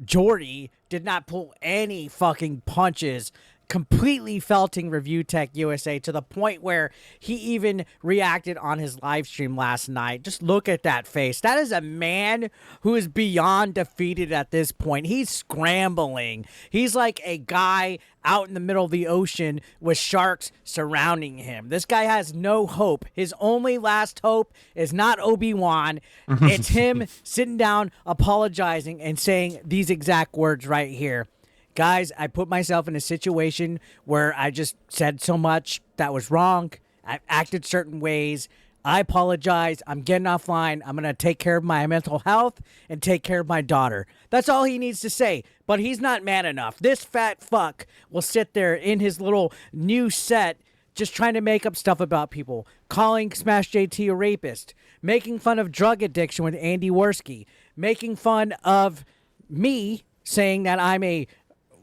Jordy did not pull any fucking punches, completely felting Review Tech USA to the point where he even reacted on his live stream last night. Just look at that face. That is a man who is beyond defeated at this point. He's scrambling. He's like a guy out in the middle of the ocean with sharks surrounding him. This guy has no hope. His only last hope is not Obi-Wan. It's him sitting down, apologizing, and saying these exact words right here. Guys, I put myself in a situation where I just said so much that was wrong. I acted certain ways. I apologize. I'm getting offline. I'm going to take care of my mental health and take care of my daughter. That's all he needs to say. But he's not man enough. This fat fuck will sit there in his little new set just trying to make up stuff about people, calling Smash JT a rapist, making fun of drug addiction with Andy Worski, making fun of me saying that I'm a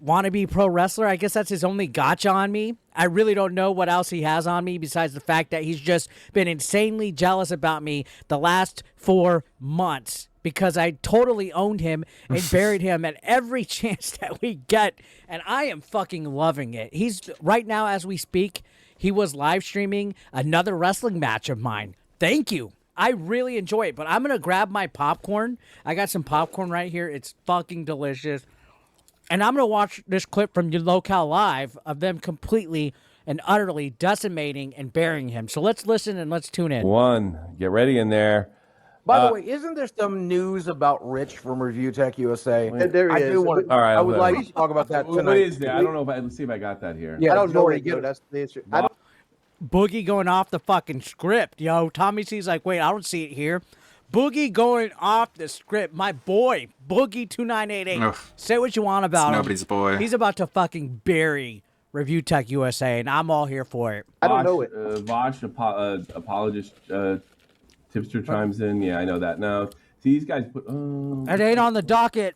wannabe pro wrestler. I guess that's his only gotcha on me. I really don't know what else he has on me besides the fact that he's just been insanely jealous about me the last 4 months because I totally owned him and buried him at every chance that we get, and I am fucking loving it. He's right now as we speak, he was live streaming another wrestling match of mine. Thank you. I really enjoy it, but I'm going to grab my popcorn. I got some popcorn right here. It's fucking delicious. And I'm going to watch this clip from Locale Live of them completely and utterly decimating and burying him. So let's listen and let's tune in. One, get ready in there. By the way, isn't there some news about Rich from Review Tech USA? There he is. All right, I would like to talk about that tonight. What is there? I don't know let's see if I got that here. Yeah, I don't know where to Jordy, go. That's the issue. Boogie going off the fucking script, yo. Tommy C's like, wait, I don't see it here. Boogie going off the script. My boy, Boogie2988. Say what you want about him. Nobody's boy. He's about to fucking bury Review Tech USA, and I'm all here for it. I don't know it. Vosh, apologist, tipster chimes in. Yeah, I know that now. See, these guys put. It ain't on the docket.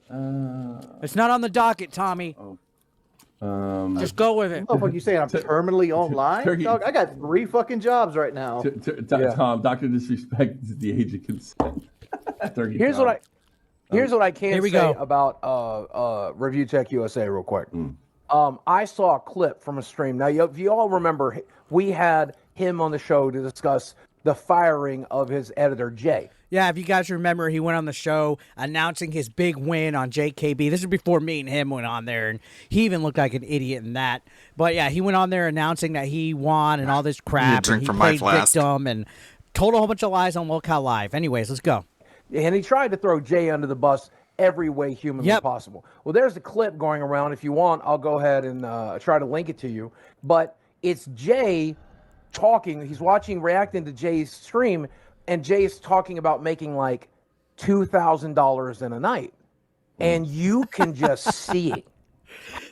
It's not on the docket, Tommy. Just go with it. Oh, what you saying? I'm terminally online? Turkey. Dog, I got 3 fucking jobs right now. Tom, Dr. Disrespect is the age of consent. Here's what I can Here we say go. about Review Tech USA real quick. I saw a clip from a stream. Now, if you all remember, we had him on the show to discuss the firing of his editor, Jay. Yeah, if you guys remember, he went on the show announcing his big win on JKB. This is before me and him went on there, and he even looked like an idiot in that. But yeah, he went on there announcing that he won and all this crap, drink and he from my played flask. victim and told a whole bunch of lies on Locale Live. Anyways, let's go. And he tried to throw Jay under the bus every way humanly possible. Well, there's a clip going around. If you want, I'll go ahead and try to link it to you. But it's Jay talking. He's reacting to Jay's stream, and Jay's talking about making like $2,000 in a night. And you can just see it.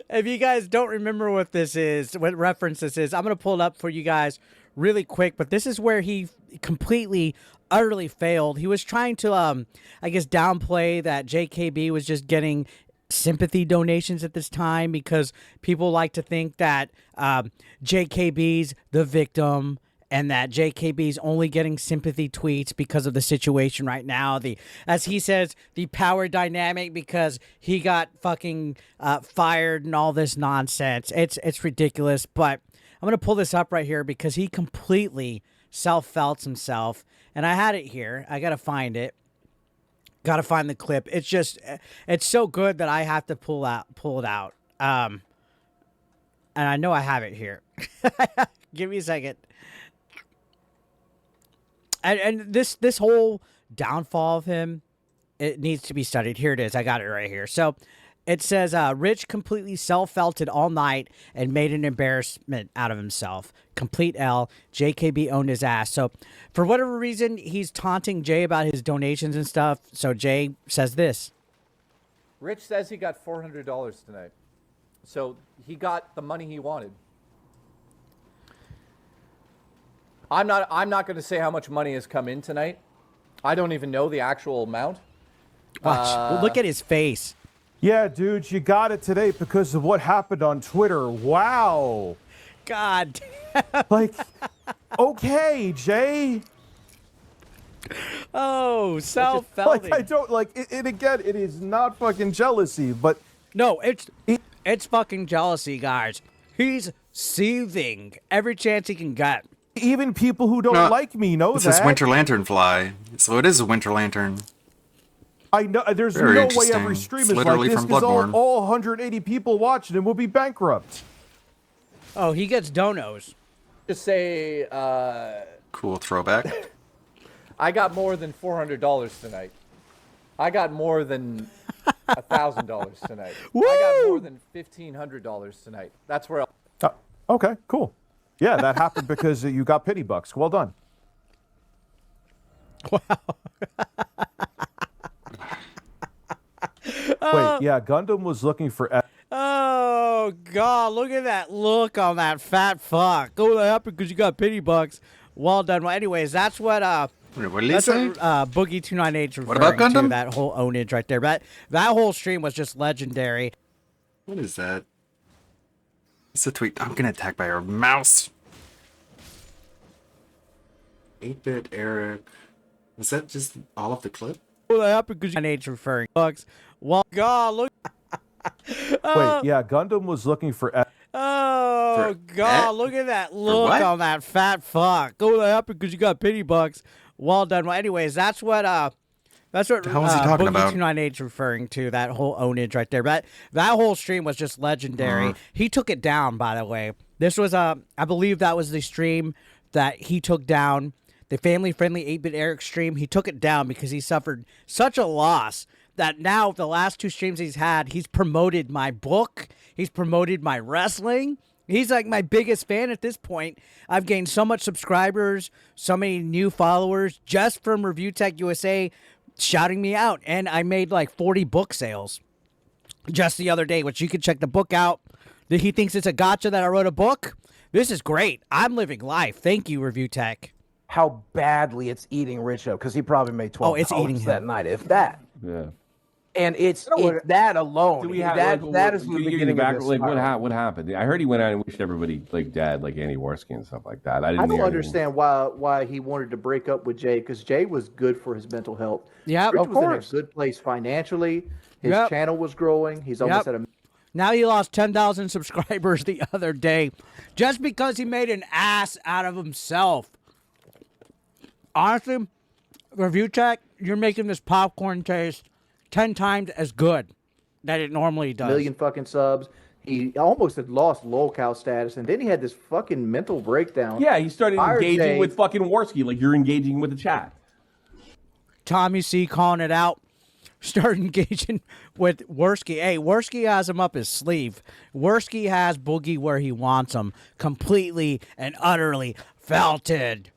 If you guys don't remember what this is, what reference this is, I'm going to pull it up for you guys really quick. But this is where he completely, utterly failed. He was trying to, I guess, downplay that JKB was just getting sympathy donations at this time because people like to think that JKB's the victim and that JKB's only getting sympathy tweets because of the situation right now. As he says, the power dynamic because he got fucking fired and all this nonsense. It's ridiculous, but I'm going to pull this up right here because he completely self-felts himself. And I had it here. I got to find it. Got to find the clip. It's just, it's so good that I have to pull it out. And I know I have it here. Give me a second. And this whole downfall of him, it needs to be studied. Here it is. I got it right here. So it says, Rich completely self-felted all night and made an embarrassment out of himself. Complete L. JKB owned his ass. So for whatever reason, he's taunting Jay about his donations and stuff. So Jay says this. Rich says he got $400 tonight. So he got the money he wanted. I'm not going to say how much money has come in tonight. I don't even know the actual amount. Watch. Look at his face. Yeah, dude, you got it today because of what happened on Twitter. Wow. God. Like, okay, Jay. Oh, self-felting. Like, I don't, like, it again, it is not fucking jealousy, but... No, it's fucking jealousy, guys. He's seething every chance he can get. Even people who don't like me know that. This is Winter Lantern Fly, so it is a Winter Lantern. I know. There's Very no way interesting. every stream It's is like literally this from because Bloodborne. all 180 people watching it will be bankrupt. Oh, he gets donos. Just say, Cool throwback. I got more than $400 tonight. I got more than $1,000 tonight. Woo! I got more than $1,500 tonight. That's where Okay, cool. Yeah, that happened because you got pity bucks. Well done. Wow. Wait, yeah, Gundam was looking for... Oh, God, look at that look on that fat fuck. Oh, that happened because you got pity bucks. Well done. Well, anyways, that's what... What did he That's say? what Boogie298 is referring What about to, Gundam? that whole ownage right there. That whole stream was just legendary. What is that? It's a tweet. I'm getting attacked by a mouse. 8-bit Eric. Was that just all of the clip? Oh, that happened because you is referring bucks. Well, God, look. Wait, yeah, Gundam was looking for... Oh, God, look at that look what? on that fat fuck. Oh, that happened because you got pity bucks. Well done. Well, anyways, that's what The hell was he talking about? Boogie298 is referring to, that whole ownage right there. That whole stream was just legendary. He took it down, by the way. This was, I believe that was the stream that he took down. The family-friendly 8-bit Eric stream. He took it down because he suffered such a loss that now the last two streams he's had, he's promoted my book. He's promoted my wrestling. He's like my biggest fan at this point. I've gained so much subscribers, so many new followers just from Review Tech USA shouting me out. And I made like 40 book sales just the other day, which you can check the book out. He thinks it's a gotcha that I wrote a book. This is great. I'm living life. Thank you, Review Tech. How badly it's eating Rich up because he probably made 12 it's eating that him. night, if that. Yeah. And it's that alone. Do we have that is can the you give me beginning back, of this. like what happened? I heard he went out and wished everybody like dad, like Andy Worski and stuff like that. I didn't I don't hear anything. understand why he wanted to break up with Jay, because Jay was good for his mental health. Yeah, Rich of was course. in a good place financially. His Yep. channel was growing. He's almost Yep. at a Now he lost 10,000 subscribers the other day just because he made an ass out of himself. Honestly, Review Tech, you're making this popcorn taste 10 times as good that it normally does. million fucking subs. He almost had lost locale status, and then he had this fucking mental breakdown. Yeah, he started Fired engaging Jay. with fucking Worski, like you're engaging with the chat. Tommy C calling it out. Start engaging with Worski. Hey, Worski has him up his sleeve. Worski has Boogie where he wants him. Completely and utterly felted.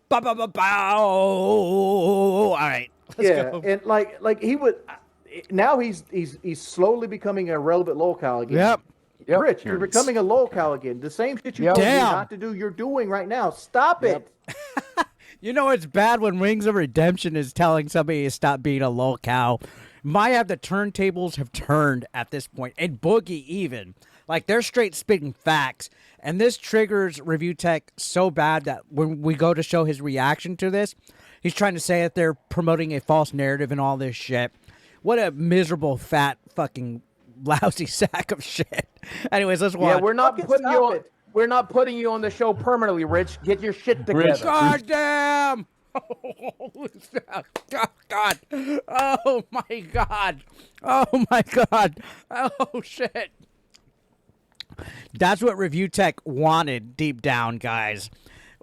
Bow, bow, bow, bow. All right. Let's go. And like he would. Now he's slowly becoming a relevant locale again. Yep. Yep. Rich, Here you're it is. becoming a lolcow again. The same shit you Yep. told me Damn. not to do, you're doing right now. Stop it. You know it's bad when Wings of Redemption is telling somebody to stop being a lol cow. The turntables have turned at this point, and Boogie even. Like, they're straight spitting facts. And this triggers Review Tech so bad that when we go to show his reaction to this, he's trying to say that they're promoting a false narrative and all this shit. What a miserable, fat, fucking lousy sack of shit. Anyways, let's watch. Yeah, we're not Fucking putting you stop on. it. We're not putting you on the show permanently, Rich. Get your shit together. Rich. God damn! Oh, God. Oh, my God. Oh, my God. Oh, shit. That's what Review Tech wanted deep down, guys.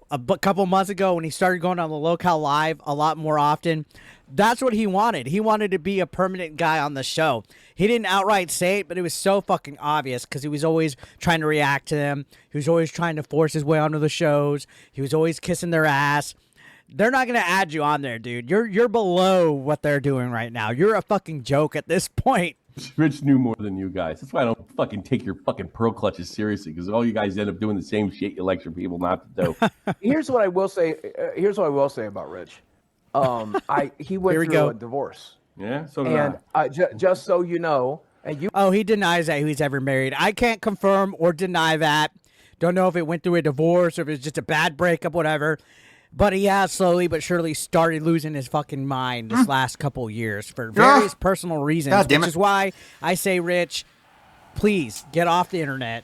A couple months ago when he started going on the Locale Live a lot more often, that's what he wanted. He wanted to be a permanent guy on the show. He didn't outright say it, but it was so fucking obvious because he was always trying to react to them. He was always trying to force his way onto the shows. He was always kissing their ass. They're not going to add you on there, dude. You're below what they're doing right now. You're a fucking joke at this point. Rich knew more than you guys. That's why I don't fucking take your fucking pearl clutches seriously, because all you guys end up doing the same shit you lecture people not to do. Here's what I will say. Here's what I will say about Rich. He went Here we through go. a divorce, Yeah, so did and just so you know, and you Oh, he denies that he's ever married. I can't confirm or deny that. Don't know if it went through a divorce or if it's just a bad breakup, whatever. But he has slowly but surely started losing his fucking mind this last couple years for various personal reasons, God damn which it. is why I say, Rich, please get off the internet.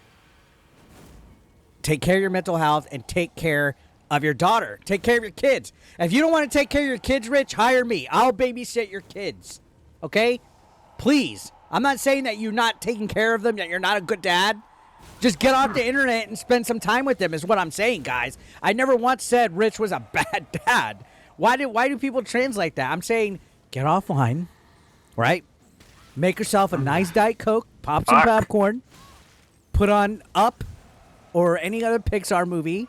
Take care of your mental health and take care of your daughter. Take care of your kids. If you don't want to take care of your kids, Rich, hire me. I'll babysit your kids. Okay? Please. I'm not saying that you're not taking care of them, that you're not a good dad. Just get off the internet and spend some time with them is what I'm saying, guys. I never once said Rich was a bad dad. Why do people translate that? I'm saying get offline, right? Make yourself a nice Diet Coke, pop some popcorn, put on Up or any other Pixar movie,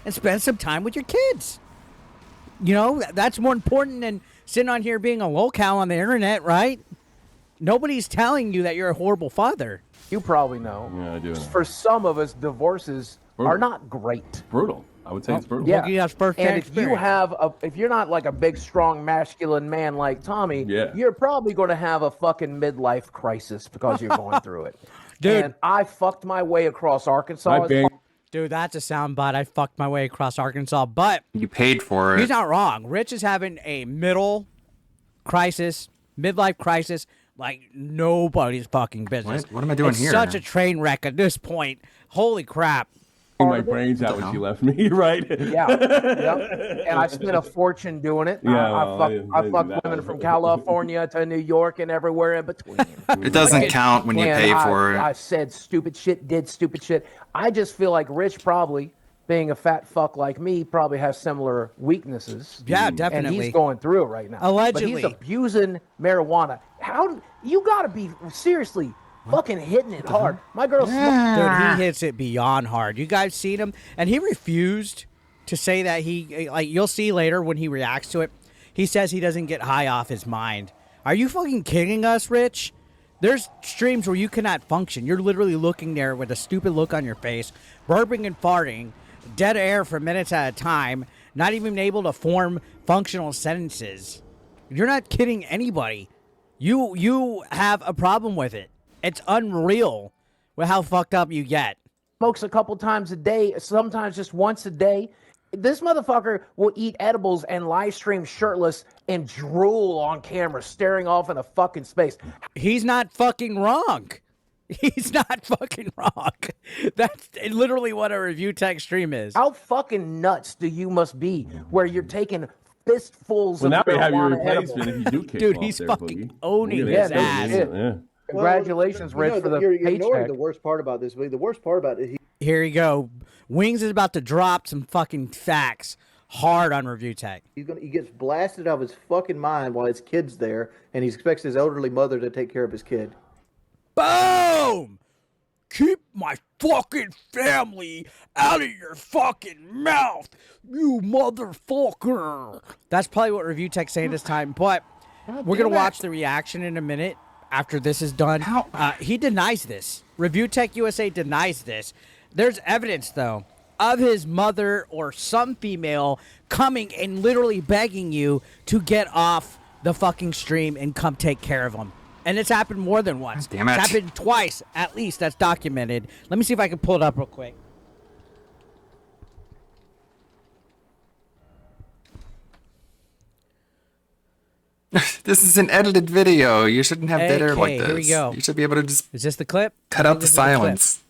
and spend some time with your kids. You know, that's more important than sitting on here being a lolcow on the internet, right? Nobody's telling you that you're a horrible father. you probably know. Yeah, I do. For some of us, divorces are not great. Brutal. I would say it's brutal. Yeah, Boogie has first-hand and if you experience. have if you're not like a big, strong, masculine man like Tommy, Yeah. you're probably going to have a fucking midlife crisis because you're going through it. Dude. And I fucked my way across Arkansas. I as banged Dude, that's a soundbite. I fucked my way across Arkansas, but You paid for he's it. not wrong. Rich is having a midlife crisis, like nobody's fucking business. What am I doing it's here? Such a train wreck at this point. Holy crap! my brains out when she left me, right? Yeah, yep. And I spent a fortune doing it. Yeah, I well, I didn't do fucked that. women from California to New York and everywhere in between. It doesn't count when you And pay for I it. said stupid shit, did stupid shit. I just feel like Rich probably, being a fat fuck like me, probably has similar weaknesses. Yeah, And definitely. he's going through it right now. Allegedly. But he's abusing marijuana. You got to be seriously fucking hitting it hard. My girl's Dude, he hits it beyond hard. You guys seen him? And he refused to say that you'll see later when he reacts to it. He says he doesn't get high off his mind. Are you fucking kidding us, Rich? There's streams where you cannot function. You're literally looking there with a stupid look on your face, burping and farting, dead air for minutes at a time, not even able to form functional sentences. You're not kidding anybody. You have a problem with it. It's unreal with how fucked up you get. smokes a couple times a day, sometimes just once a day. This motherfucker will eat edibles and live stream shirtless and drool on camera, staring off into fucking space. He's not fucking wrong. He's not fucking wrong. That's literally what a review tech stream is. How fucking nuts do you must be where you're taking fistfuls Well, now of we have your marijuana edibles? replacement if you do kick Dude, off he's there, fucking Boogie. owning Look at his that. ass. Yeah. Congratulations, Well, you Rich, know, for the you're ignoring paycheck. the worst part about this. The worst part about it, Here you go. Wings is about to drop some fucking facts hard on review tech. he gets blasted out of his fucking mind while his kid's there, and he expects his elderly mother to take care of his kid. Boom! Keep my fucking family out of your fucking mouth, you motherfucker. That's probably what review tech's saying this time, but we're gonna watch the reaction in a minute. after this is done. He denies this. Review Tech USA denies this. There's evidence, though, of his mother or some female coming and literally begging you to get off the fucking stream and come take care of him. And it's happened more than once. Damn it. It's happened twice, at least. That's documented. Let me see if I can pull it up real quick. This is an edited video. You shouldn't have dead air like Okay, this. here we go. You should be able to just Is this the clip? cut I out think the this is clip. silence.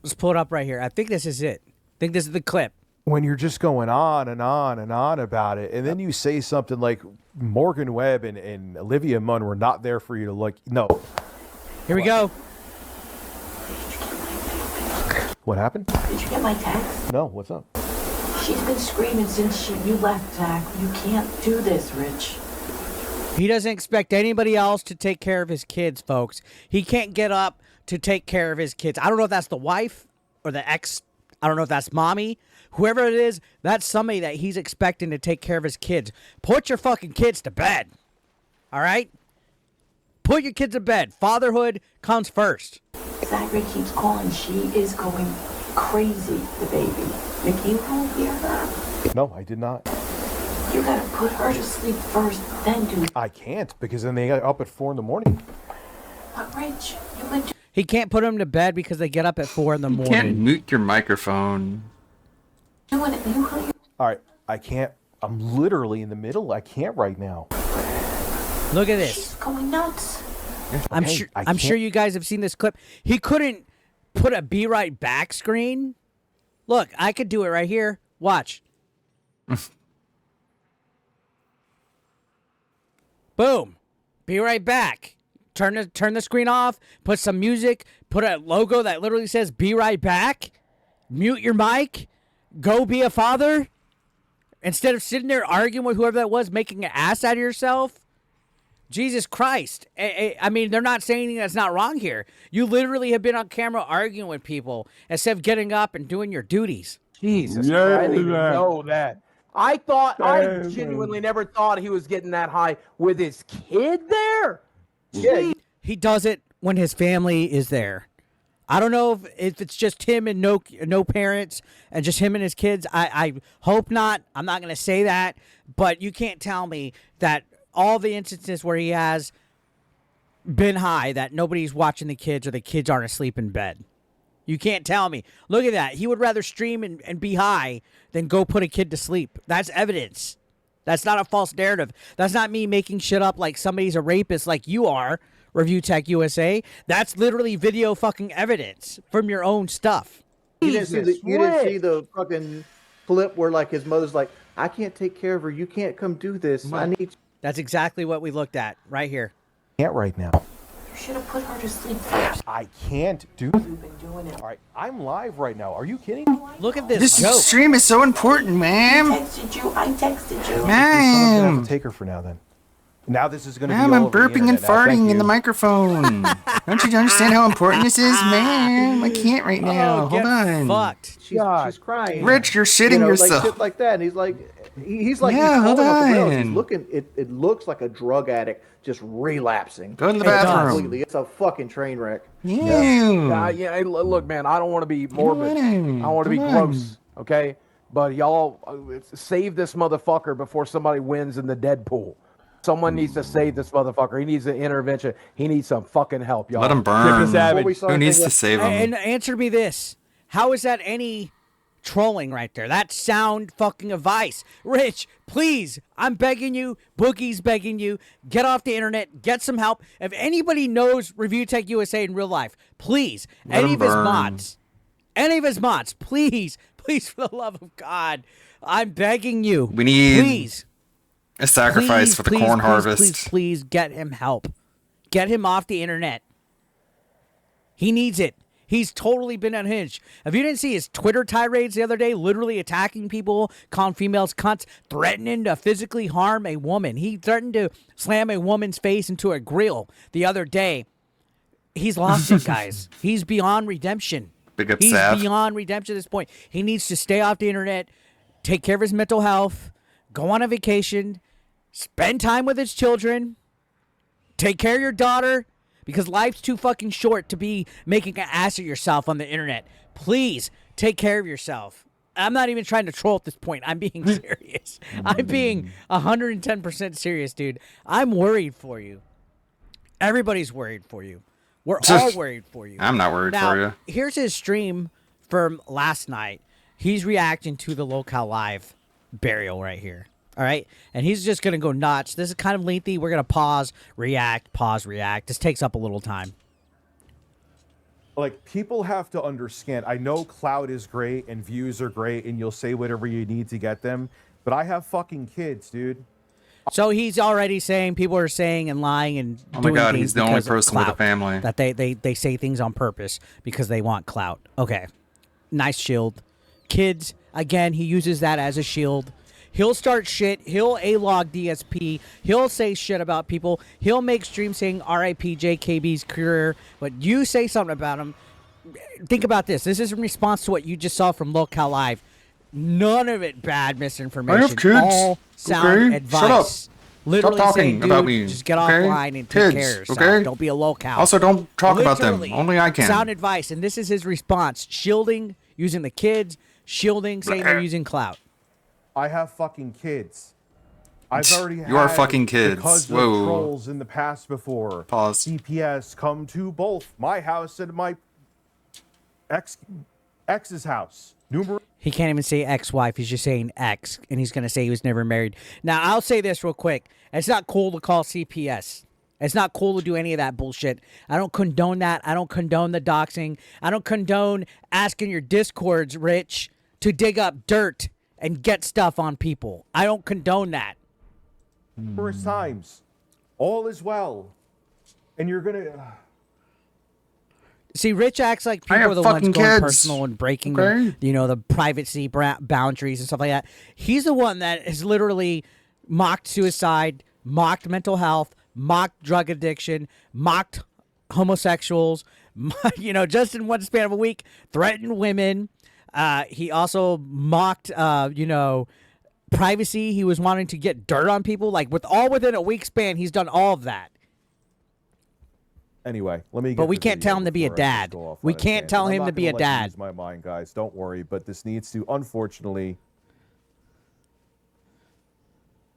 Let's pull it up right here. I think this is it. I think this is the clip. When you're just going on and on and on about it, and then you say something like Morgan Webb and Olivia Munn were not there for you to look. No. Here we go. What happened? Did you get my text? No, what's up? She's been screaming since you left, Zach. You can't do this, Rich. He doesn't expect anybody else to take care of his kids, folks. He can't get up to take care of his kids. I don't know if that's the wife or the ex. I don't know if that's mommy. Whoever it is, that's somebody that he's expecting to take care of his kids. Put your fucking kids to bed. All right? Put your kids to bed. Fatherhood comes first. Zachary keeps calling. She is going crazy, the baby. Nikki, you don't hear her. No, I did not. You gotta put her to sleep first, then do. I can't because then they get up at 4 in the morning. But Rich, you went to. He can't put them to bed because they get up at 4 in the You morning. can't mute your microphone. Doing it. All right, I can't. I'm literally in the middle. I can't right now. Look at this. She's going nuts. I'm Okay, sure. I I'm sure can't- you guys have seen this clip. He couldn't put a "Be Right Back" screen. Look, I could do it right here. Watch. Boom. Be right back. Turn the screen off. Put some music. Put a logo that literally says "Be right back." Mute your mic. Go be a father. Instead of sitting there arguing with whoever that was, making an ass out of yourself. Jesus Christ. I mean, they're not saying anything that's not wrong here. You literally have been on camera arguing with people instead of getting up and doing your duties. Jesus Yeah, Christ, I didn't even man. know that. I I Yeah, genuinely never thought he was getting that high with his kid there. Yeah, He does it when his family is there. I don't know if it's just him and no parents and just him and his kids. I hope not. I'm not going to say that. But you can't tell me that all the instances where he has been high, that nobody's watching the kids or the kids aren't asleep in bed. You can't tell me. Look at that. He would rather stream and be high than go put a kid to sleep. That's evidence. That's not a false narrative. That's not me making shit up like somebody's a rapist like you are, Review Tech USA. That's literally video fucking evidence from your own stuff. You didn't see the fucking clip where like his mother's like, I can't take care of her. You can't come do this. I need. That's exactly what we looked at right here. Can't right now. You should have put her to sleep first. I can't do. You've been doing it. All right, I'm live right now. Are you kidding? Look at this This joke. stream is so important, ma'am. I texted you. Someone's gonna have Ma'am. to take her for now. Then. Now this is gonna be. Ma'am, all I'm over the burping and internet now. Thank farting in the you. microphone. Don't you understand how important this is, ma'am? I can't right now. Oh, Hold get on. fucked. She's crying. Rich, you're shitting Like yourself. shit like that. And he's like, he's like, Yeah, he's hold falling off the rails. on. He's looking. It looks like a drug addict just relapsing. Go to the It does. bathroom. Completely. It's a fucking train wreck. Ew. Yeah, hey, look, man, I don't want to be morbid. I don't want to be Come on. gross, okay? But y'all save this motherfucker before somebody wins in the Deadpool. Someone needs to save this motherfucker. He needs an intervention. He needs some fucking help, y'all. Let him burn. Savage. Who needs to save him? And answer me this. How is that any trolling right there? That's sound fucking advice. Rich, please, I'm begging you, Boogie's begging you, get off the internet, get some help. If anybody knows Review Tech USA in real life, please, Let any him of his burn. mods, please, for the love of God, I'm begging you. We need please, a sacrifice for the corn harvest. Please get him help. Get him off the internet. He needs it. He's totally been unhinged. If you didn't see his Twitter tirades the other day, literally attacking people, calling females cunts, threatening to physically harm a woman. He threatened to slam a woman's face into a grill the other day. He's lost it, guys. He's beyond redemption. Big up, He's Sav. beyond redemption at this point. He needs to stay off the internet, take care of his mental health, go on a vacation, spend time with his children, Take care of your daughter, because life's too fucking short to be making an ass of yourself on the internet. Please take care of yourself. I'm not even trying to troll at this point. I'm being serious. I'm being 110% serious, dude. I'm worried for you. Everybody's worried for you. We're all worried for you. I'm not worried Now, for you. Here's his stream from last night. He's reacting to the Locale Live burial right here. All right? And he's just going to go nuts. This is kind of lengthy. We're going to pause, react. This takes up a little time. Like, people have to understand. I know clout is great and views are great and you'll say whatever you need to get them, but I have fucking kids, dude. So he's already saying, people are saying and lying and Oh my doing God, things he's the only because of person with a clout. family. That they say things on purpose because they want clout. Okay. Nice shield. Kids, again, he uses that as a shield. He'll start shit. He'll A-log DSP. He'll say shit about people. He'll make streams saying R.I.P. JKB's career. But you say something about him. Think about this. This is in response to what you just saw from Locale Live. None of it bad misinformation. I have kids. All sound Okay? advice. Shut up. Literally Stop talking saying, dude, about me. just get Okay? offline and take Kids, care of yourself. okay? Don't be a Locale. Also, don't talk about them. Literally, Only I can. Sound advice, and this is his response. Shielding, using the kids. Shielding, saying they're using clout. I have fucking kids. I've already You are had, fucking kids. because Whoa. of trolls in the past before. Pause. CPS come to both my house and my ex's house. He can't even say ex-wife. He's just saying ex, and he's going to say he was never married. Now, I'll say this real quick. It's not cool to call CPS. It's not cool to do any of that bullshit. I don't condone that. I don't condone the doxing. I don't condone asking your Discords, Rich, to dig up dirt and get stuff on people. I don't condone that. Numerous times. All is well. And you're going to... See, Rich acts like I people have are the ones fucking going kids. personal and breaking Okay. the privacy boundaries and stuff like that. He's the one that has literally mocked suicide, mocked mental health, mocked drug addiction, mocked homosexuals, just in one span of a week, threatened women. He also mocked, privacy. He was wanting to get dirt on people. Like, within a week span, he's done all of that. Anyway, let me. But we can't tell him to be a dad. We can't tell him to be a dad. Use my mind, guys. Don't worry. But this needs to, unfortunately.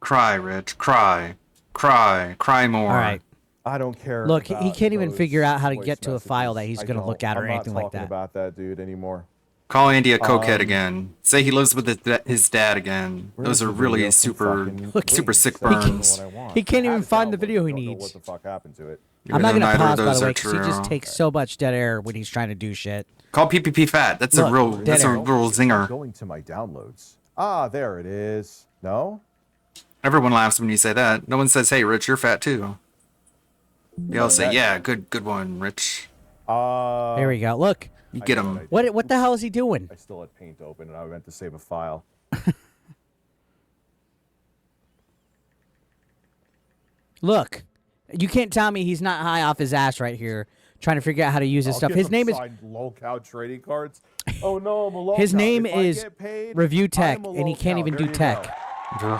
Cry, Rich. Cry. Cry. Cry more. All right. I don't care. Look, he about can't even those figure out how to voice get to a messages. file that he's I going to don't. look at or I'm not anything like talking that. about that dude anymore. Call Andy a cokehead again. Say he lives with his dad again. Where's Those are the really video super, from super sick He can't- burns. He can't even find the download video it. he Don't know needs. What the fuck happened to it? I'm not going to Neither of pause, by those the are way, because he just true. takes so much dead air when he's trying to do shit. Call PPP fat. That's Look, a real. dead That's a air. real zinger. Going to my downloads. Ah, there it is. No. Everyone laughs when you say that. No one says, "Hey, Rich, you're fat too." They all say, "Yeah, good one, Rich." There we go. Look. You get him. What the hell is he doing? I still had Paint open, and I meant to save a file. Look. You can't tell me he's not high off his ass right here trying to figure out how to use his I'll stuff. give His him name is signed Locale trading cards. Oh no, I'm a locale. his name If I is get paid, Review Tech, I'm a and he can't locale. even There do you tech. go.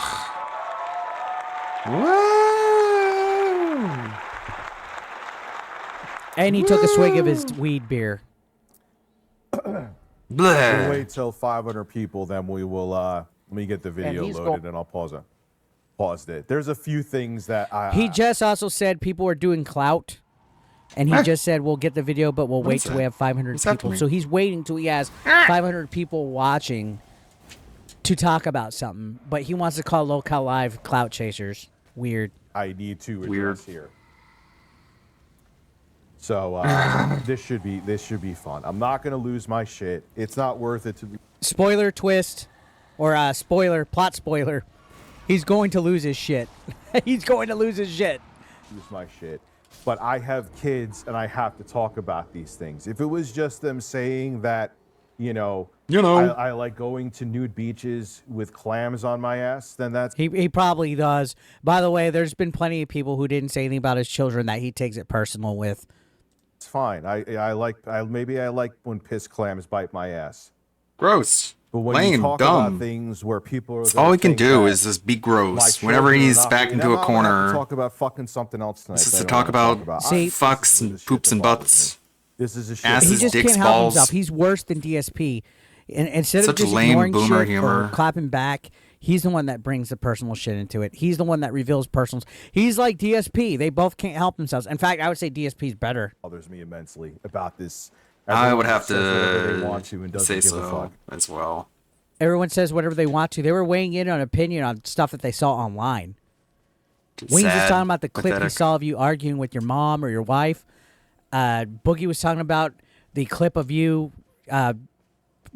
And he took a swig of his weed beer. We'll wait till 500 people, then we will. Let me get the video he's loaded, and I'll pause it. Paused it. There's a few things that He just also said people are doing clout. And he just said, we'll get the video, but we'll wait till we have 500 people. So he's waiting till he has 500 people watching to talk about something. But he wants to call Locale Live clout chasers. Weird. I need to address here. So this should be fun. I'm not gonna lose my shit. It's not worth it to be. Spoiler twist, or plot spoiler. He's going to lose his shit. He's going to lose his shit. Lose my shit. But I have kids, and I have to talk about these things. If it was just them saying that, I like going to nude beaches with clams on my ass, then that's... He probably does. By the way, there's been plenty of people who didn't say anything about his children that he takes it personal with. It's fine. Maybe I like when piss clams bite my ass. Gross. But when Lame, you talk dumb. about things where people are All he can think do that is just be my gross. children Whenever are he's not back being- into a I'm not gonna have to corner, talk about fucking something else tonight. this is that I to don't talk wanna about See- fucks and poops and butts. This is a shit. Asses, he just dicks, can't help balls. himself. He's worse than DSP. And instead Such of just lame ignoring boomer shit humor. or clapping back, he's the one that brings the personal shit into it. He's the one that reveals personals. He's like DSP. They both can't help themselves. In fact, I would say DSP's better. Bothers me immensely about this. I would Everyone have says whatever they want to and doesn't say give a so fuck. as well. Everyone says whatever they want to. They were weighing in on opinion on stuff that they saw online. Wings was Sad, talking about the clip he pathetic. saw of you arguing with your mom or your wife. Boogie was talking about the clip of you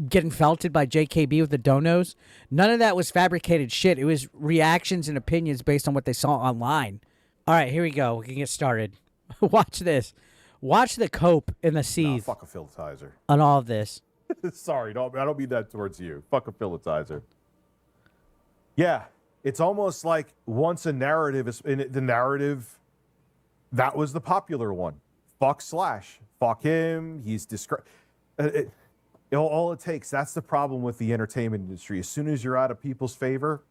getting felted by JKB with the donos. None of that was fabricated shit. It was reactions and opinions based on what they saw online. All right, here we go. We can get started. Watch this. Watch the cope and the seethe Fuck a Philitizer. on all of this. Sorry, I don't mean that towards you. Fuck a Philitizer. Yeah, it's almost like once a narrative is in the narrative, that was the popular one. Fuck Slash. Fuck him. He's all it takes. That's the problem with the entertainment industry. As soon as you're out of people's favor,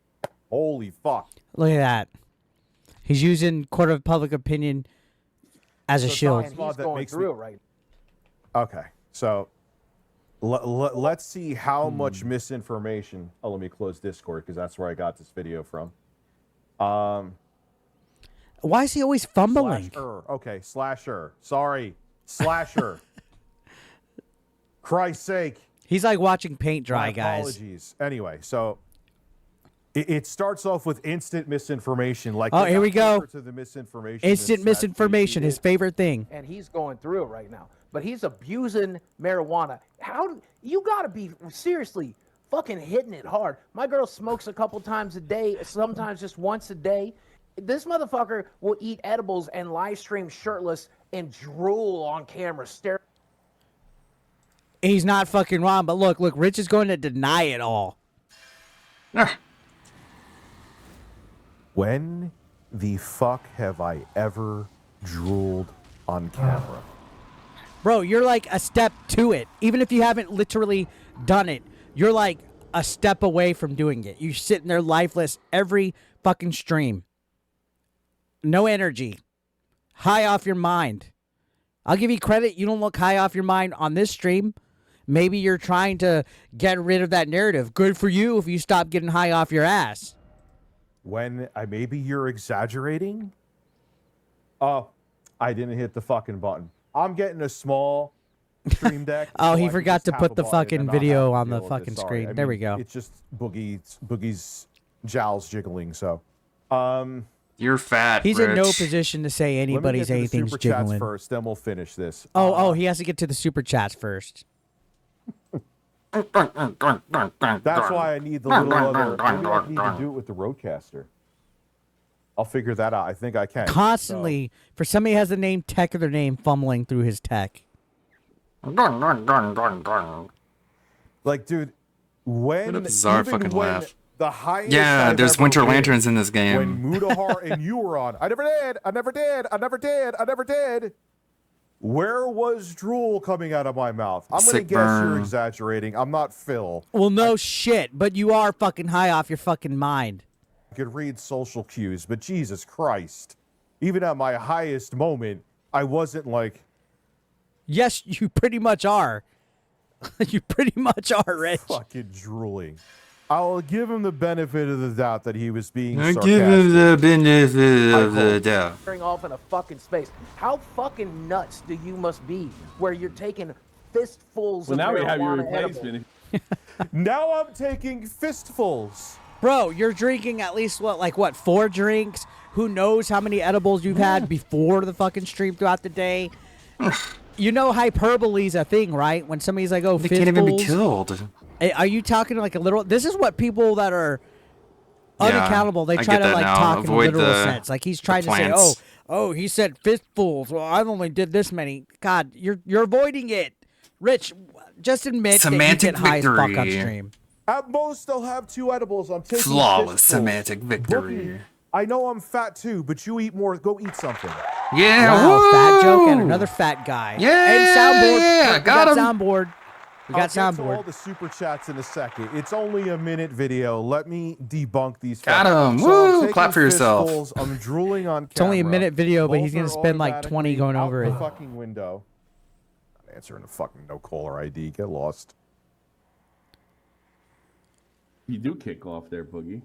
holy fuck. Look at that. He's using court of public opinion as a shield. And he's going through it right. Okay, so let's see how much misinformation. Oh, let me close Discord because that's where I got this video from. Why is he always fumbling? Okay, slasher. Sorry, slasher. Christ's sake. He's like watching paint dry, My guys. apologies. Anyway, so it starts off with instant misinformation. Like, Oh, they here got we go. closer to the misinformation Instant than misinformation, his favorite thing. And he's going through it right now. But he's abusing marijuana. You gotta be seriously fucking hitting it hard. My girl smokes a couple times a day, sometimes just once a day. This motherfucker will eat edibles and live stream shirtless and drool on camera. He's not fucking wrong, but look, Rich is going to deny it all. When the fuck have I ever drooled on camera? Bro, you're like a step to it. Even if you haven't literally done it, you're like a step away from doing it. You're sitting there lifeless every fucking stream. No energy. High off your mind. I'll give you credit. You don't look high off your mind on this stream. Maybe you're trying to get rid of that narrative. Good for you if you stop getting high off your ass. When maybe you're exaggerating? Oh, I didn't hit the fucking button. I'm getting a small stream deck. Oh, so he I can forgot just to tap put a the button fucking and not have video to on the deal with fucking it. Sorry. screen. I There we mean, go. It's just Boogie's jowls jiggling. So, you're fat. He's Rich. in no position to say anybody's Let me get to the anything's super chats jiggling. first, then we'll finish this. Oh, he has to get to the super chats first. That's why I need the little other. Maybe I need to do it with the Roadcaster. I'll figure that out. I think I can. Constantly, for somebody who has the name Tech of their name, fumbling through his tech. Like, dude, when What a bizarre even fucking when laugh. the highest Yeah, I've there's ever Winter been, Lanterns in this game. When Mudahar and you were on, I never did. Where was drool coming out of my mouth? I'm gonna Sick guess you're burn. exaggerating. I'm not Phil. Well, no shit, but you are fucking high off your fucking mind. I could read social cues, but Jesus Christ, even at my highest moment, I wasn't like. Yes, you pretty much are. You pretty much are, Rich. Fucking drooling. I'll give him the benefit of the doubt that he was being I sarcastic. give him the benefit of the doubt. Tearing off in a fucking space. How fucking nuts do you must be where you're taking fistfuls of Well, now we have your marijuana edibles? replacement. Now I'm taking fistfuls. Bro, you're drinking at least, what, 4 drinks? Who knows how many edibles you've had before the fucking stream throughout the day? You know hyperbole's a thing, right? When somebody's like, oh, They can't even be fistfuls. killed. Are you talking like a literal? This is what people that are Yeah, unaccountable, they I try get to that like now. talk in a Avoid literal the- sense. Like he's trying the to say, plants. oh, he said fistfuls. Well, I only did this many. God, you're avoiding it. Rich, just admit Semantic that you get high as fuck on victory. stream. At most, I'll have 2 edibles. I'm taking Flawless fistfuls. semantic victory. Boogie, I know I'm fat too, but you eat more. Go eat something. Yeah, Wow, woo! fat joke and another fat guy. Yeah, and soundboard. yeah, We got him. soundboard. We got I'll get to soundboard. all the super chats in a second. It's only a minute video. Let me debunk these. Got facts. him. So Woo! I'm taking Clap for yourself. fistfuls, I'm drooling on camera. It's only a minute video, but he's Both gonna are spend like 20 automatically going out over the it. fucking window. I'm answering a fucking no caller ID. Get lost. You do kick off there, Boogie.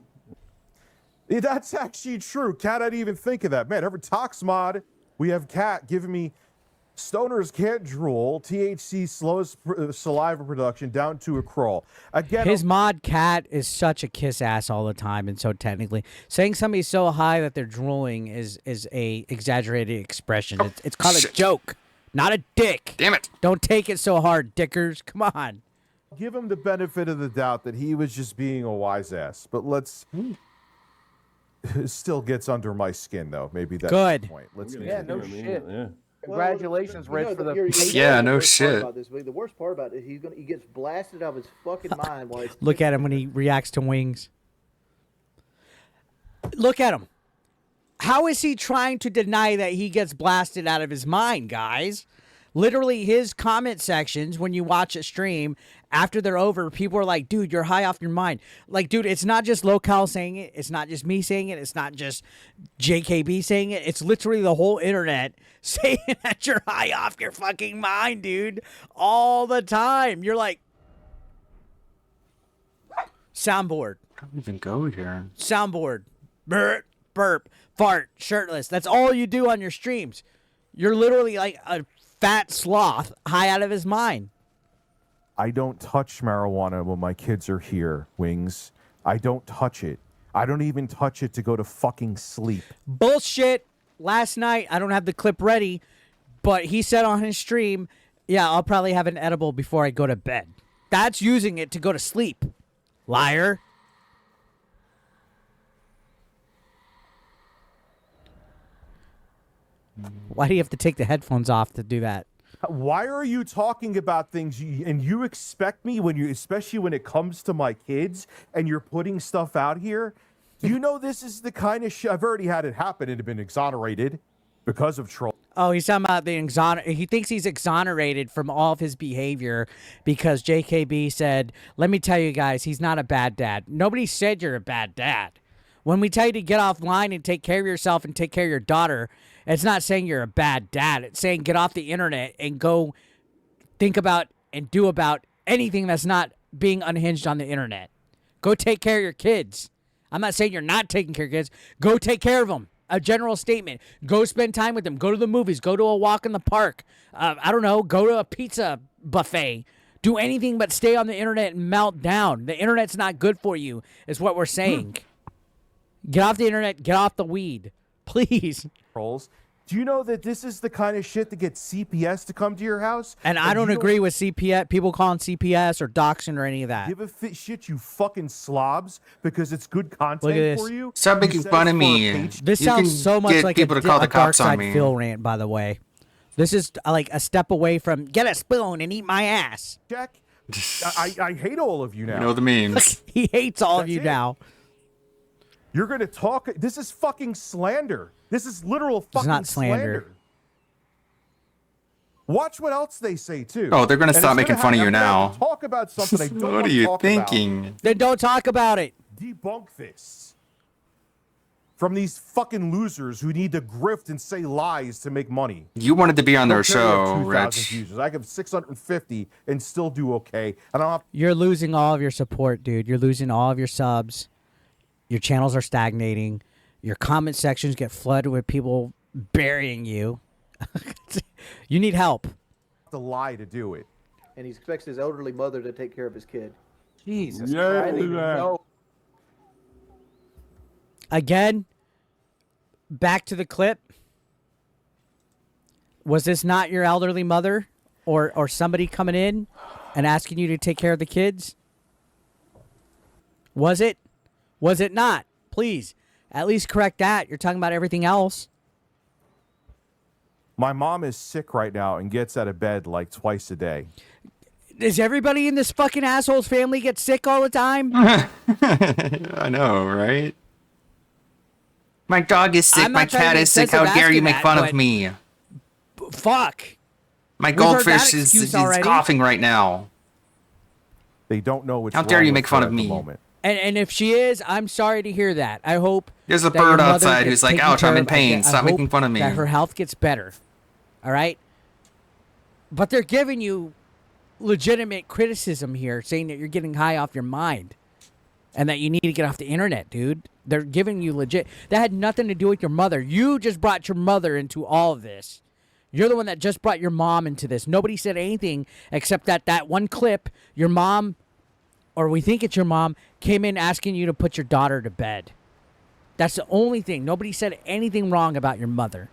Yeah, that's actually true. Cat, I didn't even think of that. Man, every Tox mod, we have Cat giving me stoners can't drool, THC slows saliva production down to a crawl. Again, His mod Cat is such a kiss ass all the time, and so technically saying somebody's so high that they're drooling is a exaggerated expression. It's called a joke, not a dick. Damn it! Don't take it so hard, dickers. Come on. give him the benefit of the doubt that he was just being a wise ass. But let's. It still gets under my skin, though. Maybe that's Good. the point. Let's Yeah, no continue. shit. Yeah. Congratulations, Well, Rich, for the. Yeah, no the worst part shit. about this, the worst part about it, he gets blasted out of his fucking mind while he's. Look at him when he reacts to wings. Look at him. How is he trying to deny that he gets blasted out of his mind, guys? Literally, his comment sections, when you watch a stream, after they're over, people are like, dude, you're high off your mind. Like, dude, it's not just Locale saying it. It's not just me saying it. It's not just JKB saying it. It's literally the whole internet saying that you're high off your fucking mind, dude. All the time. You're like, soundboard. I don't even go here. Soundboard. Burp, burp, fart, shirtless. That's all you do on your streams. You're literally like a fat sloth high out of his mind. I don't touch marijuana when my kids are here, Wings. I don't touch it. I don't even touch it to go to fucking sleep. Bullshit. Last night, I don't have the clip ready, but he said on his stream, yeah, I'll probably have an edible before I go to bed. That's using it to go to sleep. Liar. Why do you have to take the headphones off to do that? Why are you talking about things and you expect me when you, especially when it comes to my kids, and you're putting stuff out here? You know this is the kind of shit. I've already had it happen and have been exonerated because of troll. Oh, he's talking about the he thinks he's exonerated from all of his behavior because JKB said, let me tell you guys, he's not a bad dad. Nobody said you're a bad dad. When we tell you to get offline and take care of yourself and take care of your daughter, it's not saying you're a bad dad. It's saying get off the internet and go think about and do about anything that's not being unhinged on the internet. Go take care of your kids. I'm not saying you're not taking care of kids. Go take care of them. A general statement. Go spend time with them. Go to the movies. Go to a walk in the park. I don't know. Go to a pizza buffet. Do anything but stay on the internet and melt down. The internet's not good for you, is what we're saying. Get off the internet. Get off the weed. Please. Trolls. Do you know that this is the kind of shit that gets CPS to come to your house? And I don't agree with CPS. People calling CPS or doxing or any of that. Give a shit, you fucking slobs, because it's good Look at content this. for you. Stop making fun of me. This You sounds can so much get like people a, to call a the Dark cops on Side me. Phil rant, by the way. This is like a step away from get a spoon and eat my ass. Jack, I hate all of you now. You know the memes. He hates all of That's you it. now. You're going to talk. This is fucking slander. This is literal fucking not slander. Watch what else they say, too. Oh, they're gonna And stop it's making fun of have- you I'm gonna now. have to talk about something I don't What want are to you talk thinking? Then don't talk about it. About. Debunk this. From these fucking losers who need to grift and say lies to make money. You wanted to be on their Don't care, you have show, 2,000 Rich. users. I have 650 and still do okay. And I don't have You're losing all of your support, dude. You're losing all of your subs. Your channels are stagnating. Your comment sections get flooded with people burying you. You need help. to lie to do it. And he expects his elderly mother to take care of his kid. Jesus Yeah, Christ. I didn't even man. know. Again, back to the clip. Was this not your elderly mother or somebody coming in and asking you to take care of the kids? Was it? Was it not? Please, at least correct that. You're talking about everything else. My mom is sick right now and gets out of bed like twice a day. Does everybody in this fucking asshole's family get sick all the time? I know, right? My dog is sick. I'm My not trying to cat be is sick. How excessive dare you asking make that, fun but- of me? Fuck. My We've heard that goldfish is excuse already. coughing right now. They don't know what's How dare wrong you with make fun her of at the me? moment. And if she is, I'm sorry to hear that. I hope There's a that your bird mother outside gets who's like, taken ouch, I'm care in of. pain. I Stop hope making fun of me. that her health gets better. All right? But they're giving you legitimate criticism here, saying that you're getting high off your mind and that you need to get off the internet, dude. They're giving you legit. That had nothing to do with your mother. You just brought your mother into all of this. You're the one that just brought your mom into this. Nobody said anything except that one clip, your mom, or we think it's your mom, came in asking you to put your daughter to bed. That's the only thing. Nobody said anything wrong about your mother.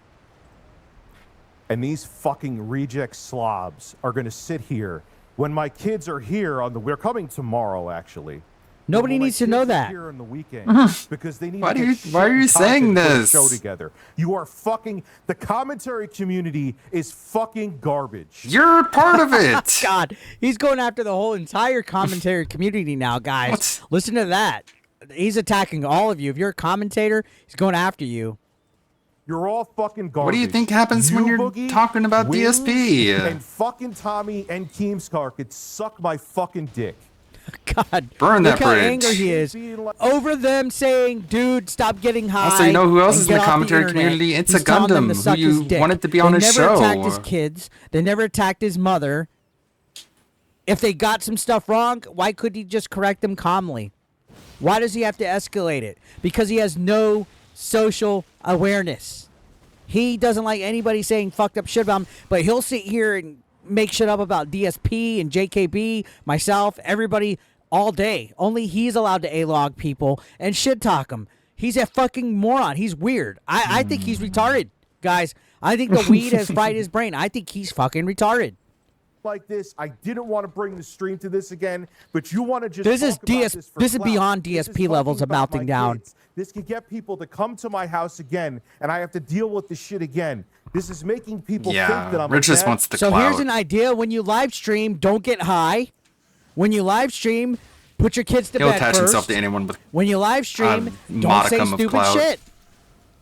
And these fucking reject slobs are going to sit here when my kids are here we're coming tomorrow, actually. Nobody needs to know that. Here on the weekend Mhm. because they need Why to are get you- why are you shit and saying content to put a this? show together. You are fucking the commentary community is fucking garbage. You're part of it. God, he's going after the whole entire commentary community now, guys. Listen to that. He's attacking all of you. If you're a commentator, he's going after you. You're all fucking garbage. What do you think happens when you're Boogie, talking about Wings, DSP? And fucking Tommy and Keemstar could suck my fucking dick. God, Burn look that how bridge. angry he is over them saying, "Dude, stop getting high." Also, you know who else and is in get the off commentary internet." community? It's He's a telling them to Gundam who suck his you dick. wanted to be on his They never show. attacked his kids. They never attacked his mother. If they got some stuff wrong, why could he just correct them calmly? Why does he have to escalate it? Because he has no social awareness. He doesn't like anybody saying fucked up shit about him, but he'll sit here and make shit up about DSP and JKB, myself, everybody all day. Only he's allowed to A-log people and shit talk them. He's a fucking moron. He's weird. I think he's retarded, guys. I think the weed has fried his brain. I think he's fucking retarded. Like this, I didn't want to bring the stream to this again, but you want to just This is talk about DS. this for This is clout. beyond This is DSP levels fucking of about melting my down. kids. This could get people to come to my house again, and I have to deal with this shit again. This is making people think that I'm Rich a just bad- wants the So clout. here's an idea: when you live stream, don't get high. When you live stream, put your kids to He'll bed attach first. himself to anyone with When you live stream, don't say modicum of stupid clout. shit.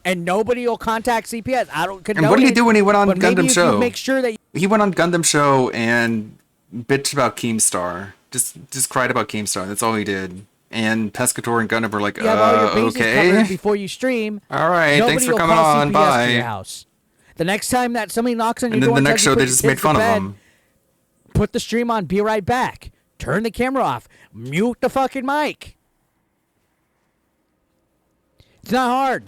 And nobody will contact CPS. I don't condone And what did he it, do when he went on but maybe Gundam if Show? You make sure that He went on Gundam Show and bitched about Keemstar. Just cried about Keemstar. That's all he did. And Pescator and Gundam were like, you have all your bases covered okay. before you stream. All right, nobody thanks for will coming call on. CPS Bye. To your house. The next time that somebody knocks on your And then door the and next tells you show, to they put just your made kids fun to of bed, him. Put the stream on. Be right back. Turn the camera off. Mute the fucking mic. It's not hard.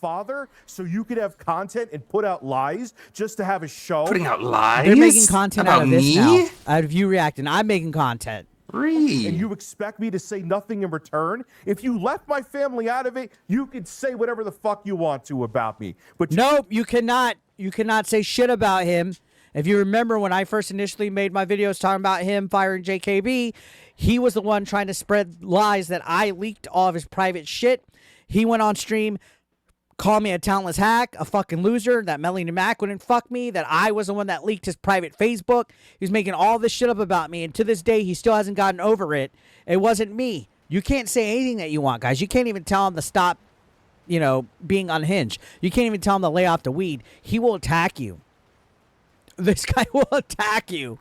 Father, so you could have content and put out lies just to have a show. Putting out lies? They're making content About out of this me? now. Out of you reacting. I'm making content. And you expect me to say nothing in return? If you left my family out of it, you could say whatever the fuck you want to about me. But Nope, you cannot. You cannot say shit about him. If you remember when I first initially made my videos talking about him firing JKB, he was the one trying to spread lies that I leaked all of his private shit. He went on stream, called me a talentless hack, a fucking loser, that Melanie Mac wouldn't fuck me, that I was the one that leaked his private Facebook. He was making all this shit up about me, and to this day, he still hasn't gotten over it. It wasn't me. You can't say anything that you want, guys. You can't even tell him to stop, being unhinged. You can't even tell him to lay off the weed. He will attack you. This guy will attack you.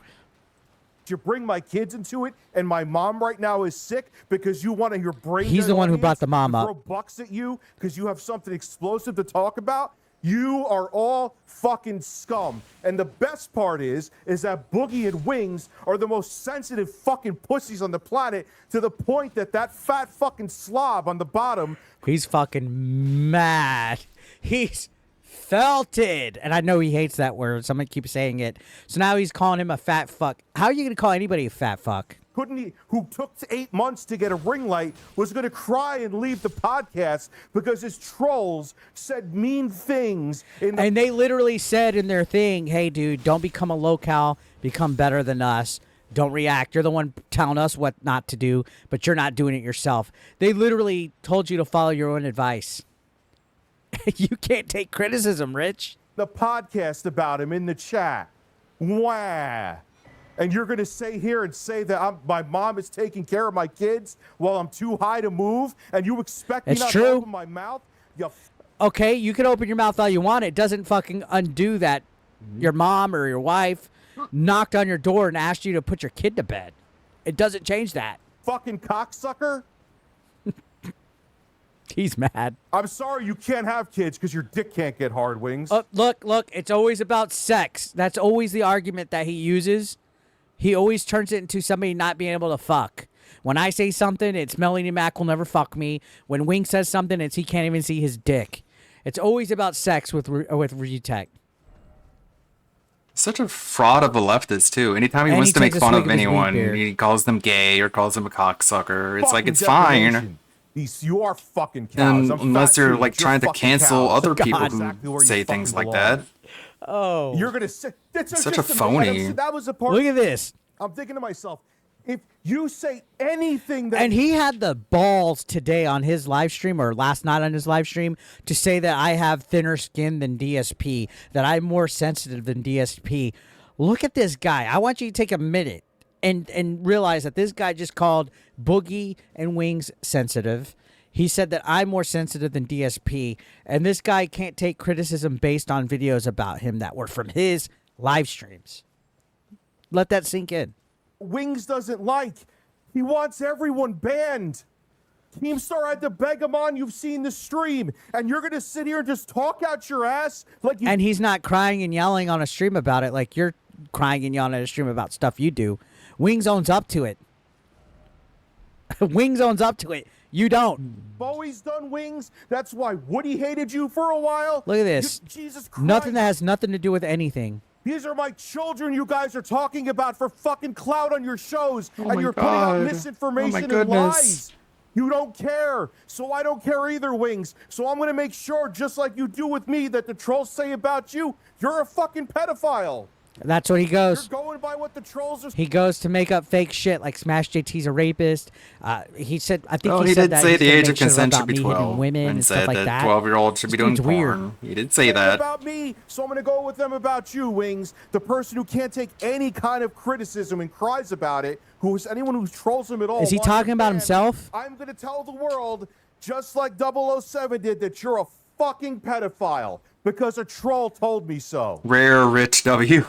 you bring my kids into it, and my mom right now is sick because you want to your brain. He's the one who brought the mom throw up. bucks at you because you have something explosive to talk about. You are all fucking scum. And the best part is that Boogie and Wings are the most sensitive fucking pussies on the planet, to the point that that fat fucking slob on the bottom. He's fucking mad. He's felted. And I know he hates that word, so I'm going to keep saying it. So now he's calling him a fat fuck. How are you going to call anybody a fat fuck? Couldn't he, who took 8 months to get a ring light, was going to cry and leave the podcast because his trolls said mean things. And they literally said in their thing, hey, dude, don't become a local, become better than us. Don't react. You're the one telling us what not to do, but you're not doing it yourself. They literally told you to follow your own advice. You can't take criticism, Rich. The podcast about him in the chat. Wah. And you're going to say here and say that my mom is taking care of my kids while I'm too high to move, and you expect me It's not true. to open my mouth? You Okay, you can open your mouth all you want. It doesn't fucking undo that your mom or your wife knocked on your door and asked you to put your kid to bed. It doesn't change that. Fucking cocksucker. He's mad. I'm sorry you can't have kids because your dick can't get hard, Wings. Look, it's always about sex. That's always the argument that he uses. He always turns it into somebody not being able to fuck. When I say something, it's Melanie Mac will never fuck me. When Wing says something, it's he can't even see his dick. It's always about sex with Ryutek. Such a fraud of a leftist, too. Anytime he wants to make fun of anyone, he calls them gay or calls them a cocksucker. It's like, it's fine. You are fucking cows. Unless you're like trying to cancel other people who say things like that. Oh. You're going to say... That's such a phony. That was a part... Look at this. I'm thinking to myself, if you say anything that... And he had the balls today on his live stream, or last night on his live stream, to say that I have thinner skin than DSP, that I'm more sensitive than DSP. Look at this guy. I want you to take a minute and realize that this guy just called Boogie and Wings sensitive. He said that I'm more sensitive than DSP, and this guy can't take criticism based on videos about him that were from his live streams. Let that sink in. Wings doesn't like. He wants everyone banned. Keemstar had to beg him on. You've seen the stream, and you're gonna sit here and just talk out your ass like you... And he's not crying and yelling on a stream about it like you're crying and yelling at a stream about stuff you do. Wings owns up to it. Wings owns up to it. You don't. Bowie's done, Wings. That's why Woody hated you for a while. Look at this. Jesus Christ. Nothing that has nothing to do with anything. These are my children you guys are talking about for fucking clout on your shows. Oh and you're putting out God. misinformation Oh and lies. You don't care. So I don't care either, Wings. So I'm going to make sure, just like you do with me, that the trolls say about you, you're a fucking pedophile. That's what he goes. You're going by what the trolls are... He goes to make up fake shit like Smash JT's a rapist. He said, I think Oh, he said did that say he's the gonna age make of sure consent about should be me hitting 12, women and stuff said like that that. 12-year-olds should be doing This porn. dude's weird. He did say that. About me, so I'm going to go with them about you, Wings. The person who can't take any kind of criticism and cries about it, anyone who trolls him at all. Is he talking about himself? I'm going to tell the world, just like 007 did, that you're a fucking pedophile because a troll told me so. Rare Rich W.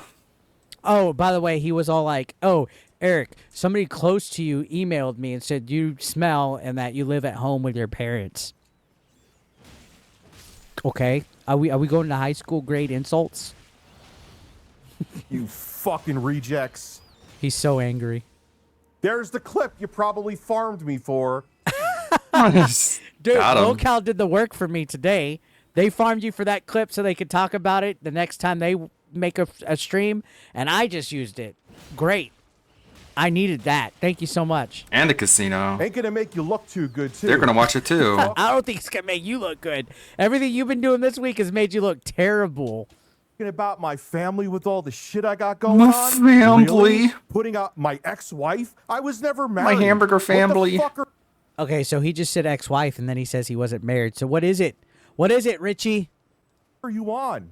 Oh, by the way, he was all like, oh, Eric, somebody close to you emailed me and said you smell and that you live at home with your parents. Okay. Are we going to high school grade insults? You fucking rejects. He's so angry. There's the clip you probably farmed me for. Dude, Locale did the work for me today. They farmed you for that clip so they could talk about it the next time they make a stream, and I just used it. Great. I needed that. Thank you so much. And the casino. Ain't gonna make you look too good, too. They're gonna watch it, too. I don't think it's gonna make you look good. Everything you've been doing this week has made you look terrible. About my family with all the shit I got going My on? family. Really? Putting out my ex-wife? I was never married. My hamburger family. What the fuck Okay, so he just said ex-wife, and then he says he wasn't married. So what is it? What is it, Richie? are you on?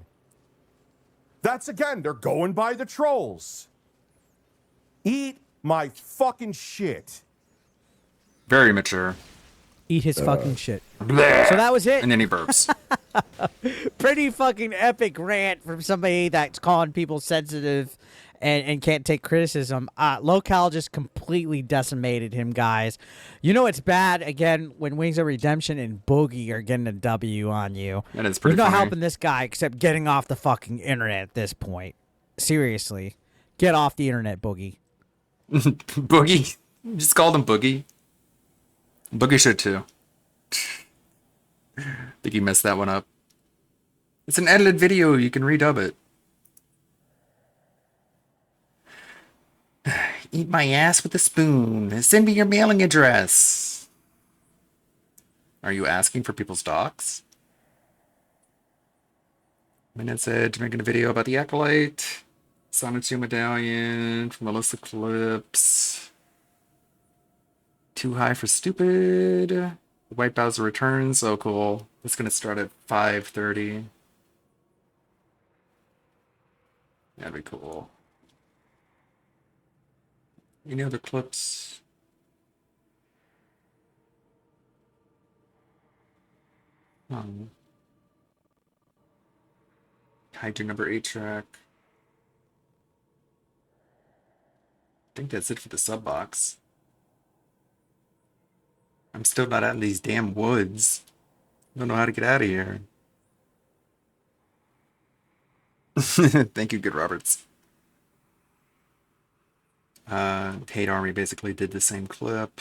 That's again, they're going by the trolls. Eat my fucking shit. Very mature. Eat his fucking shit. Bleh. So that was it. And then he burps. Pretty fucking epic rant from somebody that's calling people sensitive and can't take criticism. Locale just completely decimated him, guys. You know it's bad, again, when Wings of Redemption and Boogie are getting a W on you. That is pretty You're not funny. helping this guy except getting off the fucking internet at this point. Seriously. Get off the internet, Boogie. Boogie? Just called him Boogie. Boogie should too. Think he messed that one up. It's an edited video, you can redub it. Eat my ass with a spoon. Send me your mailing address. Are you asking for people's docs? Minute said making a video about the Acolyte. Sonic Medallion from Melissa Clips. Too high for stupid. White Bowser returns. Oh, cool. It's gonna start at 5:30. That'd be cool. Any other clips? Hide your number 8 track. think that's it for the sub box. I'm still not out in these damn woods. I don't know how to get out of here. Thank you, Good Roberts. Hate Army basically did the same clip.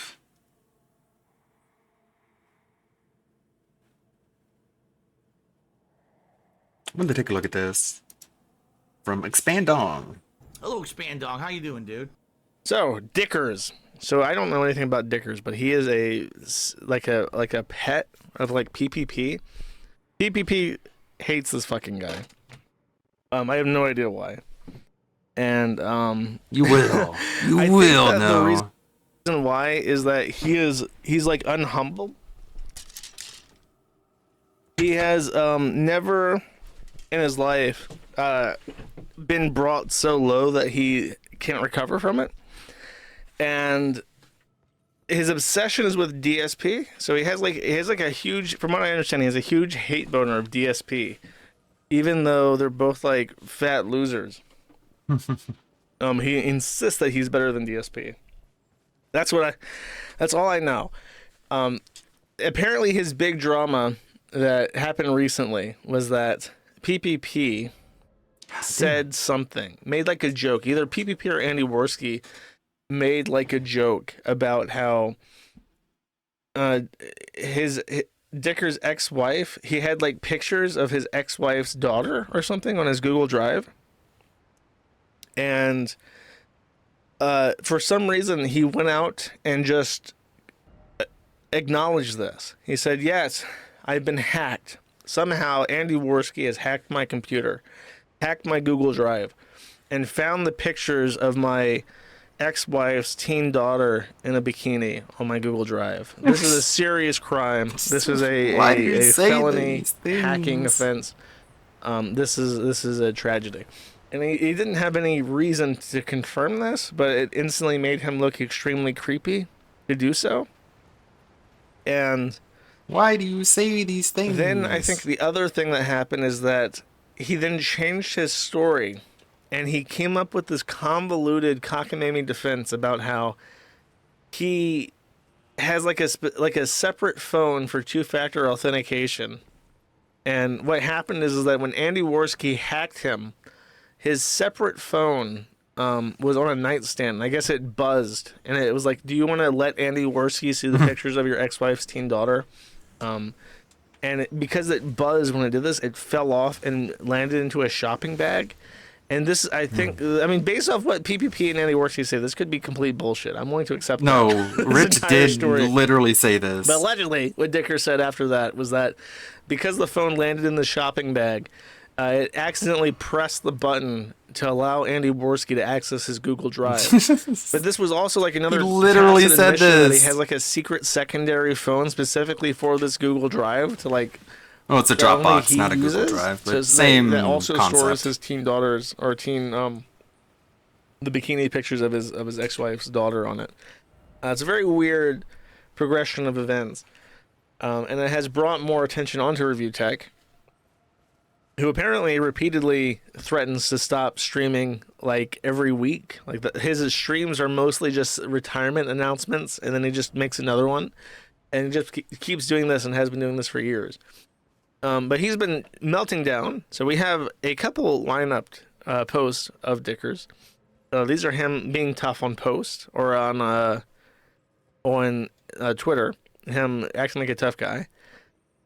I'm going to take a look at this. From Expand On. Hello, Expand Dog. How you doing, dude? So, Dickers. So I don't know anything about Dickers, but he is a pet of like PPP. PPP hates this fucking guy. I have no idea why. And you will. You will know. The reason why is that he's like unhumble. He has never in his life been brought so low that he can't recover from it. And his obsession is with DSP. So he has like a huge, from what I understand, he has a huge hate boner of DSP, even though they're both like fat losers. He insists that he's better than DSP. That's all I know. Apparently his big drama that happened recently was that PPP said something, made like a joke. Either PPP or Andy Worski made like a joke about how his Dicker's ex-wife, he had like pictures of his ex-wife's daughter or something on his Google Drive. And for some reason, he went out and just acknowledged this. He said, yes, I've been hacked. Somehow, Andy Worski has hacked my computer, hacked my Google Drive, and found the pictures of my ex-wife's teen daughter in a bikini on my Google Drive. This is a serious crime. This is a felony hacking offense. This is a tragedy. And he didn't have any reason to confirm this, but it instantly made him look extremely creepy to do so. And why do you say these things? Then I think the other thing that happened is that he then changed his story, and he came up with this convoluted cockamamie defense about how he has like a separate phone for two-factor authentication. And what happened is that when Andy Worski hacked him, his separate phone was on a nightstand. I guess it buzzed, and it was like, do you want to let Andy Worski see the pictures of your ex-wife's teen daughter? And because it buzzed when it did this, it fell off and landed into a shopping bag. And this, I think, I mean, based off what PPP and Andy Worski say, this could be complete bullshit. I'm willing to accept that. No, Rich did literally say this. But allegedly, what Dicker said after that was that because the phone landed in the shopping bag, it accidentally pressed the button to allow Andy Worski to access his Google Drive. But this was also like another he literally said this. That he has like a secret secondary phone specifically for this Google Drive to like. Oh, it's a Dropbox, not a Google Drive, but same that also concept. Stores his teen daughters or the bikini pictures of his ex-wife's daughter on it. It's a very weird progression of events, and it has brought more attention onto Review Tech, who apparently repeatedly threatens to stop streaming like every week. Like his streams are mostly just retirement announcements, and then he just makes another one, and just keeps doing this and has been doing this for years. But he's been melting down. So we have a couple lineup posts of Dickers. These are him being tough on post or on Twitter, him acting like a tough guy.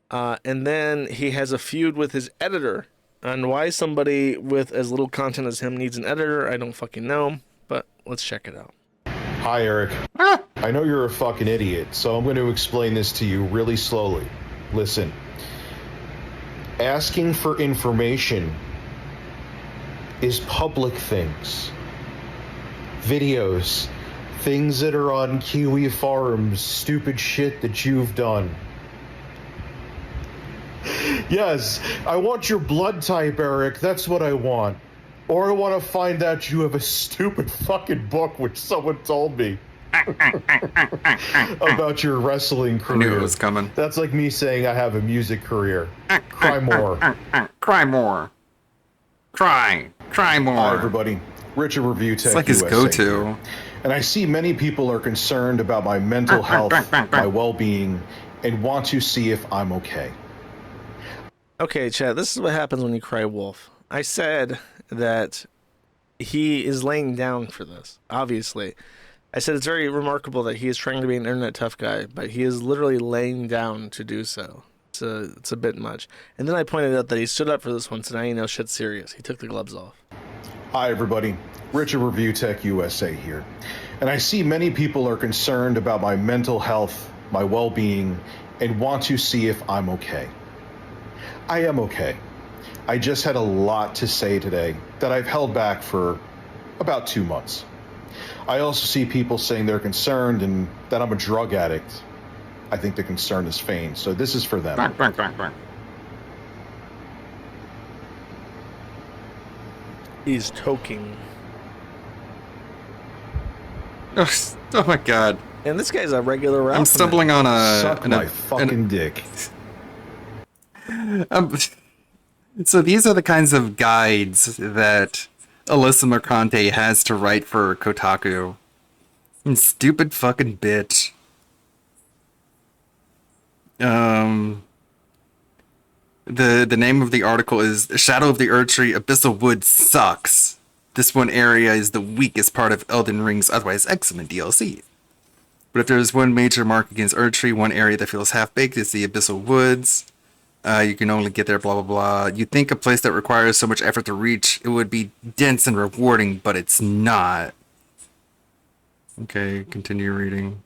And then he has a feud with his editor. And why somebody with as little content as him needs an editor, I don't fucking know. But let's check it out. Hi, Eric. I know you're a fucking idiot, so I'm going to explain this to you really slowly. Listen. Asking for information is public things. Videos. Things that are on Kiwi forums. Stupid shit that you've done. Yes, I want your blood type, Eric. That's what I want. Or I want to find out you have a stupid fucking book, which someone told me. About your wrestling career. I knew it was coming. That's like me saying I have a music career. Cry more. Cry more. Cry more. Hi, everybody. Richard Review Tech. It's like his USA go-to. here. And I see many people are concerned about my mental health, my well-being, and want to see if I'm okay. Okay, Chad, this is what happens when you cry wolf. I said that he is laying down for this, obviously. I said it's very remarkable that he is trying to be an internet tough guy, but he is literally laying down to do so. It's a bit much. And then I pointed out that he stood up for this one, so now you know shit's serious. He took the gloves off. Hi, everybody. Richard Review Tech USA here. And I see many people are concerned about my mental health, my well-being, and want to see if I'm okay. I am okay. I just had a lot to say today that I've held back for about 2 months. I also see people saying they're concerned and that I'm a drug addict. I think the concern is feigned, so this is for them. He's toking. Oh my god. And this guy's a regular rapper. I'm stumbling on a... Suck my fucking dick. So these are the kinds of guides that Alyssa Mercante has to write for Kotaku. Stupid fucking bitch. The name of the article is Shadow of the Erdtree Abyssal Wood Sucks. This one area is the weakest part of Elden Ring's otherwise excellent DLC. But if there's one major mark against Erdtree, one area that feels half-baked is the Abyssal Woods. You can only get there, blah, blah, blah. You'd think a place that requires so much effort to reach, it would be dense and rewarding, but it's not. Okay, continue reading.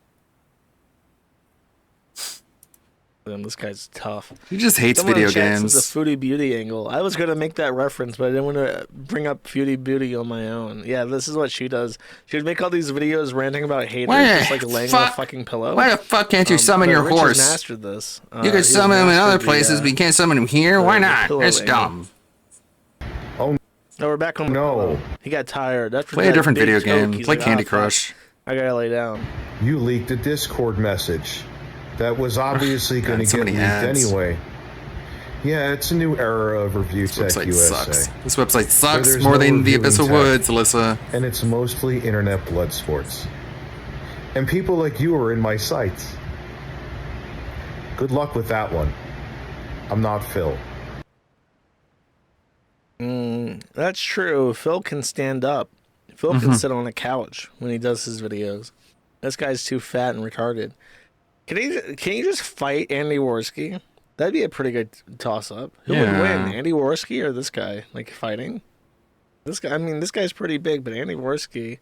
Damn, this guy's tough. He just hates Someone video in chat games. says the Foodie Beauty angle. I was going to make that reference, but I didn't want to bring up Foodie Beauty on my own. Yeah, this is what she does. She would make all these videos ranting about haters, just like laying on a fucking pillow. Why the fuck can't you summon your Rich has horse? mastered this. You can summon him in other places, but you can't summon him here? Why not? It's dumb. Oh, no, we're back on. No. He got tired. After Play a that different big video toke, game. he's Play like, Candy fuck, Crush. I gotta lay down. You leaked a Discord message that was obviously going to so get many leaked ads. anyway. Yeah, it's a new era of Review Tech Website USA. sucks. This website sucks Where there's more no than the reviewing Abyssal tech, Woods, Alyssa. And it's mostly internet blood sports. And people like you are in my sights. Good luck with that one. I'm not Phil. That's true. Phil can stand up. Phil can sit on a couch when he does his videos. This guy's too fat and retarded. Can you just fight Andy Worski? That'd be a pretty good toss-up. Who would win, Andy Worski or this guy? Like fighting? This guy. I mean, this guy's pretty big, but Andy Worski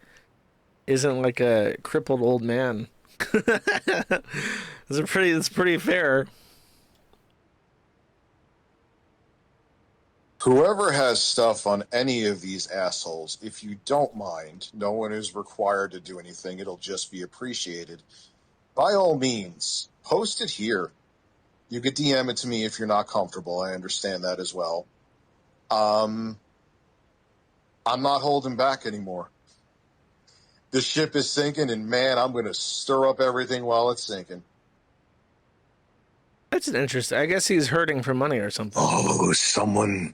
isn't like a crippled old man. It's pretty fair. Whoever has stuff on any of these assholes, if you don't mind, no one is required to do anything. It'll just be appreciated. By all means, post it here. You could DM it to me if you're not comfortable. I understand that as well. I'm not holding back anymore. The ship is sinking, and man, I'm going to stir up everything while it's sinking. That's an interesting. I guess he's hurting for money or something. Oh, someone,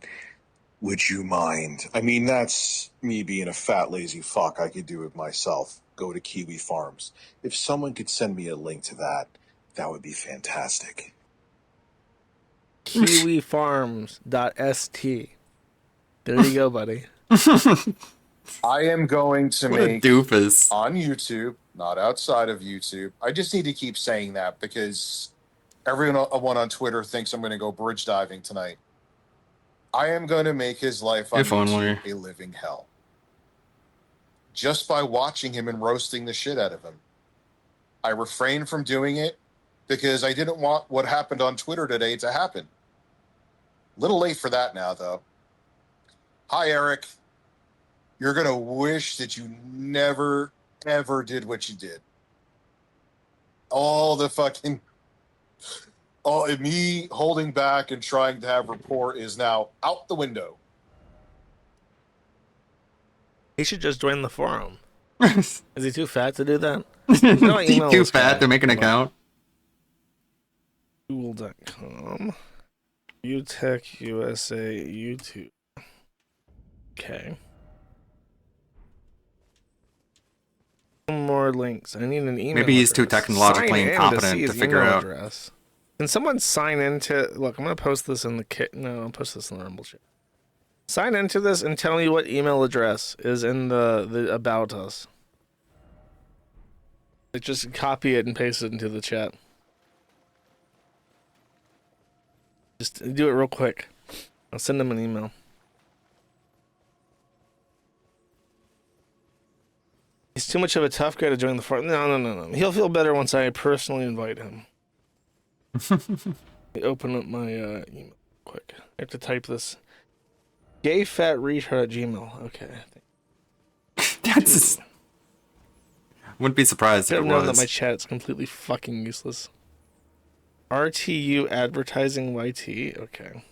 would you mind? I mean, that's me being a fat, lazy fuck. I could do it myself. Go to Kiwi Farms. If someone could send me a link to that, that would be fantastic. KiwiFarms.st. There you go, buddy. I am going to What a make doofus. on YouTube, not outside of YouTube. I just need to keep saying that because everyone on Twitter thinks I'm going to go bridge diving tonight. I am going to make his life on If only. YouTube a living hell. Just by watching him and roasting the shit out of him. I refrained from doing it because I didn't want what happened on Twitter today to happen. Little late for that now, though. Hi, Eric. You're going to wish that you never, ever did what you did. All me holding back and trying to have rapport is now out the window. He should just join the forum. Is he too fat to do that? He's too fat to make an account. Google.com. UTech USA YouTube. Okay. More links. I need an email. Maybe he's too address. technologically Sign in incompetent see to his figure email out. Address. Can someone sign into? Look, I'm gonna post this in the kit. No, I'll post this in the Rumble chat. Sign into this and tell me what email address is in the about us. Like, just copy it and paste it into the chat. Just do it real quick. I'll send him an email. He's too much of a tough guy to join the farm. No. He'll feel better once I personally invite him. Let me open up my email quick. I have to type this. Gayfatretard@gmail. Okay. That's. Wouldn't be surprised if I it know that was. my chat is completely fucking useless. RTU advertising YT. Okay.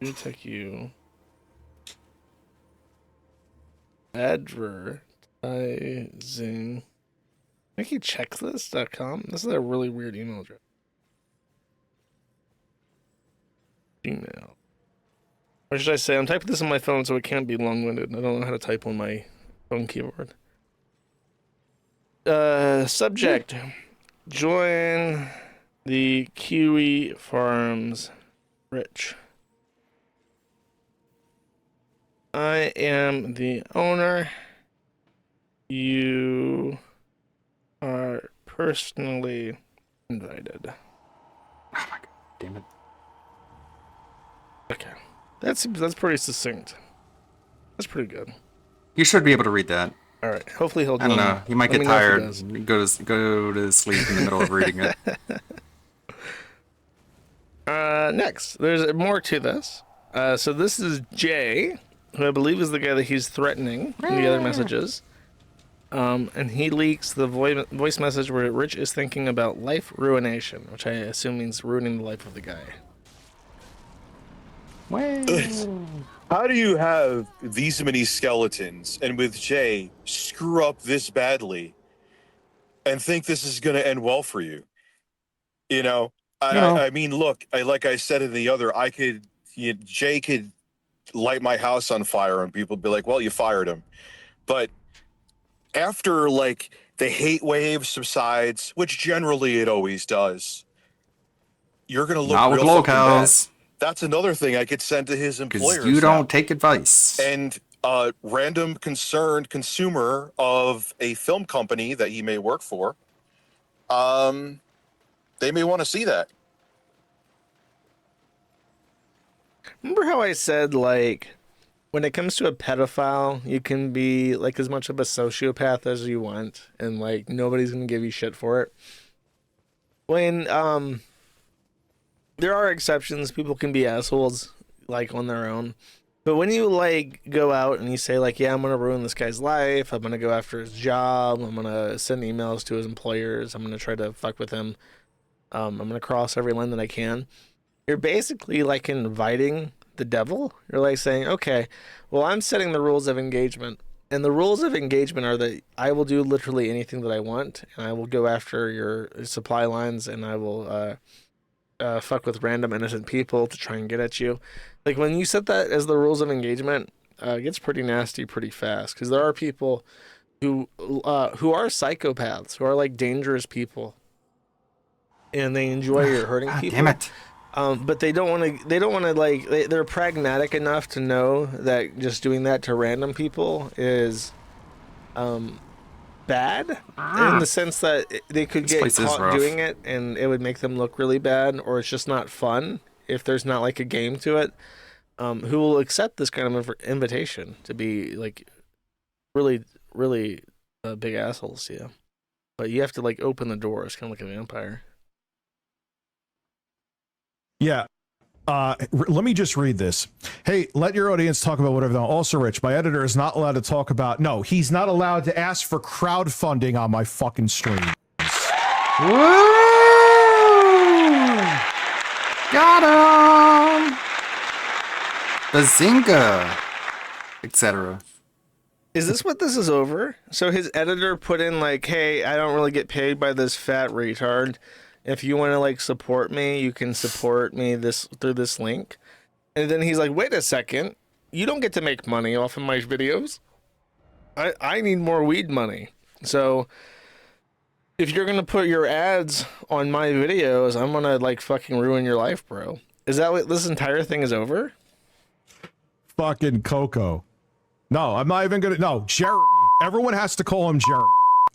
ReviewTechU. Advertising. MickeyChecklist.com. This is a really weird email address. Gmail. Or should I say, I'm typing this on my phone so it can't be long-winded. I don't know how to type on my phone keyboard. Subject. Join the Kiwi Farms Rich. I am the owner. You are personally invited. Oh my god, damn it. Okay. That's pretty succinct. That's pretty good. You should be able to read that. All right. Hopefully he'll. I don't know. You might Let get me know if he tired. does. Go to sleep in the middle of reading it. Next, there's more to this. So this is Jay, who I believe is the guy that he's threatening in the other messages. And he leaks the voice message where Rich is thinking about life ruination, which I assume means ruining the life of the guy. How do you have these many skeletons and with Jay screw up this badly and think this is going to end well for you? You know, I mean, look, like I said in the other, Jay could light my house on fire and people would be like, well, you fired him. But after like the hate wave subsides, which generally it always does, you're going to look Not with real fucking bad. locals. That's another thing I could send to his employers. Because you don't take advice. And a random concerned consumer of a film company that he may work for, they may want to see that. Remember how I said, like, when it comes to a pedophile, you can be, like, as much of a sociopath as you want, and, like, nobody's going to give you shit for it? When, there are exceptions. People can be assholes, like, on their own. But when you, like, go out and you say, like, yeah, I'm going to ruin this guy's life. I'm going to go after his job. I'm going to send emails to his employers. I'm going to try to fuck with him. I'm going to cross every line that I can. You're basically, like, inviting the devil. You're, like, saying, okay, well, I'm setting the rules of engagement. And the rules of engagement are that I will do literally anything that I want. And I will go after your supply lines. And I will fuck with random innocent people to try and get at you. Like, when you set that as the rules of engagement, it gets pretty nasty pretty fast, because there are people who are psychopaths, who are like dangerous people, and they enjoy your hurting people. Damn it. But they don't want to like, they're pragmatic enough to know that just doing that to random people is bad, in the sense that they could get caught doing it and it would make them look really bad, or it's just not fun if there's not like a game to it. Who will accept this kind of invitation to be like really, really big assholes, yeah. But you have to like open the door. It's kind of like a vampire. Yeah. Let me just read this. Hey, let your audience talk about whatever they want. Also, Rich, my editor is not allowed to talk about... No, he's not allowed to ask for crowdfunding on my fucking stream. Woo! Got him! Bazinga! Etc. Is this what this is over? So his editor put in like, hey, I don't really get paid by this fat retard. If you want to like support me, you can support me through this link. And then he's like, wait a second, you don't get to make money off of my videos. I need more weed money. So if you're gonna put your ads on my videos, I'm gonna like fucking ruin your life, bro. Is that what this entire thing is over? Fucking Coco. No, I'm not even gonna. No, Jeremy. Everyone has to call him Jeremy.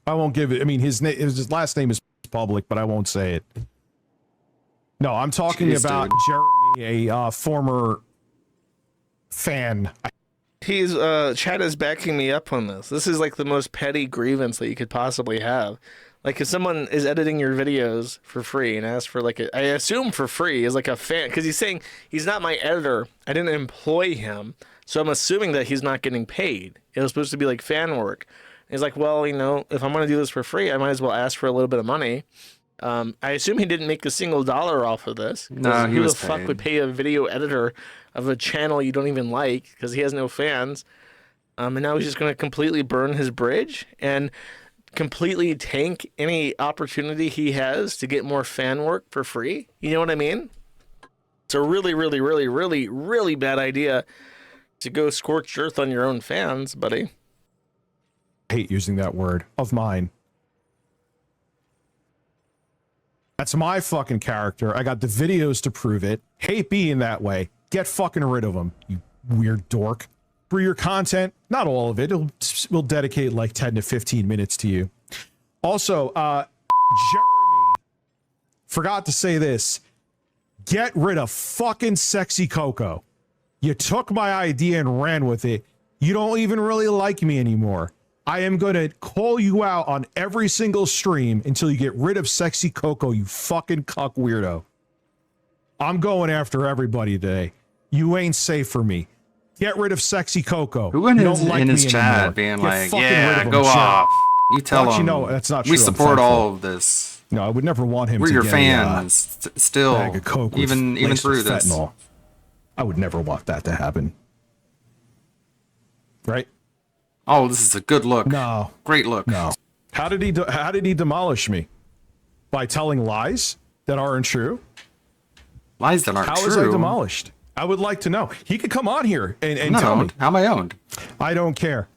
I won't give it. I mean, his last name is public, but I won't say it. No, I'm talking about Jeremy, a former fan. He's Chad is backing me up on this. This is like the most petty grievance that you could possibly have. Like if someone is editing your videos for free and asks for like I assume for free is like a fan, because he's saying he's not my editor. I didn't employ him, so I'm assuming that he's not getting paid. It was supposed to be like fan work. And he's like, well, you know, if I'm gonna do this for free, I might as well ask for a little bit of money. I assume he didn't make a single dollar off of this. No, he who was the fuck paid. would pay a video editor of a channel you don't even like because he has no fans? And now he's just gonna completely burn his bridge and completely tank any opportunity he has to get more fan work for free. You know what I mean? It's a really, really, really, really, really bad idea to go scorched earth on your own fans, buddy. I hate using that word of mine. That's my fucking character. I got the videos to prove it. Hate being that way. Get fucking rid of them, you weird dork. For your content, not all of it. We'll dedicate like 10 to 15 minutes to you. Also, Jeremy forgot to say this. Get rid of fucking Sexy Coco. You took my idea and ran with it. You don't even really like me anymore. I am going to call you out on every single stream until you get rid of Sexy Coco, you fucking cuck weirdo. I'm going after everybody today. You ain't safe for me. Get rid of Sexy Coco. Who in You his, don't like in his me chat anymore. being Get like, fucking rid yeah, of him, go Jared. off. You tell Actually, him. no, that's not true. We I'm support thankful. all of this. No, I would never want him We're to your get fans. Still, bag of Coke with even laced through with this. fentanyl. I would never want that to happen. Right? Oh, this is a good look. No. Great look. No. How did he demolish me? By telling lies that aren't true? Lies that aren't How true. was I demolished? I would like to know. He could come on here and Not tell owned. me. How am I owned? I don't care.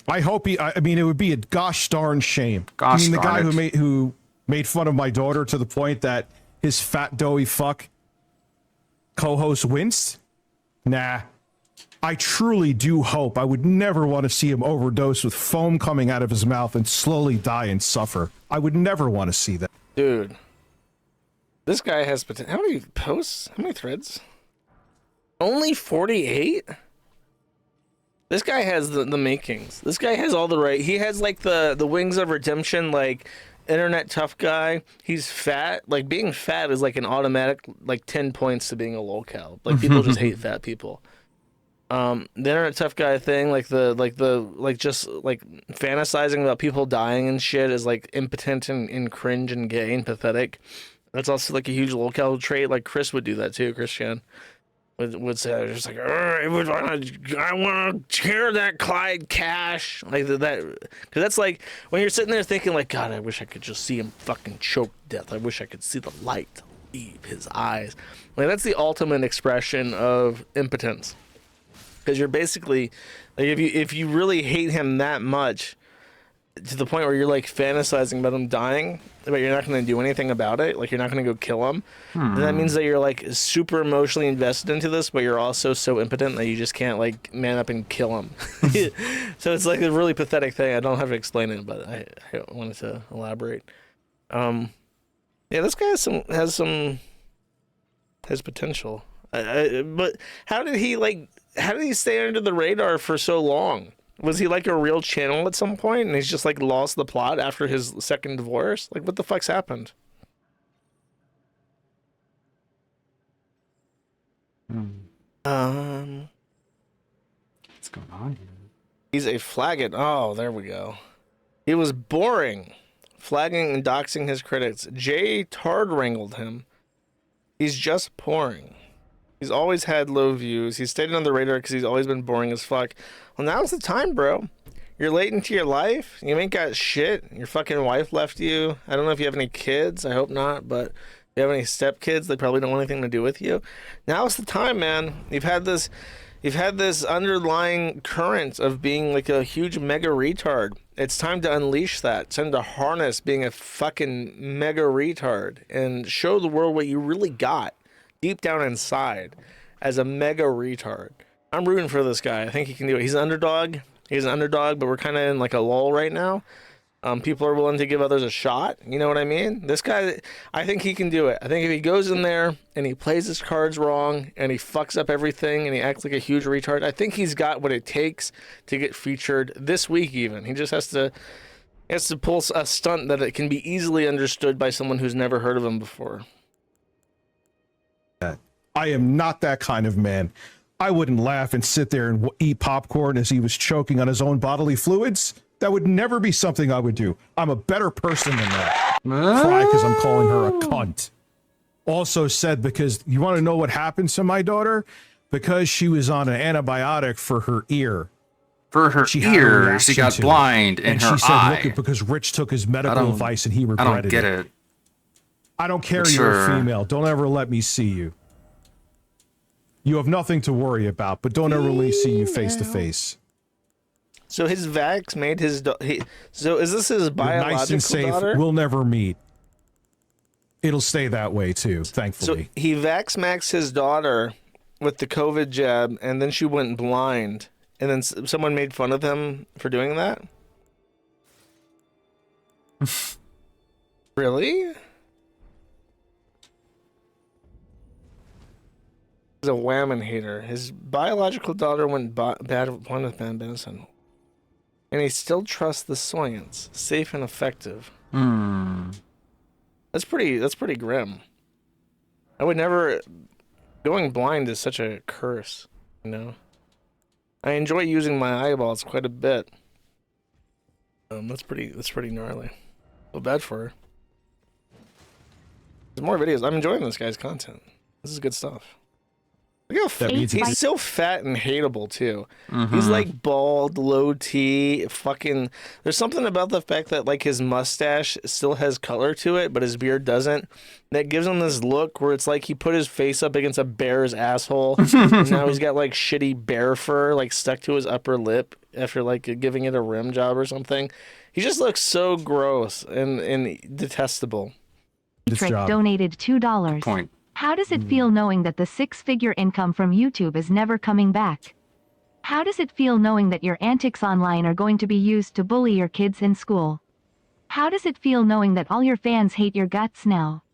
I hope I mean, it would be a gosh darn shame. Gosh I mean, the guy darn it. who made fun of my daughter to the point that his fat doughy fuck co-host winced? Nah. I truly do hope. I would never want to see him overdose with foam coming out of his mouth and slowly die and suffer. I would never want to see that. Dude, this guy has potential. How many posts? How many threads? Only 48? This guy has the makings. This guy has all the right. He has like the wings of redemption, like internet tough guy. He's fat. Like being fat is like an automatic like 10 points to being a lolcow. Like people just hate fat people. The internet tough guy thing, like just fantasizing about people dying and shit is like impotent and cringe and gay and pathetic. That's also like a huge lolcow trait. Like Chris would do that too. Christian would say, just like, I want to hear that Clyde Cash, like that, because that's like when you're sitting there thinking like, God, I wish I could just see him fucking choke to death. I wish I could see the light leave his eyes. Like that's the ultimate expression of impotence. Because you're basically, like, if you really hate him that much, to the point where you're like fantasizing about him dying, but you're not going to do anything about it, like you're not going to go kill him, then that means that you're like super emotionally invested into this, but you're also so impotent that you just can't like man up and kill him. So it's like a really pathetic thing. I don't have to explain it, but I wanted to elaborate. Yeah, this guy has potential. But how did he stay under the radar for so long? Was he like a real channel at some point and he's just like lost the plot after his second divorce? Like what the fuck's happened? What's going on here? He's a flaggant. Oh, there we go. He was boring, flagging and doxing his critics. Jay Tard wrangled him. He's just pouring. He's always had low views. He's stayed on the radar because he's always been boring as fuck. Well, now's the time, bro. You're late into your life. You ain't got shit. Your fucking wife left you. I don't know if you have any kids. I hope not, but if you have any stepkids, they probably don't want anything to do with you. Now's the time, man. You've had this You've had this underlying current of being like a huge mega retard. It's time to unleash that. It's time to harness being a fucking mega retard and show the world what you really got deep down inside as a mega retard. I'm rooting for this guy. I think he can do it. He's an underdog. He's an underdog, but we're kind of in like a lull right now. People are willing to give others a shot. You know what I mean? This guy, I think he can do it. I think if he goes in there and he plays his cards wrong and he fucks up everything and he acts like a huge retard, I think he's got what it takes to get featured this week even. He just has to pull a stunt that it can be easily understood by someone who's never heard of him before. I am not that kind of man. I wouldn't laugh and sit there and eat popcorn as he was choking on his own bodily fluids. That would never be something I would do. I'm a better person than that. Cry because I'm calling her a cunt. Also said, because you want to know what happened to my daughter? Because she was on an antibiotic for her ear. For her ear, she got blind in her she said, eye. Look, because Rich took his medical advice and he regretted it. I don't get it. I don't care. Sure. You're a female. Don't ever let me see you. You have nothing to worry about, but don't ever let me see you face to face. So his vax made his so is this his biological nice and safe. daughter? We'll never meet. It'll stay that way too, thankfully. So he vax maxed his daughter with the COVID jab, and then she went blind, and then someone made fun of him for doing that. Really? He's a whammon hater. His biological daughter went bad with bad medicine. And he still trusts the science, safe and effective. That's pretty grim. I would never. Going blind is such a curse, you know. I enjoy using my eyeballs quite a bit. That's pretty gnarly. Feel bad for her. There's more videos. I'm enjoying this guy's content. This is good stuff. Look how he's so fat and hateable too. He's like bald, low T, fucking. There's something about the fact that like his mustache still has color to it, but his beard doesn't. That gives him this look where it's like he put his face up against a bear's asshole, and now he's got like shitty bear fur like stuck to his upper lip after like giving it a rim job or something. He just looks so gross and detestable. Trick donated $2. Point. How does it feel knowing that the six-figure income from YouTube is never coming back? How does it feel knowing that your antics online are going to be used to bully your kids in school? How does it feel knowing that all your fans hate your guts now?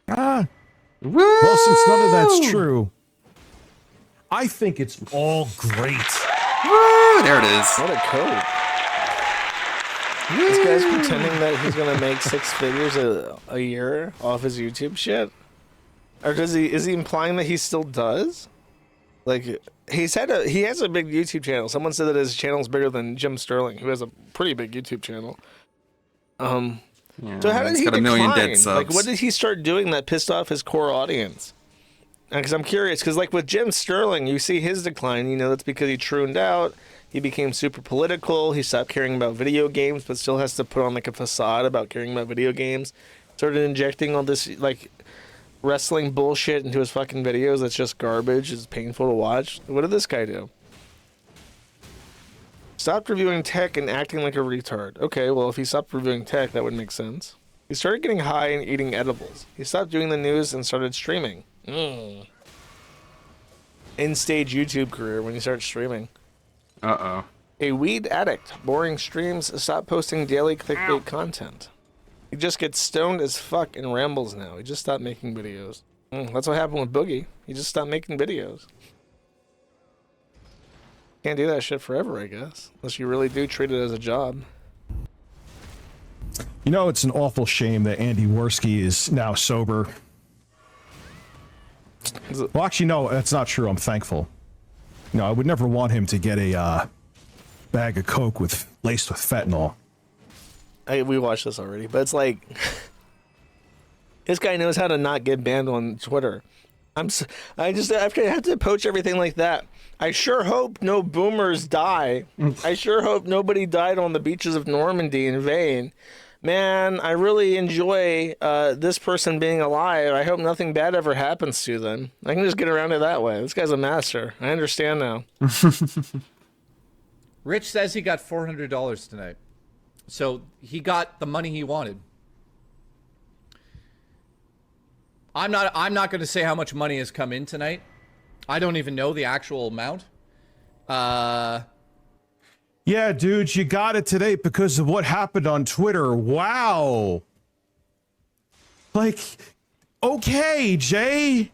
Well, since none of that's true, I think it's all great. Woo! There it is. What a code. This guy's pretending that he's gonna make six figures a year off his YouTube shit, or is he implying that he still does? Like he has a big YouTube channel. Someone said that his channel is bigger than Jim Sterling, who has a pretty big YouTube channel. Yeah, so how did he got decline? 1 million dead subs. Like what did he start doing that pissed off his core audience? Because I'm curious, because like with Jim Sterling, you see his decline. You know that's because he trooned out. He became super political. He stopped caring about video games, but still has to put on like a facade about caring about video games. Started injecting all this like wrestling bullshit into his fucking videos. That's just garbage. It's painful to watch. What did this guy do? Stopped reviewing tech and acting like a retard. Okay, well if he stopped reviewing tech, that would make sense. He started getting high and eating edibles. He stopped doing the news and started streaming. In-stage YouTube career when he starts streaming. Uh-oh. A weed addict, boring streams, stop posting daily clickbait content. He just gets stoned as fuck and rambles now. He just stopped making videos. That's what happened with Boogie. He just stopped making videos. Can't do that shit forever, I guess. Unless you really do treat it as a job. You know, it's an awful shame that Andy Worski is now sober. Well, actually, no, that's not true. I'm thankful. No, I would never want him to get a bag of Coke laced with fentanyl. We watched this already, but it's like this guy knows how to not get banned on Twitter. After I have to approach everything like that. I sure hope no boomers die. I sure hope nobody died on the beaches of Normandy in vain. man, I really enjoy this person being alive. I hope nothing bad ever happens to them. I can just get around it that way. This guy's a master. I understand now. Rich says he got $400 tonight. So he got the money he wanted. I'm not going to say how much money has come in tonight. I don't even know the actual amount. Yeah, dude, you got it today because of what happened on Twitter. Wow. Like, okay, Jay.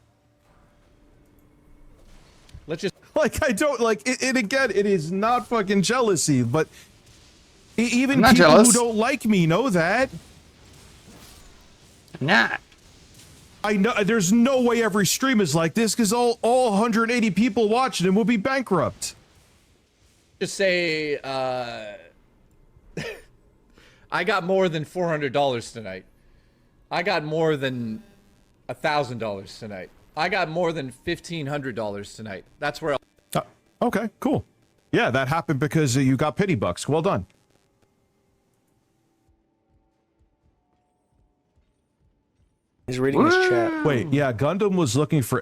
Let's just like, I don't like it again. It is not fucking jealousy, but even not people jealous. who don't like me know that. Nah. I know there's no way every stream is like this because all 180 people watching it will be bankrupt. just say I got more than $400 tonight. I got more than $1,000 tonight. I got more than $1,500 tonight. That's where Okay, cool. Yeah, that happened because you got pity bucks. Well done. He's reading his chat. Wait, yeah, Gundam was looking for...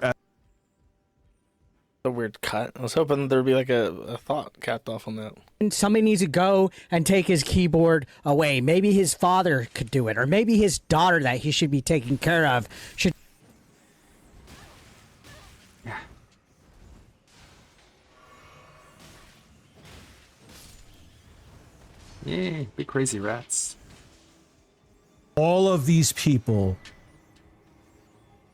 A weird cut. I was hoping there'd be like a thought capped off on that. And somebody needs to go and take his keyboard away. Maybe his father could do it, or maybe his daughter that he should be taking care of should. Yeah, big crazy rats. All of these people...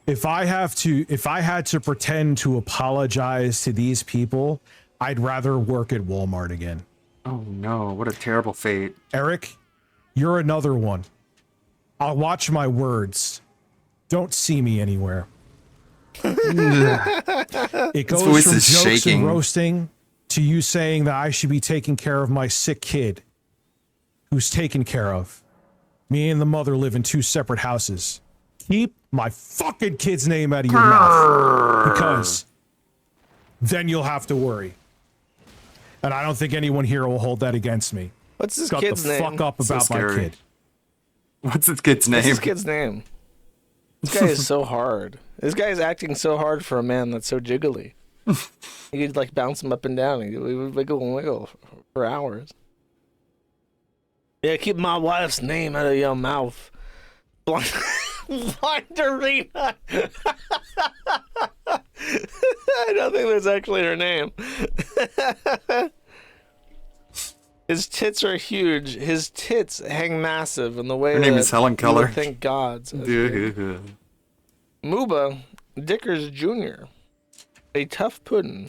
If I had to pretend to apologize to these people, I'd rather work at Walmart again. Oh no, what a terrible fate. Eric, you're another one. I'll watch my words. Don't see me anywhere. It goes voice from is jokes shaking. and roasting to you saying that I should be taking care of my sick kid who's taken care of. Me and the mother live in 2 separate houses. Keep my fucking kid's name out of your mouth, because then you'll have to worry. And I don't think anyone here will hold that against me. What's this Shut kid's the name? fuck up So about my scary. kid. What's this kid's name? What's this kid's name? This guy is so hard. This guy is acting so hard for a man that's so jiggly. You could like bounce him up and down. He would wiggle and wiggle for hours. Yeah, keep my wife's name out of your mouth. Blinderina. I don't think that's actually her name. His tits are huge. His tits hang massive in the way Her name that is Helen you Keller. would think gods. Yeah. Muba Dickers Jr. A tough puddin'.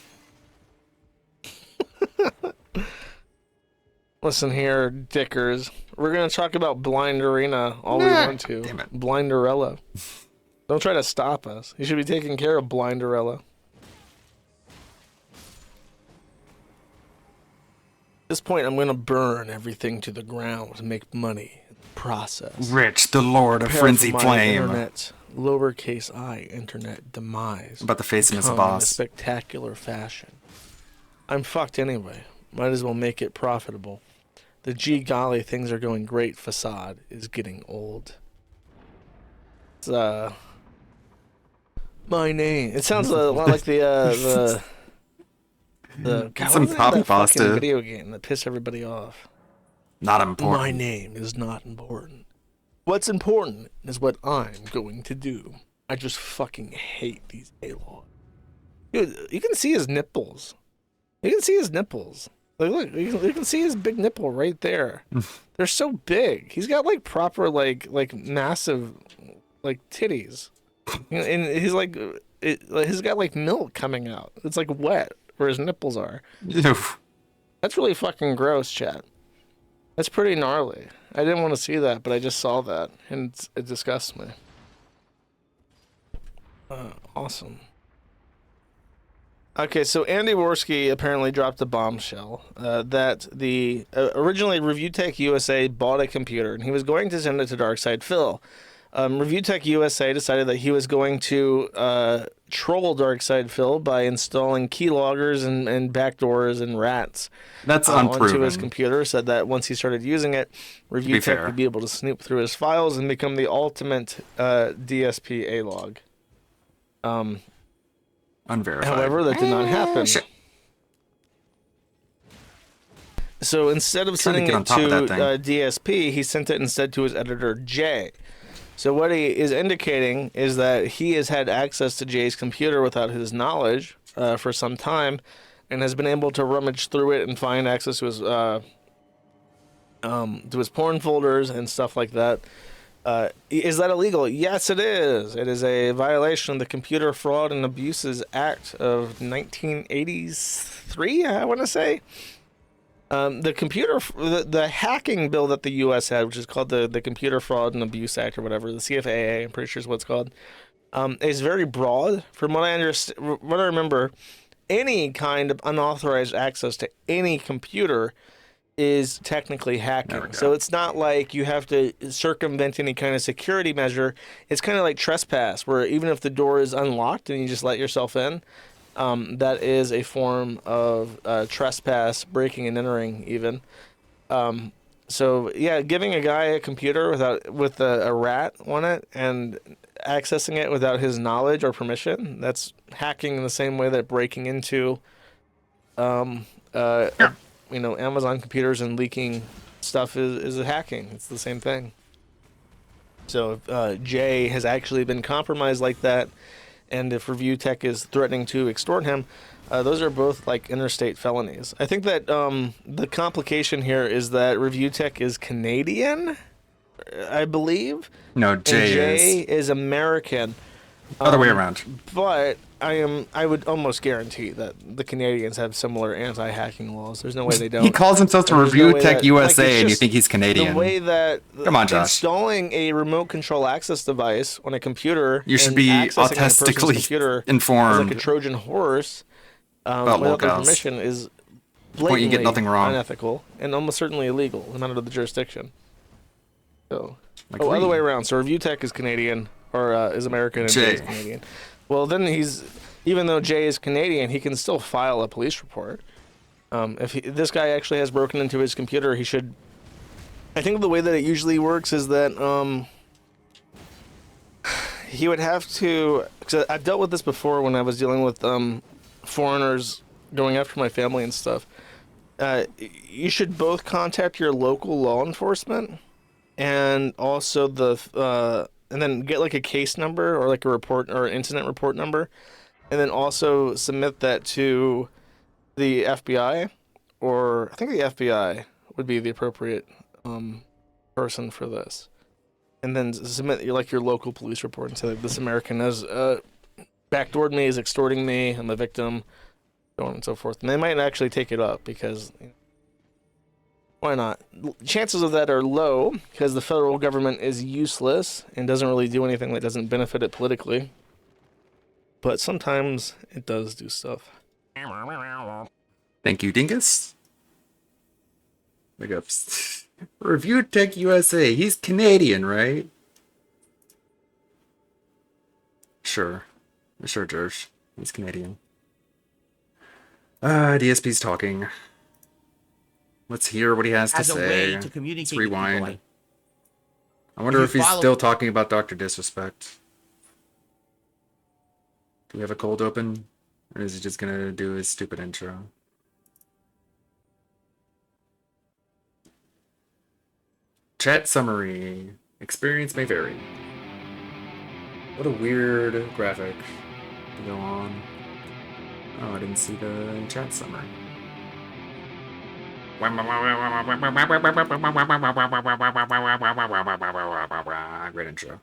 Listen here, Dickers. We're gonna talk about Blinderina all we want to. Damn it. Blinderella. Don't try to stop us. You should be taking care of Blinderella. At this point, I'm gonna burn everything to the ground to make money. Process. Rich, the Lord of Prepare Frenzy for my Flame. Internet, lowercase I, internet demise. I'm about to face him as a Come boss. In a spectacular fashion. I'm fucked anyway. Might as well make it profitable. The gee golly, things are going great facade is getting old. It's my name. It sounds a lot like the God, Some what's the name of that copy-pasta. fucking video game that pissed everybody off. Not important. My name is not important. What's important is what I'm going to do. I just fucking hate these A-Law. Dude, you can see his nipples. You can see his nipples. Like, look, you can see his big nipple right there. They're so big. He's got like proper like massive like titties, and he's like he's got like milk coming out. It's like wet where his nipples are. Ew. That's really fucking gross, chat. That's pretty gnarly. I didn't want to see that, but I just saw that, and it disgusts me. Awesome. Okay, so Andy Worski apparently dropped a bombshell that the originally ReviewTech USA bought a computer, and he was going to send it to Darkside Phil. ReviewTech USA decided that he was going to troll Darkside Phil by installing keyloggers and backdoors and rats. That's onto his unproven. computer. Said that once he started using it, Review Tech would be able to snoop through his files and become the ultimate DSP A-log. Unverified. However, that did not happen. So instead of sending get on it top of to that thing. DSP, he sent it instead to his editor, Jay. So what he is indicating is that he has had access to Jay's computer without his knowledge for some time, and has been able to rummage through it and find access to his porn folders and stuff like that. Is that illegal? Yes, it is. It is a violation of the Computer Fraud and Abuses Act of 1983, I want to say. The hacking bill that the U.S. had, which is called the Computer Fraud and Abuse Act or whatever, the CFAA, I'm pretty sure is what it's called, is very broad. From what I understand, what I remember, any kind of unauthorized access to any computer is technically hacking. So it's not like you have to circumvent any kind of security measure. It's kind of like trespass, where even if the door is unlocked and you just let yourself in, that is a form of trespass, breaking and entering even. So yeah, giving a guy a computer with a rat on it and accessing it without his knowledge or permission, that's hacking in the same way that breaking into Amazon computers and leaking stuff is hacking. It's the same thing. So if Jay has actually been compromised like that, and if Review Tech is threatening to extort him, those are both like interstate felonies. I think that the complication here is that Review Tech is Canadian, I believe. No, Jay is American. Other way around. But I would almost guarantee that the Canadians have similar anti-hacking laws. There's no way they don't. He calls himself to And there's Review way Tech that- USA, like, it's and you just think he's Canadian. The way that Come on, Josh. installing a remote control access device on a computer, You should and be accessing a person's autistically computer informed as like a Trojan horse about without their locales. permission is Point, you blatantly get nothing wrong. unethical and almost certainly illegal, no matter the jurisdiction. So, Like other Lee. way around. So Review Tech is Canadian, or is American, and Jay Jay. is Canadian. Well, then even though Jay is Canadian, he can still file a police report. If this guy actually has broken into his computer, he should. I think the way that it usually works is that he would have to. Cause I've dealt with this before when I was dealing with foreigners going after my family and stuff. You should both contact your local law enforcement and also and then get like a case number or like a report or incident report number, and then also submit that to the FBI, or I think the FBI would be the appropriate person for this, and then submit your local police report and say like, this American has backdoored me, is extorting me, I'm a victim, so on and so forth. And they might actually take it up because. Why not? Chances of that are low because the federal government is useless and doesn't really do anything that doesn't benefit it politically. But sometimes it does do stuff. Thank you, Dingus. Big ups. Review Tech USA. He's Canadian, right? Sure, George. He's Canadian. DSP's talking. Let's hear what he has to As a say. way to communicate Let's with people, rewind. like, I wonder if if you he's follow- still talking about Dr. Disrespect. Do we have a cold open? Or is he just gonna do his stupid intro? Chat summary. Experience may vary. What a weird graphic to go on. Oh, I didn't see the chat summary. Great intro.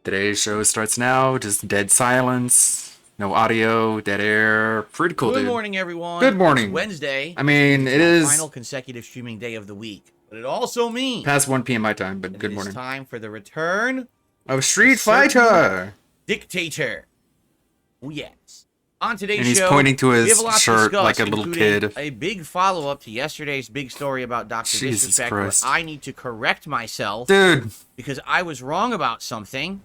Today's show starts now. Just dead silence. No audio, dead air. Pretty cool, Good dude. morning, everyone. Good morning. It's Wednesday. I mean, it It's our is final consecutive streaming day of the week, but it also means past 1 p.m. my time, but good it is morning. time for the return of Street of certain Fighter. Dictator. Oh yes. On today's And he's show, pointing to his we have a lot to shirt discuss, like a little including kid. A big follow-up to yesterday's big story about Dr. Jesus Disrespect, where Christ. I need to correct myself. Dude. Because I was wrong about something.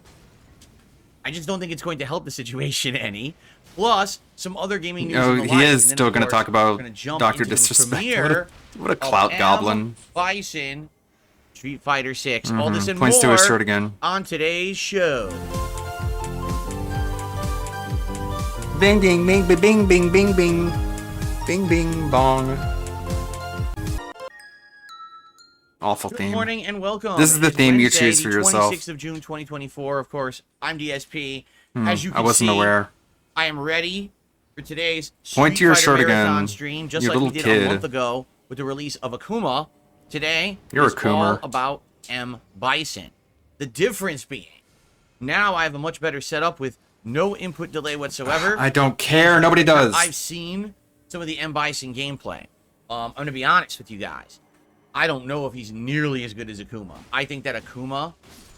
I just don't think it's going to help the situation any. Plus, some other gaming news. Oh, in the he light. is And then, still of going to course, talk about we're gonna jump Dr. into the Disrespect. premiere What a of clout M. goblin. Bison, Street Fighter 6. All this and Points more to his shirt again. on today's show. Bing, bing, bing, bing, bing, bing, bing. Bing, bing, bong. Awful Good theme. morning and welcome. This is the It's theme you Wednesday, choose for the yourself. 26th of June, 2024. Of course, I'm DSP. As you I can wasn't see, aware. I am ready for today's Point Street to your Fighter shirt Marathon again, stream, just you like we little did kid. a month ago with the release of Akuma. Today You're a is all Coomer. about M. Bison. The difference being, now I have a much better setup with no input delay whatsoever. I don't care. Nobody does. I've seen some of the M. Bison gameplay. I'm going to be honest with you guys. I don't know if he's nearly as good as Akuma. I think that Akuma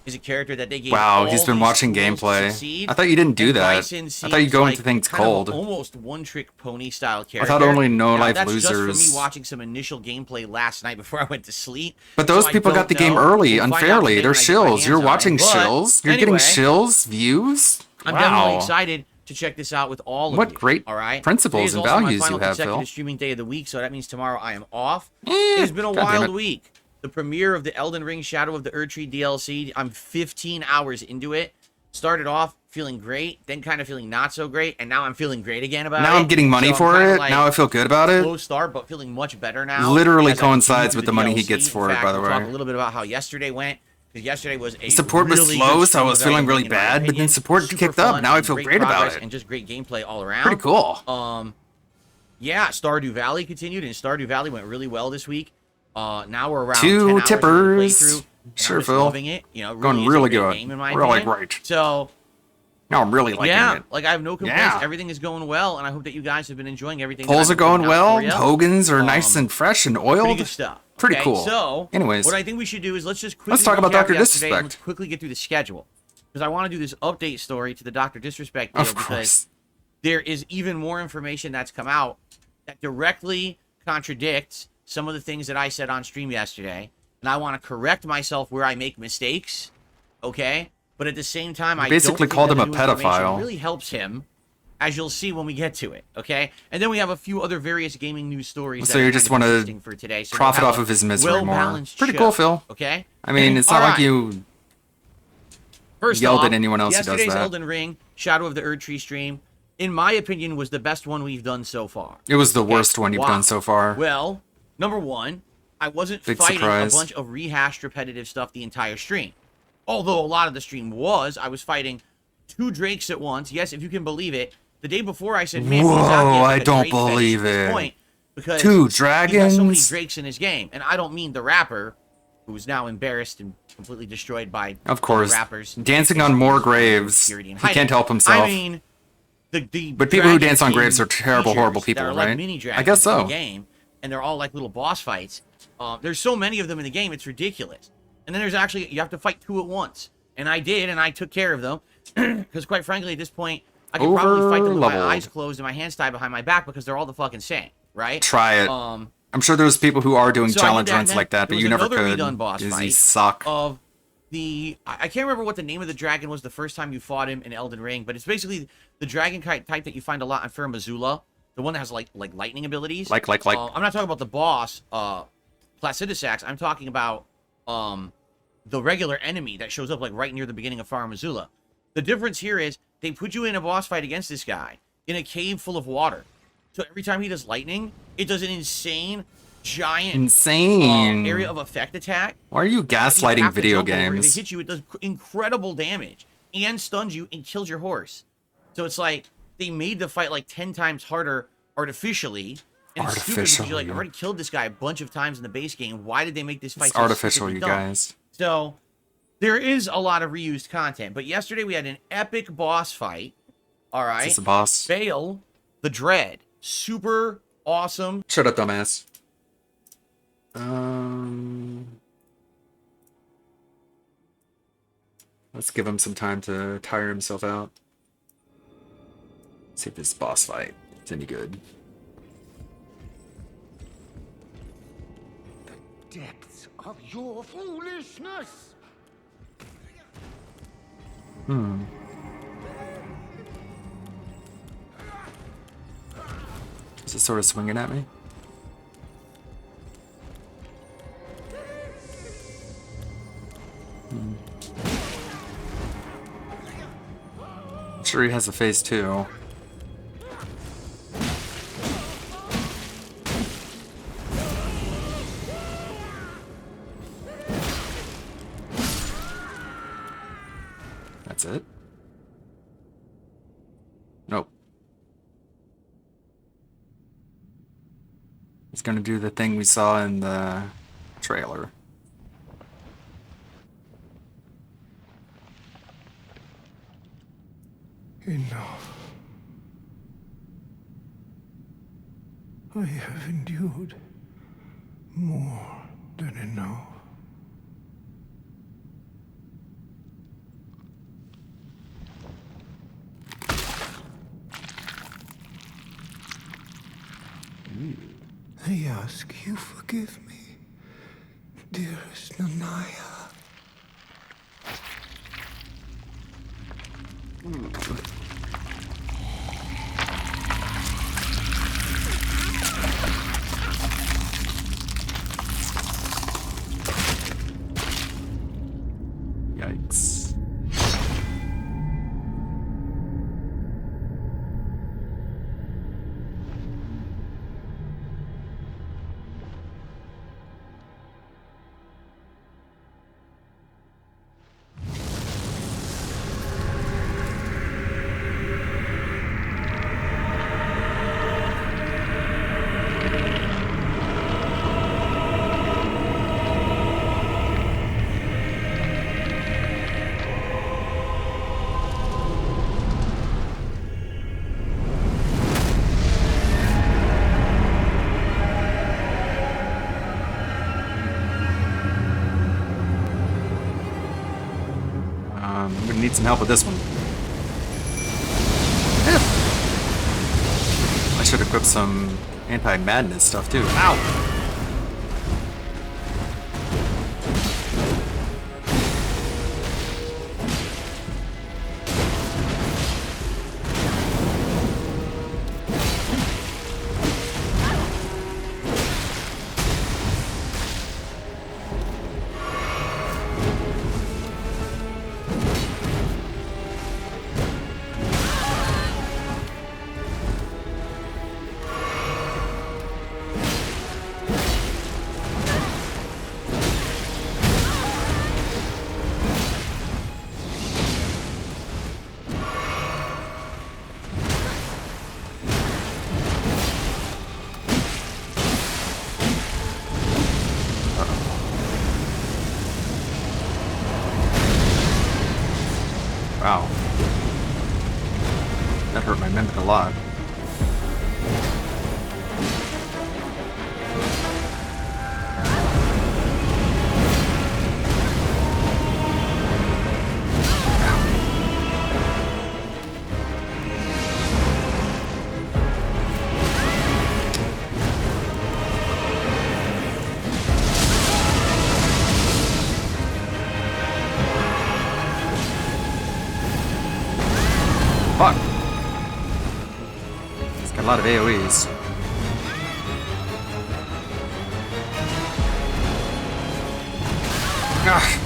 is a character that they gave Wow, he's all been these watching tools to gameplay. succeed, I thought you didn't do and that. Bison I thought you seems go like into things kind of cold. almost one-trick pony style I character. thought only No Now, Life that's just from Losers. me watching some initial gameplay last night before I went to sleep. But those So I people got don't the game know. early, We'll find out unfairly. today They're when I get my shills. hands You're on it. watching But shills. You're anyway, getting shills views. I'm wow. definitely excited to check this out with all of What you. great all right? principles Today is and also values my final you have, consecutive Phil. streaming day of the week, so that means tomorrow I am off. It has been a God damn wild it. week. The premiere of the Elden Ring Shadow of the Erdtree DLC. I'm 15 hours into it. Started off feeling great, then kind of feeling not so great, and now I'm feeling great again about it. Now I'm getting money So for kinda it. like Now I feel good about it. slow start, but feeling much better now. Literally as I continue coincides through with the money he DLC. gets for In it, fact, by the we'll talk way. a little bit about how yesterday went, because yesterday was a Support was really slow, good so I stream was of feeling Elden really Ring, in my bad, but then opinion. support Super kicked up. fun Now I and feel great about progress it. and just great gameplay all around. Pretty cool. Yeah, Stardew Valley continued, and Stardew Valley went really well this week. Now we're around 10 Two hours into the tippers. playthrough, and Sure, I'm just Phil. loving it. You know, Going is a really great good. game, in my Really opinion. great. So No, I'm really liking yeah, it. like I have no complaints. Yeah. Everything is going well, and I hope that you guys have been enjoying everything. that Polls are I've been putting going out well. for ya. Hogans are nice and fresh and oiled. Pretty good stuff. Pretty Okay, cool. So, anyways, what I think we should do is let's just quickly let's talk about recap Dr. yesterday and Disrespect. let's quickly get through the schedule, because I want to do this update story to the Dr. Disrespect deal, Of because course. there is even more information that's come out that directly contradicts some of the things that I said on stream yesterday, and I want to correct myself where I make mistakes. Okay, but at the same time, I basically don't think called that him the a new information pedophile. Really helps him, as you'll see when we get to it. Okay, and then we have a few other various gaming news stories. So that you are just kind of want interesting for today. to So profit we'll off have of his a misery more. well-balanced Pretty show, cool, Phil. Okay. I mean, it's not All like right. you First yelled off, at anyone else who does yesterday's that. Elden Ring Shadow of the Erdtree stream, in my opinion, was the best one we've done so far. It was the worst one you've Wow. done so far. Well, number one, I wasn't Big fighting surprise. a bunch of rehashed repetitive stuff the entire stream. Although a lot of the stream was, I was fighting 2 Drakes at once. Yes, if you can believe it. The day before I said, man, Whoa, Miyazaki has like I a don't Drake fetish believe at this it. point, because 2 He's got so many dragons? Drakes in his game. And I don't mean the rapper, who's now embarrassed and completely destroyed by Of course. rappers. Dancing on more graves. Security and He hiding. can't help himself. I mean, the But people who dragon dance on king graves are terrible, features horrible that people, are like right? mini I dragons guess so. in the game, and they're all like little boss fights. There's so many of them in the game, it's ridiculous. And then there's actually, you have to fight 2 at once. And I did, and I took care of them. Because quite frankly, at this point, I could probably fight them with my Over-leveled. eyes closed and my hands tied behind my back, because they're all the fucking same, right? Try it. I'm sure there's people who are doing So I challenge did that, runs and like that, there but was you never another could. redone boss Because you fight suck. Of the, I can't remember what the name of the dragon was the first time you fought him in Elden Ring, but it's basically the dragon type that you find a lot in Farum Azula, the one that has like lightning abilities. Like. I'm not talking about the boss, Placidusax. I'm talking about the regular enemy that shows up like right near the beginning of Farum Azula. The difference here is they put you in a boss fight against this guy in a cave full of water. So every time he does lightning, it does an giant Insane. area of effect attack. Why are you gaslighting have to video jump over. If games? it hits you, it does incredible damage and stuns you and kills your horse. So it's like they made the fight like 10 times harder artificially. And it's stupid because you're like, I already killed this guy a bunch of times in the base game. Why did they make this fight It's so artificial, stupidly you dumb? guys. So there is a lot of reused content. But yesterday we had an epic boss fight. All right. this a boss? Bale the Dread. Super awesome. Shut up, dumbass. Let's give him some time to tire himself out. See if this boss fight is any good. Depths of your foolishness! Is it sort of swinging at me? Sure, he has a face too. That's it? Nope. He's gonna do the thing we saw in the trailer. Enough. I have endured more than enough. I ask you forgive me, dearest Nanaya. Yikes. I'm gonna need some help with this one. I should equip some anti-madness stuff too. Ow! Wow. That hurt my mimic a lot. Fuck! It's got a lot of AoEs. Ah.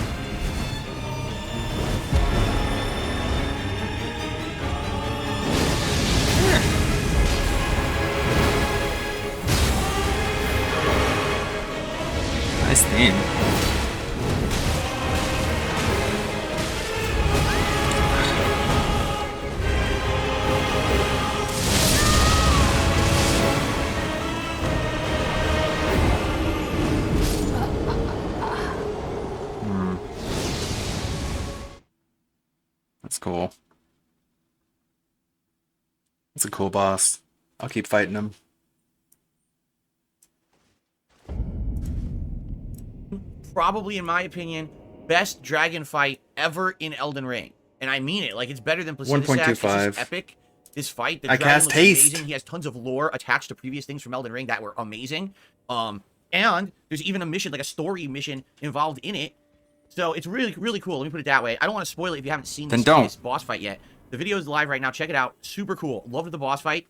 Nice theme. That's cool. That's a cool boss. I'll keep fighting him. Probably, in my opinion, best dragon fight ever in Elden Ring. And I mean it. Like, it's better than Placidusax. It's just 1.25. epic. this fight. The I dragon cast looks haste. amazing. He has tons of lore attached to previous things from Elden Ring that were amazing. And there's even a mission, like a story mission involved in it. So it's really, really cool. Let me put it that way. I don't want to spoil it if you haven't seen this boss fight yet. The video is live right now. Check it out. Super cool. Loved the boss fight.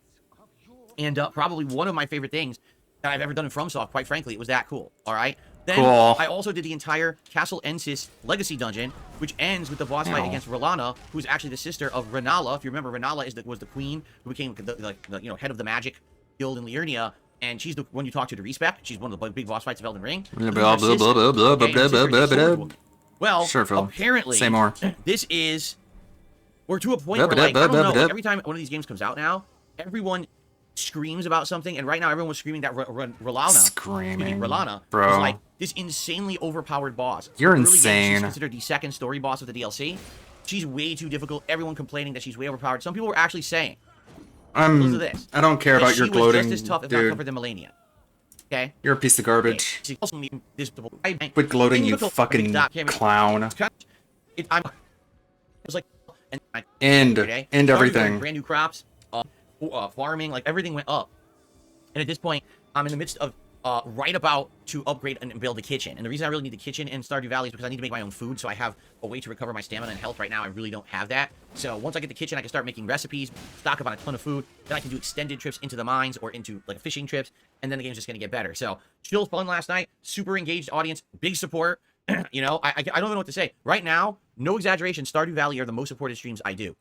And probably one of my favorite things that I've ever done in FromSoft, quite frankly. It was that cool. All right? Then Cool. I also did the entire Castle Ensis Legacy Dungeon, which ends with the boss fight against R'Lana, who's actually the sister of Renala. If you remember, Renala was the queen who became the head of the magic guild in Liurnia. And she's the one you talk to respect. She's one of the big boss fights of Elden Ring. Well, sure, Phil. Apparently, say more. This is... We're to a point where, like, I don't know, like, every time one of these games comes out now, everyone screams about something, and right now everyone was screaming that R'Lana bro. was like this insanely overpowered boss. You're Early games, insane. She's considered the second story boss of the DLC. She's way too difficult. Everyone complaining that she's way overpowered. Some people were actually saying, I don't care about your gloating, she was just as tough, if not dude. tougher than Melania. Okay? You're a piece of garbage. She also needs this. Quit gloating, you fucking clown. It was like End everything. Brand new crops, farming, like everything went up. And at this point, I'm in the midst of right about to upgrade and build a kitchen. And the reason I really need the kitchen in Stardew Valley is because I need to make my own food, so I have a way to recover my stamina and health. Right now, I really don't have that. So once I get the kitchen, I can start making recipes, stock up on a ton of food. Then I can do extended trips into the mines or into like fishing trips, and then the game's just gonna get better. So chill, fun last night, super engaged audience, big support. You know, I don't even know what to say. Right now, no exaggeration, Stardew Valley are the most supported streams I do.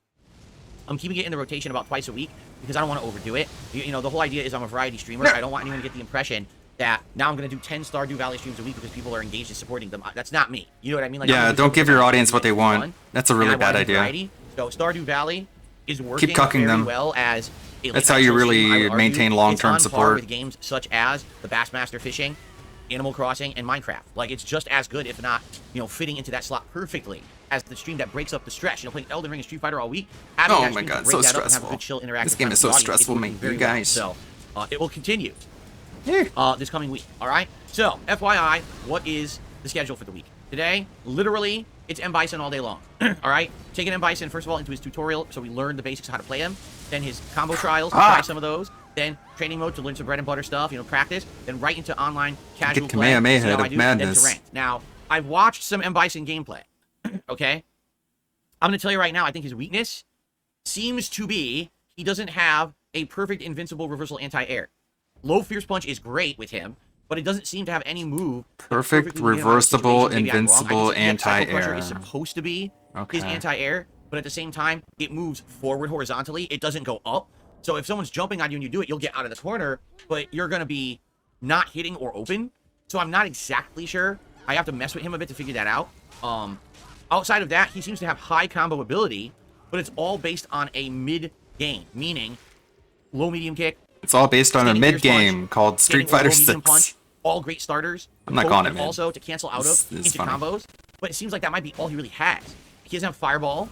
I'm keeping it in the rotation about twice a week because I don't want to overdo it. You know, the whole idea is I'm a variety streamer. I don't want anyone to get the impression that now I'm going to do 10 Stardew Valley streams a week because people are engaged in supporting them. That's not me. You know what I mean? Like, Yeah, don't give your audience what they want. That's a really bad idea. Variety. So Stardew Valley is working Keep cucking very them. well as a That's how you really maintain long-term It's on par support. with games such as the Bassmaster Fishing, Animal Crossing, and Minecraft. Like, it's just as good, if not, you know, fitting into that slot perfectly as the stream that breaks up the stress. You know, playing Elden Ring and Street Fighter all week. Oh my god, so stressful. This game is so stressful, mate. You guys. So, it will continue this coming week. All right. So, FYI, what is the schedule for the week? Today, literally, it's M. Bison all day long. All right. Taking M. Bison, first of all, into his tutorial, so we learn the basics of how to play him. Then his combo trials, try some of those. Then training mode to learn some bread and butter stuff, you know, practice. Then right into online casual play. Kamehameha See how I of do, then to madness. ranked. Now, I've watched some M. Bison gameplay. Okay. I'm going to tell you right now, I think his weakness seems to be he doesn't have a perfect invincible reversal anti-air. Low Fierce Punch is great with him, but it doesn't seem to have any move. Perfect reversible Maybe I'm wrong. invincible I just think Cycle Crusher anti-air. is supposed to be his Okay. anti-air, but at the same time, it moves forward horizontally. It doesn't go up. So if someone's jumping on you and you do it, you'll get out of the corner, but you're going to be not hitting or open. So I'm not exactly sure. I have to mess with him a bit to figure that out. Outside of that, he seems to have high combo ability, but it's all based on a mid game, meaning low medium kick. It's all based on a standing fierce mid-game punch, called standing Street Fighter low medium 6. punch, all great starters. I'm not Both calling it can mid. also to cancel out This of is into funny. combos, but it seems like that might be all he really has. He doesn't have Fireball.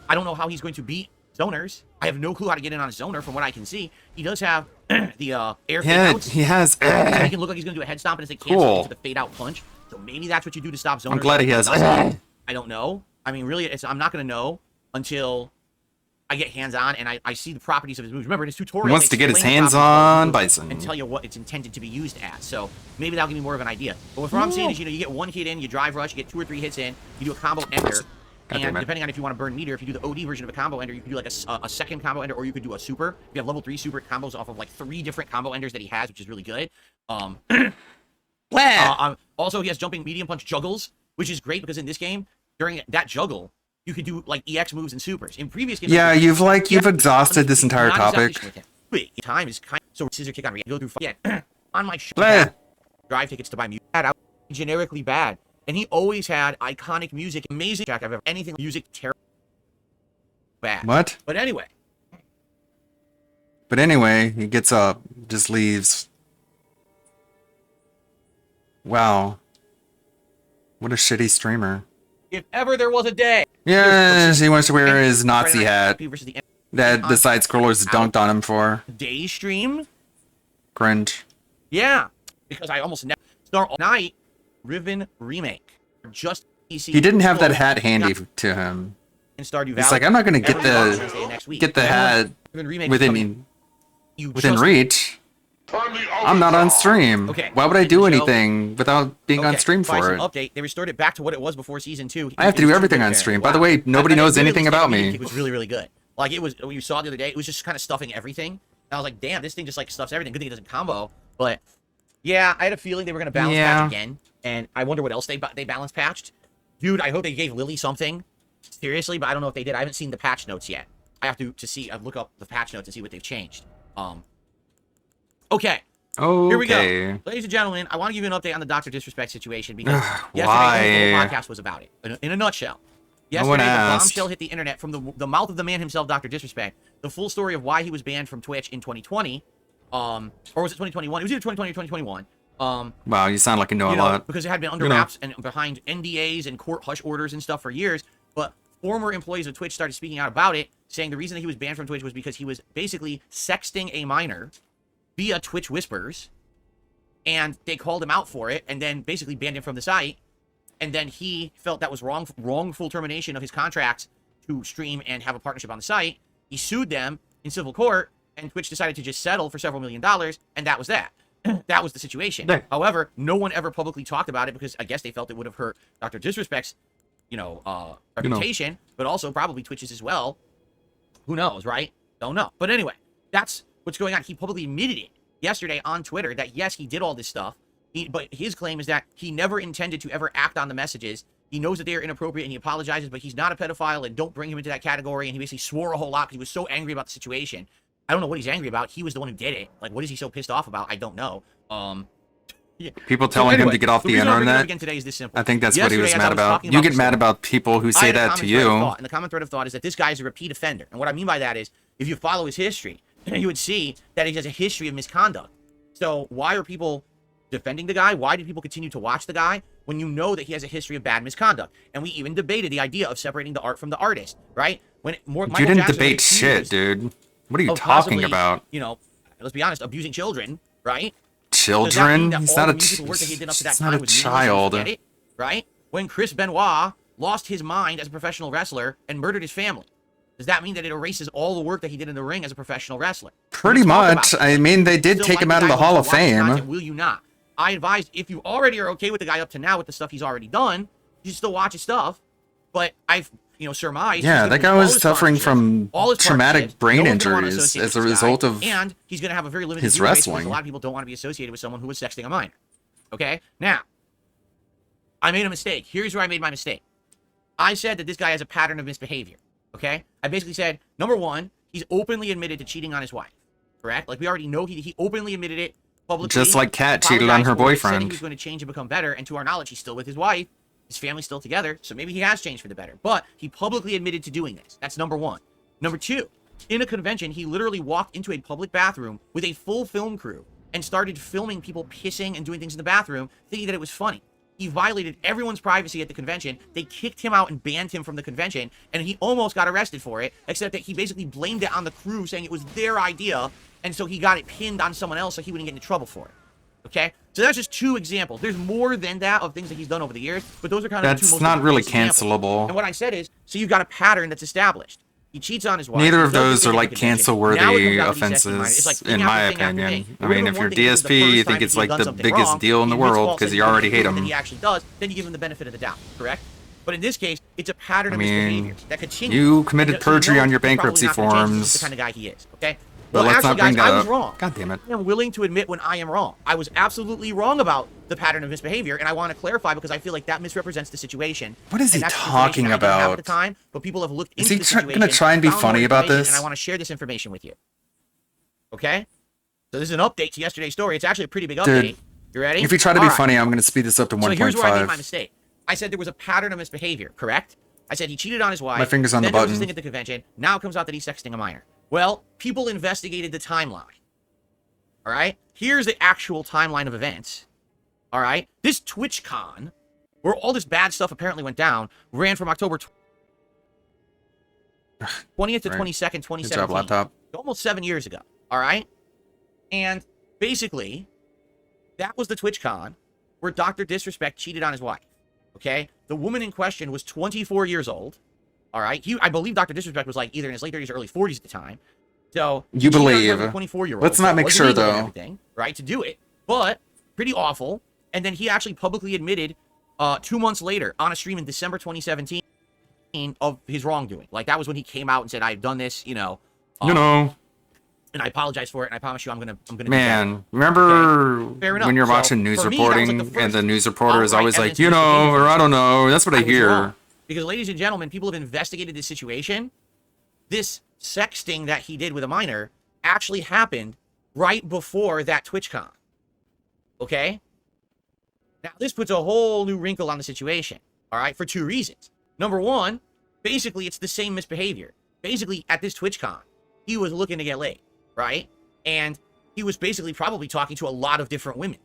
I don't know how he's going to beat zoners. I have no clue how to get in on a zoner from what I can see. He does have the air fade Yeah, outs. he has. He can look like he's going to do a head stomp and it's a cancel Cool. into the fade out punch. So maybe that's what you do to stop zoners. I'm glad he has. I don't know. I mean, really, I'm not going to know until I get hands-on and I see the properties of his moves. Remember, in his tutorial, He wants they to get his explain the hands properties of on his moves Bison. and tell you what it's intended to be used as. So maybe that'll give me more of an idea. But what I'm saying is, you know, you get one hit in, you drive rush, you get 2 or 3 hits in, you do a combo ender. God damn And it. depending on if you want to burn meter, if you do the OD version of a combo ender, you can do like a second combo ender, or you could do a super. If you have level 3 super combos off of like 3 different combo enders that he has, which is really good. Also, he has jumping medium punch juggles, which is great because in this game, during that juggle, you could do like EX moves and supers. In previous games, Yeah, you've exhausted this entire not topic. exactly with him. Wait, time is kind. So scissor kick on go through. Yeah, on my show, Blah. drive tickets to buy music. Out generically bad, and he always had iconic music, amazing track. I've ever anything music terrible bad. What? But anyway, But anyway, he gets up, just leaves. Wow. What a shitty streamer. if ever there was a day, Yes, he wants to wear his Nazi hat versus the that the side scrollers dunked on him for. day stream. Cringe. Yeah, because I almost never start all night. Riven remake, just PC. He didn't have that hat handy to him. in Stardew Valley. It's like, I'm not going to get every Wednesday next week. the hat Even remakes coming. within reach. I'm not on stream. Okay. Why would I do anything without being on stream for Bison it? update. They restored it back to what it was before season 2. I have to do everything on stream. By the way, nobody knows anything about me. It was really, really good. Like, it was, you saw the other day, it was just kind of stuffing everything. And I was like, damn, this thing just, like, stuffs everything. Good thing it doesn't combo. But, yeah, I had a feeling they were going to balance patch again. And I wonder what else they balance patched. Dude, I hope they gave Lily something. Seriously, but I don't know if they did. I haven't seen the patch notes yet. I have to see, look up the patch notes and see what they've changed. Okay. Here we go. Ladies and gentlemen, I want to give you an update on the Dr. Disrespect situation because yesterday the whole podcast was about it. In a nutshell. Yesterday, the bombshell hit the internet from the mouth of the man himself, Dr. Disrespect. The full story of why he was banned from Twitch in 2020. Or was it 2021? It was either 2020 or 2021. Wow, you sound like you know a lot. Because it had been under wraps and behind NDAs and court hush orders and stuff for years. But former employees of Twitch started speaking out about it, saying the reason that he was banned from Twitch was because he was basically sexting a minor via Twitch Whispers, and they called him out for it, and then basically banned him from the site, and then he felt that was wrongful termination of his contracts to stream and have a partnership on the site. He sued them in civil court, and Twitch decided to just settle for several $1 million, and that was that. That was the situation. However, no one ever publicly talked about it because I guess they felt it would have hurt Dr. Disrespect's, reputation, but also probably Twitch's as well. Who knows, right? Don't know. But anyway, that's what's going on. He publicly admitted it yesterday on Twitter that yes, he did all this stuff. But his claim is that he never intended to ever act on the messages. He knows that they are inappropriate and he apologizes, but he's not a pedophile and don't bring him into that category. And he basically swore a whole lot because he was so angry about the situation. I don't know what he's angry about. He was the one who did it. Like, what is he so pissed off about? I don't know. Yeah. People telling him to get off the internet. Today is this simple. I think that's what he was mad about. You get mad about people who say that to you. And the common thread of thought is that this guy is a repeat offender. And what I mean by that is, if you follow his history, you would see that he has a history of misconduct. So why are people defending the guy? Why do people continue to watch the guy when you know that he has a history of bad misconduct? And we even debated the idea of separating the art from the artist, right? When you didn't debate shit, dude. What are you talking about? Let's be honest, abusing children, right? Children? He's not a child. Right? When Chris Benoit lost his mind as a professional wrestler and murdered his family, does that mean that it erases all the work that he did in the ring as a professional wrestler? Pretty much. I mean, they did take him out of the Hall of Fame. Will you not? I advise, if you already are okay with the guy up to now with the stuff he's already done, you should still watch his stuff. But I've, surmised. Yeah, that guy was suffering from traumatic brain injuries as a result of and he's going to have a very limited his wrestling. A lot of people don't want to be associated with someone who was sexting a minor. Okay? Now, I made a mistake. Here's where I made my mistake. I said that this guy has a pattern of misbehavior. Okay? I basically said, number one, he's openly admitted to cheating on his wife. Correct? Like, we already know he openly admitted it publicly. Just like Kat cheated on her boyfriend. He was going to change and become better, and to our knowledge, he's still with his wife. His family's still together, so maybe he has changed for the better. But he publicly admitted to doing this. That's number one. Number two, in a convention, he literally walked into a public bathroom with a full film crew and started filming people pissing and doing things in the bathroom, thinking that it was funny. He violated everyone's privacy at the convention. They kicked him out and banned him from the convention, and he almost got arrested for it, except that he basically blamed it on the crew, saying it was their idea, and so he got it pinned on someone else so he wouldn't get into trouble for it. Okay? So that's just two examples. There's more than that of things that he's done over the years, but those are kind of the two most not really examples. cancelable. And what I said is, so you've got a pattern that's established. He cheats on his wife. Neither of those are like cancel-worthy offenses, in my opinion. I mean, if you're DSP, you think it's like the biggest deal in the world because you already hate him. He actually does, then you give him the benefit of the doubt, correct? But in this case, it's a pattern of misbehavior that continues. You committed perjury on your bankruptcy forms. The kind of guy he is, okay? Well, let's actually, not bring guys, that I was up. wrong. God damn it. I am willing to admit when I am wrong. I was absolutely wrong about the pattern of misbehavior, and I want to clarify because I feel like that misrepresents the situation. What is he talking about? At the time, but people have looked is into he the situation. going to try and be found funny more about information, this? And I want to share this information with you. Okay? So this is an update to yesterday's story. It's actually a pretty big update. Dude, you ready? if you try to be funny, I'm going to speed this up to 1.5. So here's where I made my mistake. I said there was a pattern of misbehavior, correct? I said he cheated on his wife. My finger's on the then there was button. this thing at the convention. Now it comes out that he's sexting a minor. Well, people investigated the timeline. All right? Here's the actual timeline of events. All right? This TwitchCon, where all this bad stuff apparently went down, ran from October 20th to 22nd, 2017. Good job, laptop. Almost 7 years ago. All right? And basically, that was the TwitchCon where Dr. Disrespect cheated on his wife. Okay? The woman in question was 24 years old. All right. I believe Dr. Disrespect was like either in his late 30s or early 40s at the time. So You believe. 24-year-old. Let's not make sure, though. Everything, right, to do it. But pretty awful. And then he actually publicly admitted 2 months later on a stream in December 2017 of his wrongdoing. Like, that was when he came out and said, I've done this, You know. and I apologize for it, and I promise you I'm gonna Man, remember okay? Fair enough. when you're So, watching news for me, that was, reporting like, the and the first news reporter is always outright like, you evidence know, of or I don't know. That's what I was hear. wrong. Because, ladies and gentlemen, people have investigated this situation. This sexting that he did with a minor actually happened right before that TwitchCon. Okay? Now, this puts a whole new wrinkle on the situation, all right, for 2 reasons. Number one, basically, it's the same misbehavior. Basically, at this TwitchCon, he was looking to get laid, right? And he was basically probably talking to a lot of different women.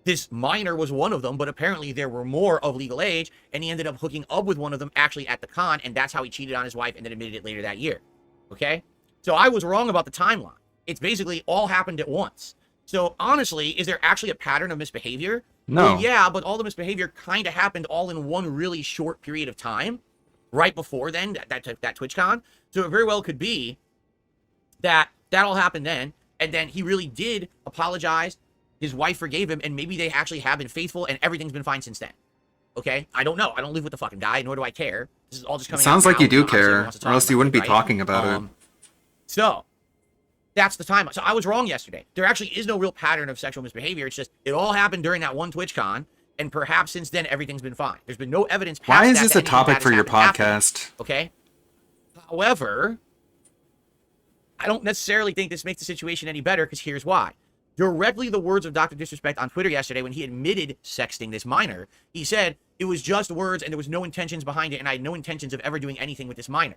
This minor was one of them, but apparently there were more of legal age, and he ended up hooking up with one of them actually at the con, and that's how he cheated on his wife and then admitted it later that year. Okay? So I was wrong about the timeline. It's basically all happened at once. So honestly, is there actually a pattern of misbehavior? No. Well, yeah, but all the misbehavior kind of happened all in one really short period of time, right before then, that TwitchCon. So it very well could be that all happened then, and then he really did apologize. His wife forgave him, and maybe they actually have been faithful, and everything's been fine since then. Okay? I don't know. I don't live with the fucking guy, nor do I care. This is all just coming out Sounds like now. you do Obviously, everyone care, wants to or talk else you about wouldn't it, be right? talking about it. So, that's the timeline. So I was wrong yesterday. There actually is no real pattern of sexual misbehavior. It's just, it all happened during that one TwitchCon, and perhaps since then, everything's been fine. There's been no evidence past Why is that this that a anything topic bad for has your happened after. podcast? Okay? However, I don't necessarily think this makes the situation any better, because here's why. Directly the words of Dr. Disrespect on Twitter yesterday when he admitted sexting this minor, he said, it was just words and there was no intentions behind it, and I had no intentions of ever doing anything with this minor.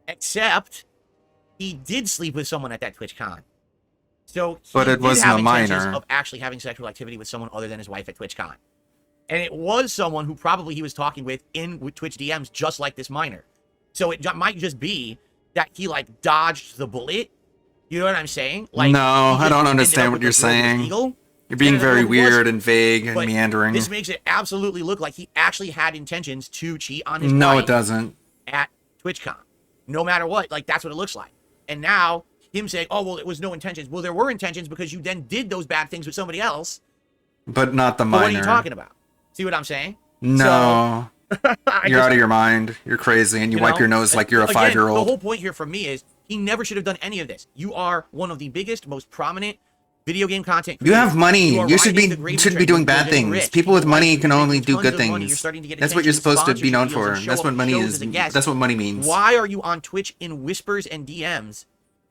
Except, he did sleep with someone at that TwitchCon. So, But it did wasn't have a intentions minor. of actually having sexual activity with someone other than his wife at TwitchCon. And it was someone who probably he was talking with Twitch DMs, just like this minor. So it might just be that he, like, dodged the bullet. You know what I'm saying? Like, No, he I just don't ended understand up what with you're the girl with the saying. eagle. You're being And very it weird wasn't. and vague and But meandering. This makes it absolutely look like he actually had intentions to cheat on his No, wife it doesn't. at TwitchCon. No matter what, like, that's what it looks like. And now, him saying, oh, well, it was no intentions. Well, there were intentions because you then did those bad things with somebody else. But not the But minor. what are you talking about? See what I'm saying? No. So, You're out of your mind. You're crazy, and you wipe know, your nose like you're a again, 5-year-old. The whole point here for me is he never should have done any of this. You are one of the biggest, most prominent video game content You have money. are You should riding be the gravy shouldn't be train. doing You're bad getting things. rich. People with money You're can only making do good tons of money. You're things. starting to get That's what you're attention, supposed to be known sponsorship deals, for. and show That's up what money shows is. as a guest. That's what money means. Why are you on Twitch in whispers and DMs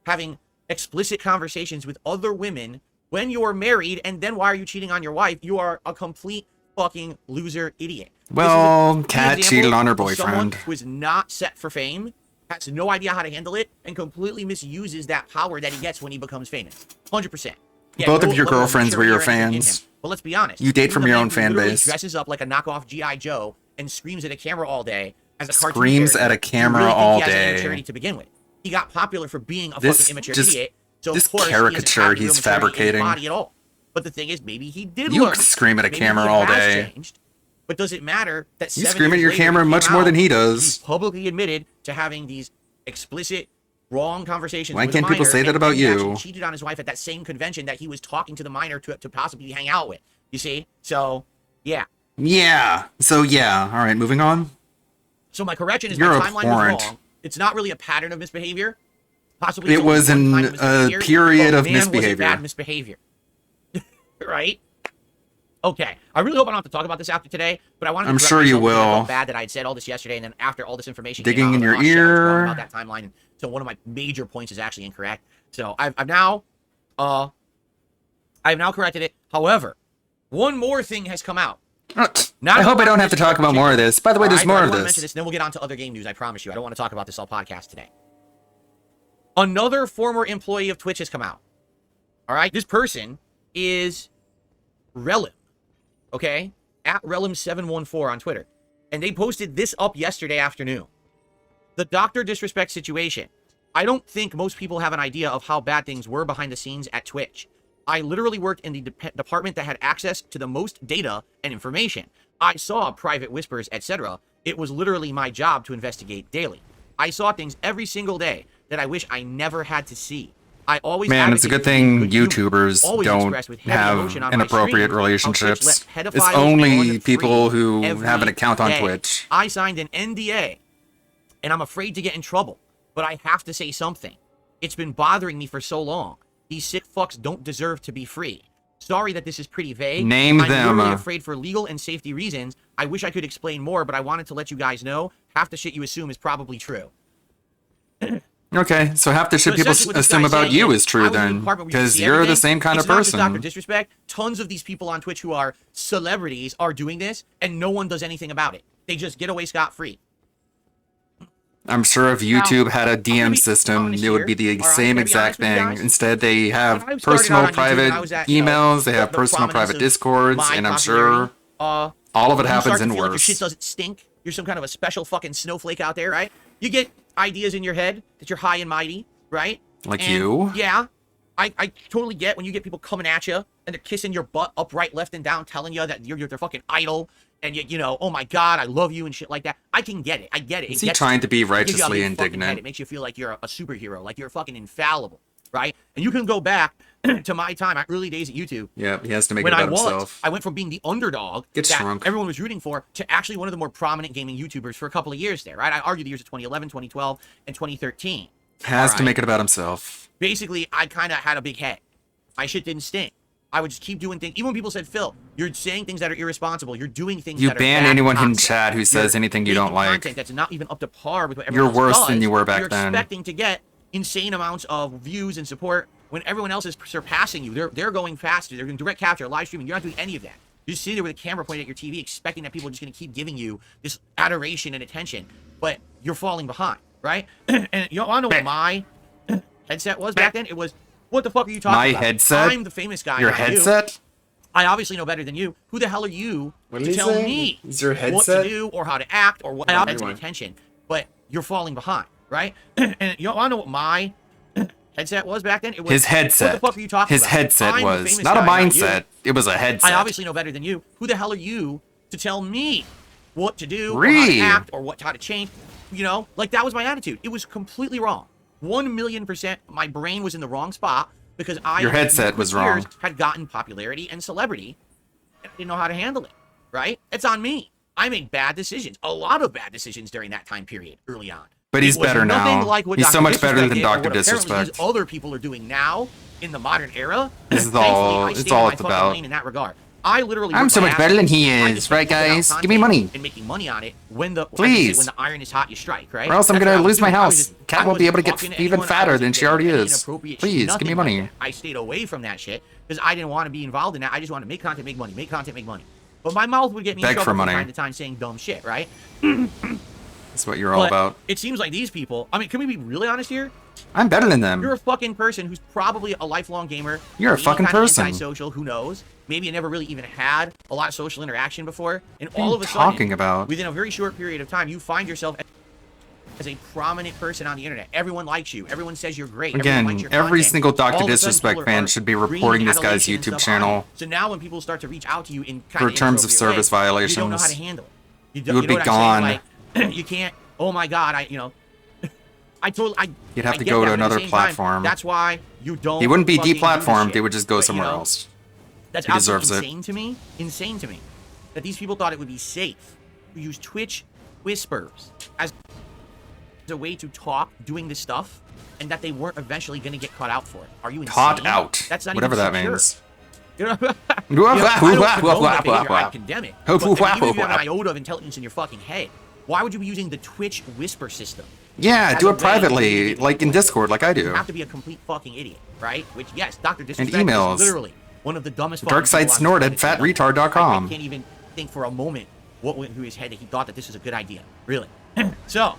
having explicit conversations with other women when you're married, and then why are you cheating on your wife? You are a complete fucking loser idiot. Well, This is Kat an cheated on her example of someone boyfriend. who is not set for fame, has no idea how to handle it, and completely misuses that power that he gets when he becomes famous. 100%. Yeah, Both of no your level girlfriends were maturity your or anything in fans. him. But let's be honest. You date even from the your man own who fan literally base. dresses up like a knockoff G.I. Joe and screams at a camera all day as a cartoon Screams character, at a you camera really think all he has any day. maturity to begin with. He got popular for being a This fucking immature just- idiot. So this of course, caricature he doesn't have he's real maturity in his fabricating. body at all. But the thing is, maybe he did You learn. scream at a Maybe camera he all has day. changed. But does it matter that You 7 scream at years your later camera he much came more out, than he does. He publicly admitted to having these explicit, wrong conversations Why with can't a people minor, say that and about he actually you? cheated on his wife at that same convention that he was talking to the minor to possibly hang out with. You see? So, yeah. Yeah. So yeah. All right. Moving on. So my correction is You're my timeline abhorrent. was wrong. It's not really a pattern of misbehavior. Possibly It it's only was one a kind of misbehavior, period but of man, was it misbehavior. bad misbehavior. Right? Okay. I really hope I don't have to talk about this after today, but I wanted to I'm correct sure you myself because I will. felt bad that I had said all this yesterday, and then after all this information Digging came out, in your I was like, oh, shit, I was wrong ear. about that timeline, and so one of my major points is actually incorrect. So I've now corrected it. However, one more thing has come out. I hope I don't have to talk about more of this. By the way, there's more of I this. mention this, then we'll get on to other game news. I promise you. I don't want to talk about this all podcast today. Another former employee of Twitch has come out. All right, this person is Relim. Okay, at Relim714 on Twitter, and they posted this up yesterday afternoon. The Dr. Disrespect situation. I don't think most people have an idea of how bad things were behind the scenes at Twitch. I literally worked in the department that had access to the most data and information. I saw private whispers, etc. It was literally my job to investigate daily. I saw things every single day that I wish I never had to see. I always Man, it's a good thing YouTubers don't have inappropriate stream. relationships. Let It's pedophiles only be people who every have an account on day. Twitch. I signed an NDA, and I'm afraid to get in trouble, but I have to say something. It's been bothering me for so long. These sick fucks don't deserve to be free. Sorry that this is pretty vague. Name I'm them. literally afraid for legal and safety reasons. I wish I could explain more, but I wanted to let you guys know half the shit you assume is probably true. Okay, so half the shit So people essentially what this assume guy's about saying you is, is I true was in the then, department where you because see you're the everything. same kind It's of not just person. Dr. Disrespect. Tons of these people on Twitch who are celebrities are doing this, and no one does anything about it. They just get away scot-free. I'm sure if YouTube had a DM system, it would be the same exact thing. Instead, they have When I started personal out on YouTube, private I was at, emails, they have the personal prominence private of discords, my and I'm sure popularity. all of it You happens start to in feel like your worse. shit doesn't stink. You're some kind of a special fucking snowflake out there, right? You get ideas in your head that you're high and mighty, right? Like And you? Yeah. I totally get when you get people coming at you and they're kissing your butt up, right, left, and down, telling you that you're their fucking idol, and you know, oh my god, I love you and shit like that. I can get it. I get it. Is It he gets trying you. to be It gives you a righteously big fucking indignant? head. It makes you feel like you're a superhero, like you're fucking infallible, right? And you can go back to my time, my early days at YouTube. Yeah, he has to make When it I about was, himself. I went from being the underdog Get that shrunk. everyone was rooting for to actually one of the more prominent gaming YouTubers for a couple of years there, right? I argued the years of 2011, 2012, and 2013. Has to Alright. make it about himself. Basically, I kind of had a big head. My shit didn't stink. I would just keep doing things. Even when people said, Phil, you're saying things that are irresponsible. You're doing things You that are ban bad anyone and in toxic. chat who says You're anything you making don't like. content that's not even up to par with what You're everyone else worse than does. you were back You're then. expecting to get insane amounts of views and support when everyone else is surpassing you. They're going faster. They're doing direct capture, live streaming. You're not doing any of that. You're just sitting there with a camera pointed at your TV, expecting that people are just going to keep giving you this adoration and attention. But you're falling behind, right? And you want to know what my headset was back then? It was, what the fuck are you talking My about? headset? I'm the famous guy. Your not you. headset? I obviously know better than you. Who the hell are you What to did he tell say? me Is your what to headset? do or how to act or what Oh, to rewind. attention? But you're falling behind, right? And you want to know what my headset was back then? It was, His headset. What the fuck are you talking His about? headset I'm the was famous not a guy, not you. mindset. It was a headset. I obviously know better than you. Who the hell are you to tell me what to do or how Ree. to act or how to change? You know, like that was my attitude. It was completely wrong. 1,000,000%. My brain was in the wrong spot because I, Your headset in was quick years, wrong. had gotten popularity and celebrity. And I didn't know how to handle it. Right? It's on me. I made bad decisions. A lot of bad decisions during that time period early on. But he's It was better nothing now. Like what He's so Dr. much better Disrespect than did or Dr. what apparently Disrespect. these other people are doing now in the modern era. This is Thankfully, all- I it's stayed all in my it's fucking about. lane in that regard. I literally I'm worked so my much ass better than off. he I is, just right, keep putting out guys? Give me content money. and making money on it when the Please. when the iron is hot, you strike, right? Or else I'm That's gonna what I was lose my doing. I was house. just- Cat I won't be was able to get fucking even anyone I fatter was than she already inappropriate is. shit, Please, give nothing me like money. that. I stayed away from that shit because I didn't want to be involved in that. I just wanted to make content, make money, make content, make money. But my mouth would get me in Beg trouble for from money. time to time saying dumb shit, right? That's what you're all But about. It seems like these people. I mean, can we be really honest here? I'm better than them. You're a fucking person who's probably a lifelong gamer. You're a maybe fucking kinda person. Antisocial, who knows? Maybe you never really even had a lot of social interaction before, and What are all you of a talking sudden, about? within a very short period of time, you find yourself as a prominent person on the internet. Everyone likes you. Everyone says you're great. Everyone likes Again, your every content. single All Dr. of a sudden, Disrespect people fan are should be bringing reporting this guy's adulation and YouTube stuff on channel you. So now when people start to reach out to you in kind for of terms of inappropriate service ways, you don't know how violations. to handle it. You know would be what I'm saying? gone. Like, you can't. Oh my God! You'd have I to get go that, to but at the another same time, platform. that's why you don't. He wouldn't be fucking do this deplatformed. shit. He would just go But, somewhere you know, else. That's He deserves absolutely it. insane to me. Insane to me that these people thought it would be safe to use Twitch whispers as a way to talk doing this stuff, and that they weren't eventually going to get caught out for it. Are you insane? Caught out. That's not Whatever even that secure. means. You know, I don't condone that behavior, I condemn it. But even if you have an iota of intelligence in your fucking head, why would you be using the Twitch whisper system? Yeah, As do a it way privately, to- like in Discord, like I do. You have to be a complete fucking idiot, right? Which, yes, Dr. Disrespect emails. is literally one of the dumbest fucking people Darkside on the Snort planet. at fatretard.com. I can't even think for a moment what went through his head that he thought that this was a good idea. Really. So.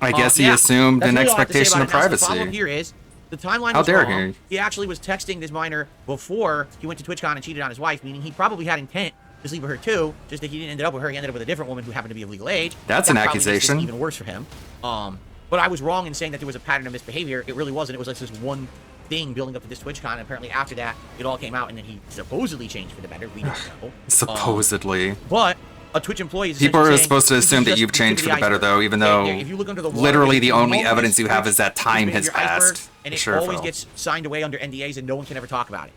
I guess he yeah, assumed that's an really all I have to say expectation about of it. Now, so the follow-up privacy. here is the timeline How was dare wrong. he? He actually was texting this minor before he went to TwitchCon and cheated on his wife, meaning he probably had intent to sleep with her too, just that he didn't end up with her. He ended up with a different woman who happened to be of legal age. That's That an probably makes this accusation. even worse for him. But I was wrong in saying that there was a pattern of misbehavior. It really wasn't. It was like this one thing building up to this TwitchCon, and apparently after that, it all came out, and then he supposedly changed for the better. We don't know. Supposedly. But a Twitch employee is People are essentially supposed to saying, assume "This is that you've just the tip changed of for the the better, iceberg." though, even There- though if you look under the water, literally there's the only always evidence you have Twitch is that time is has your iceberg, passed. and it Sure, always Phil. gets signed away under NDAs, and no one can ever talk about it.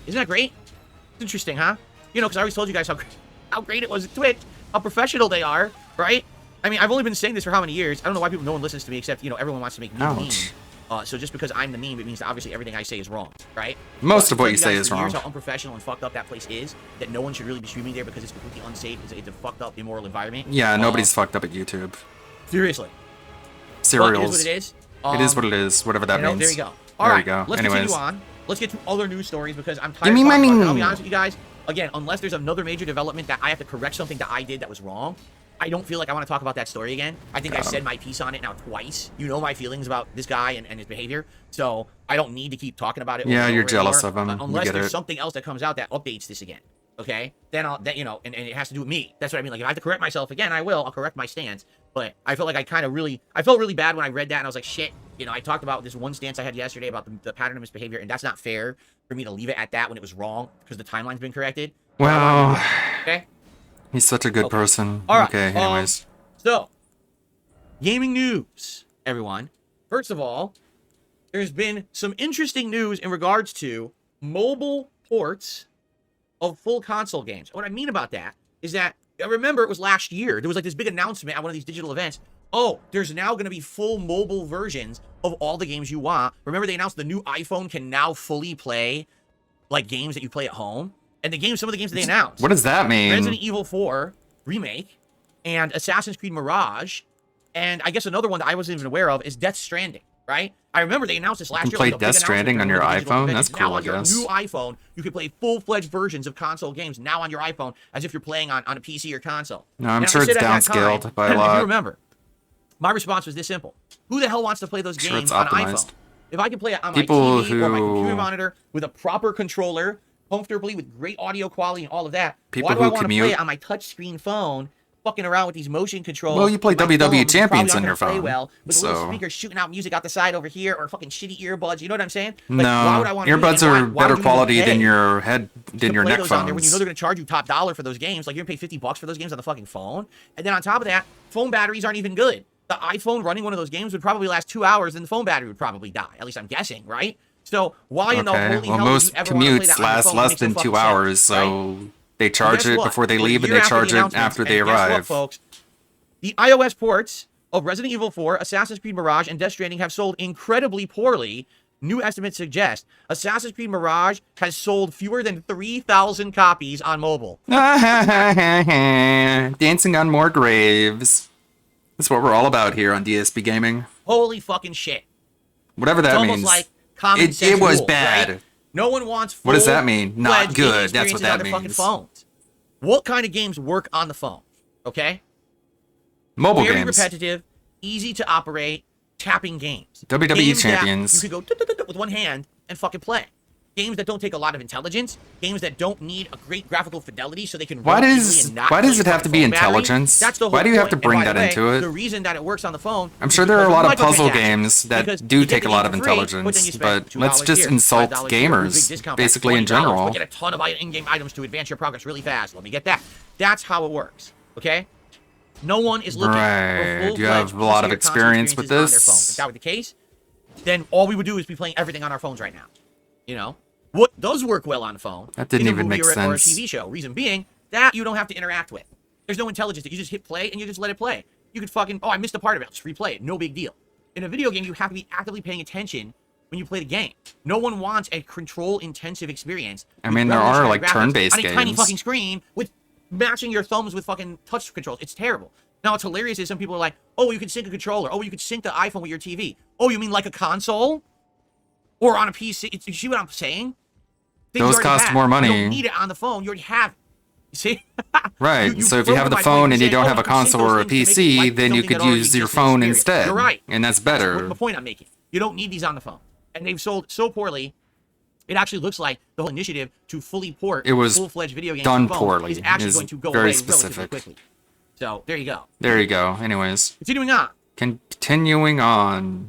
Isn't that great? It's interesting, huh? You know, because I always told you guys how great it was at Twitch, how professional they are, right? I mean, I've only been saying this for how many years? I don't know why no one listens to me except, you know, everyone wants to make me the meme. So just because I'm the meme, it means that obviously everything I say is wrong, right? Most of what I've you told say guys is for years wrong. How unprofessional and fucked up that place is, that no one should really be streaming there because it's completely unsafe. It's a fucked up, immoral environment. Yeah, nobody's fucked up at YouTube. Seriously. Cereals. But it is what it is. It is what it is, whatever that You know, means. there you go. There All right, you go. let's Anyways. continue on. Let's get to other news stories because I'm tired Give me of talking money. about it. I'll be honest with you guys. Again, unless there's another major development that I have to correct something that I did that was wrong, I don't feel like I want to talk about that story again. I think I've said my piece on it now twice. You know my feelings about this guy and his behavior, so I don't need to keep talking about it. Yeah, over you're and jealous over, of him. Unless We get there's it. something else that comes out that updates this again. Okay, then you know, and it has to do with me. That's what I mean. Like if I have to correct myself again, I will. I'll correct my stance. But I felt like I felt really bad when I read that, and I was like, shit. You know, I talked about this one stance I had yesterday about the pattern of misbehavior, and that's not fair for me to leave it at that when it was wrong because the timeline's been corrected. Well, okay. He's such a good person. All right. Okay, anyways. So, gaming news, everyone. First of all, there's been some interesting news in regards to mobile ports of full console games. What I mean about that is that, I remember it was last year, there was like this big announcement at one of these digital events. Oh, there's now going to be full mobile versions of all the games you want. Remember they announced the new iPhone can now fully play like games that you play at home? And some of the games that they announced. What does that mean? Resident Evil 4 Remake and Assassin's Creed Mirage. And I guess another one that I wasn't even aware of is Death Stranding, right? I remember they announced this last You year. can play like a big Death Stranding on your announcement during iPhone? one of the That's digital events. cool, I Now on guess. your new iPhone, you can play full-fledged versions of console games now on your iPhone as if you're playing on a PC or console. No, I'm And I sure said it's at that time, downscaled by a if lot. you remember, my response was this simple. Who the hell wants to play those Sure, games it's on optimized. iPhone? If I can play it on People my TV or my who- computer monitor with a proper controller, comfortably with great audio quality and all of that, People why do I who want to play commute- it on my touchscreen phone, fucking around with these motion controls? Well, you play with my WWE thumb, which Champions probably on your aren't gonna play phone, well, with a little so- speaker shooting out music out the side over here, or fucking shitty earbuds. You know what I'm saying? Like, why No, would I want to earbuds are better quality than your play neck those on there when you know phones. they're going to charge you top dollar for those games? Like you're going to pay $50 for those games on the fucking phone, and then on top of that, phone batteries aren't even good. The iPhone running one of those games would probably last 2 hours, and the phone battery would probably die. At least I'm guessing, right? So why in the Okay, holy well, hell would most you ever want to play commutes that on your last phone? It less makes no than fucking 2 sense, hours, right? so they And charge guess it what? before they A leave, and year they after the charge it announcements, after they and guess what, arrive. folks? The iOS ports of Resident Evil 4, Assassin's Creed Mirage, and Death Stranding have sold incredibly poorly. New estimates suggest Assassin's Creed Mirage has sold fewer than 3,000 copies on mobile. Dancing on more graves. That's what we're all about here on DSP Gaming. Holy fucking shit. Whatever It's that almost means. like common It sense was rules, bad. right? No one wants What does that mean? Not full-fledged good. gaming That's what experiences on that their fucking means. phones. What kind of games work on the phone? Okay? Mobile Very games. repetitive, easy to operate, tapping games. WWE Games that champions. You could go with one hand and fucking play. Games that don't take a lot of intelligence. Games that don't need a great graphical fidelity so they can Why run does- easily and not why does kill it have your to be phone battery. intelligence? That's the whole Why do you have to point. bring And by that the way, into it? The reason that it works on the phone. I'm is sure there are a because lot of puzzle microtransactions. games that Because do you take get a the lot of game for free, but then intelligence, you spend but let's $2 just here, insult $5 here, big gamers, discount, basically in $20, general. but get a ton of in-game items to advance your progress really fast. Let me get that. That's how it works. Okay. No one is looking Right. for full-fledged You have a lot of PC or console experience with experiences on their this. phone. If that were the case, then all we would do is be playing everything on our phones right now. You know what does work well on a phone? That didn't is a even movie make or a sense. TV show. Reason being that you don't have to interact with. There's no intelligence. That you just hit play and you just let it play. You could fucking I missed a part of it. I'll just replay it. No big deal. In a video game, you have to be actively paying attention when you play the game. No one wants a control-intensive experience. I with mean, there are, revolutionary like, graphics turn-based on a tiny games. fucking screen with matching your thumbs with fucking touch controls. It's terrible. Now, what's hilarious is some people are like, oh, you can sync a controller. Oh, you could sync the iPhone with your TV. Oh, you mean like a console? Or on a PC? You see what I'm saying? Things you Those already cost have. more money. You don't need it on the phone. You already have it. You see? Right. So if you have the my point phone in and you saying, don't oh, have a you can sync console those or a things to make it PC, like then you something could that already use your exists in phone spirit. instead. You're right. And that's That's better. the point I'm making. You don't need these on the phone. And they've sold so poorly, it actually looks like the whole initiative to fully port It was full-fledged video games done on the phone poorly. is actually Is going to go very away specific. relatively quickly. So, there you go. There you go. Anyways. Continuing on. Continuing on.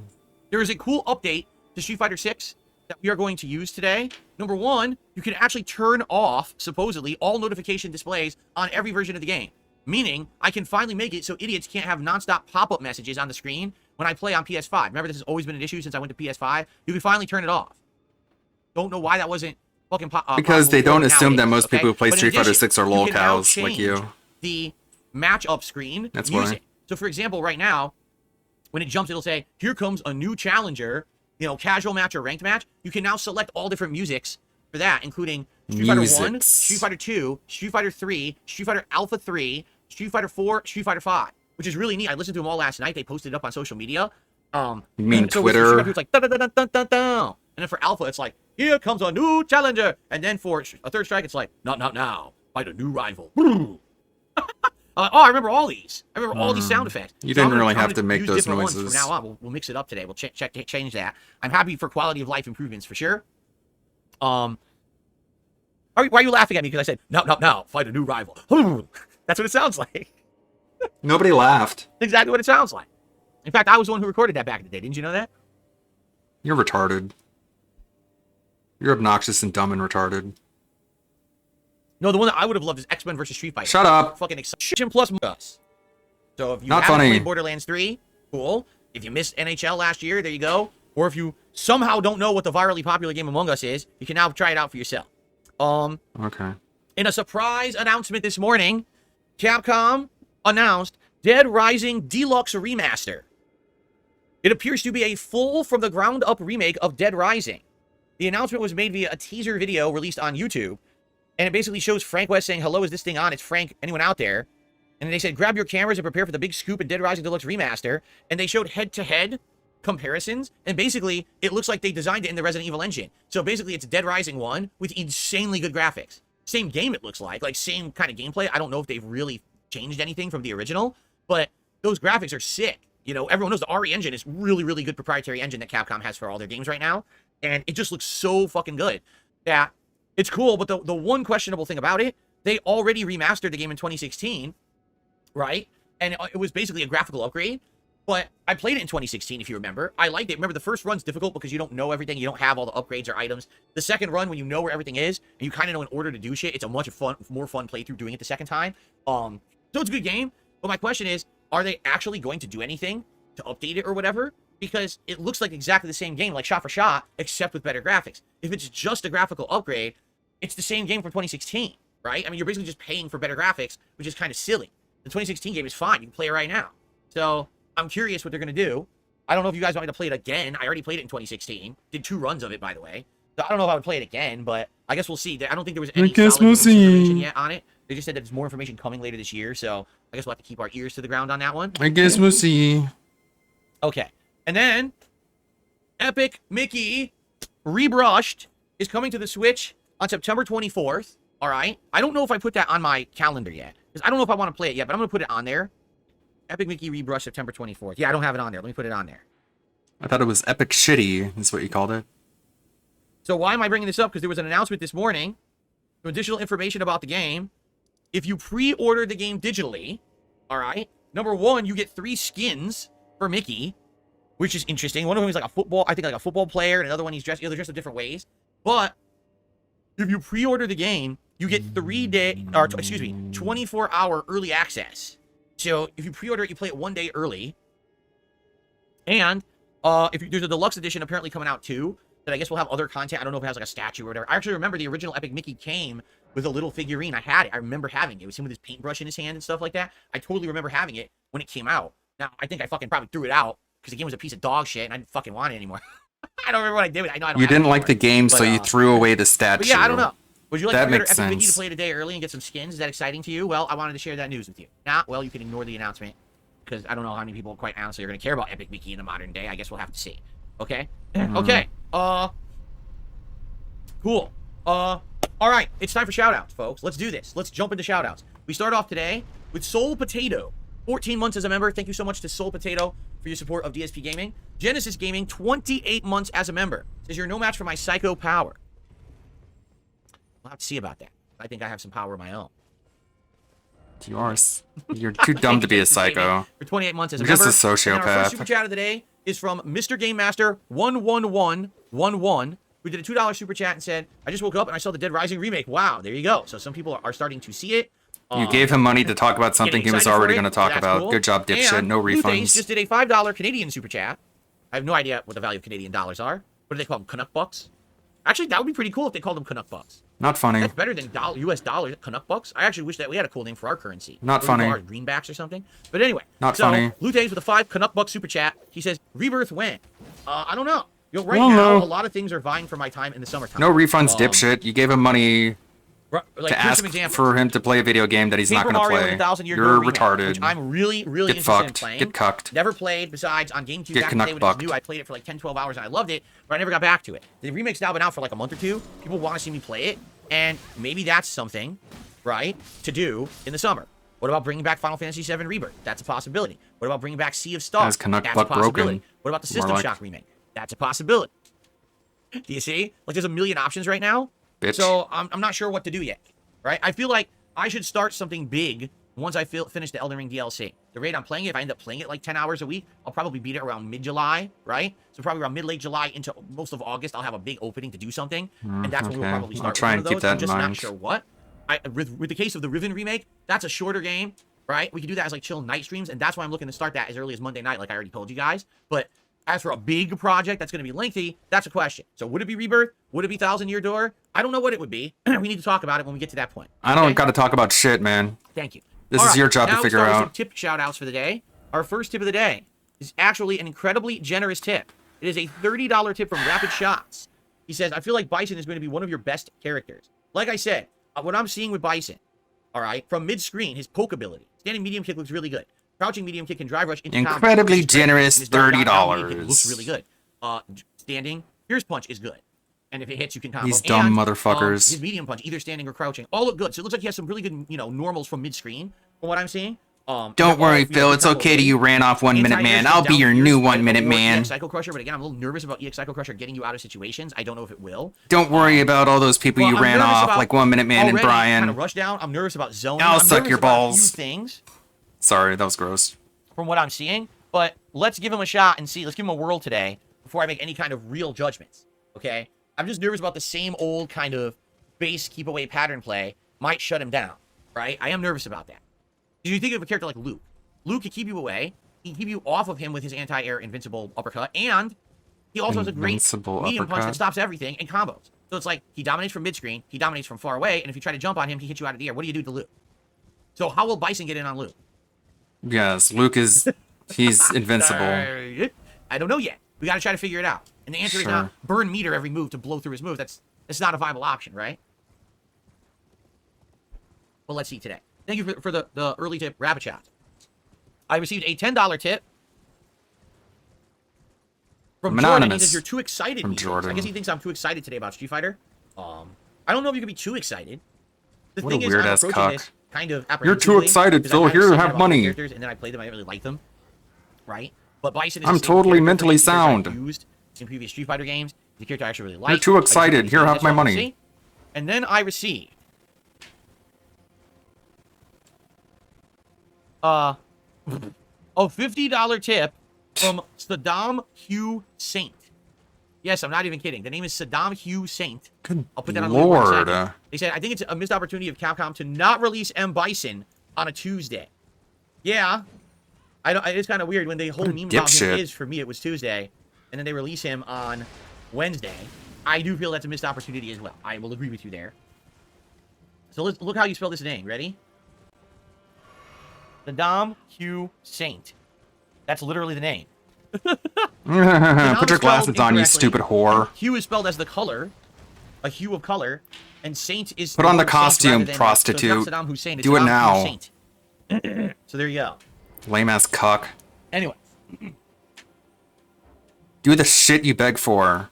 There is a cool update to Street Fighter 6 that we are going to use today. number one, you can actually turn off, supposedly, all notification displays on every version of the game. Meaning, I can finally make it so idiots can't have nonstop pop-up messages on the screen when I play on PS5. Remember, this has always been an issue since I went to PS5. You can finally turn it off. Don't know why that wasn't fucking because they don't assume that most okay? people who play But in Street Fighter addition, 6 are you lol can now cows like change you. The match-up screen That's music. why. So, for example, right now, when it jumps, it'll say, here comes a new challenger, you know, casual match or ranked match. You can now select all different musics for that, including Street Fighter 1, Street Fighter 2, Street Fighter 3, Street Fighter Alpha 3, Street Fighter 4, Street Fighter 5, which is really neat. I listened to them all last night. They posted it up on social media. You mean so Twitter? Street Fighter 2, it's like, da-da-da-da-da-da. And then for Alpha, it's like, here comes a new challenger. And then for a third strike, it's like, not now, fight a new rival. I remember all these. I remember all these sound effects. You So I'm didn't really I'm have to make use those different ones noises. From now on, we'll mix it up today. We'll change that. I'm happy for quality of life improvements for sure. Why are you laughing at me? Because I said, no, fight a new rival. That's what it sounds like. Nobody laughed. Exactly what it sounds like. In fact, I was the one who recorded that back in the day. Didn't you know that? You're retarded. You're obnoxious and dumb and retarded. No, the one that I would have loved is X-Men versus Street Fighter. Shut up. Fucking exciting plus us. So if you Not haven't funny. played Borderlands 3, cool. If you missed NHL last year, there you go. Or if you somehow don't know what the virally popular game Among Us is, you can now try it out for yourself. Okay. In a surprise announcement this morning, Capcom announced Dead Rising Deluxe Remaster. It appears to be a full from the ground up remake of Dead Rising. The announcement was made via a teaser video released on YouTube, and it basically shows Frank West saying, hello, is this thing on? It's Frank, anyone out there? And they said, grab your cameras and prepare for the big scoop in Dead Rising Deluxe Remaster. And they showed head-to-head comparisons, and basically, it looks like they designed it in the Resident Evil engine. So basically, it's Dead Rising 1 with insanely good graphics. Same game, it looks like same kind of gameplay. I don't know if they've really changed anything from the original, but those graphics are sick. You know, everyone knows the RE engine is really, really good proprietary engine that Capcom has for all their games right now, and it just looks so fucking good that it's cool. But the one questionable thing about it, they already remastered the game in 2016, right? And it was basically a graphical upgrade. But I played it in 2016, if you remember. I liked it. Remember, the first run's difficult because you don't know everything. You don't have all the upgrades or items. The second run, when you know where everything is, and you kind of know in order to do shit, it's a much more fun playthrough doing it the second time. So it's a good game. But my question is, are they actually going to do anything to update it or whatever? Because it looks like exactly the same game, like shot for shot, except with better graphics. If it's just a graphical upgrade, it's the same game from 2016, right? I mean, you're basically just paying for better graphics, which is kind of silly. The 2016 game is fine. You can play it right now. So I'm curious what they're going to do. I don't know if you guys want me to play it again. I already played it in 2016. Did 2 runs of it, by the way. So I don't know if I would play it again, but I guess we'll see. I don't think there was any solid information yet on it. They just said that there's more information coming later this year, so I guess we'll have to keep our ears to the ground on that one. I guess we'll see. Okay. And then, Epic Mickey Rebrushed is coming to the Switch on September 24th. All right? I don't know if I put that on my calendar yet, because I don't know if I want to play it yet, but I'm going to put it on there. Epic Mickey Rebrushed September 24th. Yeah, I don't have it on there. Let me put it on there. I thought it was Epic Shitty, is what you called it. So why am I bringing this up? Because there was an announcement this morning, some additional information about the game. If you pre-order the game digitally, all right, number one, you get 3 skins for Mickey, which is interesting. One of them is like a football, I think like a football player, and another one he's dressed, they're dressed in different ways. But if you pre-order the game, you get 24-hour early access. So if you pre-order it, you play it 1 day early. And there's a deluxe edition apparently coming out too, that I guess will have other content. I don't know if it has like a statue or whatever. I actually remember the original Epic Mickey came with a little figurine. I had it. I remember having it. It was him with his paintbrush in his hand and stuff like that. I totally remember having it when it came out. Now, I think I fucking probably threw it out because the game was a piece of dog shit and I didn't fucking want it anymore. I don't remember what I did with it. I know I don't You have it didn't like anymore. the game, so But, you threw away the statue. But yeah, I don't know. Would you like That to makes Epic Mickey to sense. play it a day early and get some skins? Is that exciting to you? Well, I wanted to share that news with you. Nah, well, you can ignore the announcement because I don't know how many people, quite honestly, are going to care about Epic Mickey in the modern day. I guess we'll have to see. Okay? Okay. Cool. All right. It's time for shoutouts, folks. Let's do this. Let's jump into shoutouts. We start off today with Soul Potato. 14 months as a member. Thank you so much to Soul Potato for your support of DSP Gaming. Genesis Gaming, 28 months as a member. Says you're no match for my psycho power. We'll have to see about that. I think I have some power of my own. You're too dumb to be a psycho. For 28 months as a You're member. just a And our first sociopath. super chat of the day is from Mr. Game Master 11111. who did a $2 super chat and said, I just woke up and I saw the Dead Rising remake. Wow, there you go. So some people are starting to see it. You gave him money to talk about something he was already going to talk about. Cool. Good job, dipshit. And No Blue refunds. Things just did a $5 Canadian super chat. I have no idea what the value of Canadian dollars are. What do they call them? Canuck bucks? Actually, that would be pretty cool if they called them Canuck bucks. Not funny. That's better than US dollars. Canuck bucks. I actually wish that we had a cool name for our currency. Not What do we funny. call ours, greenbacks or something. But anyway. Not so, funny. Blue Things with a 5 Canuck buck super chat. He says, Rebirth when? I don't know. Right Well, now, no. a lot of things are vying for my time in the summertime. No refunds, dipshit. You gave him money like, to here's ask some examples. for him to play a video game that he's Paper not going to Mario play. and 1,000 Year You're Door Remake, retarded. which I'm really Get interested fucked. in playing. Get cucked. Never played besides on GameCube Get back in the day when it Canuck was new. I played it for like 10, 12 hours and I loved it, but I never got back to it. The remake's now been out for like a month or two. People want to see me play it, and maybe that's something, right, to do in the summer. What about bringing back Final Fantasy VII Rebirth? That's a possibility. What about bringing back Sea of Stars? Has Canuck That's Buck a possibility. broken? What about the More System like- Shock remake? That's a possibility. Do you see? Like, there's a million options right now. Bitch. So I'm not sure what to do yet, right? I feel like I should start something big once I finish the Elden Ring DLC. The rate I'm playing it, if I end up playing it like 10 hours a week, I'll probably beat it around mid-July, right? So probably around mid-late July into most of August, I'll have a big opening to do something, and that's when we'll okay. probably I'll start try with and one keep of those. that I'm in just not mind. sure what. With the case of the Riven remake, that's a shorter game, right? We can do that as like chill night streams, and that's why I'm looking to start that as early as Monday night, like I already told you guys. But as for a big project that's going to be lengthy, that's a question. So would it be Rebirth? Would it be 1,000 Year Door? I don't know what it would be. We need to talk about it when we get to that point. I don't okay? got to talk about shit, man. Thank you. This All is right, your job now to figure start with some out. tip shout outs for the day. Our first tip of the day is actually an incredibly generous tip. It is a $30 tip from Rapid Shots. He says, I feel like Bison is going to be one of your best characters. Like I said, what I'm seeing with Bison, all right, from mid-screen, his poke ability. Standing medium kick looks really good. Crouching medium kick and drive rush into combo. Incredibly He's great. generous, And his down medium kick $30. looks really good. Standing Fierce Punch is good. And if it hits, you can combo. These dumb And, motherfuckers. his medium punch, either standing or crouching, all look good. So it looks like he has some really good, normals from mid-screen, from what I'm seeing. Don't worry, Phil. It's okay to you ran off 1 minute man. I'll be your new 1 minute man. EX Psycho Crusher, but again, I'm a little nervous about EX Psycho Crusher getting you out of situations. I don't know if it will. Don't worry about all those people you I'm ran nervous off, about like 1 minute man and already Brian. Kind of rush down. I'm nervous about zoning. I'll I'm suck nervous your about a balls. few things Sorry, that was gross. from what I'm seeing, but let's give him a shot and see. Let's give him a whirl today before I make any kind of real judgments. Okay? I'm just nervous about the same old kind of base keep away pattern play might shut him down. Right? I am nervous about that. If you think of a character like Luke. Luke can keep you away. He can keep you off of him with his anti-air invincible uppercut, and he also has a great Invincible medium punch that uppercut? stops everything and combos. So it's like he dominates from mid-screen, he dominates from far away, and if you try to jump on him, he hits you out of the air. What do you do to Luke? So how will Bison get in on Luke? Yes, Luke is... He's invincible. I don't know yet. We got to try to figure it out. And the answer is not burn meter every move to blow through his move. That's not a viable option, right? Well, let's see today. Thank you for the early tip, Rabbit Shot. I received a $10 tip from Jordan. He Anonymous. says you're too excited. From he thinks. Jordan. I guess he thinks I'm too excited today about Street Fighter. I don't know if you can be too excited. The What a thing is, weird I'm ass approaching cock. this kind of You're too apprehensively, excited, because Phil. I kinda Here, said that have about all the money. characters, and then I played them. I didn't really like them, right? But Bison is I'm the same totally character mentally for me because I've sound. used in previous Street Fighter games. The character I actually really like. You're too I just excited. really Here, think have that's my what we'll money. see. And then I received a $50 tip from Saddam Hugh Saint. Yes, I'm not even kidding. The name is Saddam Hugh Saint. I'll put that on the list for a Lord. second. They said, I think it's a missed opportunity of Capcom to not release M. Bison on a Tuesday. Yeah. It's kind of weird when the whole meme about him dipshit. is, for me, it was Tuesday, and then they release him on Wednesday. I do feel that's a missed opportunity as well. I will agree with you there. So let's look how you spell this name. Ready? Saddam Hugh Saint. That's literally the name. Put your glasses on, you stupid whore. Hue is spelled as the color, a hue of color, and Saint is. Put on the word saint costume, rather than, prostitute. So it's not Saddam Hussein, it's Do it Saddam now. Hussein. So there you go. Lame ass cuck. Anyway, Do the shit you beg for.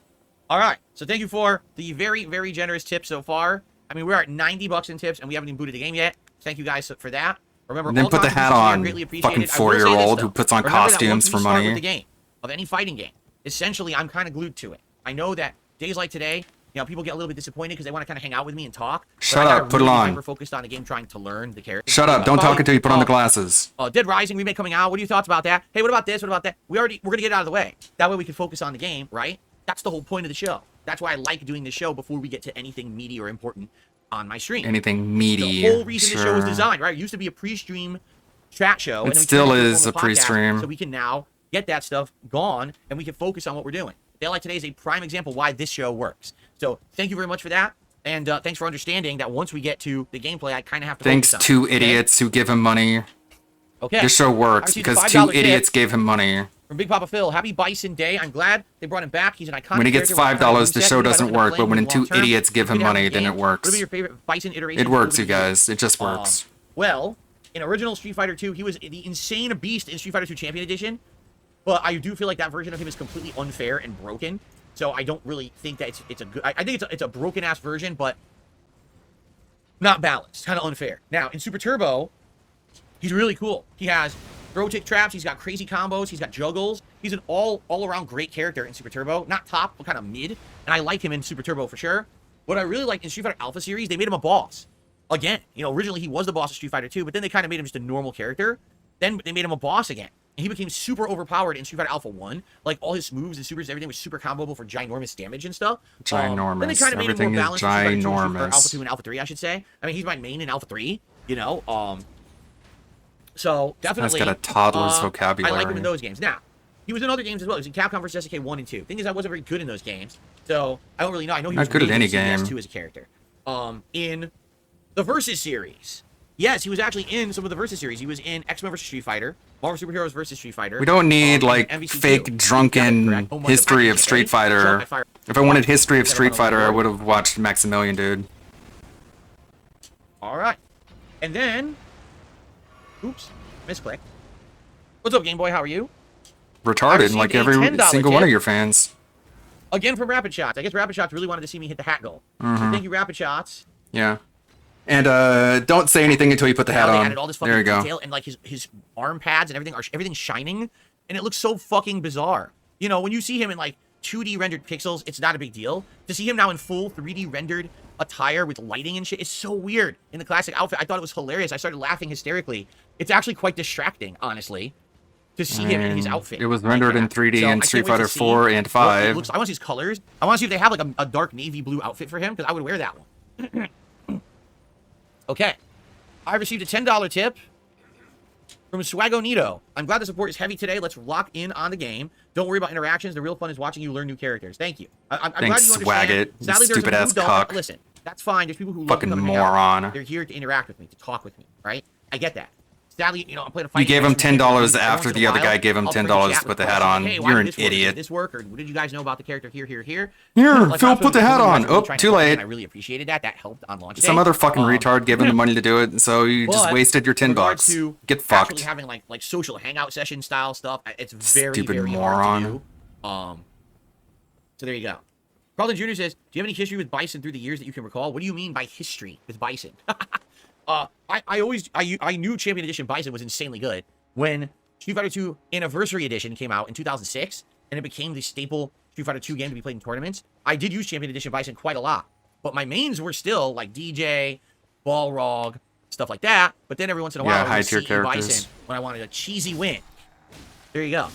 all right. So thank you for the very, very generous tip so far. I mean, we're at $90 in tips, and we haven't even booted the game yet. Thank you guys for that. Remember, And then all put the hat contributions are on, greatly appreciated. fucking I will say this, 4-year-old though. who puts on Remember that once costumes we for start money. with the game, of any fighting game, essentially, I'm kind of glued to it. I know that days like today, people get a little bit disappointed because they want to kind of hang out with me and talk. but Shut I gotta up, put it really be on. hyper-focused on a game trying to learn the character. Shut up, don't talk until you put on the glasses. Dead Rising remake coming out. What are your thoughts about that? Hey, what about this? What about that? We're gonna get it out of the way. That way we can focus on the game, right? That's the whole point of the show. That's why I like doing this show before we get to anything meaty or important on my stream. Anything meaty. The whole reason this show was designed, right? It used to be a pre-stream chat show. It and then we still turned it into is a podcast, pre-stream. So we can now get that stuff gone, and we can focus on what we're doing. Daylight Today is a prime example why this show works. So thank you very much for that. And thanks for understanding that once we get to the gameplay, I kind of have to Thanks focus on to it, okay? idiots who give him money. Okay. This show I works received a because $5 two idiots tip gave him money. From Big Papa Phil. Happy Bison Day. I'm glad they brought him back. He's an iconic When he gets character. $5, the show doesn't work, but when two idiots give him money, then it What works. are your favorite Bison iterations? It works, you guys. It just works. Well, in original Street Fighter 2, he was the insane beast in Street Fighter 2 Champion Edition, but I do feel like that version of him is completely unfair and broken. So I don't really think that it's a good. I think it's a broken ass version, but not balanced, kind of unfair. Now in Super Turbo, he's really cool. He has throw tick traps. He's got crazy combos. He's got juggles. He's an all around great character in Super Turbo. Not top, but kind of mid. And I like him in Super Turbo for sure. What I really like in Street Fighter Alpha series, they made him a boss. Again, you know, originally he was the boss of Street Fighter 2, but then they kind of made him just a normal character. Then they made him a boss again. And he became super overpowered in Street Fighter Alpha 1. Like, all his moves and supers, everything was super comboable for ginormous damage and stuff. Ginormous. Then they kind of made Everything him more is balanced in Street Fighter 2, or ginormous. Alpha 2 and Alpha 3, I should say. I mean, he's my main in Alpha 3, you know. So, definitely. That's got a toddler's vocabulary. I like him in those games. Now, he was in other games as well. He was in Capcom vs. SNK 1 and 2. Thing is, I wasn't very good in those games. So, I don't really know. I know he was Not good at any amazing in game. CS2 as a character. In the Versus series. Yes, he was actually in some of the Versus series. He was in X-Men vs. Street Fighter, Marvel Superheroes vs. Street Fighter. We don't need, like, MVC2. fake, drunken history of Street Fighter. If I wanted history of Street Fighter, I would have watched Maximilian, dude. Alright. And then... Oops. Misclick. What's up, Game Boy? How are you? Retarded, received like a every $10 single one of tip. your fans. Again from Rapid Shots. I guess Rapid Shots really wanted to see me hit the hat goal. So Mhm. thank you, Rapid Shots. Yeah. And don't say anything until you put the hat Now they on. added all this fucking There you go. detail, and like his arm pads and everything everything's shining, and it looks so fucking bizarre. You know, when you see him in like 2D rendered pixels, it's not a big deal. To see him now in full 3D rendered attire with lighting and shit is so weird. In the classic outfit, I thought it was hilarious. I started laughing hysterically. It's actually quite distracting, honestly, to see him in his outfit. It was rendered in 3D So I in can't Street wait to Fighter see 4 and what it 5. looks- I want to see his colors. I want to see if they have like a dark navy blue outfit for him, because I would wear that one. Okay. I received a $10 tip from Swagonito. I'm glad the support is heavy today. Let's lock in on the game. Don't worry about interactions. The real fun is watching you learn new characters. Thank you. I'm glad Thanks, you understand. Swaggit, you Sadly, there's stupid-ass some who don't. cuck. Listen, that's fine. There's people who Fucking love to come and hang out. moron. They're here to interact with me, to talk with me, right? I get that. Sadly, you know, I'm playing a fight. You gave him game, $10 every once after in a the other while, guy gave him I'll bring $10 chat to with put the hat questions. on. Hey, why You're did an this work? Did idiot. this work? Or what did you guys know about the character here? Here, Like, Phil, last put the time, hat you guys on. were really Oh, trying to too help me, late. and I really appreciated that. That helped on launch day. Some other fucking retard gave him the money to do it, so you just But wasted your in regards $10. to Get actually fucked. having like social hangout session style stuff, it's very Stupid very moron. hard to do. So there you go. Carlton Jr. says, "Do you have any history with Bison through the years that you can recall?" What do you mean by history with Bison? I knew Champion Edition Bison was insanely good when Street Fighter 2 Anniversary Edition came out in 2006, and it became the staple Street Fighter 2 game to be played in tournaments. I did use Champion Edition Bison quite a lot, but my mains were still like DJ, Balrog, stuff like that. But then every once in a while, Yeah, I would high-tier CE characters. Bison when I wanted a cheesy win. There you go.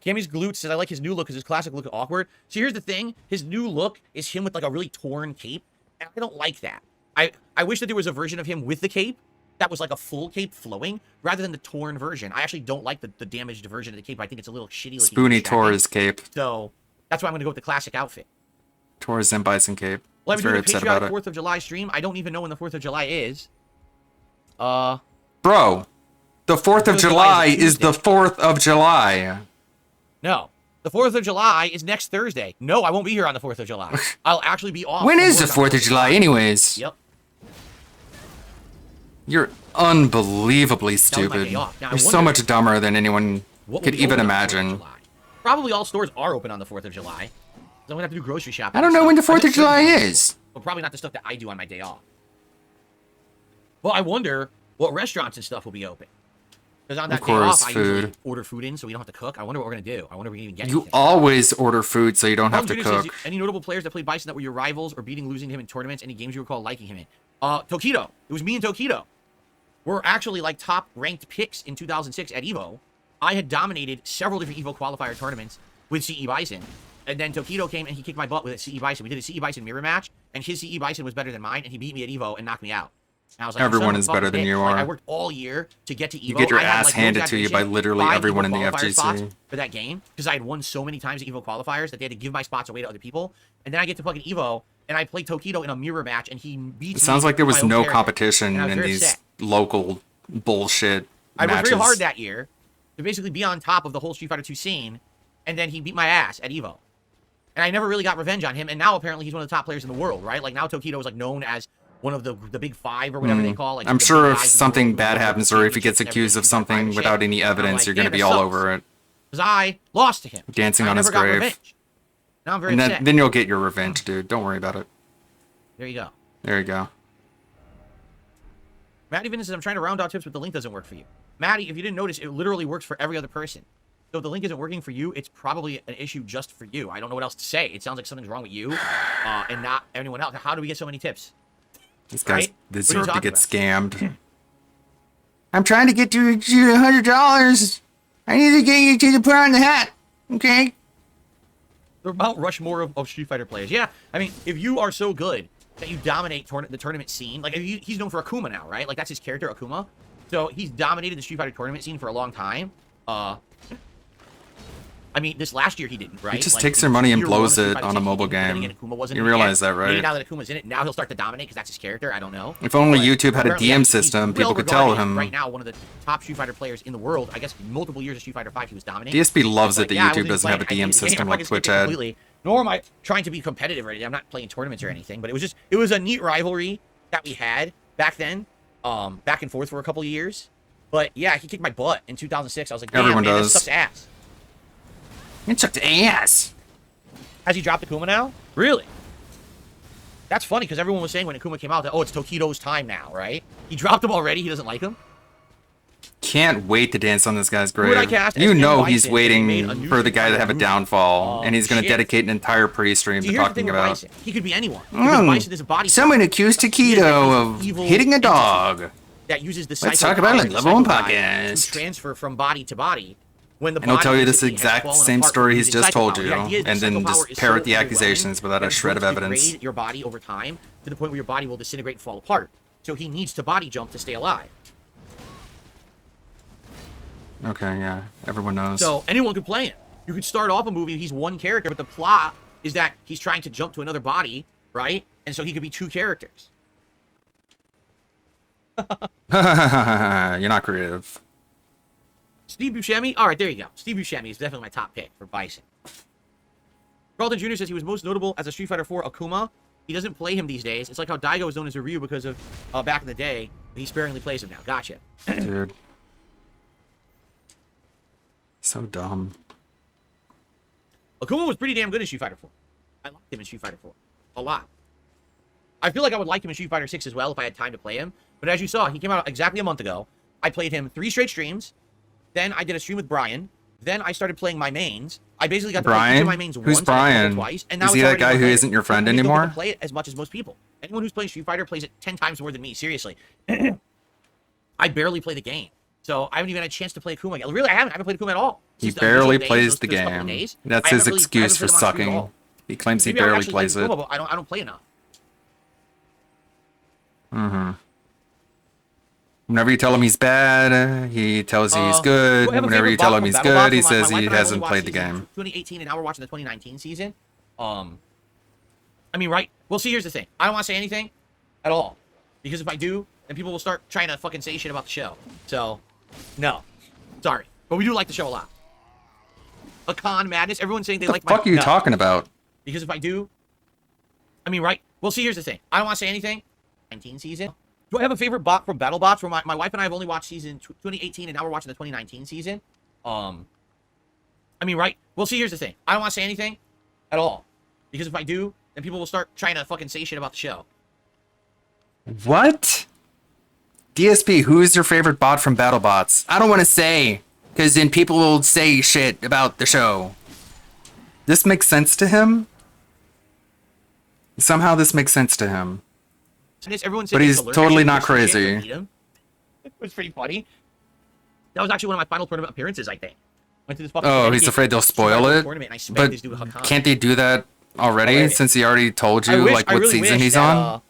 Cammy's Glute says, I like his new look because his classic look is awkward. So here's the thing. His new look is him with like a really torn cape. And I don't like that. I wish that there was a version of him with the cape that was like a full cape flowing rather than the torn version. I actually don't like the damaged version of the cape. I think it's a little shitty. Like Spoonie tore his cape. So that's why I'm going to go with the classic outfit. Tore his Zen Bison cape. Well, He's I'm very doing a upset about patriotic it. 4th of July stream. I don't even know when the 4th of July is. Bro, the 4th of July is the 4th of July. No. The 4th of July is next Thursday. No, I won't be here on the 4th of July. I'll actually be off. When from is the work on 4th of July anyways? Yep. You're unbelievably day stupid. off. Now, I You're so wonder much dumber than anyone what will could be even open on the 4th of imagine. July. Probably all stores are open on the 4th of July. So I'm going to have to do grocery shopping. I don't and know stuff. when the I 4th bet of July certain is. stores, but probably not the stuff that I do on my day off. Well, I wonder what restaurants and stuff will be open. Because on that Of day off, course, I usually food. order food in so we don't have to cook. I wonder what we're going to do. I wonder if we can even get You anything. always order food so you don't have to Junior says, cook. any notable players that played Bison that were your rivals or beating, losing to him in tournaments? Any games you recall liking him in? Tokido. It was me and Tokido. We're actually like top ranked picks in 2006 at EVO. I had dominated several different EVO qualifier tournaments with CE Bison. And then Tokido came and he kicked my butt with a CE Bison. We did a CE Bison mirror match, and his CE Bison was better than mine, and he beat me at Evo and knocked me out. And I was like, everyone is better than you Like, are. I worked all year to get to Evo. You get your I had, ass like, handed to you by literally 5 everyone Evo in the qualifier spots FGC. for that game because I had won so many times at Evo qualifiers that they had to give my spots away to other people. And then I get to fucking Evo, and I played Tokido in a mirror match, and he beats me. It sounds like there with was my own no character. competition And I was in very these upset. local bullshit I worked matches. very hard that year to basically be on top of the whole Street Fighter 2 scene, and then he beat my ass at Evo. And I never really got revenge on him, and now apparently he's one of the top players in the world, right? Like, now Tokido is, like, known as one of the big five or whatever they call, like, I'm the sure big if guys in the something world, bad the happens or if he championships gets and accused of everything, something shit. without any And I'm evidence, like, you're going to damn, be that all sucks. over it. Because I lost to him. Dancing I on his never got grave. revenge. Now I'm very And upset. then you'll get your revenge, dude. Don't worry about it. There you go. There you go. Maddie Vince says, I'm trying to round out tips, but the link doesn't work for you. Maddie, if you didn't notice, it literally works for every other person. So if the link isn't working for you, it's probably an issue just for you. I don't know what else to say. It sounds like something's wrong with you and not anyone else. How do we get so many tips? This guy's Right? deserve What are to you get talking scammed. I'm trying to get to $100. I need to get you to put on the hat. Okay? They're Mount Rushmore of Street Fighter players. Yeah, I mean, if you are so good that you dominate the tournament scene, like he's known for Akuma now, right? Like that's his character, Akuma. So he's dominated the Street Fighter tournament scene for a long time. I mean, this last year he didn't, right? He just Like, takes in their money and year one of blows Street it Fighter on a 6, mobile but then game. again, Akuma wasn't You in it realize yet. that, right? Maybe now that Akuma's in it, now he'll start to dominate because that's his character. I don't know. If only But YouTube had a apparently, DM he's system, people well could tell regarded, him. right now one of the top Street Fighter players in the world. I guess multiple years of Street Fighter 5 he was dominating. DSP loves It's it that yeah, I YouTube wasn't doesn't have a playing. I DM hated the game. system I'm like fucking Twitch skipping had. completely. Nor am I trying to be competitive or anything. I'm not playing tournaments or anything, but it was a neat rivalry that we had back then, back and forth for a couple of years. But yeah, he kicked my butt in 2006. I was like, damn, Everyone man, does. that sucks ass. It sucked ass. Has he dropped Akuma now? Really? That's funny because everyone was saying when Akuma came out that, oh, it's Tokido's time now, right? He dropped him already. He doesn't like him. Can't wait to dance on this guy's Who would I grave. cast You as know Bison he's if they made a waiting new for the Street guy to Fighter have a movie? downfall, and he's going to Shit. dedicate an entire pre-stream See, to here's the talking thing with about. Bison. He could be anyone. Because Bison is a body Someone type. accused He is Takedo an of evil hitting a entity dog. that uses the Let's psycho talk about it power on of the Level 1 psycho guy Podcast. to transfer from body to body. When the And he'll body tell you basically this has exact fallen same apart story from he's using just psycho told power. you, The idea is and psycho then power just is parrot so the overwhelming accusations without that a it's shred of going to evidence. degrade your body over time to the point where your body will disintegrate and fall apart. So he needs to body jump to stay alive. Okay, yeah, everyone knows. So anyone could play him. You could start off a movie, he's one character, but the plot is that he's trying to jump to another body, right? And so he could be two characters. You're not creative. Steve Buscemi? All right, there you go. Steve Buscemi is definitely my top pick for Bison. Carlton Jr. says he was most notable as a Street Fighter 4 Akuma. He doesn't play him these days. It's like how Daigo was known as a Ryu because of back in the day. He sparingly plays him now. Gotcha. Dude. So dumb. Akuma was pretty damn good in Street Fighter 4. I liked him in Street Fighter 4. A lot. I feel like I would like him in Street Fighter 6 as well if I had time to play him. But as you saw, he came out exactly a month ago. I played him 3 straight streams. Then I did a stream with Brian. Then I started playing my mains. I basically got to play each Brian? of my mains Who's once. Brian? And twice, and now Is he it's that already guy one who later. isn't your friend Some people don't anymore? get to play it as much as most people. Anyone who's playing Street Fighter plays it 10 times more than me. Seriously. I barely play the game. So I haven't even had a chance to play Akuma yet. Really, I haven't played Akuma at all. He Since the barely initial days, plays those the first couple of game. days, That's I his haven't excuse for played him on stream at sucking. all. He claims he Maybe I would barely actually plays like it. Akuma, but I don't play enough. Mm-hmm. Whenever you tell him he's bad, he tells you he's good. Do I have a Whenever you favorite tell bot him from he's BattleBots? good, he Well, says my he wife and I hasn't only played the watched season game. 2018, and now we're watching the 2019 season. I mean, right? Well, see, here's the thing. I don't want to say anything at all. Because if I do, then people will start trying to fucking say shit about the show. So, no. Sorry. But we do like the show a lot. A con madness. Everyone's saying they What like the my... fuck are you No. talking about? Because if I do... I mean, right? Well, see, here's the thing. I don't want to say anything. 19 season. Do I have a favorite bot from BattleBots? Where my wife and I have only watched season 2018, and now we're watching the 2019 season. I mean, right? Well, see, here's the thing. I don't want to say anything at all. Because if I do, then people will start trying to fucking say shit about the show. What? DSP, who is your favorite bot from BattleBots? I don't want to say, because then people will say shit about the show. This makes sense to him? Somehow this makes sense to him. Everyone But he's totally not crazy. It was pretty funny. That was actually one of my final tournament appearances, I think. Went to this fucking Oh, he's afraid they'll spoil it. tournament, and I spanked But this dude with Hakan. can't they do that already? Since he already told you like what season he's on?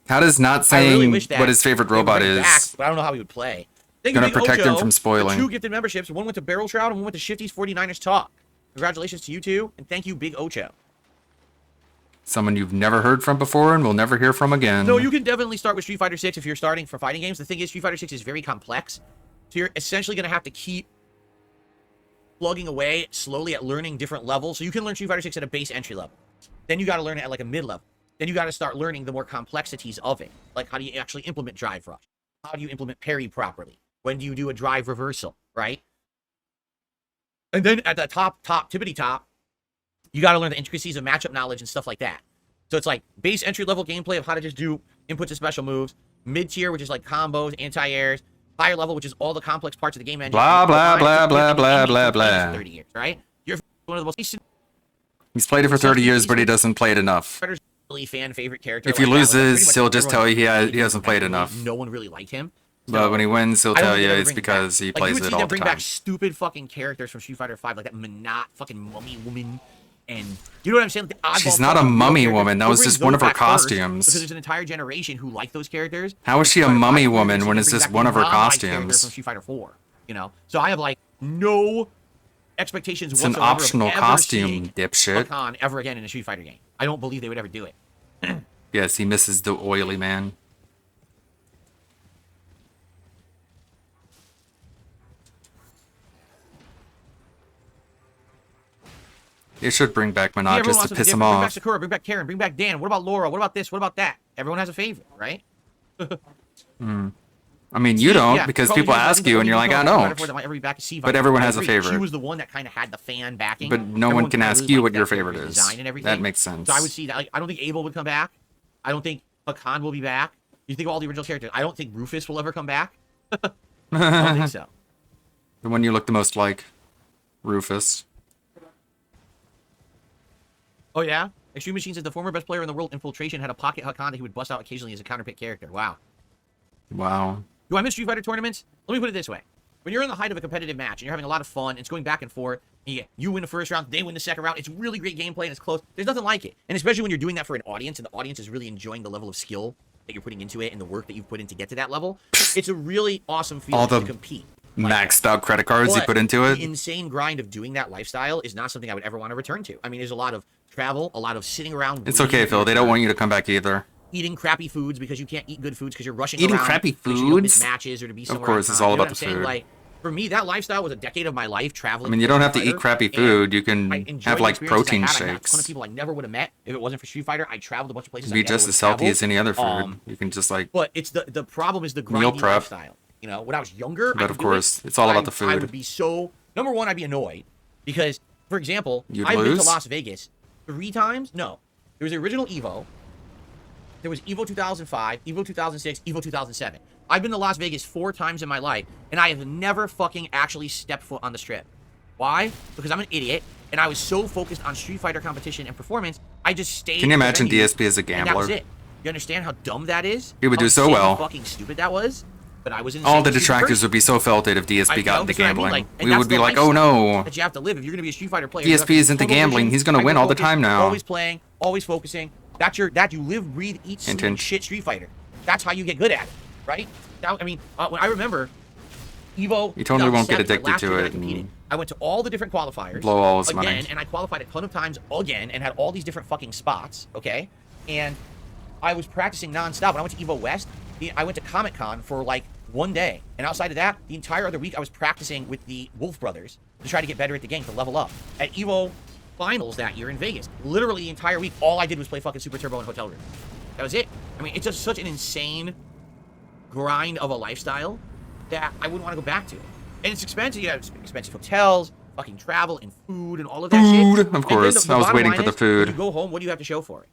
How does not saying what his favorite robot is back, but I don't know how he would play. Thank gonna you, Big protect Ocho, him from spoiling? for 2 gifted memberships. One went to Barrel Shroud and one went to Shifty's 49ers Talk. Congratulations to you two, and thank you, Big Ocho. Someone you've never heard from before and will never hear from again. No, you can definitely start with Street Fighter 6 if you're starting for fighting games. The thing is, Street Fighter 6 is very complex, so you're essentially going to have to keep plugging away slowly at learning different levels. So you can learn Street Fighter 6 at a base entry level. Then you got to learn it at like a mid level. Then you got to start learning the more complexities of it. Like how do you actually implement drive rush? How do you implement parry properly? When do you do a drive reversal, right? And then at the tippity top, you got to learn the intricacies of matchup knowledge and stuff like that. So it's like base entry level gameplay of how to just do inputs and special moves. Mid tier, which is like combos, anti-airs. Higher level, which is all the complex parts of the game engine. Blah, blah, blah, blah, blah, blah, blah. 30 years, right? You're one of the most... He's played it for 30 years, but he doesn't play it enough. Really fan favorite character. If he like loses, he'll just tell you he hasn't played enough. No one really liked him. But when he wins, he'll I don't tell think you they'll it's bring because he back, plays you would it see all them the bring time. back stupid fucking characters from Street Fighter 5, like that Monat fucking mummy woman, and you know what I'm saying? Like the oddball She's not a fucking mummy characters. woman. That They'll was bring just one of her those back first, costumes. Because there's an entire generation who like those characters. How is she a Street Fighter mummy 5 woman characters, when they it's bring just back one the of her non-like character costumes? From Street Fighter 4, you know, so I have like no expectations It's an whatsoever of optional ever costume, seeing dipshit. Hakan ever again in a Street Fighter game. I don't believe they would ever do it. Yes, he misses the oily man. They should bring back See, Monat everyone just wants to something piss him different. Bring back off. Sakura, bring back Karen, bring back Dan. What about Laura? What about this? What about that? Everyone has a favorite, right? Hmm. I mean, you don't, Yeah, because probably people because ask you and you're like, I don't. But everyone has a She favorite. was the one that kind of had the fan backing. But no one Everyone can kinda ask really you liked what that your character favorite is. design and everything. That makes sense. So I would see that. Like, I don't think Abel would come back. I don't think Hakan will be back. You think of all the original characters. I don't think Rufus will ever come back. I don't think so. The one you look the most like, Rufus. Oh, yeah? Extreme Machines is the former best player in the world. Infiltration had a pocket Hakan that he would bust out occasionally as a counterpick character. Wow. Wow. Do I miss Street Fighter tournaments? Let me put it this way. When you're in the height of a competitive match and you're having a lot of fun, it's going back and forth, and you win the first round, they win the second round, it's really great gameplay and it's close. There's nothing like it. And especially when you're doing that for an audience and the audience is really enjoying the level of skill that you're putting into it and the work that you've put in to get to that level, it's a really awesome feeling All the to compete. maxed out credit cards you But put into it. the insane grind of doing that lifestyle is not something I would ever want to return to. I mean, there's a lot of travel, a lot of sitting around. It's okay, Phil. They don't want you to come back either. Eating crappy foods because you can't eat good foods because you're rushing Eating around. crappy because you don't miss foods? matches or to be somewhere. Of course, on it's time. all You know about what the I'm saying? food. Like, for me, that lifestyle was a decade of my life traveling. I mean, you don't have to Street eat Fighter, crappy and food. You I can enjoyed have the like experiences protein I had. I met a ton of shakes. people I never would have met if it wasn't for Street Fighter. I traveled a bunch of places. It'd be I never just would as have healthy as traveled. any other food. You can just like But it's the problem is the meal grinding prep. lifestyle. You know, when I was younger, I But could of do course, it. it's all about the I food. would be so number one, I'd be annoyed because, for example, You'd I've been to lose? Las Vegas 3 times. No, there was the original Evo. There was Evo 2005, Evo 2006, Evo 2007. I've been to Las Vegas 4 times in my life, and I have never fucking actually stepped foot on the strip. Why? Because I'm an idiot, and I was so focused on Street Fighter competition and performance, I just stayed. Can you at the imagine venue, DSP as a and that was gambler? it. You understand how dumb that is? He would How do so insanely well. Fucking stupid that was. But I was in All the detractors would be so felted if DSP got into gambling. We would be like, oh no. That you have to live if you're going to be a Street Fighter player. you have DSP to be is into total gambling. vision, He's going to win all the hyper-focused, time now. Always playing, always focusing. That you live, breathe, eat, sleep, Intent. shit Street Fighter. That's how you get good at it, right? Now, I mean, when I remember Evo. You totally won't get 2007, addicted last to year that I it competed, and I went to all the different qualifiers. blow all his again, money. and I qualified a ton of times again, and had all these different fucking spots. Okay, and I was practicing nonstop. When I went to Evo West, I went to Comic Con for like 1 day, and outside of that, the entire other week I was practicing with the Wolf Brothers to try to get better at the game, to level up. At Evo Finals that year in Vegas, literally the entire week, all I did was play fucking Super Turbo and Hotel Room. That was it. I mean, it's just such an insane grind of a lifestyle that I wouldn't want to go back to. And it's expensive. You have expensive hotels, fucking travel, and food, and all of that shit. Food, of course. I was bottom waiting line for the is, food. When you go home, what do you have to show for it?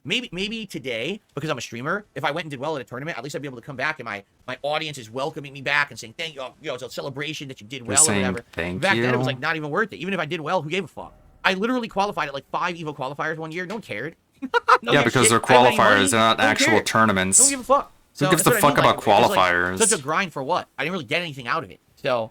Maybe today, because I'm a streamer, if I went and did well at a tournament, at least I'd be able to come back and my audience is welcoming me back and saying, thank you, it's a celebration that you did well or saying whatever. thank Back then, it was you. like not even worth it. Even if I did well, who gave a fuck? I literally qualified at like 5 Evo qualifiers one year. No one cared. No Yeah, one because shit. they're I didn't make money. qualifiers. They're not No one actual cared. tournaments. No one give a fuck. Who gives that's a what I fuck mean, about like, it's just, like, qualifiers? such a grind for what? I didn't really get anything out of it. So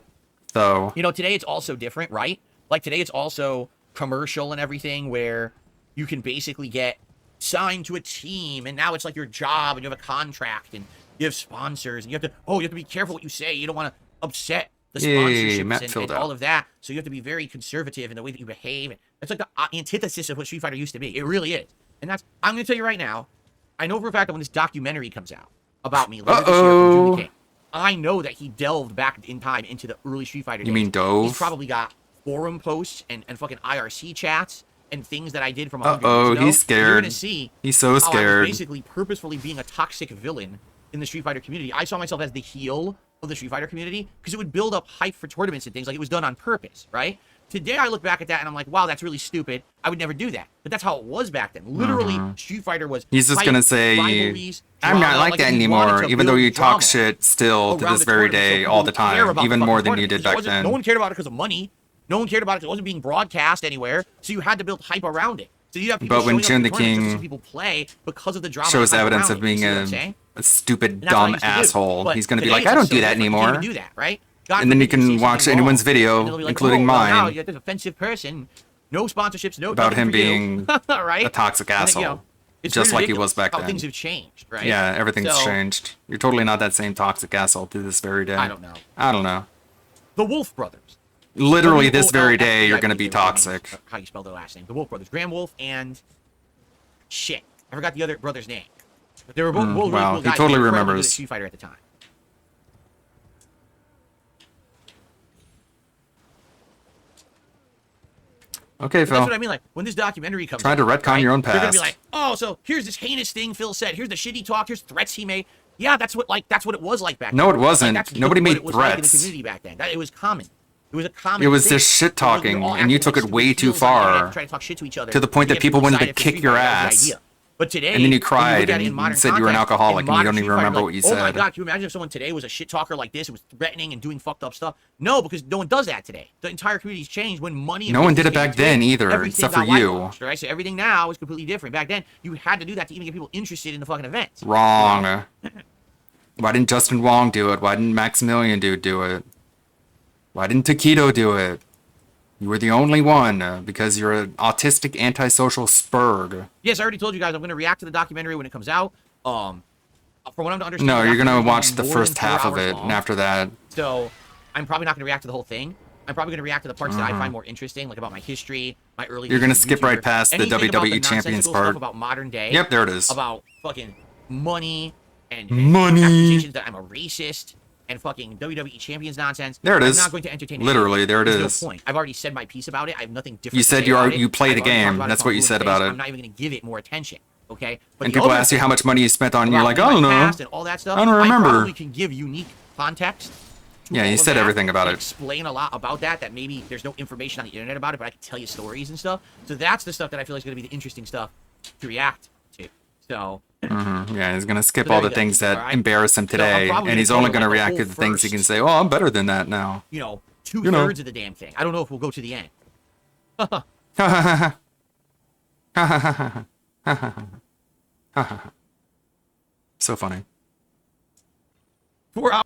though. You know, today it's also different, right? Like today it's also commercial and everything where you can basically get signed to a team and now it's like your job and you have a contract and you have sponsors and you have to be careful what you say. You don't want to upset the sponsorships and all of that. So you have to be very conservative in the way that you behave. It's like the antithesis of what Street Fighter used to be. It really is. And I'm going to tell you right now, I know for a fact that when this documentary comes out about me later this year from Junior King, I know that he delved back in time into the early Street Fighter days. You mean dove? He's probably got forum posts and fucking IRC chats and things that I did from 100 years ago. He's scared. You're gonna see he's so how I scared. was basically purposefully being a toxic villain in the Street Fighter community. I saw myself as the heel of the Street Fighter community because it would build up hype for tournaments and things. Like it was done on purpose, right? Today I look back at that and I'm like, wow, that's really stupid. I would never do that. But that's how it was back then. Literally, Street Fighter was He's just hype, gonna say, rivalries, I'm not drama. like that he anymore, wanted to even though build you talk drama shit still to around this the very tournament, so day, people all the would care time, about even the more fucking than you tournament did because back then. no one cared about it because of money. No one cared about it because it wasn't being broadcast anywhere. So you had to build hype around it. So you have people But when showing Jun up the to tournaments just to King see people play because of the drama shows and hype evidence around of it. You being see what I'm saying? a stupid, And that's what I dumb used to do. asshole, But he's gonna be today like, it's I don't so do that different. You anymore. can't even do that, right? God And then you forbid you can say watch something anyone's wrong, video, and they'll be like, including oh, well, now mine, you're this offensive person. No sponsorships, no about nothing him for you. being right? a toxic And then, asshole. you know, it's Just like he ridiculous was back how then. things have changed, right? Yeah, everything's So, changed. You're totally not that same toxic asshole to this very day. I don't know. I don't know. The Wolf Brothers. Literally this very W-O-L-F-E, day, you're I gonna believe be their names, toxic. how you spell their last name. The Wolf Brothers. Graham Wolf and... Shit. I forgot the other brother's name. But they were both really wow, cool he guys. totally They were incredibly good at remembers. Street Fighter at the time. Okay, But Phil. that's what I mean. Like when this documentary comes, Try to out, retcon right, your own They're gonna be past. like, oh, so here's this heinous thing Phil said. Here's the shit he talked. Here's threats he made. Yeah, that's what it was like back then. No, it wasn't. Like, that's Nobody what made it was like in the threats. community back then. It was common. It was a common. It was thing. just shit It was- we were talking, all and you acting took like it way stupid too fools on the internet far. trying to talk shit to each other To the point to that get people wanted to excited for kick Street your Fighter. That was the ass. idea. But today, And then you when cried look at it in and modern said you were an context, alcoholic in and you modern don't even Street Fighter, remember like, what you oh my said. god, can you imagine if someone today was a shit talker like this, it was threatening and doing fucked up stuff? No, because no one does that today. The entire community's changed when money. No one did it business back came into then either, everything except for got you. whitewashed, right? So everything now is completely different. Back then, you had to do that to even get people interested in the fucking event. Wrong. Why didn't Justin Wong do it? Why didn't Maximilian do it? Why didn't Taquito do it? You were the only one because you're an autistic, antisocial spurg. Yes, I already told you guys I'm going to react to the documentary when it comes out. From what I'm to understand, No, the you're gonna documentary watch is the more first than 4 half of hours it, long. and after that, So I'm probably not going to react to the whole thing. I'm probably going to react to the parts that I Mhm. find more interesting, like about my history, my early. You're days gonna as a skip right YouTuber, past the anything about WWE Champions nonsensical part. Stuff about modern day. Yep, there it is. About fucking money and Money. accusations that I'm a racist and fucking WWE Champions nonsense. There it I'm is. not going to entertain it. Literally, there it There's is. No point. I've already said my piece about it. I have nothing different. You to said say you about are- it. you play I've the already talked game. about it That's till what I'm you blue in said the about face. it. I'm not even going to give it more attention. Okay. But And the people other ask you how thing much money you spent on, and you're about like, my I don't know. past and all that stuff, I don't remember. I probably can give unique context. to Yeah, all you of said that everything about and it. Explain a lot about that maybe there's no information on the internet about it, but I can tell you stories and stuff. So that's the stuff that I feel like is going to be the interesting stuff to react to. So. Yeah, he's gonna skip So there all the you go, things that alright? embarrass him So I'm today, probably and he's gonna only cover, gonna like, the react whole to the things he can first, say. Oh, I'm better than that now. You know, You know. 2/3 of the damn thing. I don't know if we'll go to the end. So funny. 4 hours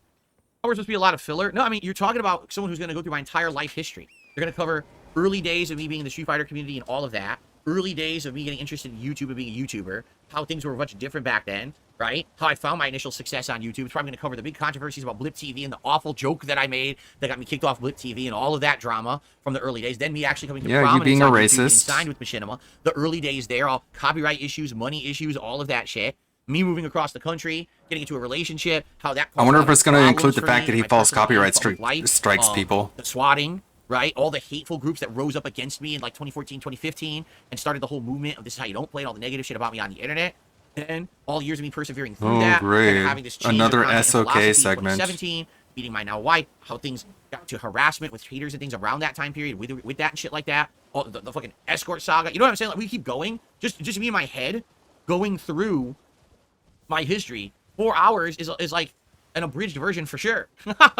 must be a lot of filler. No, I mean, you're talking about someone who's going to go through my entire life history. They're going to cover early days of me being in the Street Fighter community and all of that. Early days of me getting interested in YouTube and being a YouTuber. How things were much different back then, right? How I found my initial success on YouTube. It's probably going to cover the big controversies about Blip TV and the awful joke that I made that got me kicked off Blip TV and all of that drama from the early days. Then me actually coming to Yeah, you prominence being a on YouTube, getting racist. signed with Machinima. The early days there, all copyright issues, money issues, all of that shit. Me moving across the country, getting into a relationship, how that. I wonder if it's gonna problems include the for fact me that he in my false personal copyright public life, strikes people. The swatting, right? All the hateful groups that rose up against me in like 2014, 2015, and started the whole movement of this is how you don't play, and all the negative shit about me on the internet. And all years of me persevering through Oh, that, great. and having this change Another of content and SOK philosophy in segment. 2017, meeting my now wife, how things got to harassment with haters and things around that time period with that and shit like that. All the fucking escort saga. You know what I'm saying? Like we keep going. Just me in my head, going through my history. 4 hours is like an abridged version for sure.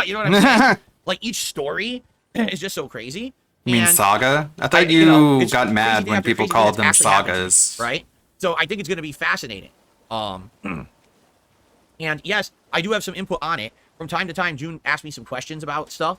You know what I'm saying? Like each story is just so crazy. You mean And saga? I thought you know, you it's got crazy mad thing when after people crazy called thing them that's actually happened to me, sagas. right? So I think it's going to be fascinating. And yes, I do have some input on it. From time to time, June asked me some questions about stuff.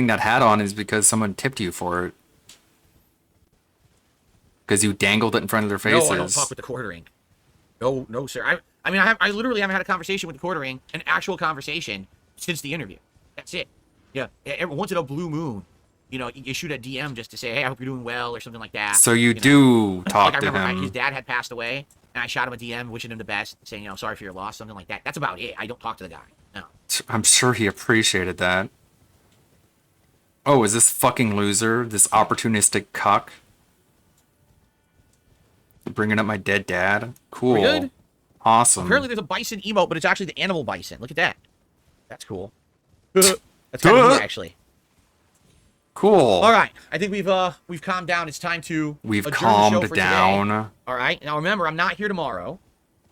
putting that hat on is because someone tipped you for it. Because you dangled it in front of their faces. No, I don't talk with the quartering. No, no, sir. I mean, I literally haven't had a conversation with the quartering, an actual conversation, since the interview. That's it. Yeah. Every once in a blue moon, you know, you shoot a DM just to say, hey, I hope you're doing well, or something like that. So you know? do talk like, to I remember him. his dad had passed away, and I shot him a DM wishing him the best, saying, you know, sorry for your loss, something like that. That's about it. I don't talk to the guy. No. I'm sure he appreciated that. Oh, is this fucking loser, this opportunistic cuck, bringing up my dead dad? Cool. Pretty good. Awesome. Apparently there's a bison emote, but it's actually the animal bison. Look at that. That's cool. That's kind of neat, actually. Cool. All right, I think we've calmed down. It's time to We've adjourn the show calmed for down. today. All right. Now remember, I'm not here tomorrow,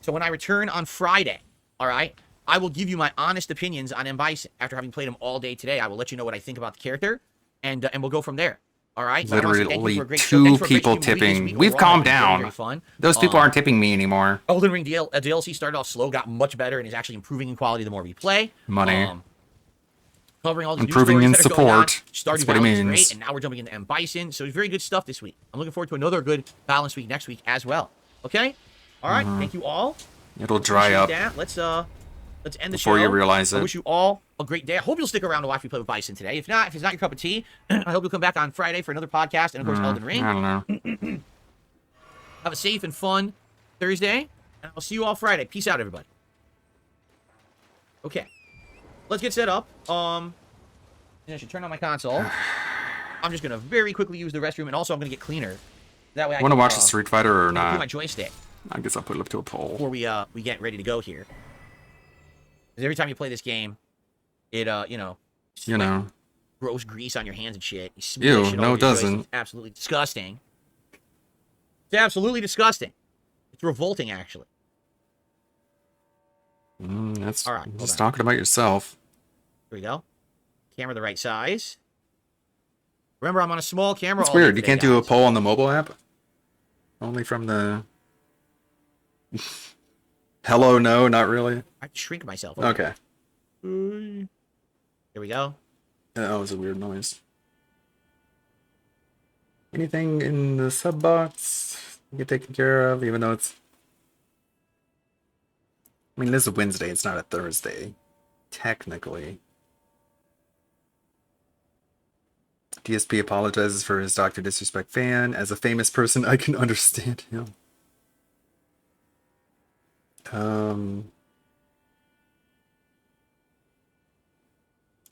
so when I return on Friday, all right, I will give you my honest opinions on M. Bison. After having played him all day today, I will let you know what I think about the character, and we'll go from there. All right. So Literally two people tipping. We've calmed down. Very fun. Those people aren't tipping me anymore. Elden Ring DLC started off slow, got much better, and is actually improving in quality the more we play. Money. Covering all these Improving in news stories that are going on. support. Stardew That's what it Valley is means. great, and now we're jumping into M. Bison. So it's very good stuff this week. I'm looking forward to another good balanced week next week as well. Okay? All right. Thank you all. It'll dry Appreciate up. that. Let's end the before show. you realize I it. wish you all a great day. I hope you'll stick around to watch me play with Bison today. If it's not your cup of tea, I hope you'll come back on Friday for another podcast and of course Elden Ring. I don't know. Have a safe and fun Thursday, and I'll see you all Friday. Peace out, everybody. Okay. Let's get set up. I should turn on my console. I'm just gonna very quickly use the restroom, and also I'm gonna get cleaner. That way I Want to can, watch the Street Fighter or do not? my joystick I guess I'll put it up to a poll. before we get ready to go here. Because every time you play this game, it gross grease on your hands and shit. You smear Ew, shit all no, over it your joystick. doesn't. It's absolutely disgusting. It's absolutely disgusting. It's revolting, actually. That's All right, just hold on. talking about yourself. Here we go. Camera the right size. Remember, I'm on a small camera. It's all day weird. You today, can't do a guys. poll on the mobile app. Only from the. Hello, no, not really. I shrink myself. Okay. Here we go. That was a weird noise. Anything in the sub box get taken care of, even though it's. I mean, this is a Wednesday. It's not a Thursday, technically. DSP apologizes for his Dr. Disrespect fan. As a famous person, I can understand him. A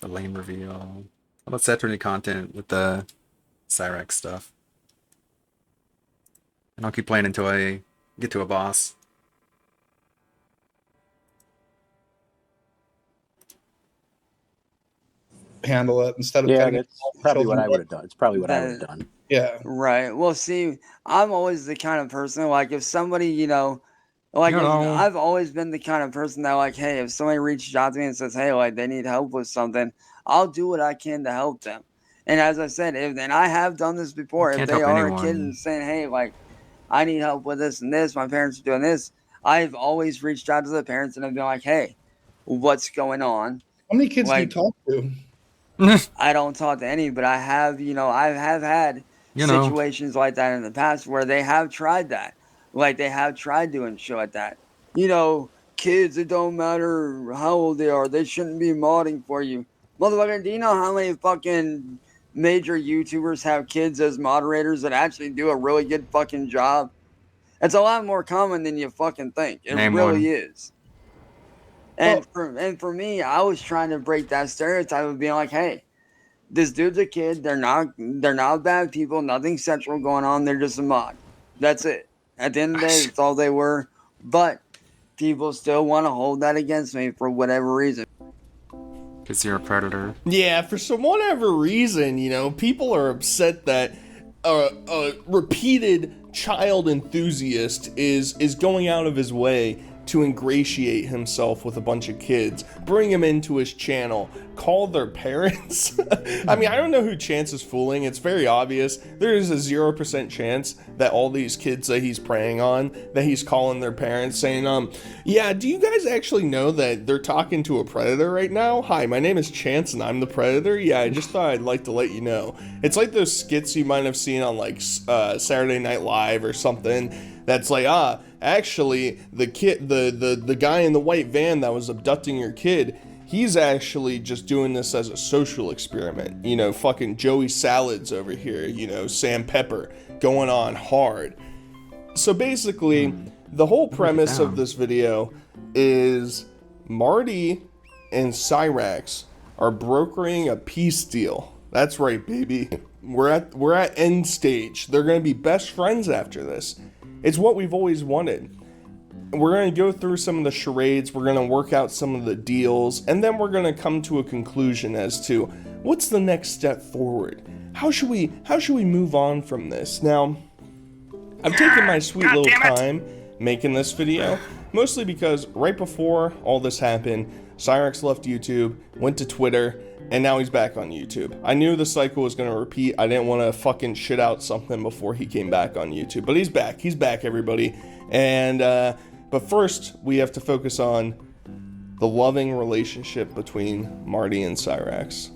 lame reveal. How about Saturday content with the Cyrax stuff? And I'll keep playing until I get to a boss. Handle it instead of Yeah, getting that's probably what children I would have done. It's probably what I would have done. Yeah. Right. Well, see, I'm always the kind of person, like, if somebody, like, I've always been the kind of person that, like, hey, if somebody reaches out to me and says, hey, like, they need help with something, I'll do what I can to help them. And as I said, and I have done this before, if Can't they help are anyone. a kid and saying, hey, like, I need help with this and this, my parents are doing this, I've always reached out to the parents and I've been like, hey, what's going on? How many kids Like, do you talk to? I don't talk to any, but I have, I have had situations like that in the past where they have tried that. Like, they have tried doing shit like that. Kids, it don't matter how old they are. They shouldn't be modding for you. Motherfucker, do you know how many fucking major YouTubers have kids as moderators that actually do a really good fucking job? It's a lot more common than you fucking think. It Name really one. is. And for me, I was trying to break that stereotype of being like, hey, this dude's a kid. They're not bad people. Nothing sexual going on. They're just a mod. That's it. At the end of the day, that's all they were. But people still want to hold that against me for whatever reason. Because you're a predator. Yeah, for some whatever reason, people are upset that a repeated child enthusiast is going out of his way to ingratiate himself with a bunch of kids, bring them into his channel, call their parents. I mean, I don't know who Chance is fooling. It's very obvious. There is a 0% chance that all these kids that he's preying on, that he's calling their parents saying, yeah, do you guys actually know that they're talking to a predator right now? Hi, my name is Chance and I'm the predator. Yeah, I just thought I'd like to let you know. It's like those skits you might have seen on like Saturday Night Live or something. That's like, actually, the kid, the guy in the white van that was abducting your kid, he's actually just doing this as a social experiment. You know, fucking Joey Salads over here, you know, Sam Pepper going on hard. So basically, the whole premise of this video is Marty and Cyrax are brokering a peace deal. That's right, baby. We're at end stage. They're going to be best friends after this. It's what we've always wanted. We're going to go through some of the charades, we're going to work out some of the deals, and then we're going to come to a conclusion as to what's the next step forward. How should we move on from this? Now, I've taken my sweet little time making this video, mostly because right before all this happened, Cyrax left YouTube, went to Twitter, and now he's back on YouTube. I knew the cycle was going to repeat. I didn't want to fucking shit out something before he came back on YouTube. But he's back. He's back, everybody. And, but first, we have to focus on the loving relationship between Marty and Cyrax.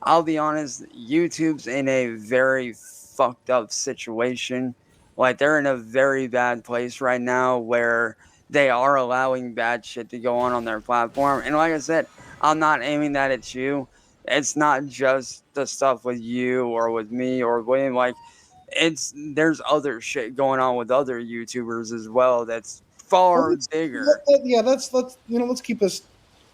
I'll be honest, YouTube's in a very fucked up situation. Like, they're in a very bad place right now where they are allowing bad shit to go on their platform. And like I said, I'm not aiming that at you. It's not just the stuff with you or with me or William. Like, there's other shit going on with other YouTubers as well that's far bigger. Let's keep this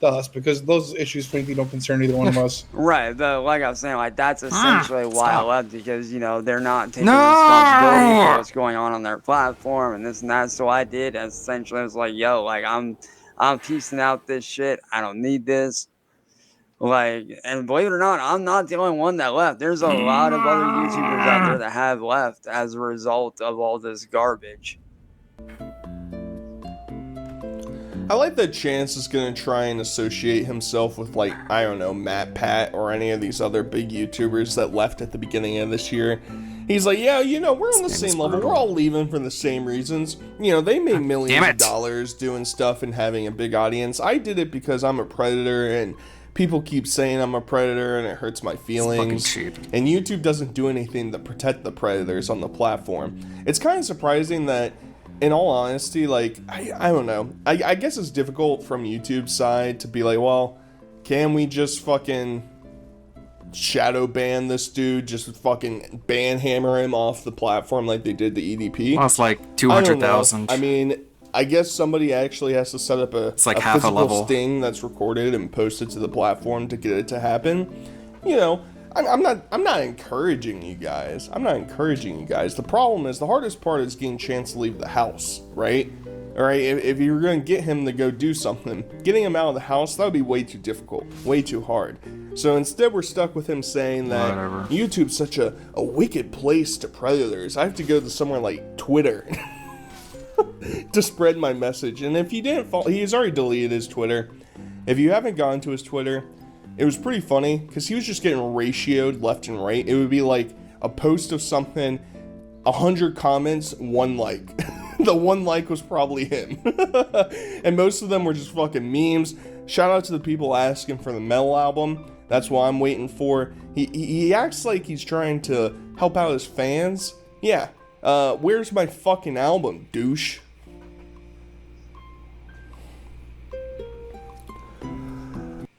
to us, because those issues frankly don't concern either one of us. Right, but like I was saying, like, that's essentially why I left, because, you know, they're not taking responsibility for what's going on their platform and this and that. So I did, essentially, I was like, yo, like, I'm piecing out this shit. I don't need this. Like, and believe it or not, I'm not the only one that left. There's a lot of other YouTubers out there that have left as a result of all this garbage. I like that Chance is going to try and associate himself with, like, I don't know, Matt Pat or any of these other big YouTubers that left at the beginning of this year. He's like, yeah, you know, we're on the same level. We're all leaving for the same reasons. You know, they made millions of dollars doing stuff and having a big audience. I did it because I'm a predator, and people keep saying I'm a predator, and it hurts my feelings. And YouTube doesn't do anything to protect the predators on the platform. It's kind of surprising that, in all honesty, like, I don't know. I guess it's difficult from YouTube's side to be like, well, can we just fucking shadow ban this dude? Just fucking hammer him off the platform like they did the EDP? Well, it's like 200,000. I mean, I guess somebody actually has to set up a half a level sting that's recorded and posted to the platform to get it to happen. You know, I'm not encouraging you guys. The problem is, the hardest part is getting Chance to leave the house, right? All right, if you're going to get him to go do something, getting him out of the house, that would be way too difficult, way too hard. So instead, we're stuck with him saying that YouTube's such a wicked place to predators. I have to go to somewhere like Twitter to spread my message. And if you didn't follow, he's already deleted his Twitter. If you haven't gone to his Twitter, it was pretty funny because he was just getting ratioed left and right. It would be like a post of something, 100 comments, 1 like. The 1 like was probably him. And most of them were just fucking memes. Shout out to the people asking for the metal album. That's what I'm waiting for. He acts like he's trying to help out his fans. Yeah. Where's my fucking album, douche?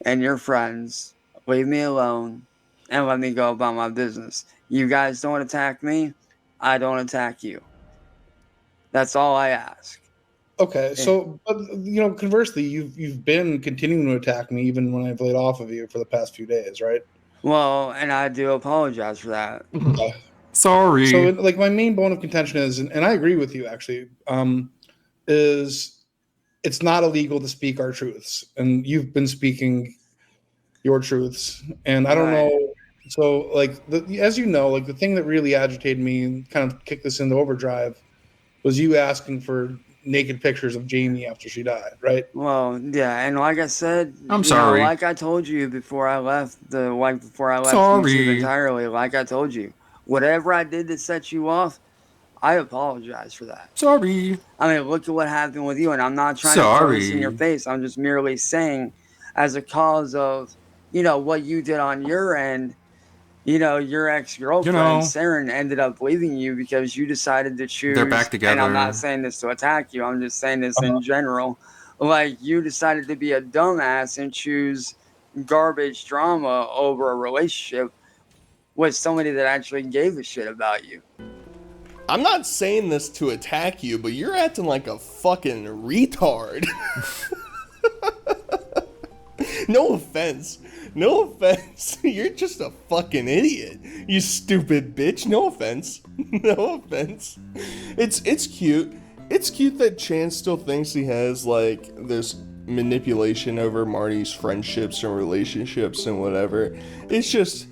And your friends, leave me alone and let me go about my business. You guys don't attack me, I don't attack you. That's all I ask. Okay, so, but, you know, conversely, you've been continuing to attack me even when I've laid off of you for the past few days, right? Well, and I do apologize for that. Sorry. So, like, my main bone of contention is, and I agree with you actually, is it's not illegal to speak our truths, and you've been speaking your truths, and I don't know. So, like, as you know, like, the thing that really agitated me and kind of kicked this into overdrive was you asking for naked pictures of Jamie after she died, right? Well, yeah, and like I said, I'm sorry. Like I told you before I left YouTube entirely, like I told you, whatever I did to set you off, I apologize for that. Sorry. I mean, look at what happened with you, and I'm not trying to throw this in your face. I'm just merely saying, as a cause of, you know, what you did on your end, you know, your ex-girlfriend, Saren, ended up leaving you because you decided to choose. They're back together. And I'm not saying this to attack you. I'm just saying this in general. Like, you decided to be a dumbass and choose garbage drama over a relationship with somebody that actually gave a shit about you. I'm not saying this to attack you, but you're acting like a fucking retard. No offense. No offense. You're just a fucking idiot. You stupid bitch. No offense. No offense. It's cute. It's cute that Chance still thinks he has, like, this manipulation over Marty's friendships and relationships and whatever. It's just...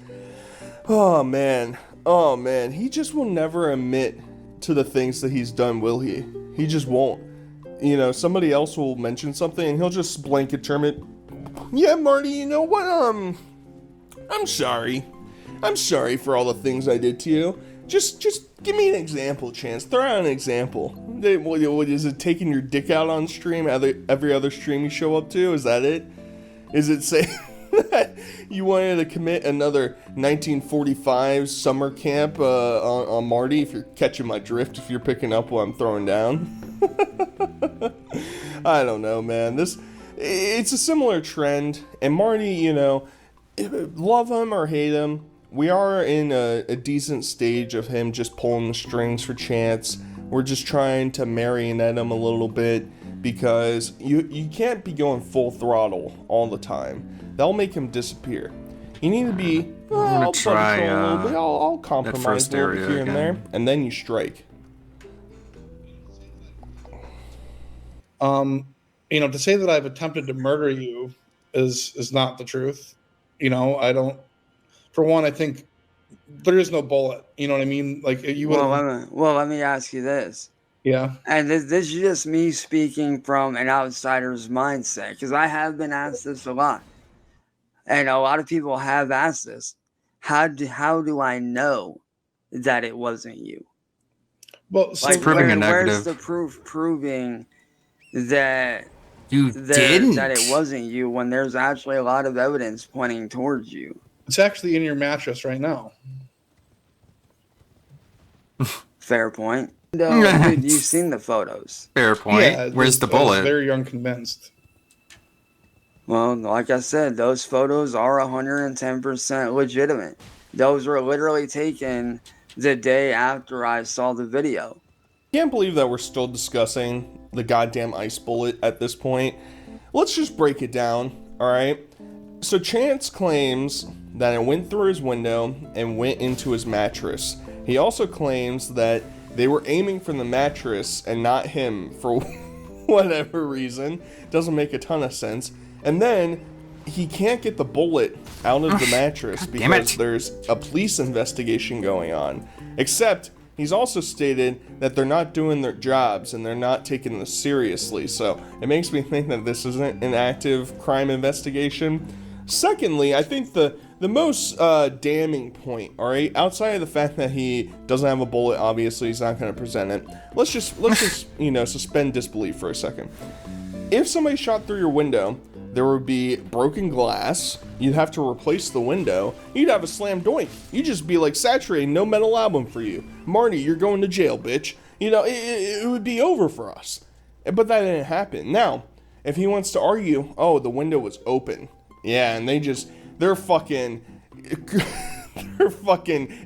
Oh, man. Oh, man. He just will never admit to the things that he's done, will he? He just won't. You know, somebody else will mention something and he'll just blanket term it. Yeah, Marty, you know what? I'm sorry. I'm sorry for all the things I did to you. Just give me an example, Chance. Throw out an example. What is it, taking your dick out on stream? Every other stream you show up to? Is that it? Is it saying that you wanted to commit another 1945 summer camp on Marty? If you're catching my drift, if you're picking up what I'm throwing down. I don't know, man. It's a similar trend. And Marty, you know, love him or hate him, we are in a decent stage of him just pulling the strings for Chance. We're just trying to marionette him a little bit because you can't be going full throttle all the time. That'll make him disappear. You need to be, I'll try a little bit, I'll compromise a little bit here and there, and then you strike. You know, to say that I've attempted to murder you is not the truth. You know, I don't. For one, I think there is no bullet. You know what I mean? Like you would. Well, let me ask you this. Yeah. And this is just me speaking from an outsider's mindset, because I have been asked this a lot, and a lot of people have asked this. How do I know that it wasn't you? Well, so like, proving a negative. Where's the proof proving that you didn't? That it wasn't you when there's actually a lot of evidence pointing towards you? It's actually in your mattress right now. Fair point. No, dude, you've seen the photos. Fair point. Yeah, where's the bullet? Very unconvinced. Well, like I said, those photos are 110% legitimate. Those were literally taken the day after I saw the video. Can't believe that we're still discussing the goddamn ice bullet at this point. Let's just break it down, alright? So Chance claims that it went through his window and went into his mattress. He also claims that they were aiming for the mattress and not him for whatever reason. Doesn't make a ton of sense. And then he can't get the bullet out of the mattress because there's a police investigation going on. Except he's also stated that they're not doing their jobs and they're not taking this seriously. So it makes me think that this isn't an active crime investigation. Secondly, I think the most damning point, all right, outside of the fact that he doesn't have a bullet, obviously he's not going to present it. Let's just you know, suspend disbelief for a second. If somebody shot through your window, there would be broken glass. You'd have to replace the window. You'd have a slam doink. You'd just be like, saturated, no metal album for you. Marty, you're going to jail, bitch. You know, it would be over for us. But that didn't happen. Now, if he wants to argue, oh, the window was open. Yeah, and they're fucking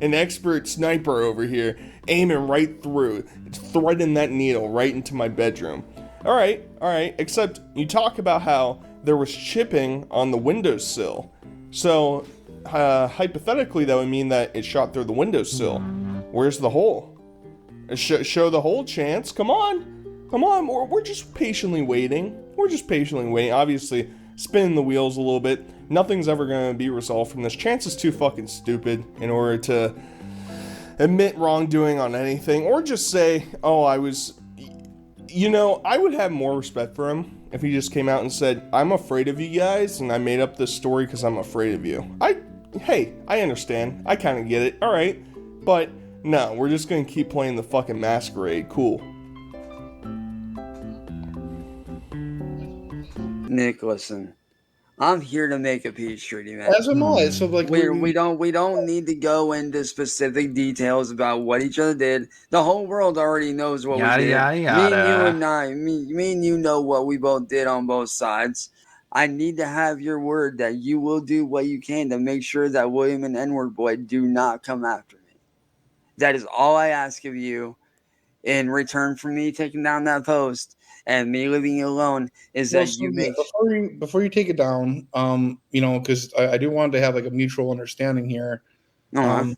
an expert sniper over here, aiming right through, threading that needle right into my bedroom. All right, except you talk about how there was chipping on the windowsill. So, hypothetically, that would mean that it shot through the windowsill. Where's the hole? Show the hole, Chance. Come on. We're just patiently waiting. Obviously, spinning the wheels a little bit. Nothing's ever going to be resolved from this. Chance is too fucking stupid in order to admit wrongdoing on anything, or just say, oh, I was... You know, I would have more respect for him if he just came out and said, I'm afraid of you guys, and I made up this story because I'm afraid of you. Hey, I understand. I kind of get it. All right. But, no, we're just going to keep playing the fucking masquerade. Cool. Nick, listen. I'm here to make a peace treaty, man. As am I. So like we don't need to go into specific details about what each other did. The whole world already knows what Yada, we did. yada, Me yada. and you know what we both did on both sides. I need to have your word that you will do what you can to make sure that William and N-word boy do not come after me. That is all I ask of you in return for me taking down that post and me leaving you alone is Well, that so, you yeah, make before you take it down, you know, because I do want to have like a mutual understanding here. Uh-huh.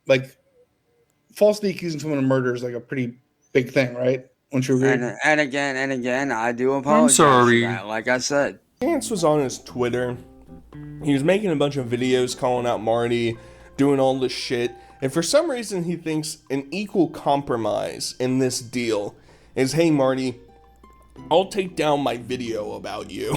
Like falsely accusing someone of murder is like a pretty big thing, right? Wouldn't you agree? and again, I do apologize sorry. for that. Like I said, Chance was on his Twitter. He was making a bunch of videos calling out Marty, doing all this shit. And for some reason, he thinks an equal compromise in this deal is, hey, Marty, I'll take down my video about you.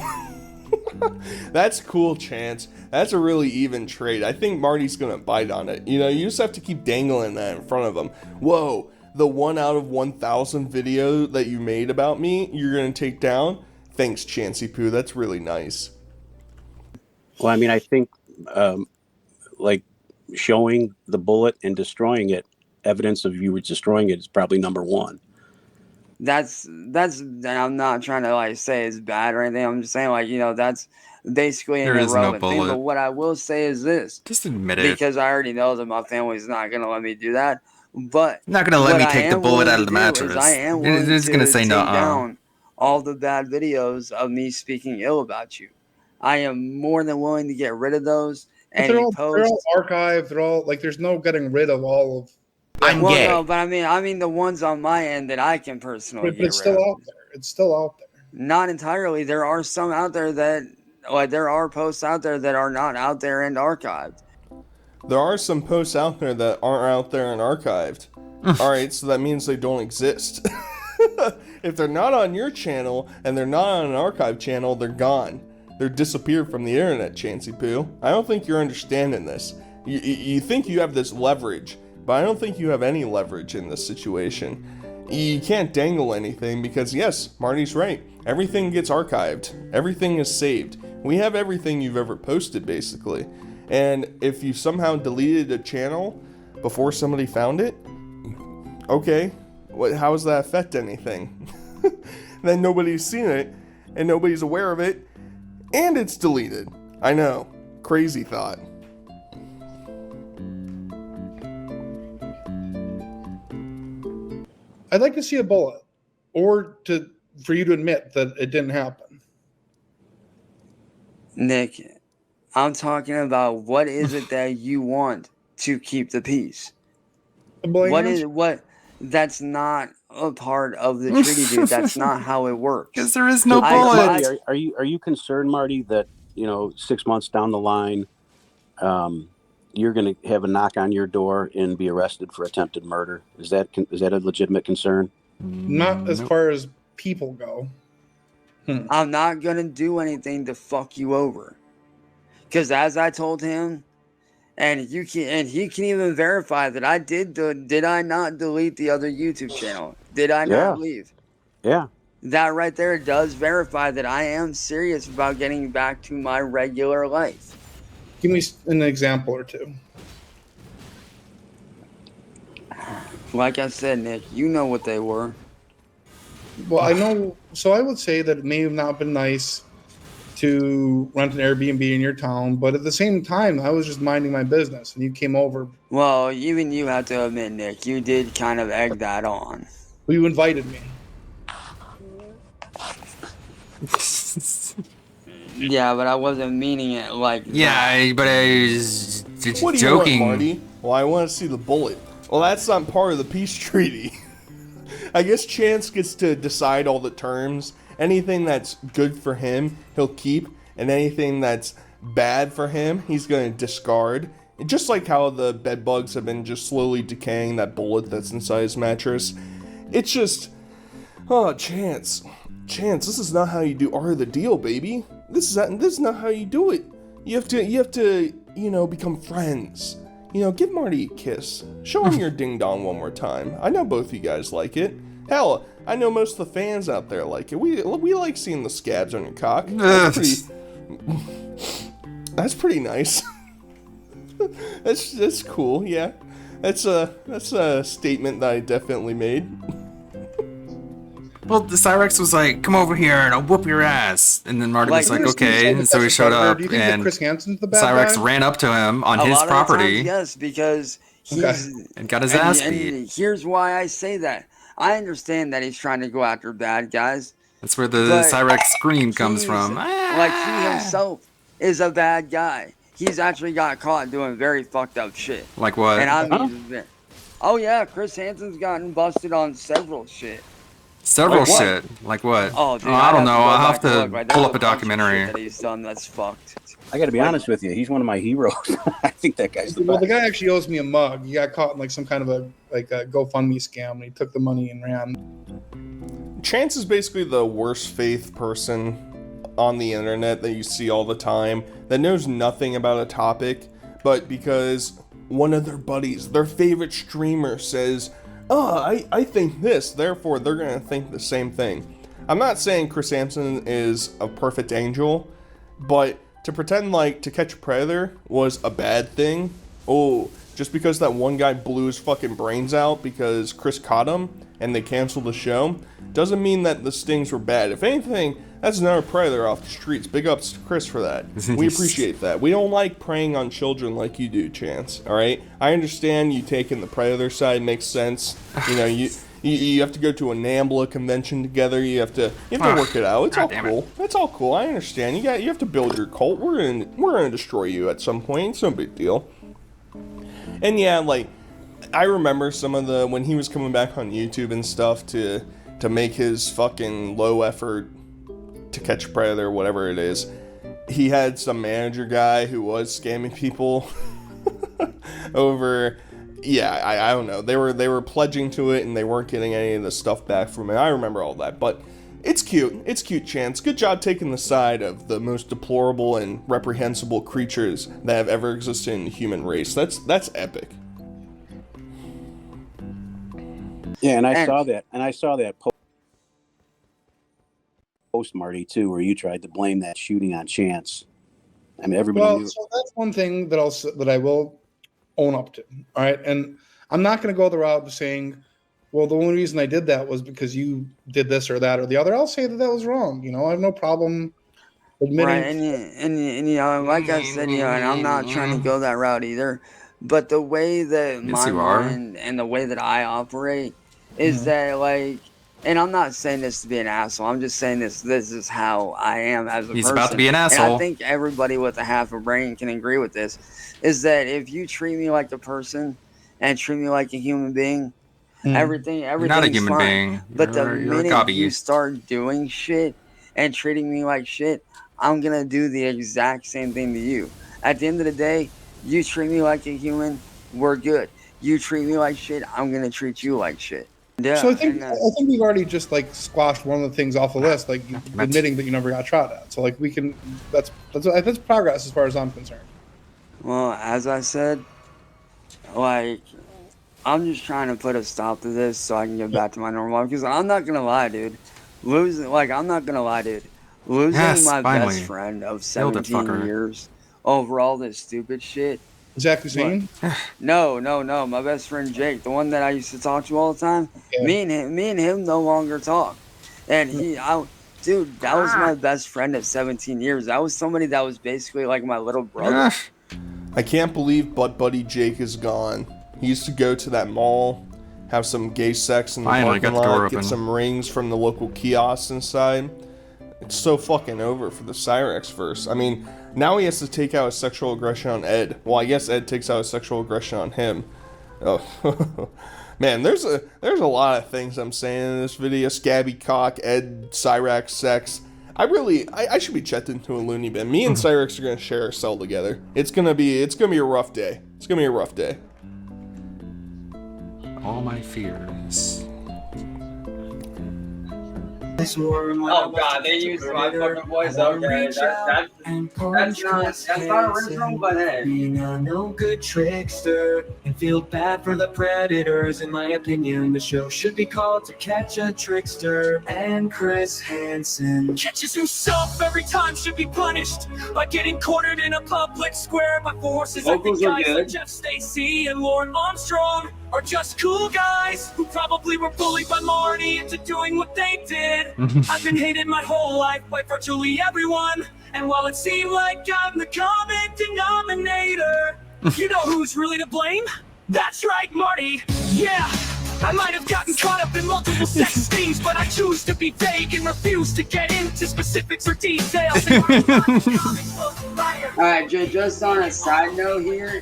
That's cool, Chance. That's a really even trade. I think Marty's gonna bite on it. You know, you just have to keep dangling that in front of him. Whoa, the 1 out of 1,000 video that you made about me, you're gonna take down? Thanks, Chancey Poo. That's really nice. Well, I mean, I think like showing the bullet and destroying it, evidence of you destroying it is probably number one. that's I'm not trying to like say it's bad or anything. I'm just saying like, you know, that's basically an There is no irrelevant thing. bullet. But what I will say is this. Just admit it. Because I already know that my family's not gonna let me do that. But Not gonna let what me I take the am bullet willing out of to the do mattress. is I am It- willing it's to gonna say take nuh-uh. down all the bad videos of me speaking ill about you. I am more than willing to get rid of those. But Any they're all posts. archived. They're all like there's no getting rid of all of. No, but I mean the ones on my end that I can personally But get it's rid still of. out there. It's still out there. Not entirely. There are some out there that, like, there are posts out there that are not out there and archived. There are some posts out there that aren't out there and archived. Alright, so that means they don't exist. If they're not on your channel and they're not on an archive channel, they're gone. They're disappeared from the internet, Chancey Poo. I don't think you're understanding this. You think you have this leverage, but I don't think you have any leverage in this situation. You can't dangle anything because, yes, Marty's right. Everything gets archived. Everything is saved. We have everything you've ever posted, basically. And if you somehow deleted a channel before somebody found it, okay, how does that affect anything? Then nobody's seen it, and nobody's aware of it, and it's deleted. I know. Crazy thought. I'd like to see a bullet, or for you to admit that it didn't happen. Nick, I'm talking about what is it that you want to keep the peace? That's not a part of the treaty, dude. That's not how it works. Because there is no Marty, bullet. are you concerned, Marty, that 6 months down the line, you're going to have a knock on your door and be arrested for attempted murder? Is that a legitimate concern? Not as far as people go. I'm not gonna do anything to fuck you over, because as I told him, and he can even verify that I did I not delete the other YouTube channel? Did I not leave? Yeah. That right there does verify that I am serious about getting back to my regular life. Give me an example or two. Like I said, Nick, you know what they were. Well, I know. So I would say that it may have not been nice to rent an Airbnb in your town, but at the same time, I was just minding my business, and you came over. Well, even you have to admit, Nick, you did kind of egg that on. Well, you invited me. Yeah, but I wasn't meaning it like Yeah, but I was just What do joking. you want, Marty? Well, I want to see the bullet. Well, that's not part of the peace treaty. I guess Chance gets to decide all the terms. Anything that's good for him, he'll keep, and anything that's bad for him, he's going to discard. Just like how the bed bugs have been just slowly decaying that bullet that's inside his mattress. It's just, oh, Chance, this is not how you do art of the deal, baby. This is not how you do it. You have to, become friends. Give Marty a kiss. Show him your ding dong one more time. I know both of you guys like it. Hell, I know most of the fans out there like it. We like seeing the scabs on your cock. That's pretty nice. That's cool. Yeah, that's a statement that I definitely made. Well, the Cyrex was like, "Come over here and I'll whoop your ass," and then Marty was like, "Okay," and so he showed up, and Chris Hansen's the bad Cyrex guy? ran up to him on A his lot of the property times, yes, because he's and got his ass and beat. here's why I say that. I understand that he's trying to go after bad guys. That's where the but Cyrex scream comes he's- from. Like he himself is a bad guy. He's actually got caught doing very fucked up shit. Like what? And I mean, oh yeah, Chris Hansen's gotten busted on several shit. Several Like what? shit. Like what? Oh, dude, I don't know. I'll have go back and to look, right? pull There's up a bunch of shit documentary. that he's done that's fucked. I got to be honest with you. He's one of my heroes. I think that guy's the Well, the best. guy actually owes me a mug. He got caught in like some kind of a GoFundMe scam, and he took the money and ran. Chance is basically the worst faith person on the internet that you see all the time that knows nothing about a topic, but because one of their buddies, their favorite streamer, says, "Oh, I think this," therefore they're gonna think the same thing. I'm not saying Chris Hansen is a perfect angel, but to pretend like To Catch a Predator was a bad thing, just because that one guy blew his fucking brains out because Chris caught him and they canceled the show, doesn't mean that the stings were bad. If anything, that's another predator off the streets. Big ups to Chris for that. We appreciate that. We don't like preying on children like you do, Chance. All right? I understand you taking the predator side makes sense. You know, you have to go to a NAMBLA convention together. You have to work it out. It's all cool. That's all cool. I understand. You have to build your cult. We're gonna destroy you at some point. It's no big deal. And yeah, like I remember some of the when he was coming back on YouTube and stuff to make his fucking low effort To Catch a Predator, whatever it is. He had some manager guy who was scamming people over. Yeah, I don't know. They were pledging to it and they weren't getting any of the stuff back from it. I remember all that, but it's cute. It's cute, Chance. Good job taking the side of the most deplorable and reprehensible creatures that have ever existed in the human race. That's epic. Yeah, and I saw that post, Marty, too, where you tried to blame that shooting on Chance. I mean, everybody knew. So that's one thing that I will own up to. All right, and I'm not going to go the route of saying, well, the only reason I did that was because you did this or that or the other. I'll say that was wrong. You know, I have no problem admitting. Right, and you know, like I said, you know, and I'm not trying to go that route either. But the way that my mind and the way that I operate is that, like, and I'm not saying this to be an asshole. I'm just saying this is how I am as a person. He's about to be an And asshole. I think everybody with a half a brain can agree with this. Is that if you treat me like a person and treat me like a human being, everything's not a human fine. being. But the You're a minute gobby. you start doing shit and treating me like shit, I'm gonna do the exact same thing to you. At the end of the day, you treat me like a human, we're good. You treat me like shit, I'm gonna treat you like shit. Yeah. So I think we've already just like squashed one of the things off the list, like admitting that you never got shot at. So like we can, that's progress as far as I'm concerned. Well, as I said, like, I'm just trying to put a stop to this so I can get back to my normal life. Because I'm not gonna lie, dude. Losing my Yes, finally. best friend of Nailed it, 17 fucker. years over all this stupid shit. Zach Hussein? No. My best friend Jake, the one that I used to talk to all the time. Me and him no longer talk. And dude, that was my best friend of 17 years. That was somebody that was basically like my little brother. I can't believe Butt Buddy Jake is gone. He used to go to that mall, have some gay sex in the Finally parking got the door lot, get open. some rings from the local kiosks inside. It's so fucking over for the Cyrex verse. I mean, now he has to take out his sexual aggression on Ed. Well, I guess Ed takes out his sexual aggression on him. Oh, man, there's a lot of things I'm saying in this video. Scabby cock, Ed, Cyrex sex. I should be checked into a loony bin. Me and Cyrex are gonna share a cell together. It's gonna be a rough day. It's gonna be a rough day. All my fears. Oh god, they used my fucking voice. Okay, that's not original, but hey. Being a no good trickster and feel bad for the predators. In my opinion, the show should be called To Catch a Trickster. And Chris Hansen catches himself every time, should be punished by getting cornered in a public square by forces. I think guys like Jeff Stacy and Lauren Armstrong are just cool guys who probably were bullied by Marty into doing what they did. I've been hated my whole life by virtually everyone, and while it seemed like I'm the common denominator, you know who's really to blame? That's right, Marty. Yeah, I might have gotten caught up in multiple sex themes, but I choose to be vague and refuse to get into specifics or details. Alright, Jay, just on a side note here,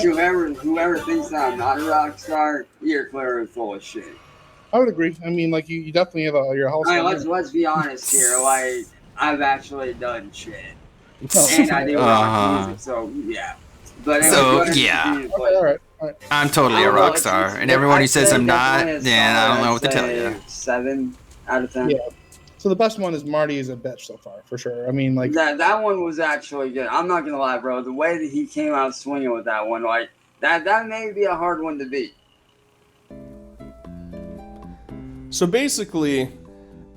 whoever thinks that I'm not a rock star, you're clearly full of shit. I would agree. I mean, like you definitely have your house. Let's be honest here. Like, I've actually done shit, and I do music, so yeah. But anyway, all right. I'm totally a rock star, and everyone who says I'm not, then I don't know what to tell you. 7 out of 10. Yeah. So the best one is Marty is a bitch so far, for sure. I mean, like that one was actually good. I'm not gonna lie, bro. The way that he came out swinging with that one, like that may be a hard one to beat. So basically,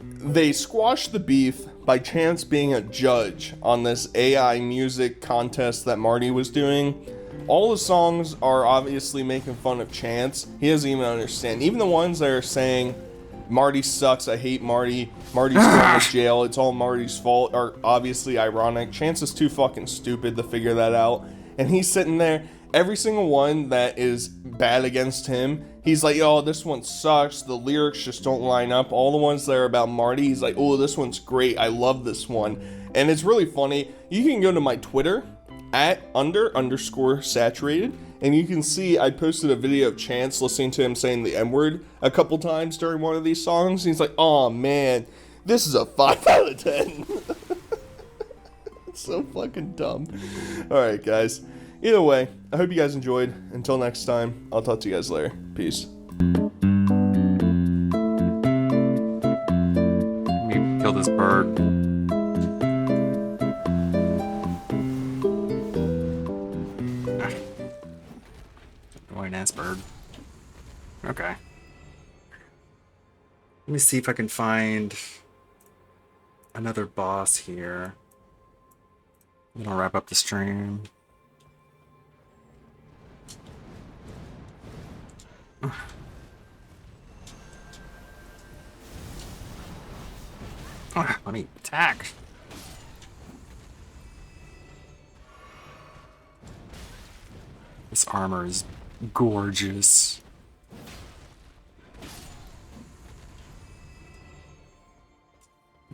they squashed the beef by Chance being a judge on this AI music contest that Marty was doing. All the songs are obviously making fun of Chance. He doesn't even understand. Even the ones that are saying, Marty sucks, I hate Marty, Marty's going to jail, it's all Marty's fault, are obviously ironic. Chance is too fucking stupid to figure that out. And he's sitting there, every single one that is bad against him, he's like, oh, this one sucks, the lyrics just don't line up. All the ones that are about Marty, he's like, oh, this one's great, I love this one. And it's really funny. You can go to my Twitter, at _saturated, and you can see I posted a video of Chance listening to him saying the N-word a couple times during one of these songs. He's like, oh man, this is a 5 out of 10. It's so fucking dumb. Alright guys, either way, I hope you guys enjoyed. Until next time, I'll talk to you guys later. Peace. Let me kill this bird. Ass bird. Okay. Let me see if I can find another boss here. Then I'll wrap up the stream. Let me attack. This armor is gorgeous.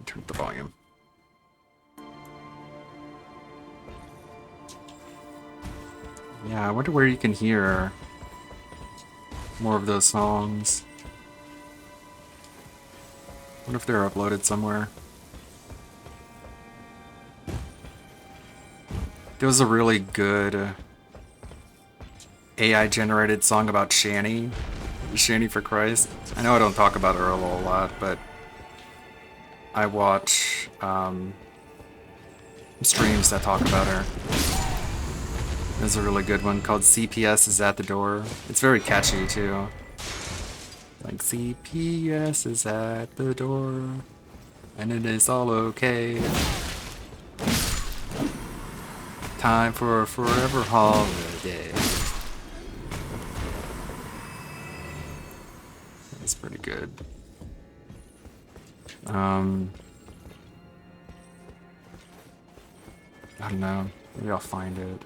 Turn up the volume. Yeah, I wonder where you can hear more of those songs. I wonder if they're uploaded somewhere. There was a really good AI-generated song about Shani. Shani for Christ. I know I don't talk about her a whole lot, but I watch streams that talk about her. There's a really good one called CPS is at the door. It's very catchy too. Like CPS is at the door, and it is all okay. Time for a forever holiday. That's pretty good. I don't know. Maybe I'll find it.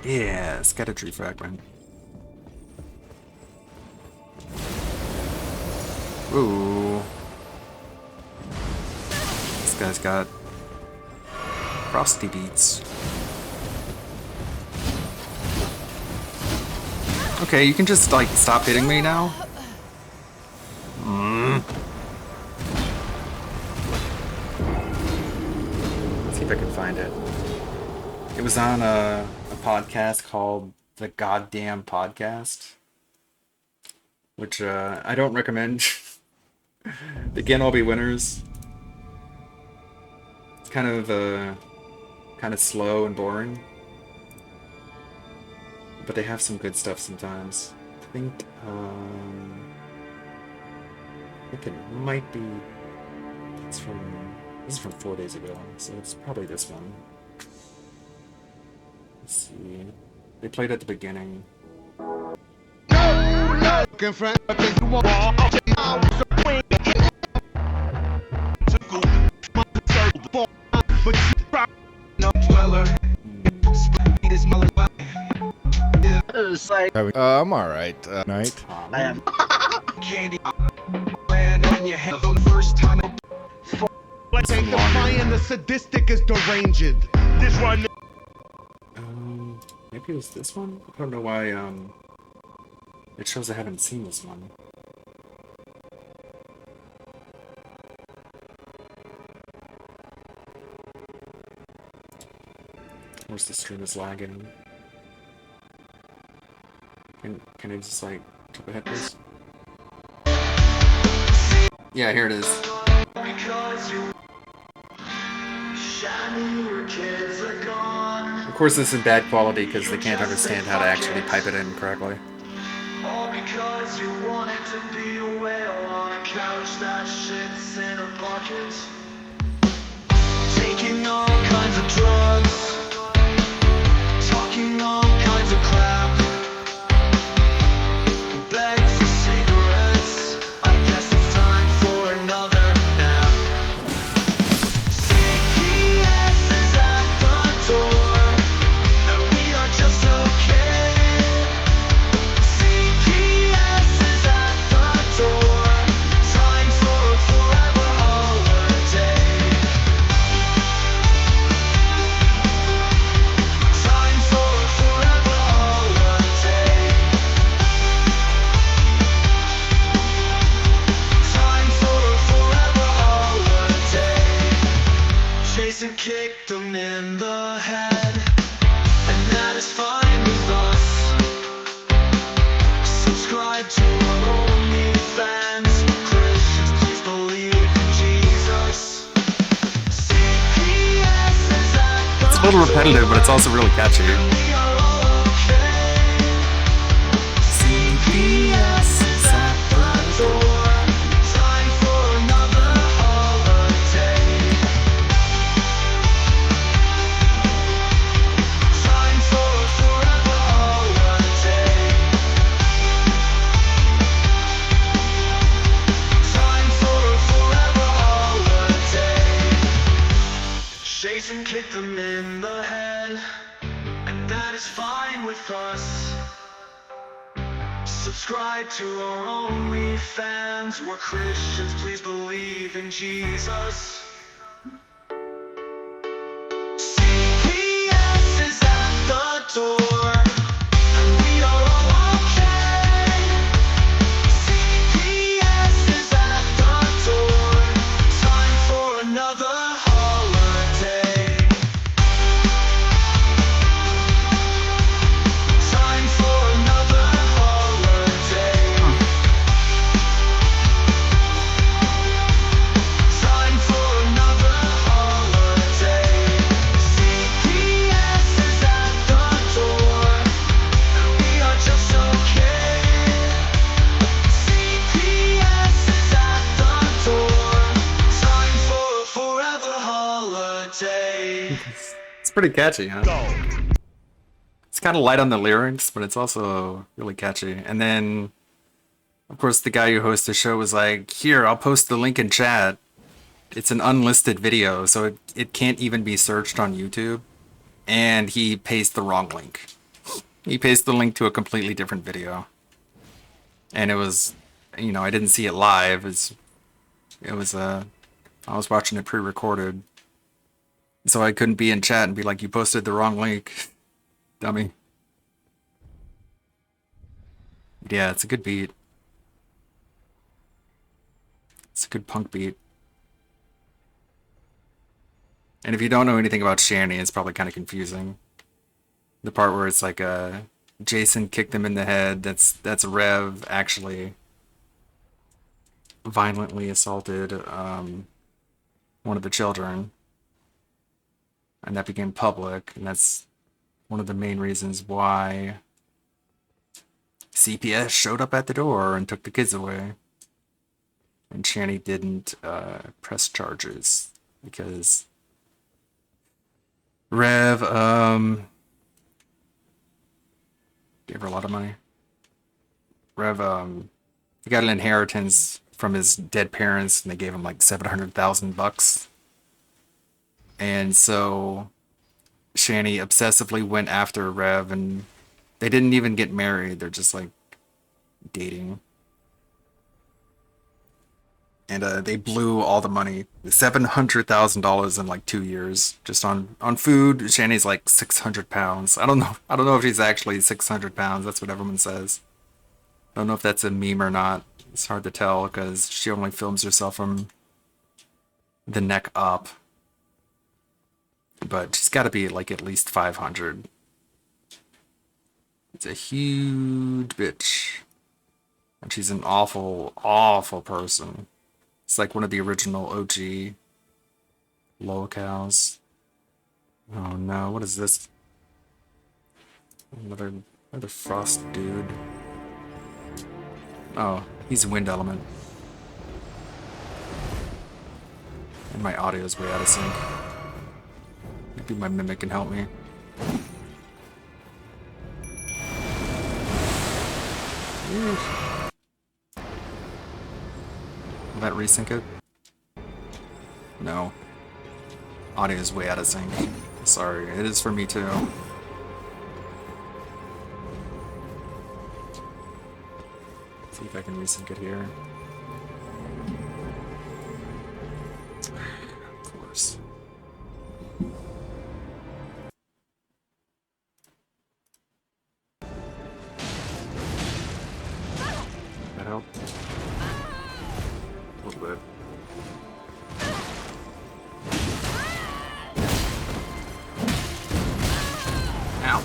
Yeah, Scatter-tree fragment. Ooh. This guy's got frosty beats. Okay, you can just like stop hitting me now. Let's see if I can find it. It was on a podcast called The Goddamn Podcast, which I don't recommend. They can't all be winners. It's kind of slow and boring, but they have some good stuff sometimes. I think it might be. This is from 4 days ago, so it's probably this one. Let's see. They played at the beginning. I'm alright. Night. I am candy land on your head for the first time. Take the fly and the sadistic is deranged. This one. Maybe it was this one? I don't know why, it shows I haven't seen this one. Of course the stream is lagging. Can I just, like, jump ahead, please? Yeah, here it is. Of course this is bad quality because they can't understand how to actually pipe it in correctly. All because you wanted to be a whale on a couch that shits in a bucket. Taking all kinds of drugs, talking all kinds of crap. Beg for cigarettes, I guess it's time for another nap. CPS is at the door, and we are just okay. CPS is at the door, time for a forever holiday. Time for a forever holiday. Time for a forever holiday. Jason kicked him in the head, and that is fine with us. Subscribe to our OnlyFans. Christians, please believe in Jesus. CPS is at It's a little repetitive, but it's also really catchy. CPS is at the door. Time for another holiday. Time for a forever holiday. Time for a forever holiday. Jason kicked him in the head, and that is fine with us. Subscribe to our OnlyFans. We're Christians, please believe in Jesus. CPS is at the door, and we are all okay. CPS is at the door, time for another holiday. Time for another holiday. Time for another holiday. CPS is at the door, and we are just okay. CPS is at the door. Time for a forever holiday. It's pretty catchy, huh? It's kind of light on the lyrics, but it's also really catchy. And then, of course, the guy who hosts the show was like, here, I'll post the link in chat. It's an unlisted video, so it can't even be searched on YouTube. And he pasted the wrong link. He pasted the link to a completely different video. And it was, you know, I didn't see it live. I was watching it pre-recorded. So I couldn't be in chat and be like, you posted the wrong link. Dummy. Yeah, it's a good beat. It's a good punk beat. And if you don't know anything about Shanny, it's probably kind of confusing. The part where it's like Jason kicked him in the head. That's Rev actually violently assaulted one of the children, and that became public, and that's one of the main reasons why CPS showed up at the door and took the kids away. And Channy didn't press charges because Rev gave her a lot of money. Rev he got an inheritance from his dead parents, and they gave him like $700,000. And so Channy obsessively went after Rev, and they didn't even get married. They're just like dating. And they blew all the money, $700,000 in like 2 years, just on food. Channy's like 600 pounds. I don't know if she's actually 600 pounds. That's what everyone says. I don't know if that's a meme or not. It's hard to tell because she only films herself from the neck up. But she's got to be like at least 500. It's a huge bitch. And she's an awful, awful person. It's like one of the original OG locals. Oh no, what is this? Another frost dude. Oh, he's a wind element. And my audio is way out of sync. Maybe my mimic can help me. Will that resync it? No. Audio is way out of sync. Sorry, it is for me too. See if I can resync it here. Of course. That help? A little bit. Ow.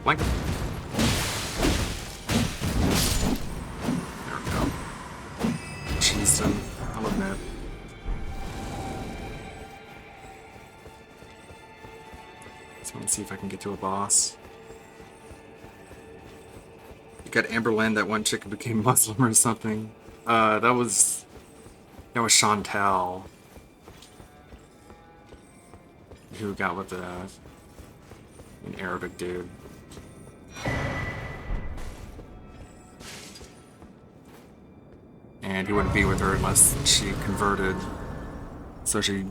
Blank. There we go. Cheesed him, I'll admit. So let's see if I can get to a boss. You got Amberland, that one chick who became Muslim or something. That was Chantal. Who got with an Arabic dude. And he wouldn't be with her unless she converted. So she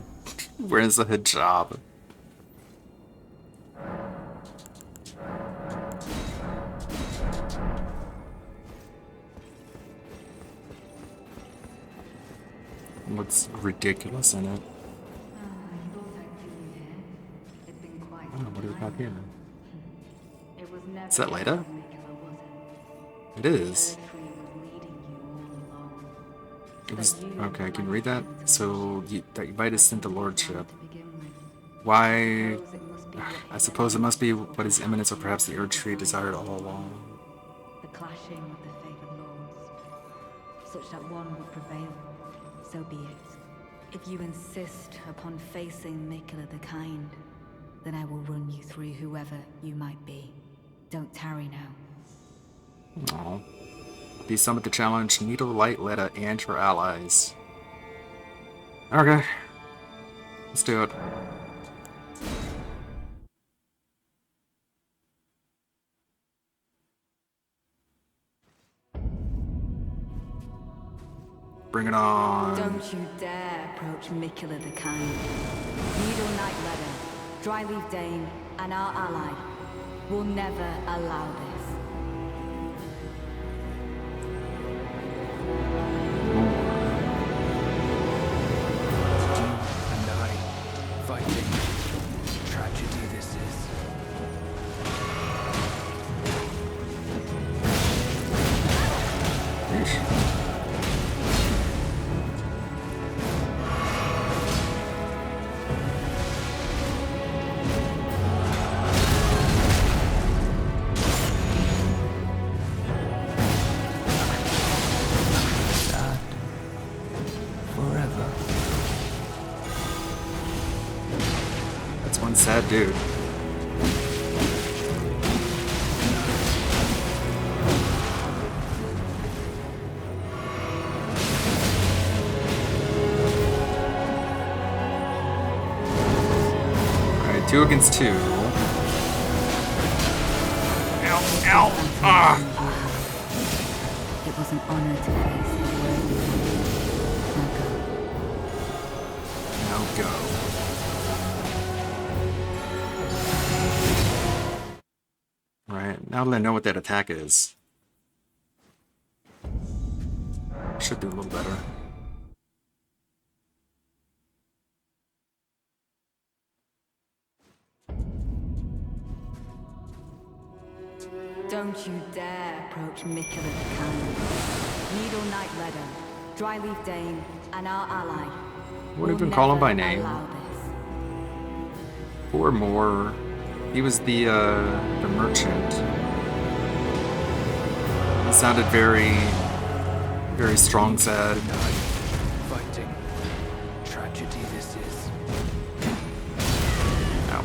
wears a hijab. What's ridiculous in it? Oh, what do we got here? Is that Leda? It is. It was okay. Can you read that? So that you might have sent the lordship. Why? I suppose it must be what His Eminence or perhaps the Erdtree desired all along. The clashing of the favored lords, such that one would prevail. So be it. If you insist upon facing Miquella the Kind, then I will run you through whoever you might be. Don't tarry now. Aww. Be summoned to challenge Needle Light Leda and her allies. Okay. Let's do it. Bring it on. Don't you dare approach Miquella the Kind. Needle Knight Leda, Dryleaf Dane, and our ally will never allow this. And I, fighting. Tragedy this is. sad dude. Alright, 2 against 2. Ow, ow, ah! It was an honor to face the worthy. Now go. Right, now that I know what that attack is, should do a little better. Don't you dare approach Mikula the Kind. Needle Knight Redder, Dryleaf Dane, and our ally. Wouldn't even call him by name. 4 more. He was the merchant. He sounded very, very strong, sad. Fighting. Tragedy this is. Ow.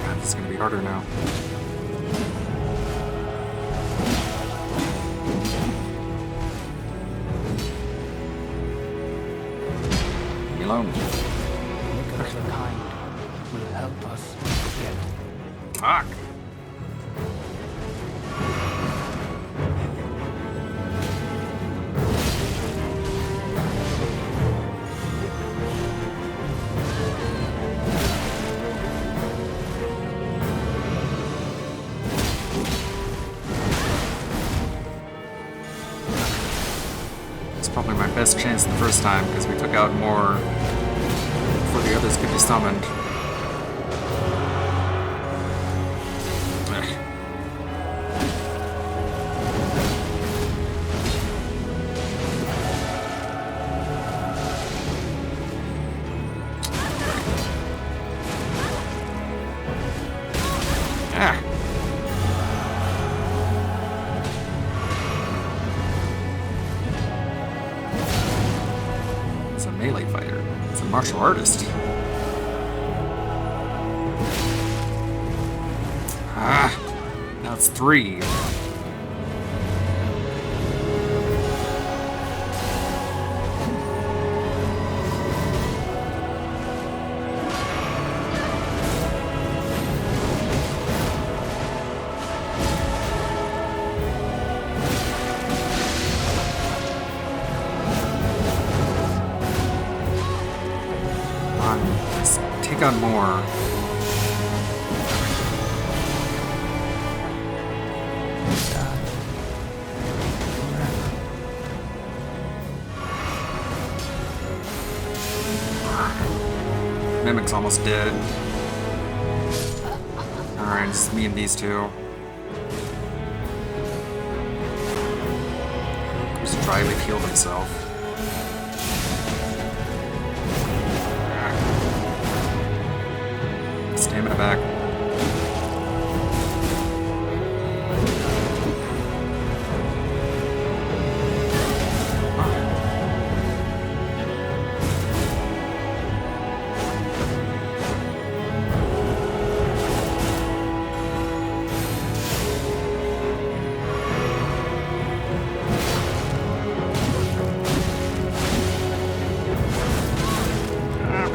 God, this is gonna be harder now. Leave me alone. Mikula the Kind will help us get. Fuck. It's probably my best chance the first time because we took out more before the others could be summoned. Ugh. Ah. It's a melee fighter. It's a martial artist. Ah, now it's 3. Come on, let's take on more. Mimic's almost dead. Alright, it's me and these two. Just Dryleaf healed himself. Stamina back.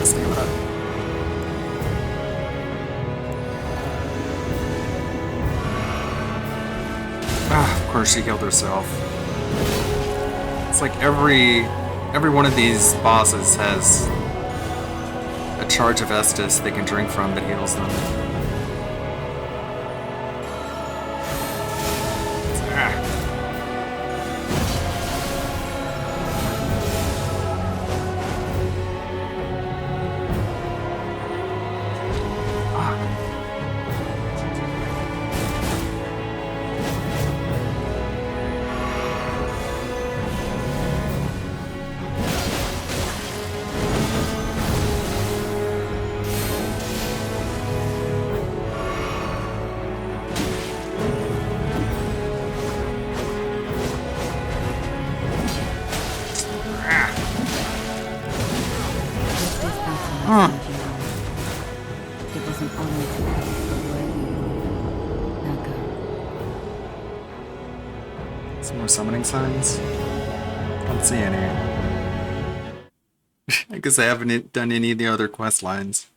Stamina. Of course she healed herself. It's like every one of these bosses has a charge of Estus they can drink from that heals them. Ah. saved you. It was an honor to help, but worthy. Now go. Some more summoning signs? Don't see any. I guess I haven't done any of the other quest lines.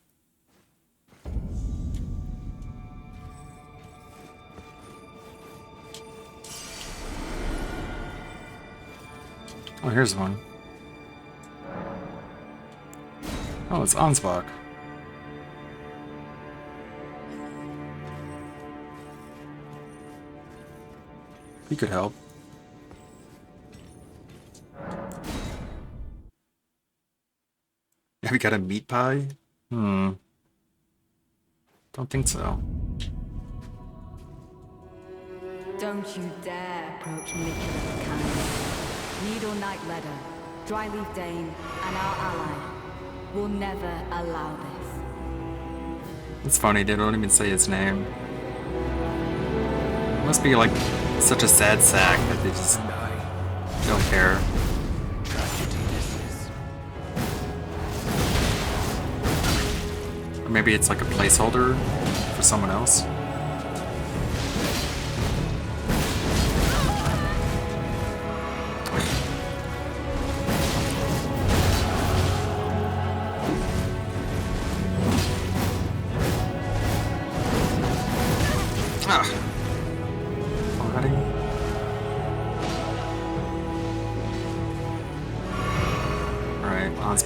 Oh, here's one. Oh, it's Ansbach. He could help. Have you got a meat pie? Don't think so. Don't you dare approach Mikula the Kind. Needle Knight Ledder, Dryleaf Dane, and our ally will never allow this. It's funny, they don't even say his name. Must be like such a sad sack that they just don't care. Or maybe it's like a placeholder for someone else.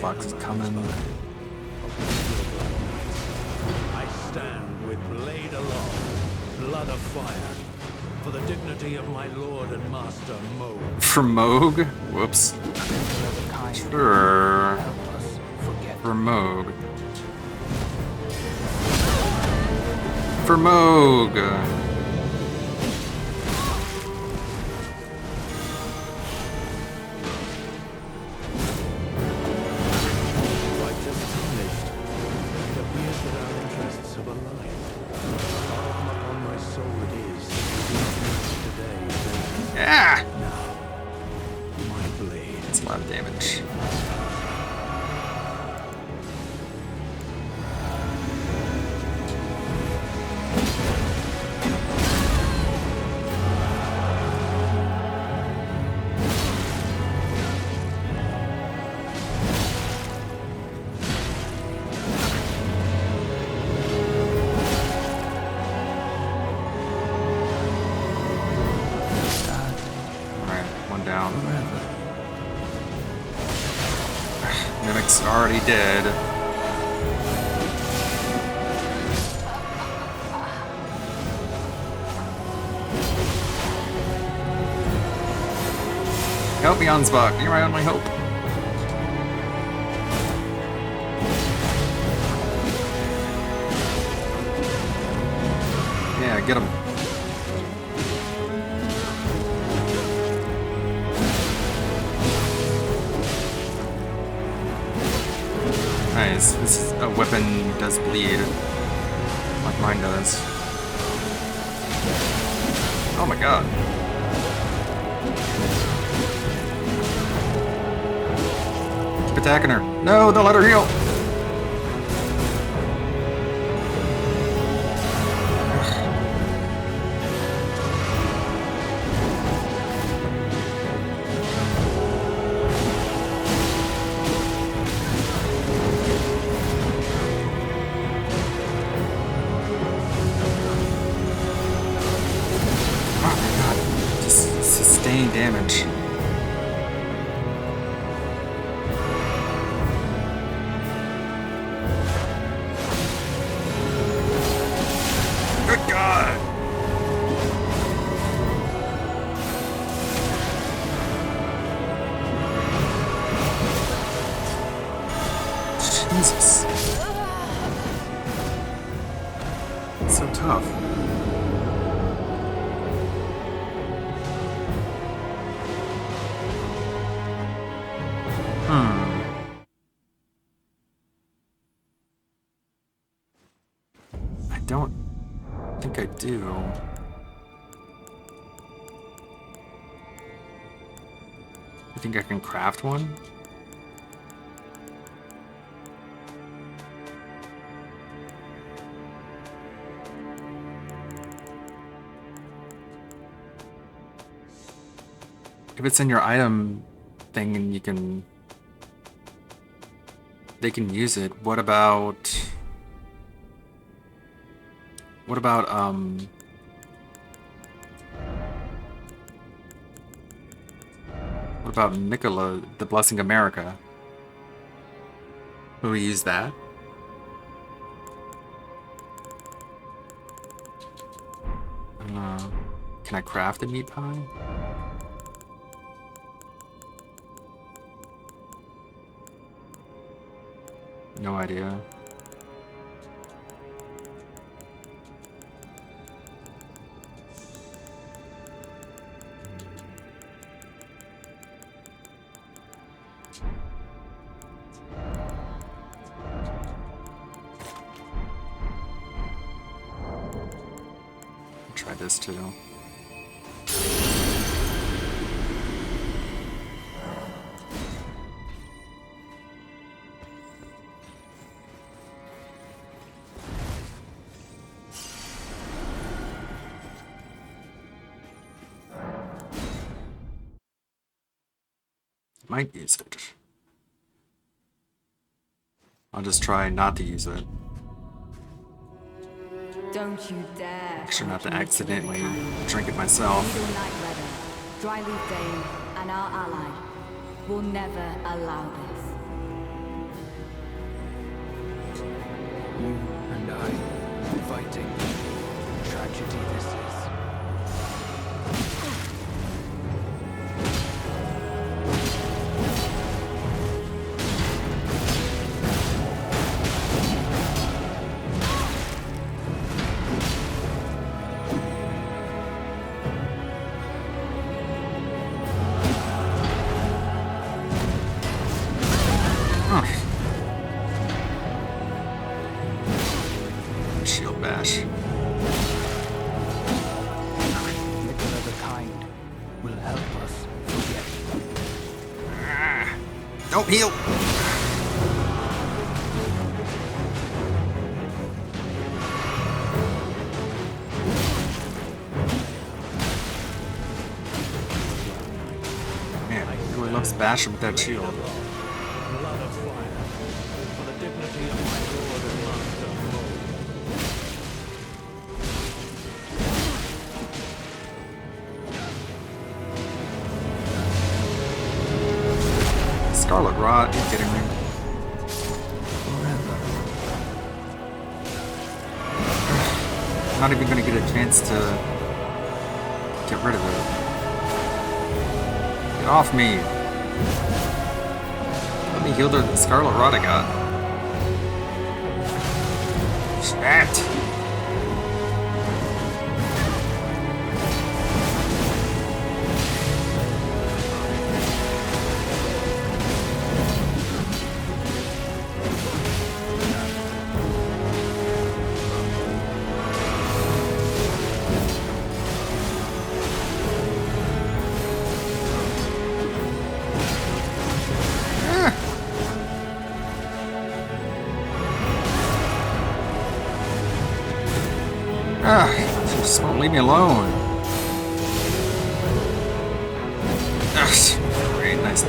Box is coming. I stand with blade aloft, blood of fire, for the dignity of my lord and master Moog. For Moog? Whoops. Sure. For Moog. For Moog. Mimic's already dead. Help me, Ansbach. You're my only hope. Yeah, get him. Nice. This weapon does bleed, like mine does. Oh my god. Keep attacking her. No, don't let her heal. Damage. Good God. Jesus. It's so tough. I don't think I do. You think I can craft one? If it's in your item thing and you can... They can use it. What about... What about, What about Nicola, the Blessing America? Will we use that? Can I craft a meat pie? No idea. Try this too. Might use it. I'll just try not to use it. Don't you dare. Make sure not to accidentally drink it myself. Night Weather, Dryleaf Dane, and our ally will never allow this. You and I fighting. Tragedy this is. Shield bash. Nicola the Kind will help us forget. Don't heal! Man, he really loves bashing with that shield. Blood of fire, for the dignity of my lord and master, Mo. Scarlet Rot, you kidding me? I'm not even gonna get a chance to get rid of it. Get off me! Let me heal the Scarlet Rot I got. Shit! She just won't leave me alone. Great, nice.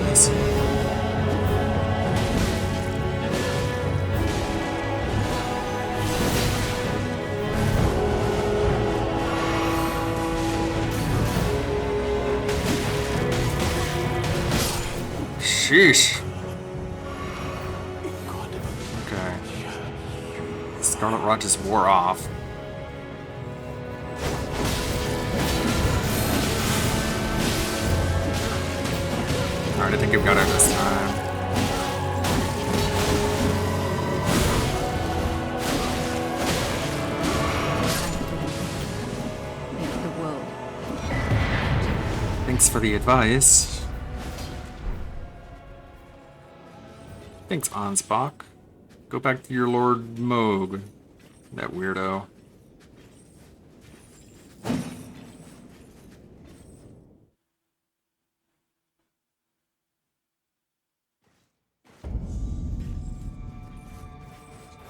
Sheesh. Okay. Scarlet Rot just wore off. Alright, I think I've got it this time. Thanks for the advice. Thanks, Ansbach. Go back to your Lord Moog. That weirdo.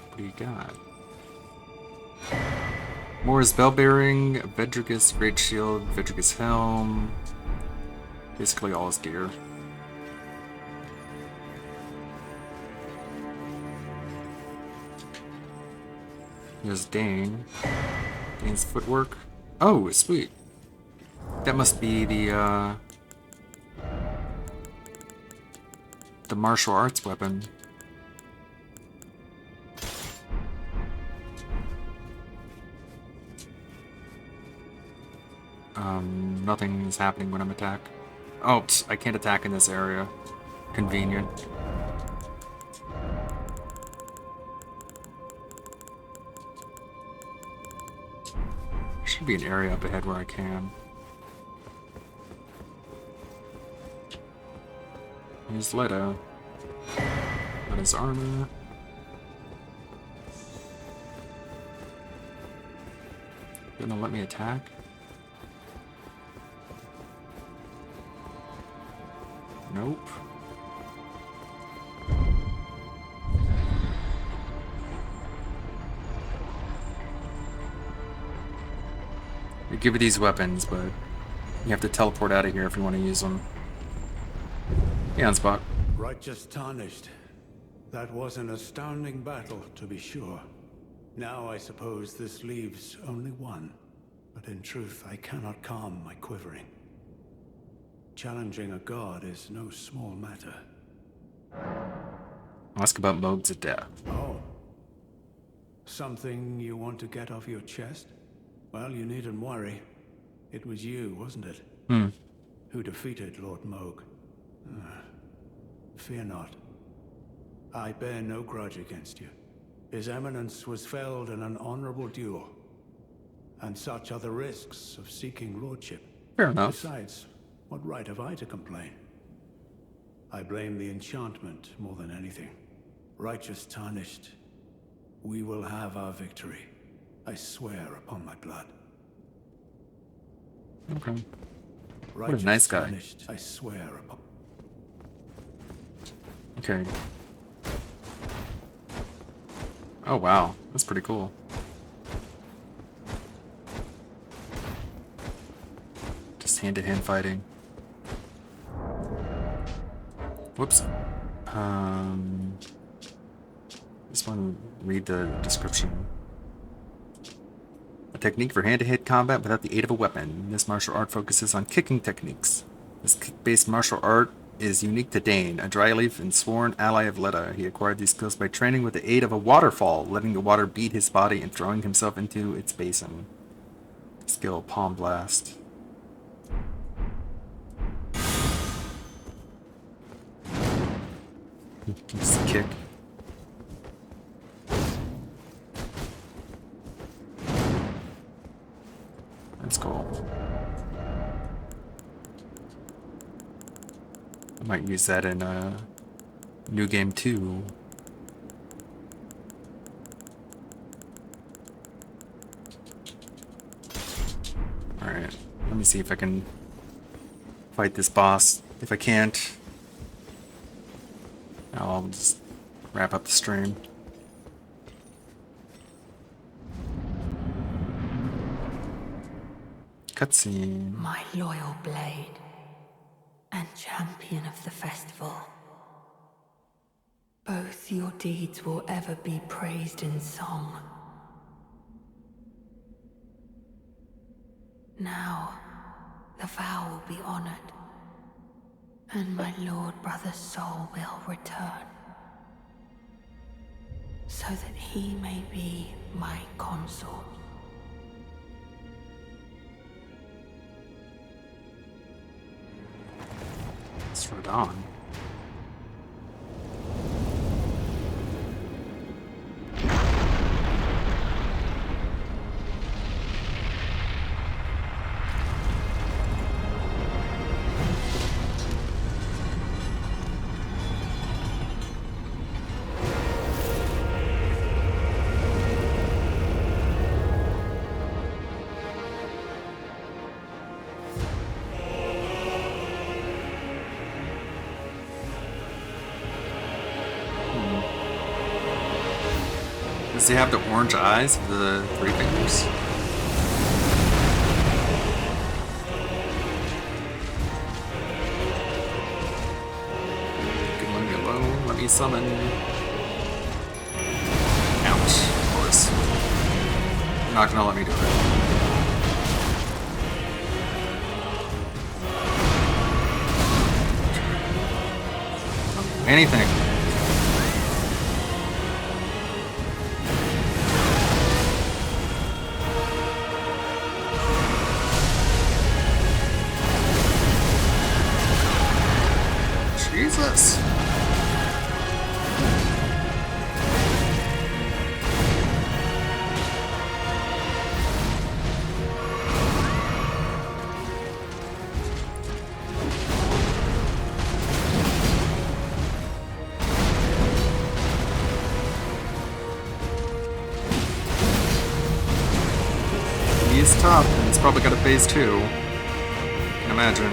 What do you got? Mora's Bell Bearing, Vedrigus Great Shield, Vedrigus Helm. Basically all his gear. Here's Dane. Dane's footwork. Oh, sweet. That must be the martial arts weapon. Nothing is happening when I'm attacked. Oh, I can't attack in this area. Convenient. There should be an area up ahead where I can. Here's Leto. Leto's armor. Gonna let me attack? Nope. They give you these weapons, but you have to teleport out of here if you want to use them. Yeah, on spot. Righteous tarnished. That was an astounding battle, to be sure. Now I suppose this leaves only one. But in truth, I cannot calm my quivering. Challenging a god is no small matter. Ask about modes of death. Oh. Something you want to get off your chest? Well, you needn't worry. It was you, wasn't it? Who defeated Lord Mohg. Fear not. I bear no grudge against you. His Eminence was felled in an honorable duel. And such are the risks of seeking lordship. Fair enough. Besides, what right have I to complain? I blame the enchantment more than anything. Righteous tarnished. We will have our victory. I swear upon my blood. Okay. What a nice guy. Tarnished, I swear upon... Okay. Oh wow, that's pretty cool. Just hand-to-hand fighting. Whoops. Just want to read the description. A technique for hand-to-hand combat without the aid of a weapon. This martial art focuses on kicking techniques. This kick-based martial art is unique to Dane, a dryleaf and sworn ally of Letta. He acquired these skills by training with the aid of a waterfall, letting the water beat his body and throwing himself into its basin. Skill, Palm Blast. Just kick. That's cool. I might use that in New Game 2. Alright, let me see if I can fight this boss. If I can't, I'll just wrap up the stream. Cutscene. My loyal blade and champion of the festival. Both your deeds will ever be praised in song. Now, the vow will be honored, and my lord brother's soul will return, so that he may be my consort. It's Radahn. Does he have the orange eyes of the three fingers? me summon. Ouch, of course. You're not gonna let me do it. Anything. Jesus. He's tough, and he's probably got a phase 2. I can imagine.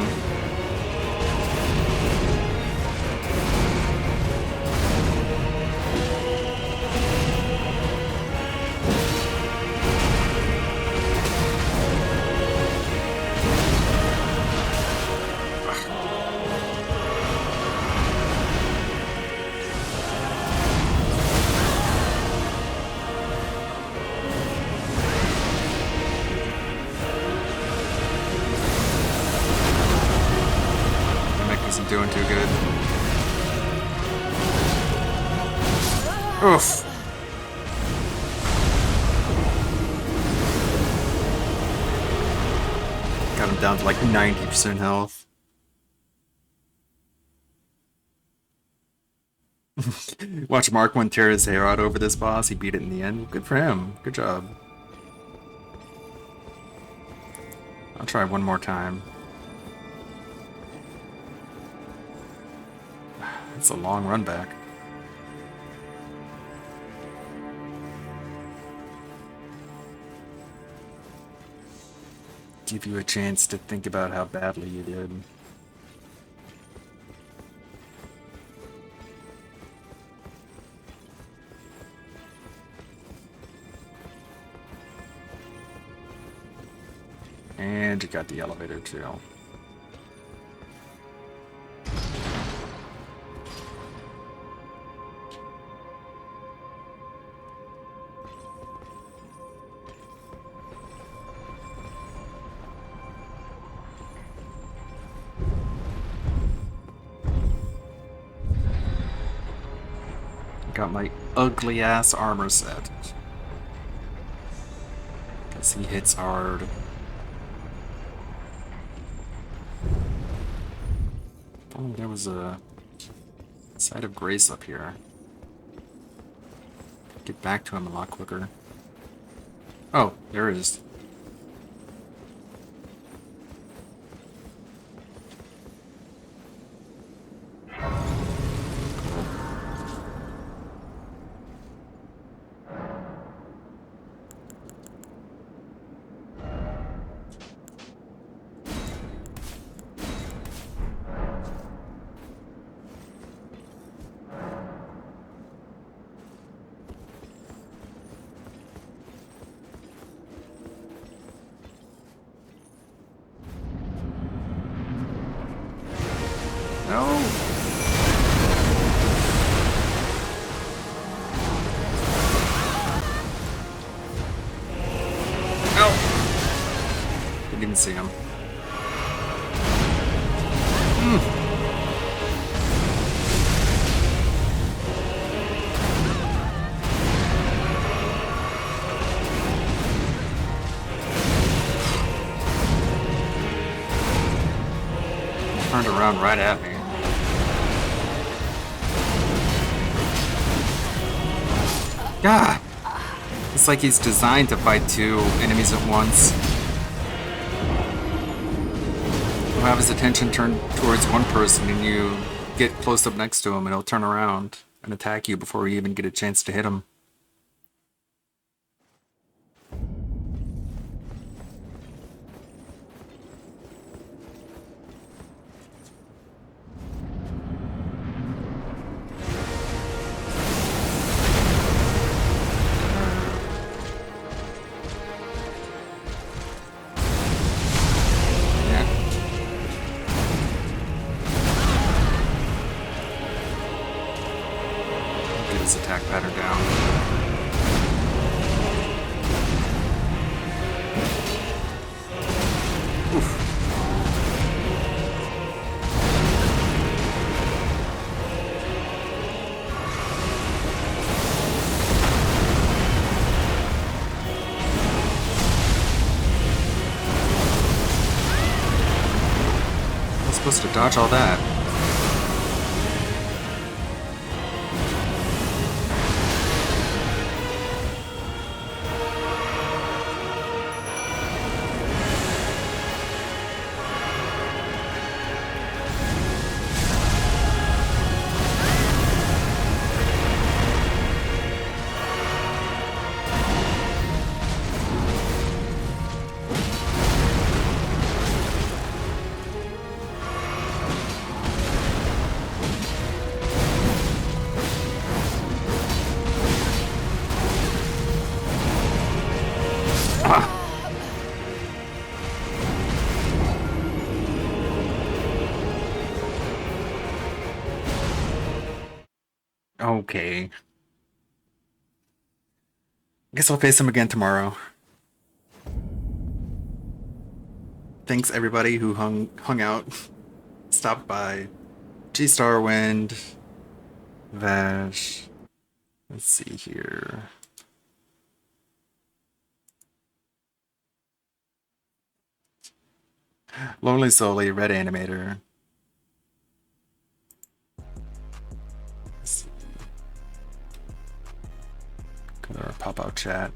Isn't doing too good. Oof. Got him down to like 90% health. Watch Mark 1 tear his hair out over this boss. He beat it in the end. Good for him. Good job. I'll try one more time. It's a long run back. Give you a chance to think about how badly you did. And you got the elevator too. Got my ugly ass armor set. Guess he hits hard. Oh, there was a site of grace up here. Get back to him a lot quicker. Oh, there it is. No. No. Didn't even see him. Turned around right at me. God! It's like he's designed to fight two enemies at once. He'll have his attention turned towards one person and you get close up next to him and he'll turn around and attack you before you even get a chance to hit him. his attack pattern down. Oof. I'm supposed to dodge all that. Okay. Guess I'll face him again tomorrow. Thanks everybody who hung out, stopped by. G Starwind, Vash. Let's see here. Lonely Solely, Red Animator. Let's see. Go to our pop-out chat.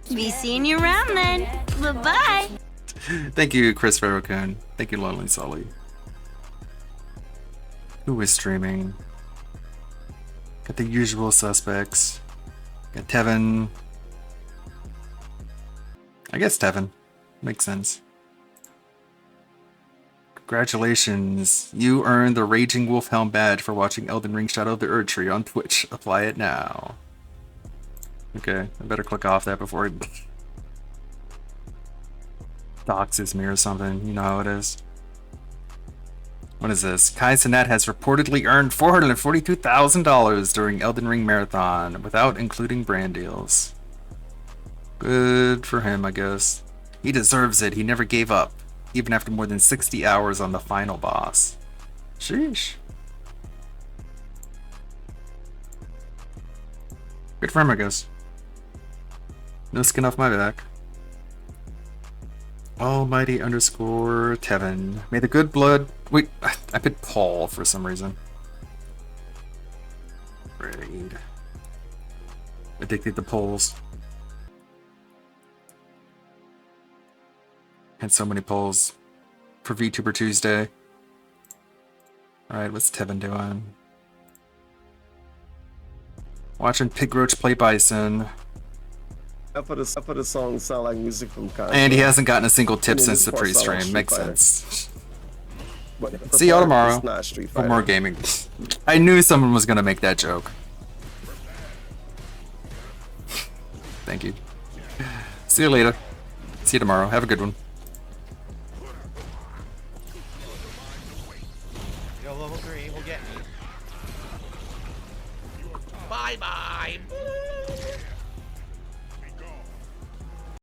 Be seeing you around then. Bye-bye. Thank you, Chris Farrakhan. Thank you, Lonely Solly. Who is streaming? Got the usual suspects. Got Tevin. I guess Tevin. Makes sense. Congratulations. You earned the Raging Wolfhelm badge for watching Elden Ring Shadow of the Erdtree on Twitch. Apply it now. Okay, I better click off that before it doxes me or something. You know how it is. What is this? Kai Cenat has reportedly earned $442,000 during Elden Ring Marathon, without including brand deals. Good for him, I guess. He deserves it. He never gave up, even after more than 60 hours on the final boss. Sheesh. Good for him, I guess. No skin off my back. Almighty _ Tevin. May the good blood... Wait, I picked Paul for some reason. Raid. Addicted to polls. Had so many polls for VTuber Tuesday. Alright, what's Tevin doing? Watching Pigroach play Bison. I put a song sound like music from Kanye. And he hasn't gotten a single tip since the pre-stream. Makes sense. See y'all tomorrow for more gaming. I knew someone was gonna make that joke. Thank you. See you later. See you tomorrow. Have a good one. Yo, level 3 will get me. Bye-bye.